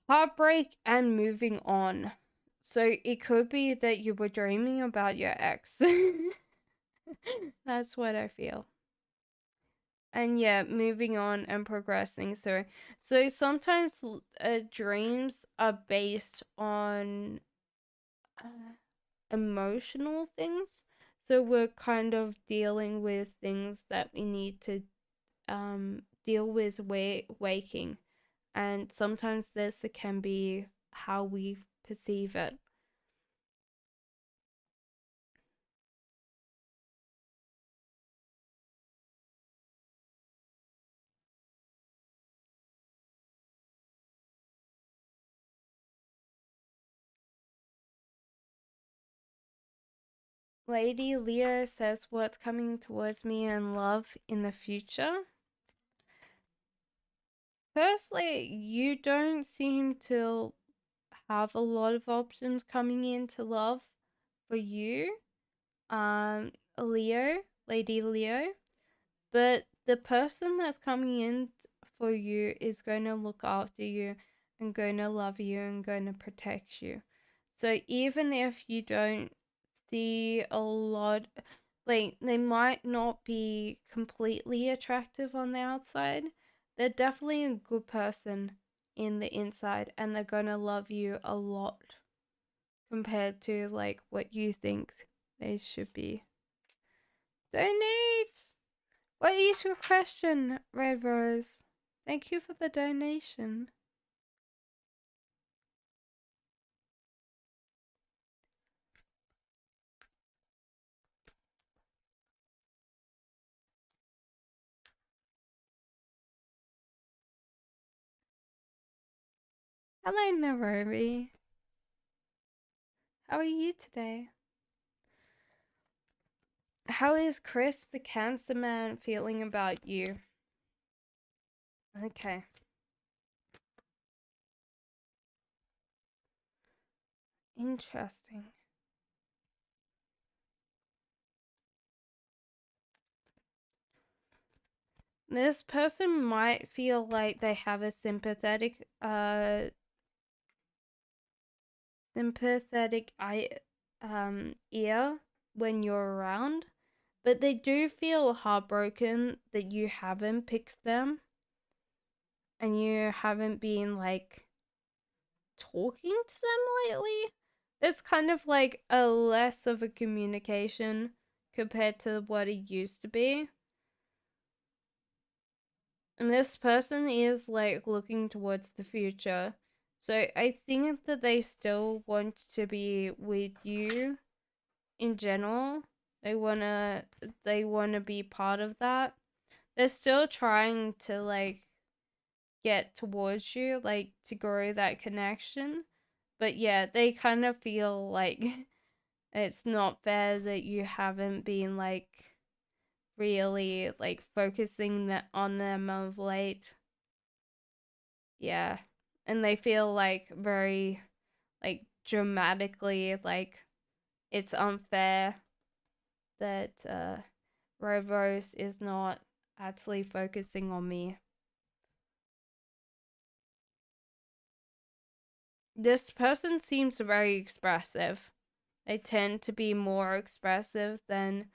Heartbreak and moving on. So it could be that you were dreaming about your ex. That's what I feel. And yeah, moving on and progressing through. So sometimes dreams are based on emotional things. So we're kind of dealing with things that we need to deal with waking. And sometimes this can be how we perceive it. Lady Leo says, what's coming towards me in love in the future? Firstly, you don't seem to have a lot of options coming into love for you, Leo, Lady Leo. But the person that's coming in for you is going to look after you and going to love you and going to protect you. So even if you don't see a lot, like they might not be completely attractive on the outside, they're definitely a good person in the inside and they're going to love you a lot compared to like what you think they should be. Donate! What is your question, Red Rose? Thank you for the donation. Hello, Nairobi. How are you today? How is Chris the Cancer Man feeling about you? Okay. Interesting. This person might feel like they have a sympathetic ear when you're around, but they do feel heartbroken that you haven't picked them and you haven't been like talking to them lately. There's kind of like a less of a communication compared to what it used to be. And this person is like looking towards the future. So I think that they still want to be with you in general. They wanna be part of that. They're still trying to like get towards you, like to grow that connection. But yeah, they kind of feel like it's not fair that you haven't been like really like focusing on them of late. Yeah. And they feel like very like dramatically like it's unfair that Rose is not actually focusing on me. This person seems very expressive. They tend to be more expressive than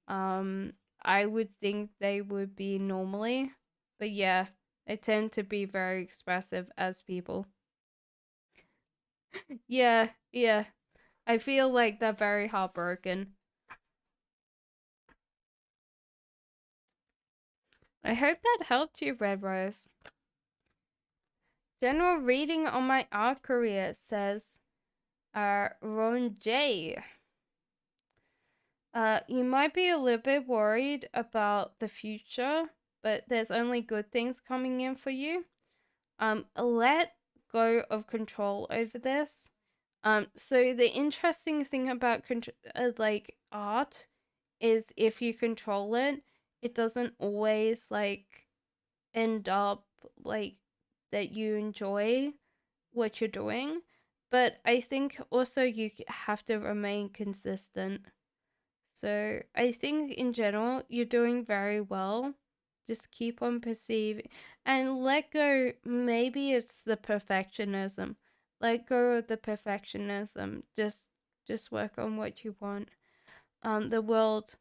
I would think they would be normally. But yeah, they tend to be very expressive as people. Yeah, yeah. I feel like they're very heartbroken. I hope that helped you, Red Rose. General reading on my art career says, Ron J. You might be a little bit worried about the future, but there's only good things coming in for you. Let go of control over this. So the interesting thing about like art is if you control it, it doesn't always like end up like that you enjoy what you're doing. But I think also you have to remain consistent. So I think in general, you're doing very well. Just keep on perceiving and let go. Maybe it's the perfectionism. Let go of the perfectionism. Just work on what you want. The world,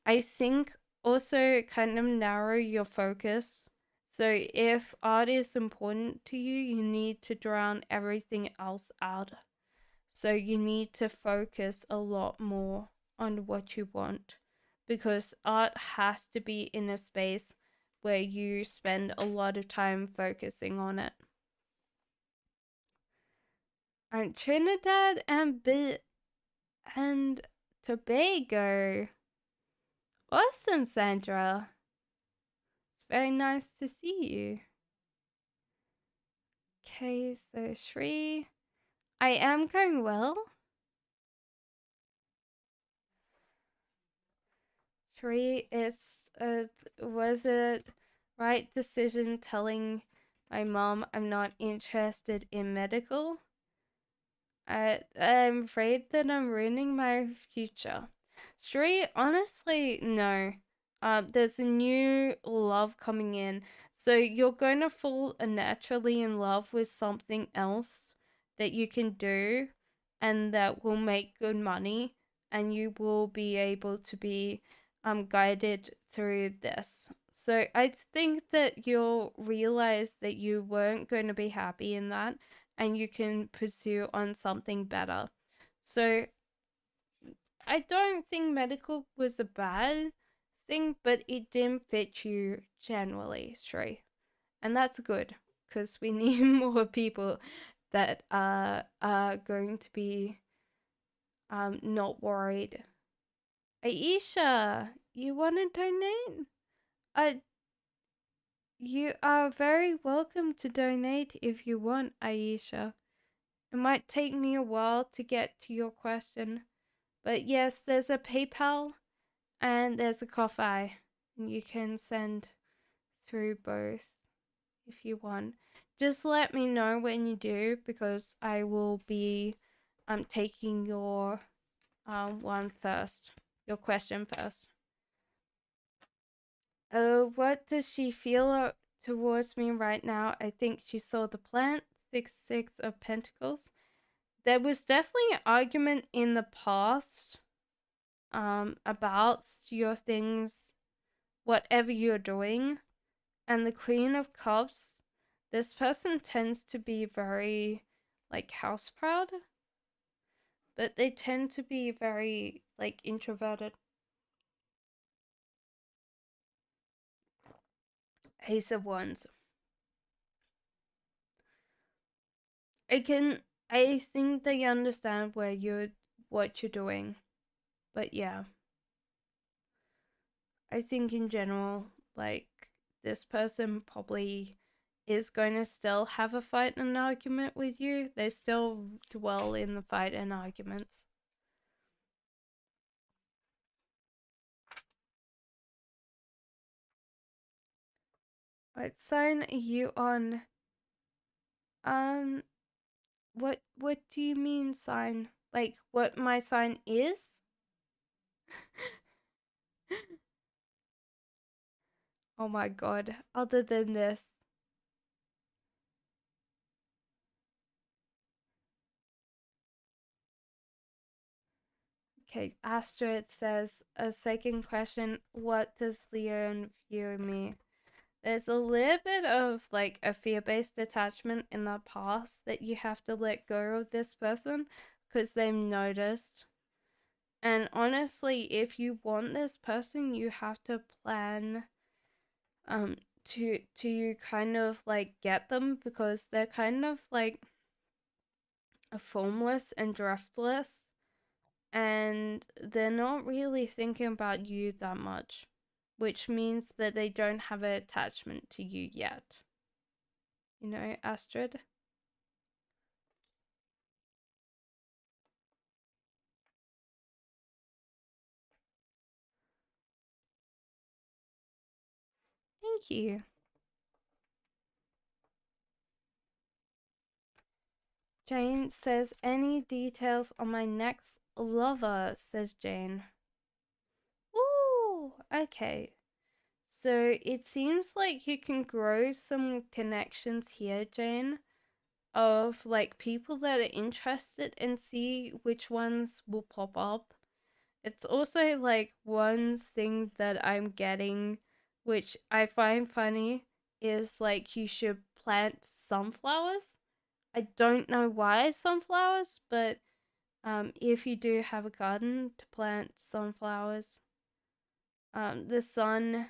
I think also kind of narrow your focus. So if art is important to you, you need to drown everything else out. So you need to focus a lot more on what you want because art has to be in a space where you spend a lot of time focusing on it. And Trinidad and Tobago. Awesome, Sandra. It's very nice to see you. Okay, so Shri, I am going well. Shri, was it right decision telling my mom I'm not interested in medical? I'm afraid that I'm ruining my future. Shri, honestly, no. There's a new love coming in. So you're going to fall naturally in love with something else that you can do and that will make good money, and you will be able to be guided through this. So I think that you'll realize that you weren't going to be happy in that and you can pursue on something better. So I don't think medical was a bad thing, but it didn't fit you generally, Shrey. And that's good because we need more people that are going to be not worried. Aisha, you want to donate? Uh, you are very welcome to donate if you want, Aisha. It might take me a while to get to your question, but yes, there's a PayPal and there's a Ko-fi. You can send through both if you want. Just let me know when you do because I will be taking your one first, your question first. What does she feel towards me right now? I think she saw the plant, 6 of Pentacles. there was definitely an argument in the past about your things, whatever you're doing. And the Queen of Cups, this person tends to be very, like, house proud, but they tend to be very, like, introverted. Ace of Wands. I think they understand what you're doing, but yeah, I think in general, like, this person probably is going to still have a fight and an argument with you. They still dwell in the fight and arguments. What sign are you on? What do you mean sign? Like, what my sign is? Oh my god, other than this. Okay, Astrid says, a second question, what does Leon view me? There's a little bit of, like, a fear-based attachment in the past that you have to let go of this person because they've noticed. And honestly, if you want this person, you have to plan to kind of, like, get them, because they're kind of like formless and driftless, and they're not really thinking about you that much, which means that they don't have an attachment to you yet. You know, Astrid? Thank you. Jane says, any details on my next lover, says Jane. Ooh, okay. So it seems like you can grow some connections here, Jane, of, like, people that are interested, and see which ones will pop up. It's also, like, one thing that I'm getting, which I find funny, is, like, you should plant sunflowers. I don't know why sunflowers, but if you do have a garden, to plant sunflowers. The sun.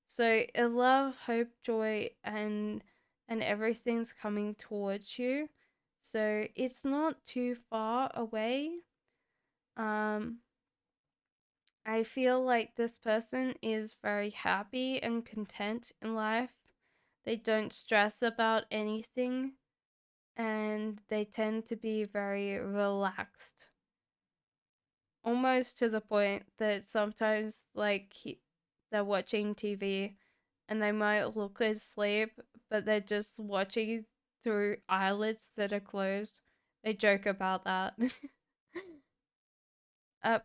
So love, hope, joy, and everything's coming towards you. So it's not too far away. I feel like this person is very happy and content in life. They don't stress about anything, and they tend to be very relaxed. Almost to the point that sometimes, like, they're watching TV and they might look asleep, but they're just watching through eyelids that are closed. They joke about that.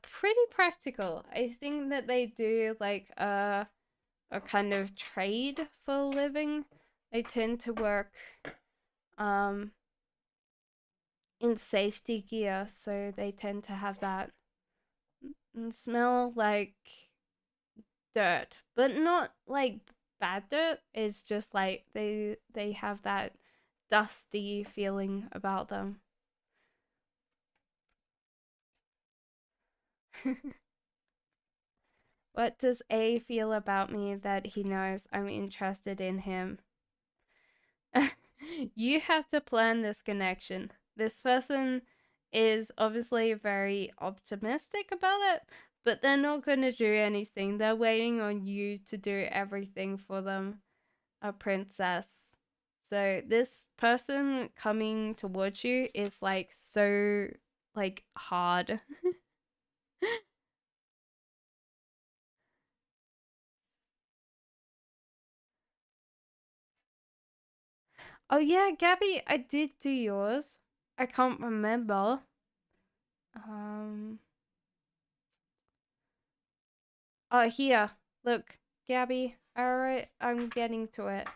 Pretty practical. I think that they do, like, a kind of trade for a living. They tend to work in safety gear, so they tend to have that and smell like dirt, but not like bad dirt. It's just like they have that dusty feeling about them. What does A feel about me that he knows I'm interested in him? You have to plan this connection. This person is obviously very optimistic about it, but they're not going to do anything. They're waiting on you to do everything for them, a princess. So this person coming towards you is, like, so, like, hard. Oh yeah, Gabby, I did do yours. I can't remember. Um. Oh, here. Look, Gabby. Alright, I'm getting to it.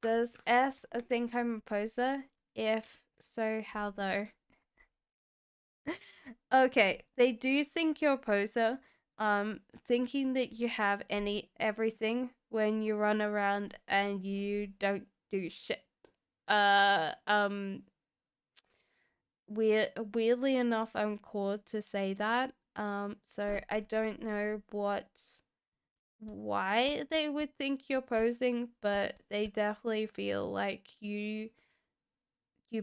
Does S think I'm a poser? If So how though? Okay, they do think you're a poser, thinking that you have everything when you run around and you don't do shit. Uh, um, weirdly enough, I'm called to say that. So I don't know why they would think you're posing, but they definitely feel like you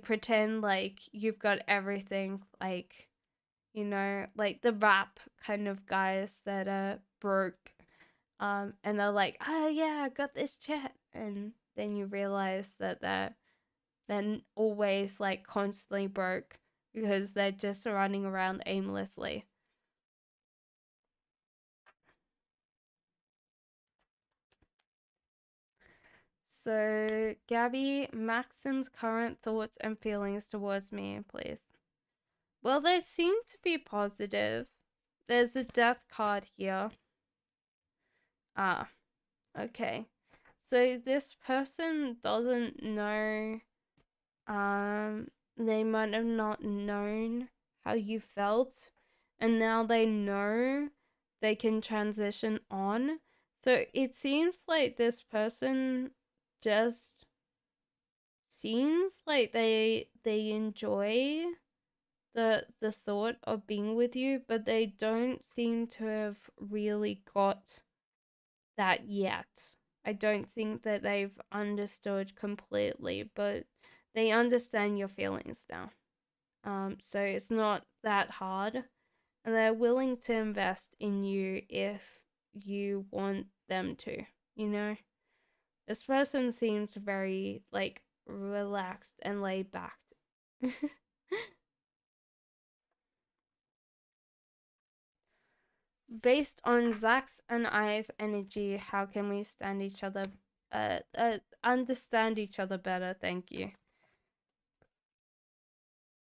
pretend like you've got everything, like, you know, like the rap kind of guys that are broke, and they're like, oh yeah, I got this chat, and then you realize that they're then always like constantly broke because they're just running around aimlessly. So, Gabby, Maxim's current thoughts and feelings towards me, please. Well, they seem to be positive. There's a death card here. Ah, okay. So this person doesn't know, they might have not known how you felt, and now they know they can transition on. So it seems like this person just seems like they enjoy the thought of being with you, but they don't seem to have really got that yet. I don't think that they've understood completely, but they understand your feelings now. So it's not that hard, and they're willing to invest in you if you want them to, you know? This person seems very, like, relaxed and laid back. Based on Zach's and I's energy, how can we understand each other better? Thank you.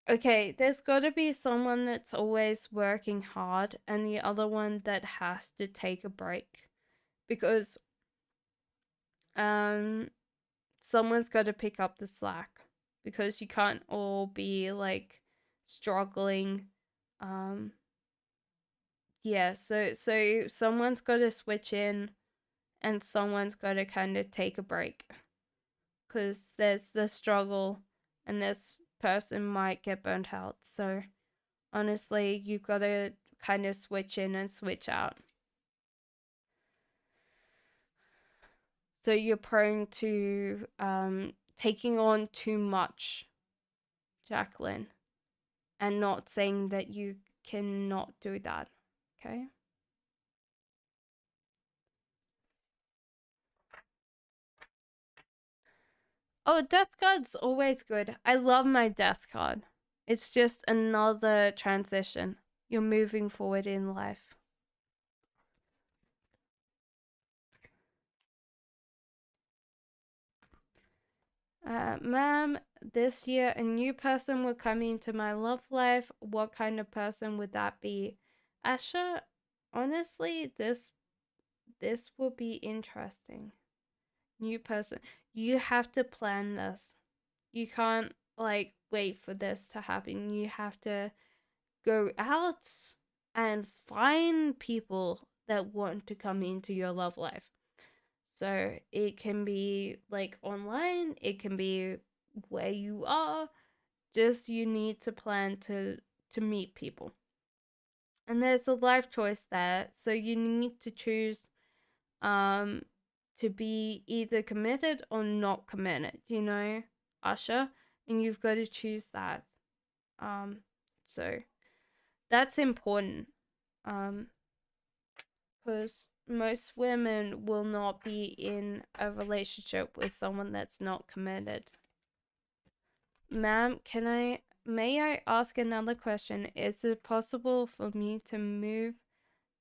Okay, there's got to be someone that's always working hard and the other one that has to take a break, because someone's got to pick up the slack, because you can't all be like struggling. Yeah, so someone's got to switch in and someone's got to kind of take a break, because there's the struggle and this person might get burnt out. So honestly, you've got to kind of switch in and switch out. So you're prone to taking on too much, Jacqueline, and not saying that you cannot do that. Okay? Oh, death card's always good. I love my death card. It's just another transition. You're moving forward in life. Ma'am, this year a new person will come into my love life. What kind of person would that be? Asha, honestly, this will be interesting. New person. You have to plan this. You can't like wait for this to happen. You have to go out and find people that want to come into your love life. So it can be like online, it can be where you are. Just you need to plan to meet people. And there's a life choice there. So you need to choose um to be either committed or not committed, you know, Usher, and you've got to choose that. So that's important. Because most women will not be in a relationship with someone that's not committed. Ma'am, may I ask another question? Is it possible for me to move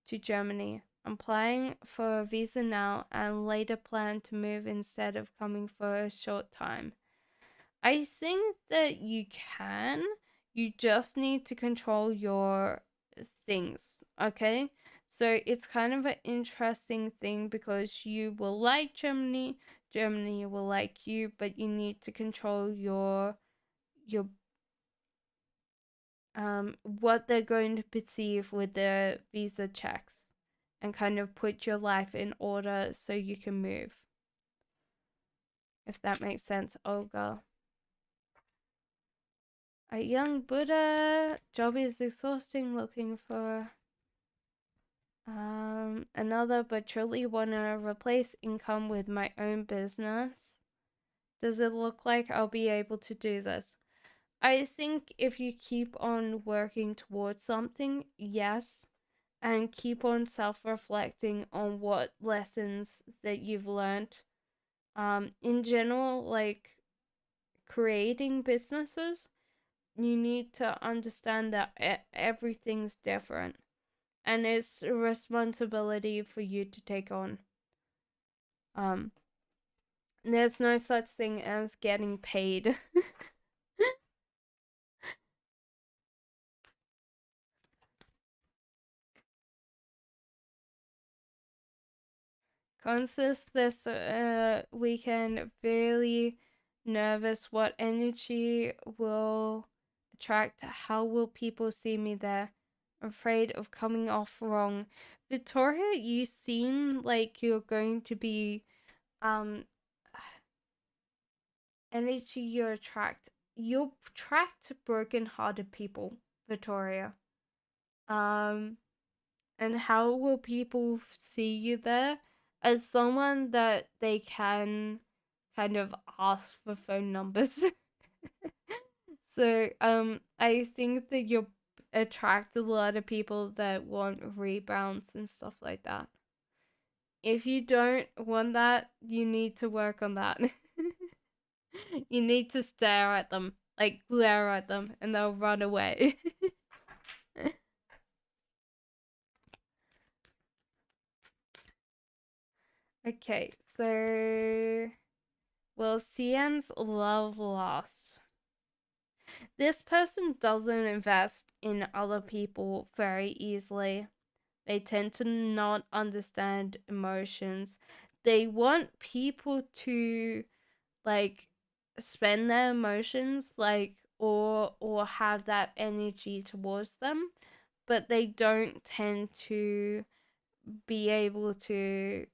to Germany? I'm applying for a visa now and later plan to move instead of coming for a short time. I think that you can. You just need to control your things, okay? So it's kind of an interesting thing because you will like Germany, Germany will like you, but you need to control your what they're going to perceive with their visa checks, and kind of put your life in order so you can move. If that makes sense, Olga. A young Buddha, job is exhausting, looking for another, but truly want to replace income with my own business. Does it look like I'll be able to do this? I think if you keep on working towards something, yes, and keep on self-reflecting on what lessons that you've learned. In general, like creating businesses, you need to understand that everything's different, and it's a responsibility for you to take on. There's no such thing as getting paid. Consist this weekend, really nervous. What energy will attract? How will people see me there? Afraid of coming off wrong. Victoria, you seem like you're going to be energy you attract. You attract broken-hearted people, Victoria. And how will people see you there? As someone that they can kind of ask for phone numbers. So I think that you'll attract a lot of people that want rebounds and stuff like that. If you don't want that, you need to work on that. You need to stare at them, like glare at them, and they'll run away. Okay, so will Cian's love lost? This person doesn't invest in other people very easily. They tend to not understand emotions. They want people to like spend their emotions like or have that energy towards them, but they don't tend to be able to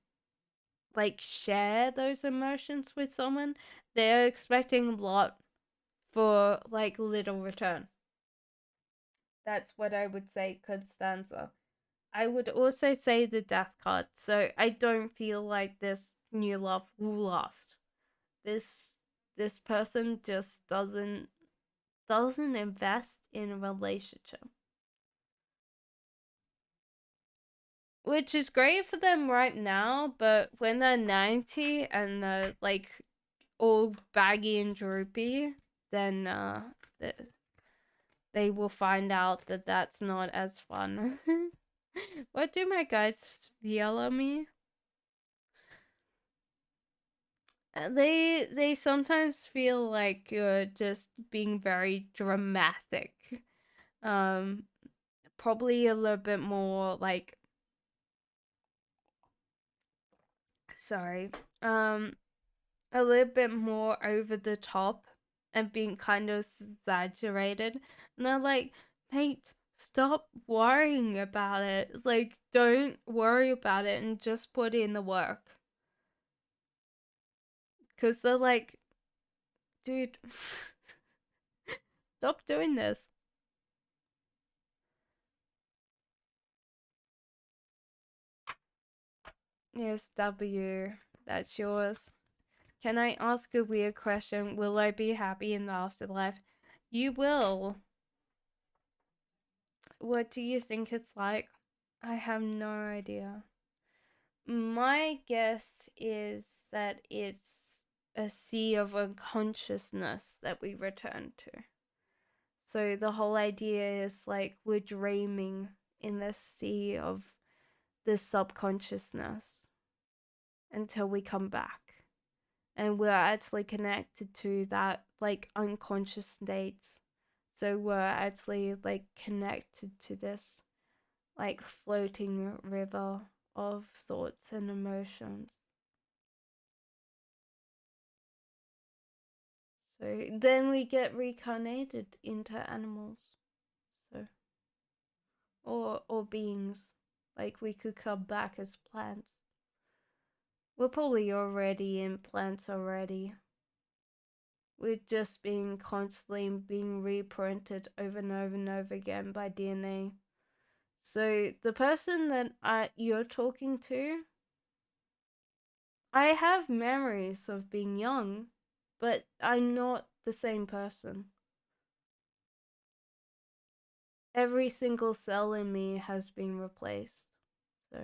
like share those emotions with someone. They're expecting a lot for like little return. That's what I would say, Constanza. I would also say the death card. So I don't feel like this new love will last. This person just doesn't invest in a relationship. Which is great for them right now, but when they're 90 and they're like all baggy and droopy, then they will find out that that's not as fun. What do my guys yell at me? They sometimes feel like you're just being very dramatic. Um, Probably a little bit more like, sorry, a little bit more over the top and being kind of exaggerated. And they're like, mate, stop worrying about it. Like, don't worry about it and just put in the work. Because they're like, dude, stop doing this. Yes, W, that's yours. Can I ask a weird question? Will I be happy in the afterlife? You will. What do you think it's like? I have no idea. My guess is that it's a sea of unconsciousness that we return to. So the whole idea is like we're dreaming in the sea of this subconsciousness until we come back. And we're actually connected to that like unconscious states. So we're actually like connected to this like floating river of thoughts and emotions. So then we get reincarnated into animals. So, or beings. Like, we could come back as plants. We're probably already in plants already. We're just being constantly being reprinted over and over and over again by DNA. So the person that you're talking to, I have memories of being young, but I'm not the same person. Every single cell in me has been replaced. So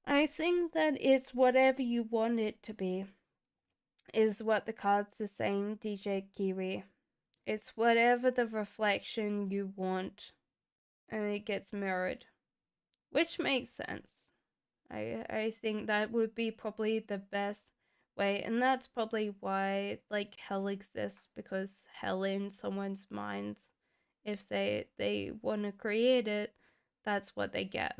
I think that it's whatever you want it to be, is what the cards are saying, DJ Kiwi. It's whatever the reflection you want, and it gets mirrored, which makes sense. I think that would be probably the best way, and that's probably why like hell exists, because hell in someone's minds, if they want to create it, that's what they get.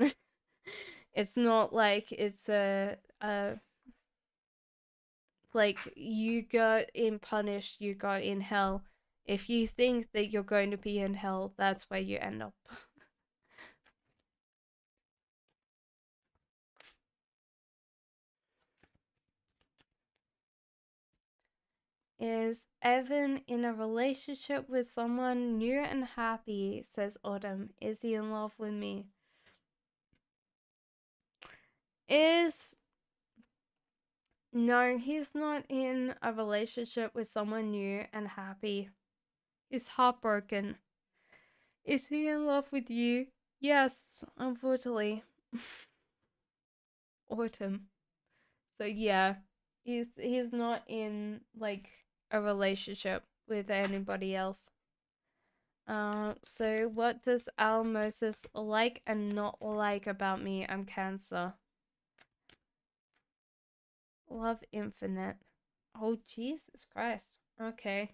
It's not like it's a like you got in punished, you got in hell. If you think that you're going to be in hell, that's where you end up. Is Evan in a relationship with someone new and happy, says Autumn. Is he in love with me? No, he's not in a relationship with someone new and happy. He's heartbroken. Is he in love with you? Yes, unfortunately. Autumn. So yeah, he's not in like a relationship with anybody else. So what does Al Moses like and not like about me? I'm Cancer. Love infinite. Oh, Jesus Christ. Okay.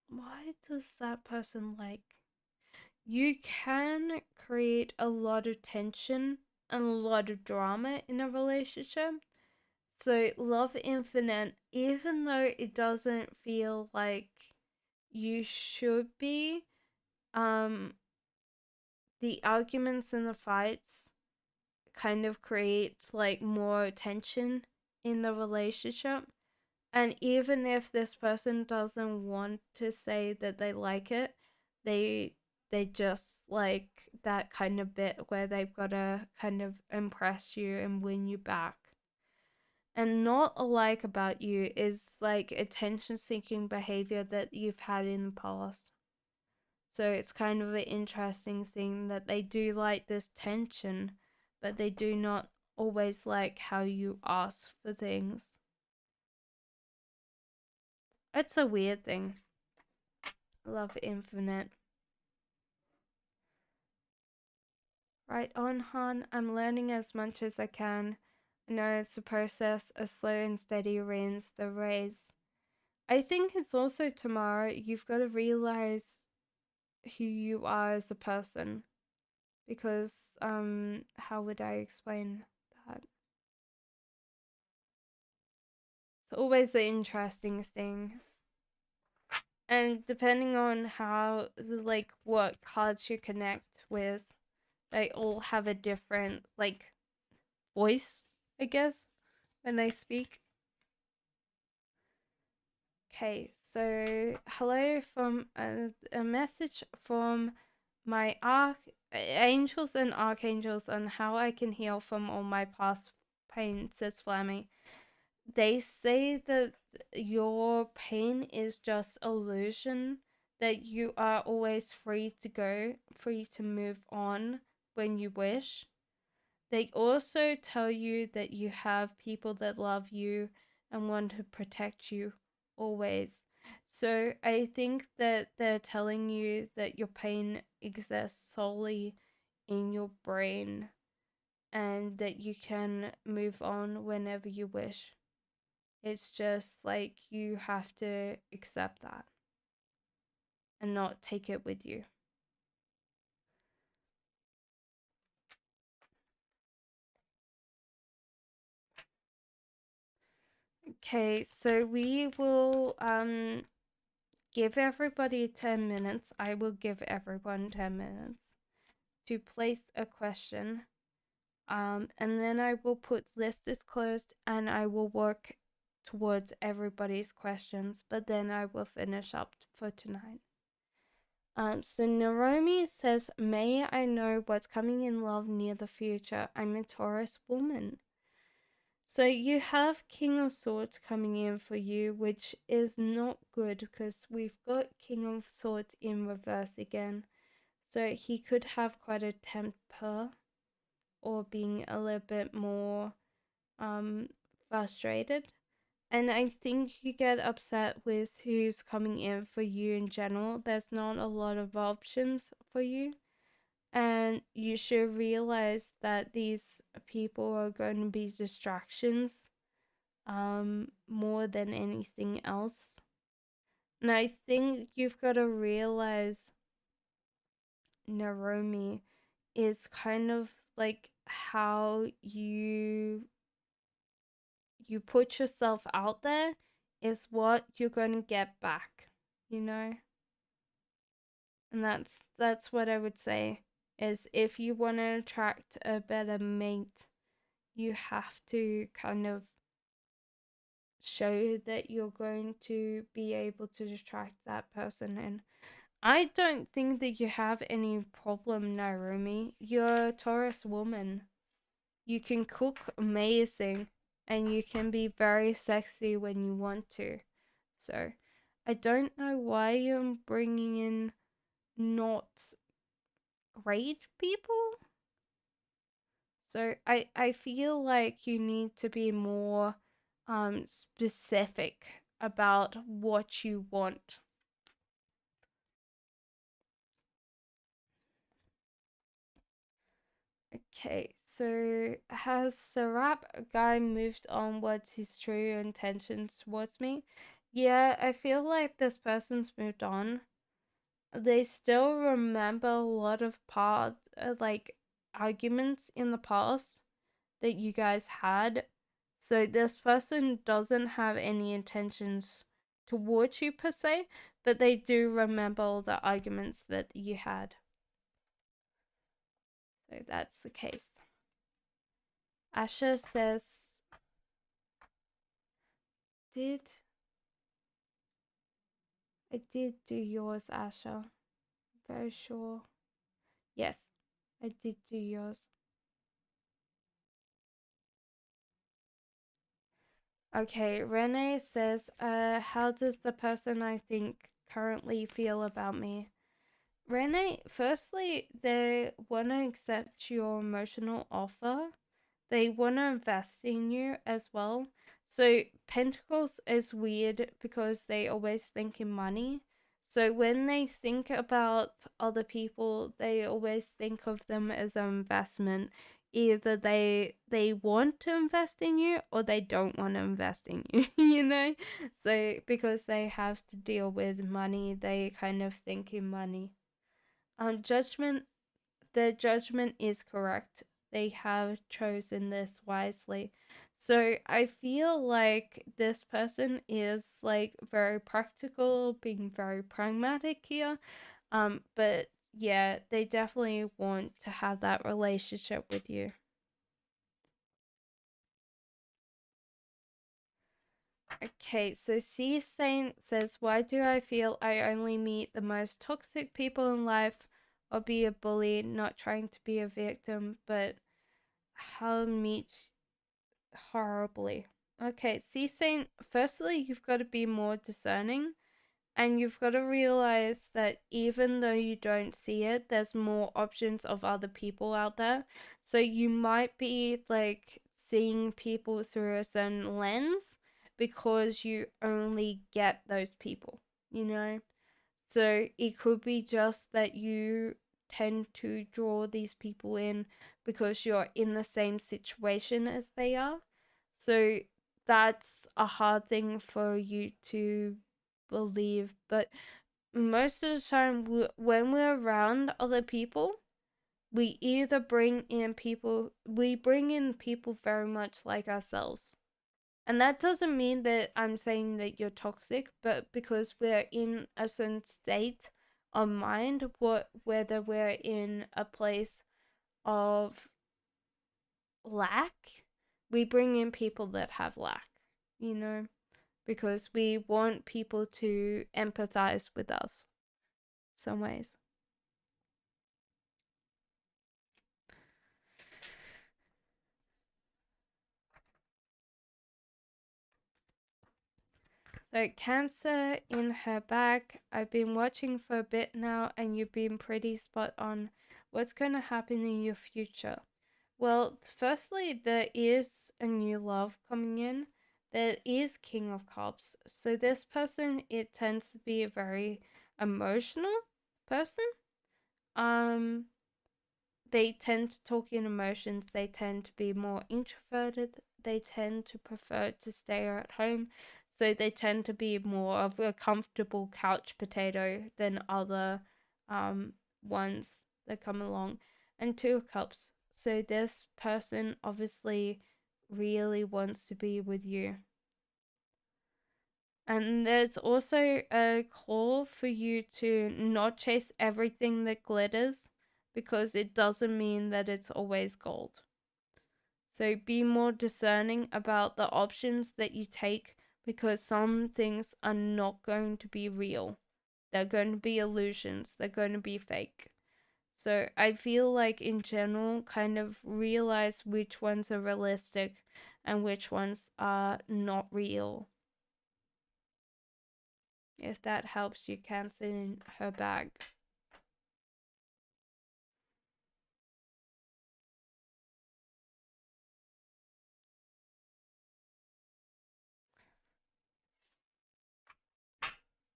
Why does that person like? You can create a lot of tension and a lot of drama in a relationship. So love infinite, even though it doesn't feel like you should be, the arguments and the fights kind of create like more tension in the relationship. And even if this person doesn't want to say that they like it, they they just like that kind of bit where they've got to kind of impress you and win you back. And not alike about you is like attention seeking behavior that you've had in the past. So it's kind of an interesting thing that they do like this tension, but they do not always like how you ask for things. It's a weird thing. Love infinite. Right on, Han. I'm learning as much as I can. I know it's a process, a slow and steady wins the race. I think it's also tomorrow you've got to realize who you are as a person. Because, how would I explain that? It's always the interesting thing. And depending on how, like, what cards you connect with, they all have a different, like, voice, I guess, when they speak. Okay, so hello from a message from my angels and archangels on how I can heal from all my past pain, says Flammy. They say that your pain is just illusion, that you are always free to go, free to move on when you wish. They also tell you that you have people that love you and want to protect you always. So I think that they're telling you that your pain exists solely in your brain and that you can move on whenever you wish. It's just like you have to accept that and not take it with you. Okay, so we will give everybody 10 minutes. I will give everyone 10 minutes to place a question. And then I will put list is closed and I will work towards everybody's questions, but then I will finish up for tonight. So Naomi says, may I know what's coming in love near the future? I'm a Taurus woman. So you have King of Swords coming in for you, which is not good because we've got King of Swords in reverse again. So he could have quite a temper or being a little bit more frustrated. And I think you get upset with who's coming in for you in general. There's not a lot of options for you. And you should realize that these people are going to be distractions more than anything else. And I think you've got to realize, Naomi, is kind of like how you put yourself out there is what you're going to get back, you know? And that's what I would say is if you want to attract a better mate, you have to kind of show that you're going to be able to attract that person. And I don't think that you have any problem, Naomi. You're a Taurus woman. You can cook amazing and you can be very sexy when you want to. So I don't know why you're bringing in not great people. So I feel like you need to be more specific about what you want. Okay, so has Sarap guy moved on what's his true intentions towards me? Yeah, I feel like this person's moved on. They still remember a lot of like arguments in the past that you guys had. So this person doesn't have any intentions towards you per se, but they do remember all the arguments that you had. So that's the case. Asha says, did I did do yours, Asha? Very sure. Yes, I did do yours. Okay, Renee says, how does the person I think currently feel about me? Renee, firstly, they want to accept your emotional offer. They want to invest in you as well. So Pentacles is weird because they always think in money. So when they think about other people, they always think of them as an investment. Either they want to invest in you or they don't want to invest in you, you know? So because they have to deal with money, they kind of think in money. Judgment, the judgment is correct. They have chosen this wisely. So I feel like this person is like very practical, being very pragmatic here. But yeah, they definitely want to have that relationship with you. Okay, so C Saint says, why do I feel I only meet the most toxic people in life or be a bully, not trying to be a victim, but how meet horribly. Okay, C Saint, firstly, you've got to be more discerning and you've got to realize that even though you don't see it, there's more options of other people out there. So you might be like seeing people through a certain lens because you only get those people, you know? So it could be just that you tend to draw these people in because you're in the same situation as they are. So that's a hard thing for you to believe. But most of the time, when we're around other people, we either bring in people very much like ourselves. And that doesn't mean that I'm saying that you're toxic, but because we're in a certain state of mind, whether we're in a place of lack, we bring in people that have lack, you know, because we want people to empathize with us some ways. So Cancer in her back, I've been watching for a bit now and you've been pretty spot on. What's going to happen in your future? Well, firstly, there is a new love coming in. There is King of Cups. So this person, it tends to be a very emotional person. Um, they tend to talk in emotions. They tend to be more introverted. They tend to prefer to stay at home. So they tend to be more of a comfortable couch potato than other ones that come along. And Two of Cups. So this person obviously really wants to be with you. And there's also a call for you to not chase everything that glitters, because it doesn't mean that it's always gold. So be more discerning about the options that you take, because some things are not going to be real. They're going to be illusions. They're going to be fake. So I feel like in general, kind of realize which ones are realistic and which ones are not real. If that helps you, Cancer in her bag.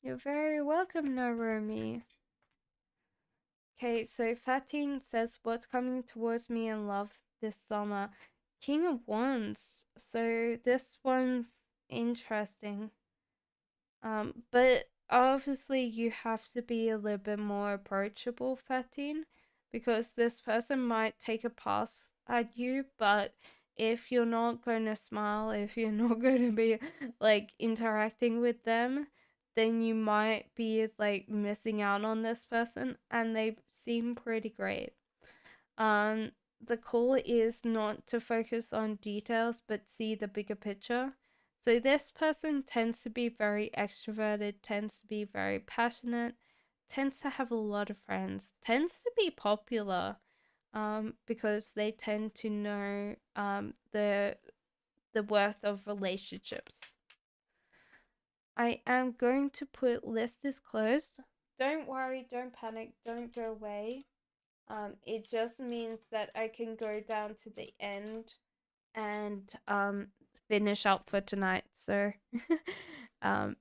You're very welcome, Narumi. Okay, so Fatin says, what's coming towards me in love this summer? King of Wands. So this one's interesting. But obviously you have to be a little bit more approachable, Fatin, because this person might take a pass at you, but if you're not going to smile, if you're not going to be like interacting with them, then you might be like missing out on this person, and they seem pretty great. Um, the call is not to focus on details but see the bigger picture. So this person tends to be very extroverted, tends to be very passionate, tends to have a lot of friends, tends to be popular, because they tend to know the worth of relationships. I am going to put list is closed. Don't worry, don't panic, don't go away. It just means that I can go down to the end and finish up for tonight. So um,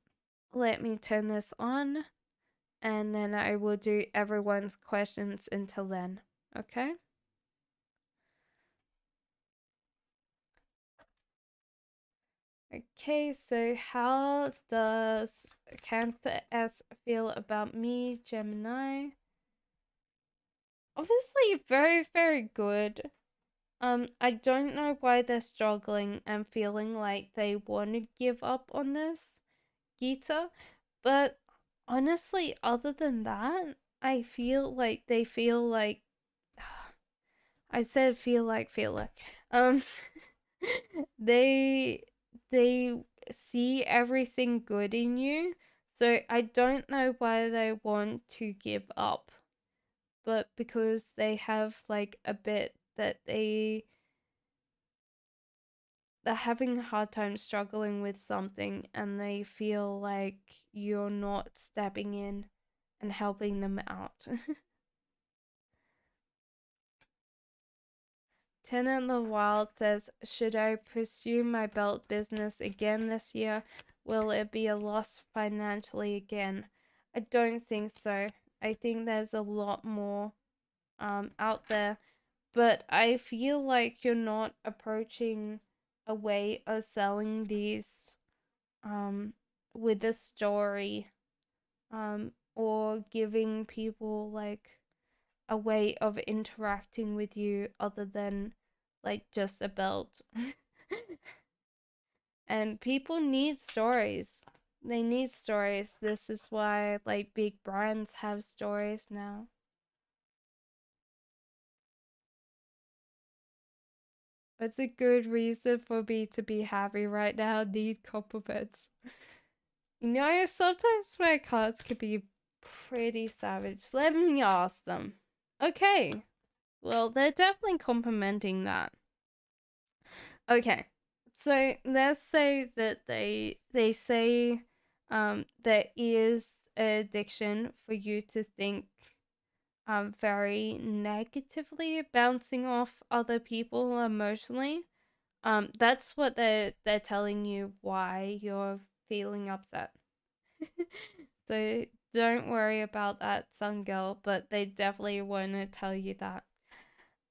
let me turn this on, and then I will do everyone's questions until then. Okay? Okay, so how does Cancer S feel about me, Gemini? Obviously, very, very good. I don't know why they're struggling and feeling like they want to give up on this, Gita, but honestly, other than that, I feel like they feel like I said feel like they they see everything good in you, so I don't know why they want to give up, but because they have like a bit that they're having a hard time struggling with something, and they feel like you're not stepping in and helping them out. Tenant the Wild says, should I pursue my belt business again this year? Will it be a loss financially again? I don't think so. I think there's a lot more out there, but I feel like you're not approaching a way of selling these with a story, or giving people like a way of interacting with you other than like just a belt. And people need stories. They need stories. This is why, like, big brands have stories now. It's a good reason for me to be happy right now. Need compliments. You know, sometimes my cards could be pretty savage. Let me ask them. Okay. Well, they're definitely complimenting that. Okay. So let's say that they say there is an addiction for you to think very negatively, bouncing off other people emotionally. That's what they're telling you why you're feeling upset. So don't worry about that, sun girl, but they definitely want to tell you that.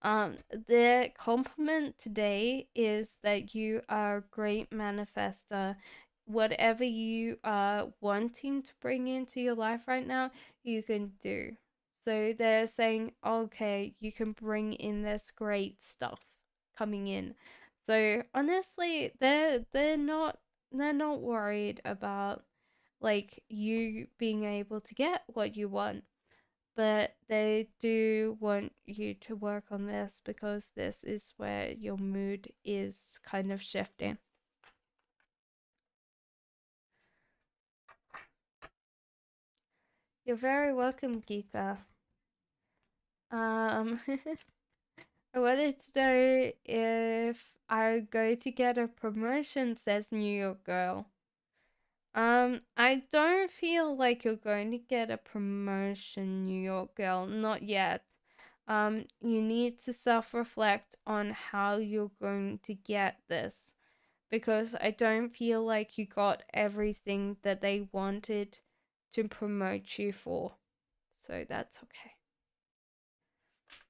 The compliment today is that you are a great manifester. Whatever you are wanting to bring into your life right now, you can do. So they're saying, okay, you can bring in this great stuff coming in. So honestly, they're not worried about like you being able to get what you want, but they do want you to work on this because this is where your mood is kind of shifting. You're very welcome, Geeta. I wanted to know if I go to get a promotion, says New York girl. I don't feel like you're going to get a promotion, New York girl, not yet. You need to self-reflect on how you're going to get this, because I don't feel like you got everything that they wanted to promote you for. So that's okay.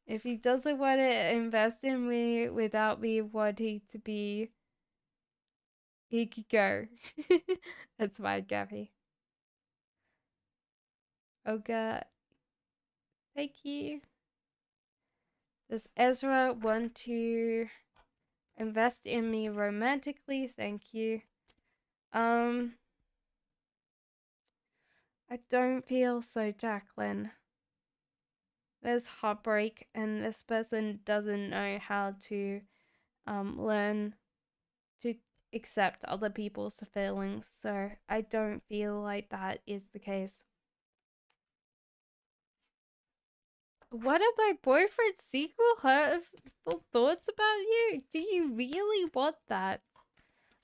If he doesn't want to invest in me without me wanting to be, he could go. That's fine, Gabby. Olga, thank you. Does Ezra want to invest in me romantically? Thank you. I don't feel so, Jacqueline. There's heartbreak, and this person doesn't know how to learn to accept other people's feelings, so I don't feel like that is the case. What are my boyfriend's secret hurtful thoughts about you? Do you really want that?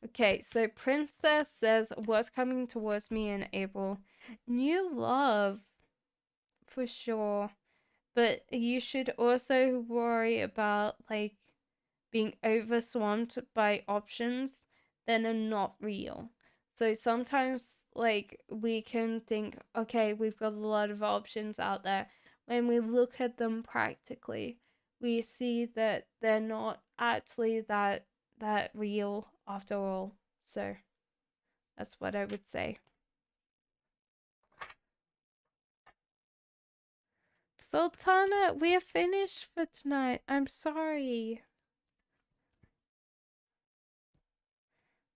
Okay, so Princess says, what's coming towards me in April? New love, for sure. But you should also worry about, like, being overswamped by options that are not real. So sometimes, like, we can think, okay, we've got a lot of options out there. When we look at them practically, we see that they're not actually that real after all. So that's what I would say. Sultana, we are finished for tonight. I'm sorry.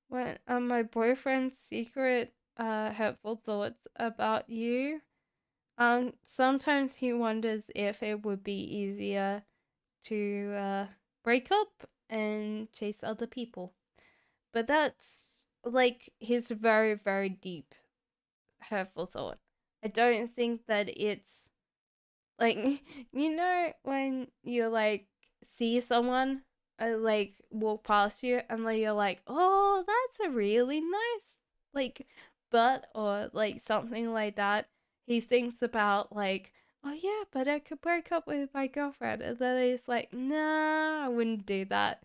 What are my boyfriend's secret hurtful thoughts about you? Sometimes he wonders if it would be easier to break up and chase other people. But that's like his very, very deep hurtful thought. I don't think that it's like, you know, when you like see someone like walk past you and like you're like, oh, that's a really nice like butt or like something like that. He thinks about like, oh yeah, but I could break up with my girlfriend, and then he's like, nah, I wouldn't do that.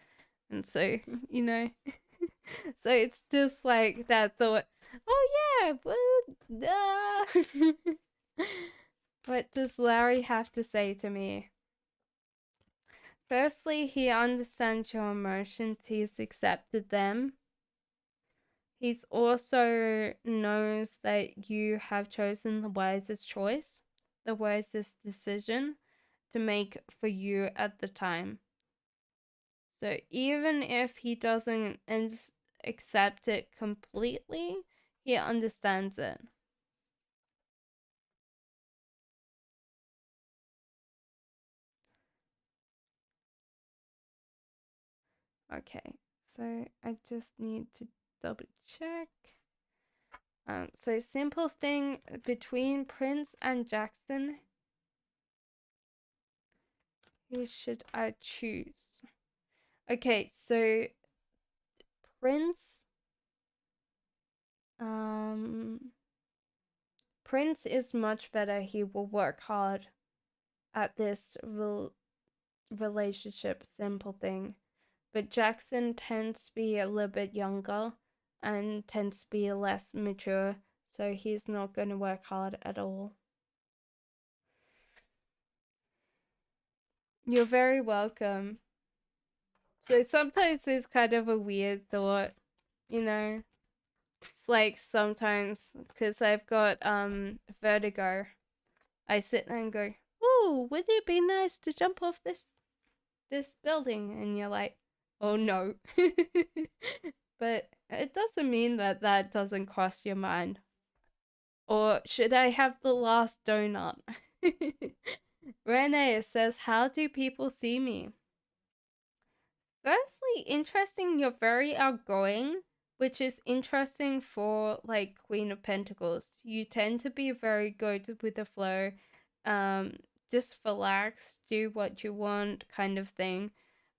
And so, you know, so it's just like that thought, oh yeah, but what does Larry have to say to me? Firstly, he understands your emotions, he's accepted them. He's also knows that you have chosen the wisest choice, the wisest decision to make for you at the time. So even if he doesn't accept it completely. He understands it. Okay, so I just need to double check. So simple thing between Prince and Jackson. Who should I choose? Okay, so Prince. Prince is much better. He will work hard at this relationship simple thing. But Jackson tends to be a little bit younger and tends to be less mature, so he's not going to work hard at all. You're very welcome. So sometimes it's kind of a weird thought, you know. It's like sometimes, because I've got vertigo, I sit there and go, "Ooh, wouldn't it be nice to jump off this building?" And you're like, "Oh no." But it doesn't mean that that doesn't cross your mind. Or should I have the last donut? Renee says, "How do people see me?" Firstly, interesting, you're very outgoing, which is interesting for like Queen of Pentacles. You tend to be very good with the flow. Just relax, do what you want kind of thing.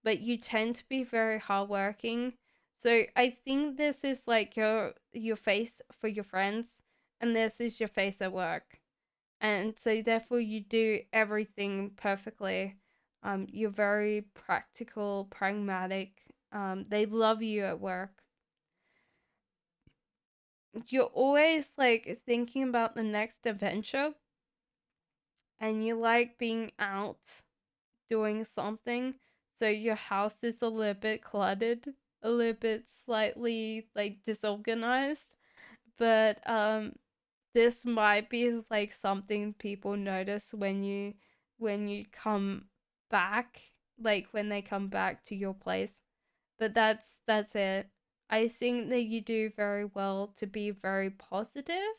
But you tend to be very hardworking. So I think this is like your face for your friends, and this is your face at work. And so therefore you do everything perfectly. You're very practical, pragmatic. They love you at work. You're always like thinking about the next adventure, and you like being out doing something. So your house is a little bit cluttered, a little bit slightly like disorganized, but this might be like something people notice when you come back, like when they come back to your place. But that's it. I think that you do very well to be very positive,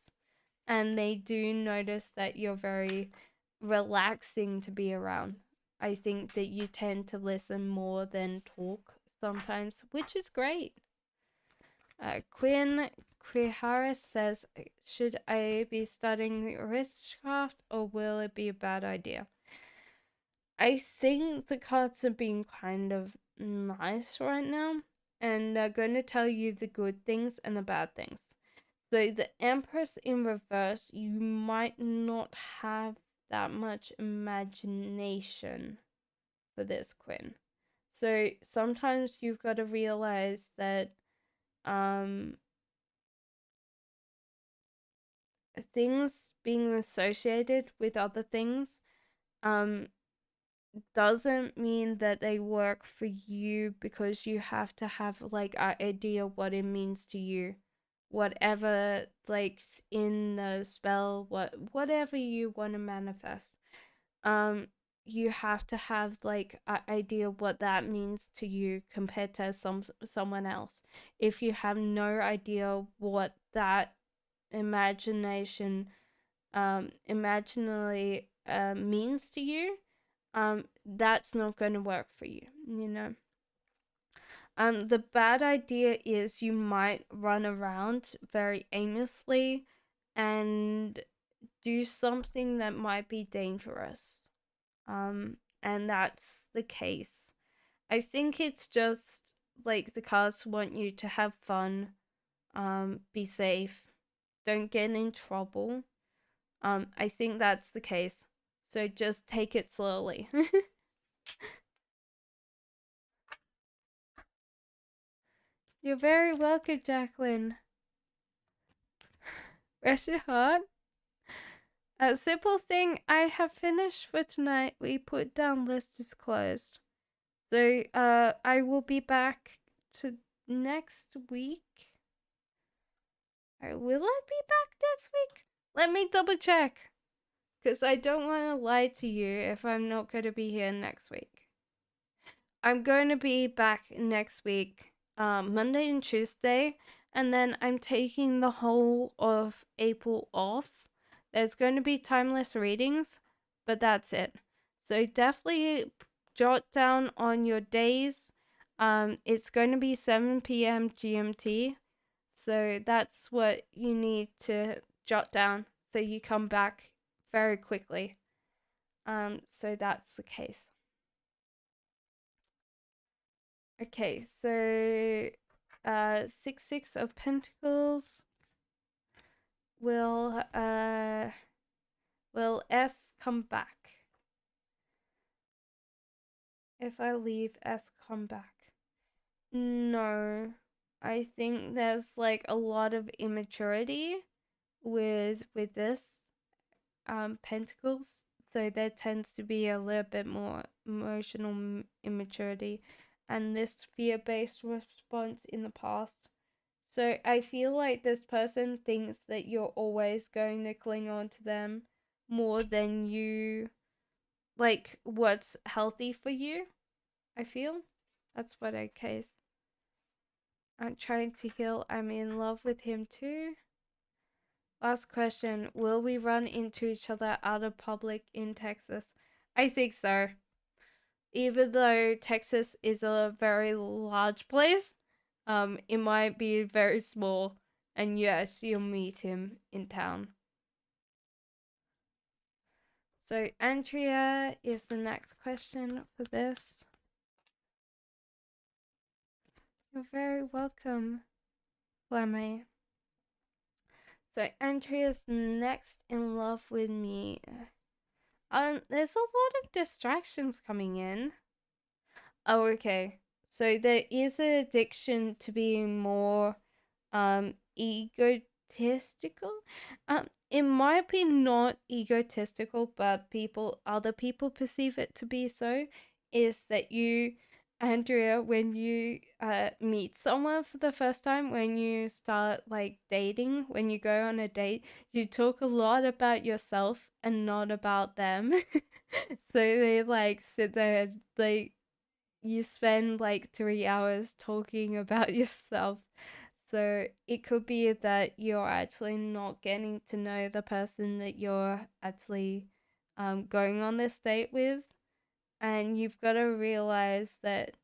and they do notice that you're very relaxing to be around. I think that you tend to listen more than talk sometimes, which is great. Quinn Quihara says, "Should I be studying witchcraft or will it be a bad idea?" I think the cards are being kind of nice right now, and they're going to tell you the good things and the bad things. So the Empress in reverse, you might not have that much imagination for this, Quinn. So sometimes you've got to realize that things being associated with other things doesn't mean that they work for you, because you have to have like an idea what it means to you, whatever like in the spell, whatever you want to manifest. You have to have like an idea what that means to you compared to someone else. If you have no idea what that imagination imaginally means to you, that's not going to work for you, you know. The bad idea is you might run around very aimlessly and do something that might be dangerous. And that's the case. I think it's just like the cards want you to have fun, be safe, don't get in trouble. I think that's the case. So just take it slowly. You're very welcome, Jacqueline. Rest your heart. A simple thing, I have finished for tonight. We put down list is closed. So I will be back to next week. Or will I be back next week? Let me double check. Because I don't want to lie to you if I'm not going to be here next week. I'm going to be back next week. Monday and Tuesday, and then I'm taking the whole of April off. There's going to be timeless readings, but that's it. So definitely jot down on your days. It's going to be 7 p.m. GMT, so that's what you need to jot down so you come back very quickly. So that's the case. Okay, so 6 of Pentacles. Will S come back? If I leave, S come back? No. I think there's like a lot of immaturity with this Pentacles. So there tends to be a little bit more emotional immaturity and this fear-based response in the past. So I feel like this person thinks that you're always going to cling on to them more than you like what's healthy for you. I feel that's what I case. I'm trying to heal. I'm in love with him too. Last question. Will we run into each other out of public in Texas? I think so. Even though Texas is a very large place, it might be very small. And yes, you'll meet him in town. So Andrea is the next question for this. You're very welcome, Flamme. So Andrea's next in love with me. There's a lot of distractions coming in. Oh, okay. So there is an addiction to being more egotistical. It might be not egotistical, but other people perceive it to be so. Is that you, Andrea, when you meet someone for the first time, when you start like dating, when you go on a date, you talk a lot about yourself and not about them. So they like sit there and like you spend like 3 hours talking about yourself. So it could be that you're actually not getting to know the person that you're actually going on this date with. And you've got to realize that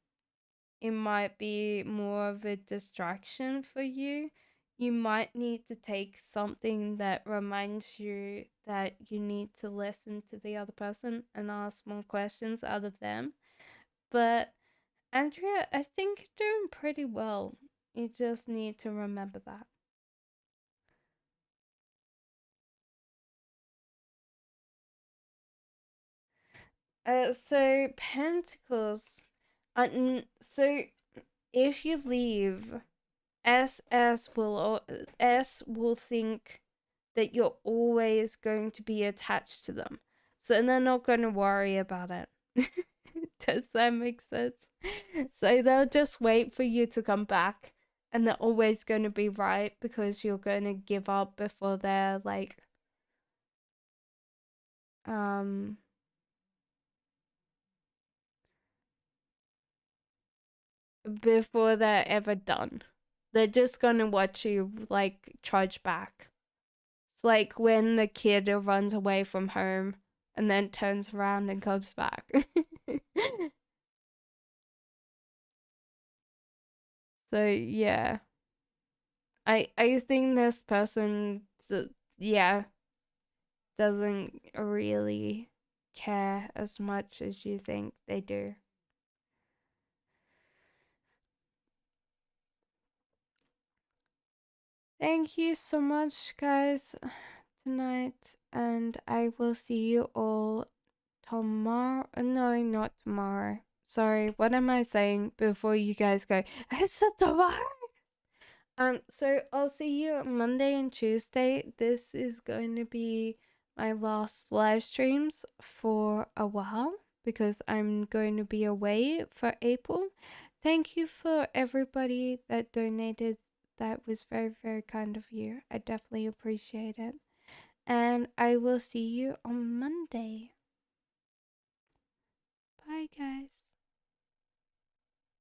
it might be more of a distraction for you. You might need to take something that reminds you that you need to listen to the other person and ask more questions out of them. But Andrea, I think you're doing pretty well. You just need to remember that. So Pentacles. So if you leave, S will think that you're always going to be attached to them, so they're not going to worry about it. Does that make sense? So they'll just wait for you to come back, and they're always going to be right because you're going to give up before they're like before they're ever done. They're just going to watch you like charge back. It's like when the kid runs away from home and then turns around and comes back. So yeah, I think this person, yeah, doesn't really care as much as you think they do. Thank you so much, guys, tonight, and I will see you all tomorrow. No, not tomorrow. Sorry, what am I saying before you guys go? It's a tomorrow. So I'll see you Monday and Tuesday. This is going to be my last live streams for a while because I'm going to be away for April. Thank you for everybody that donated. That was very, very kind of you. I definitely appreciate it. And I will see you on Monday. Bye, guys.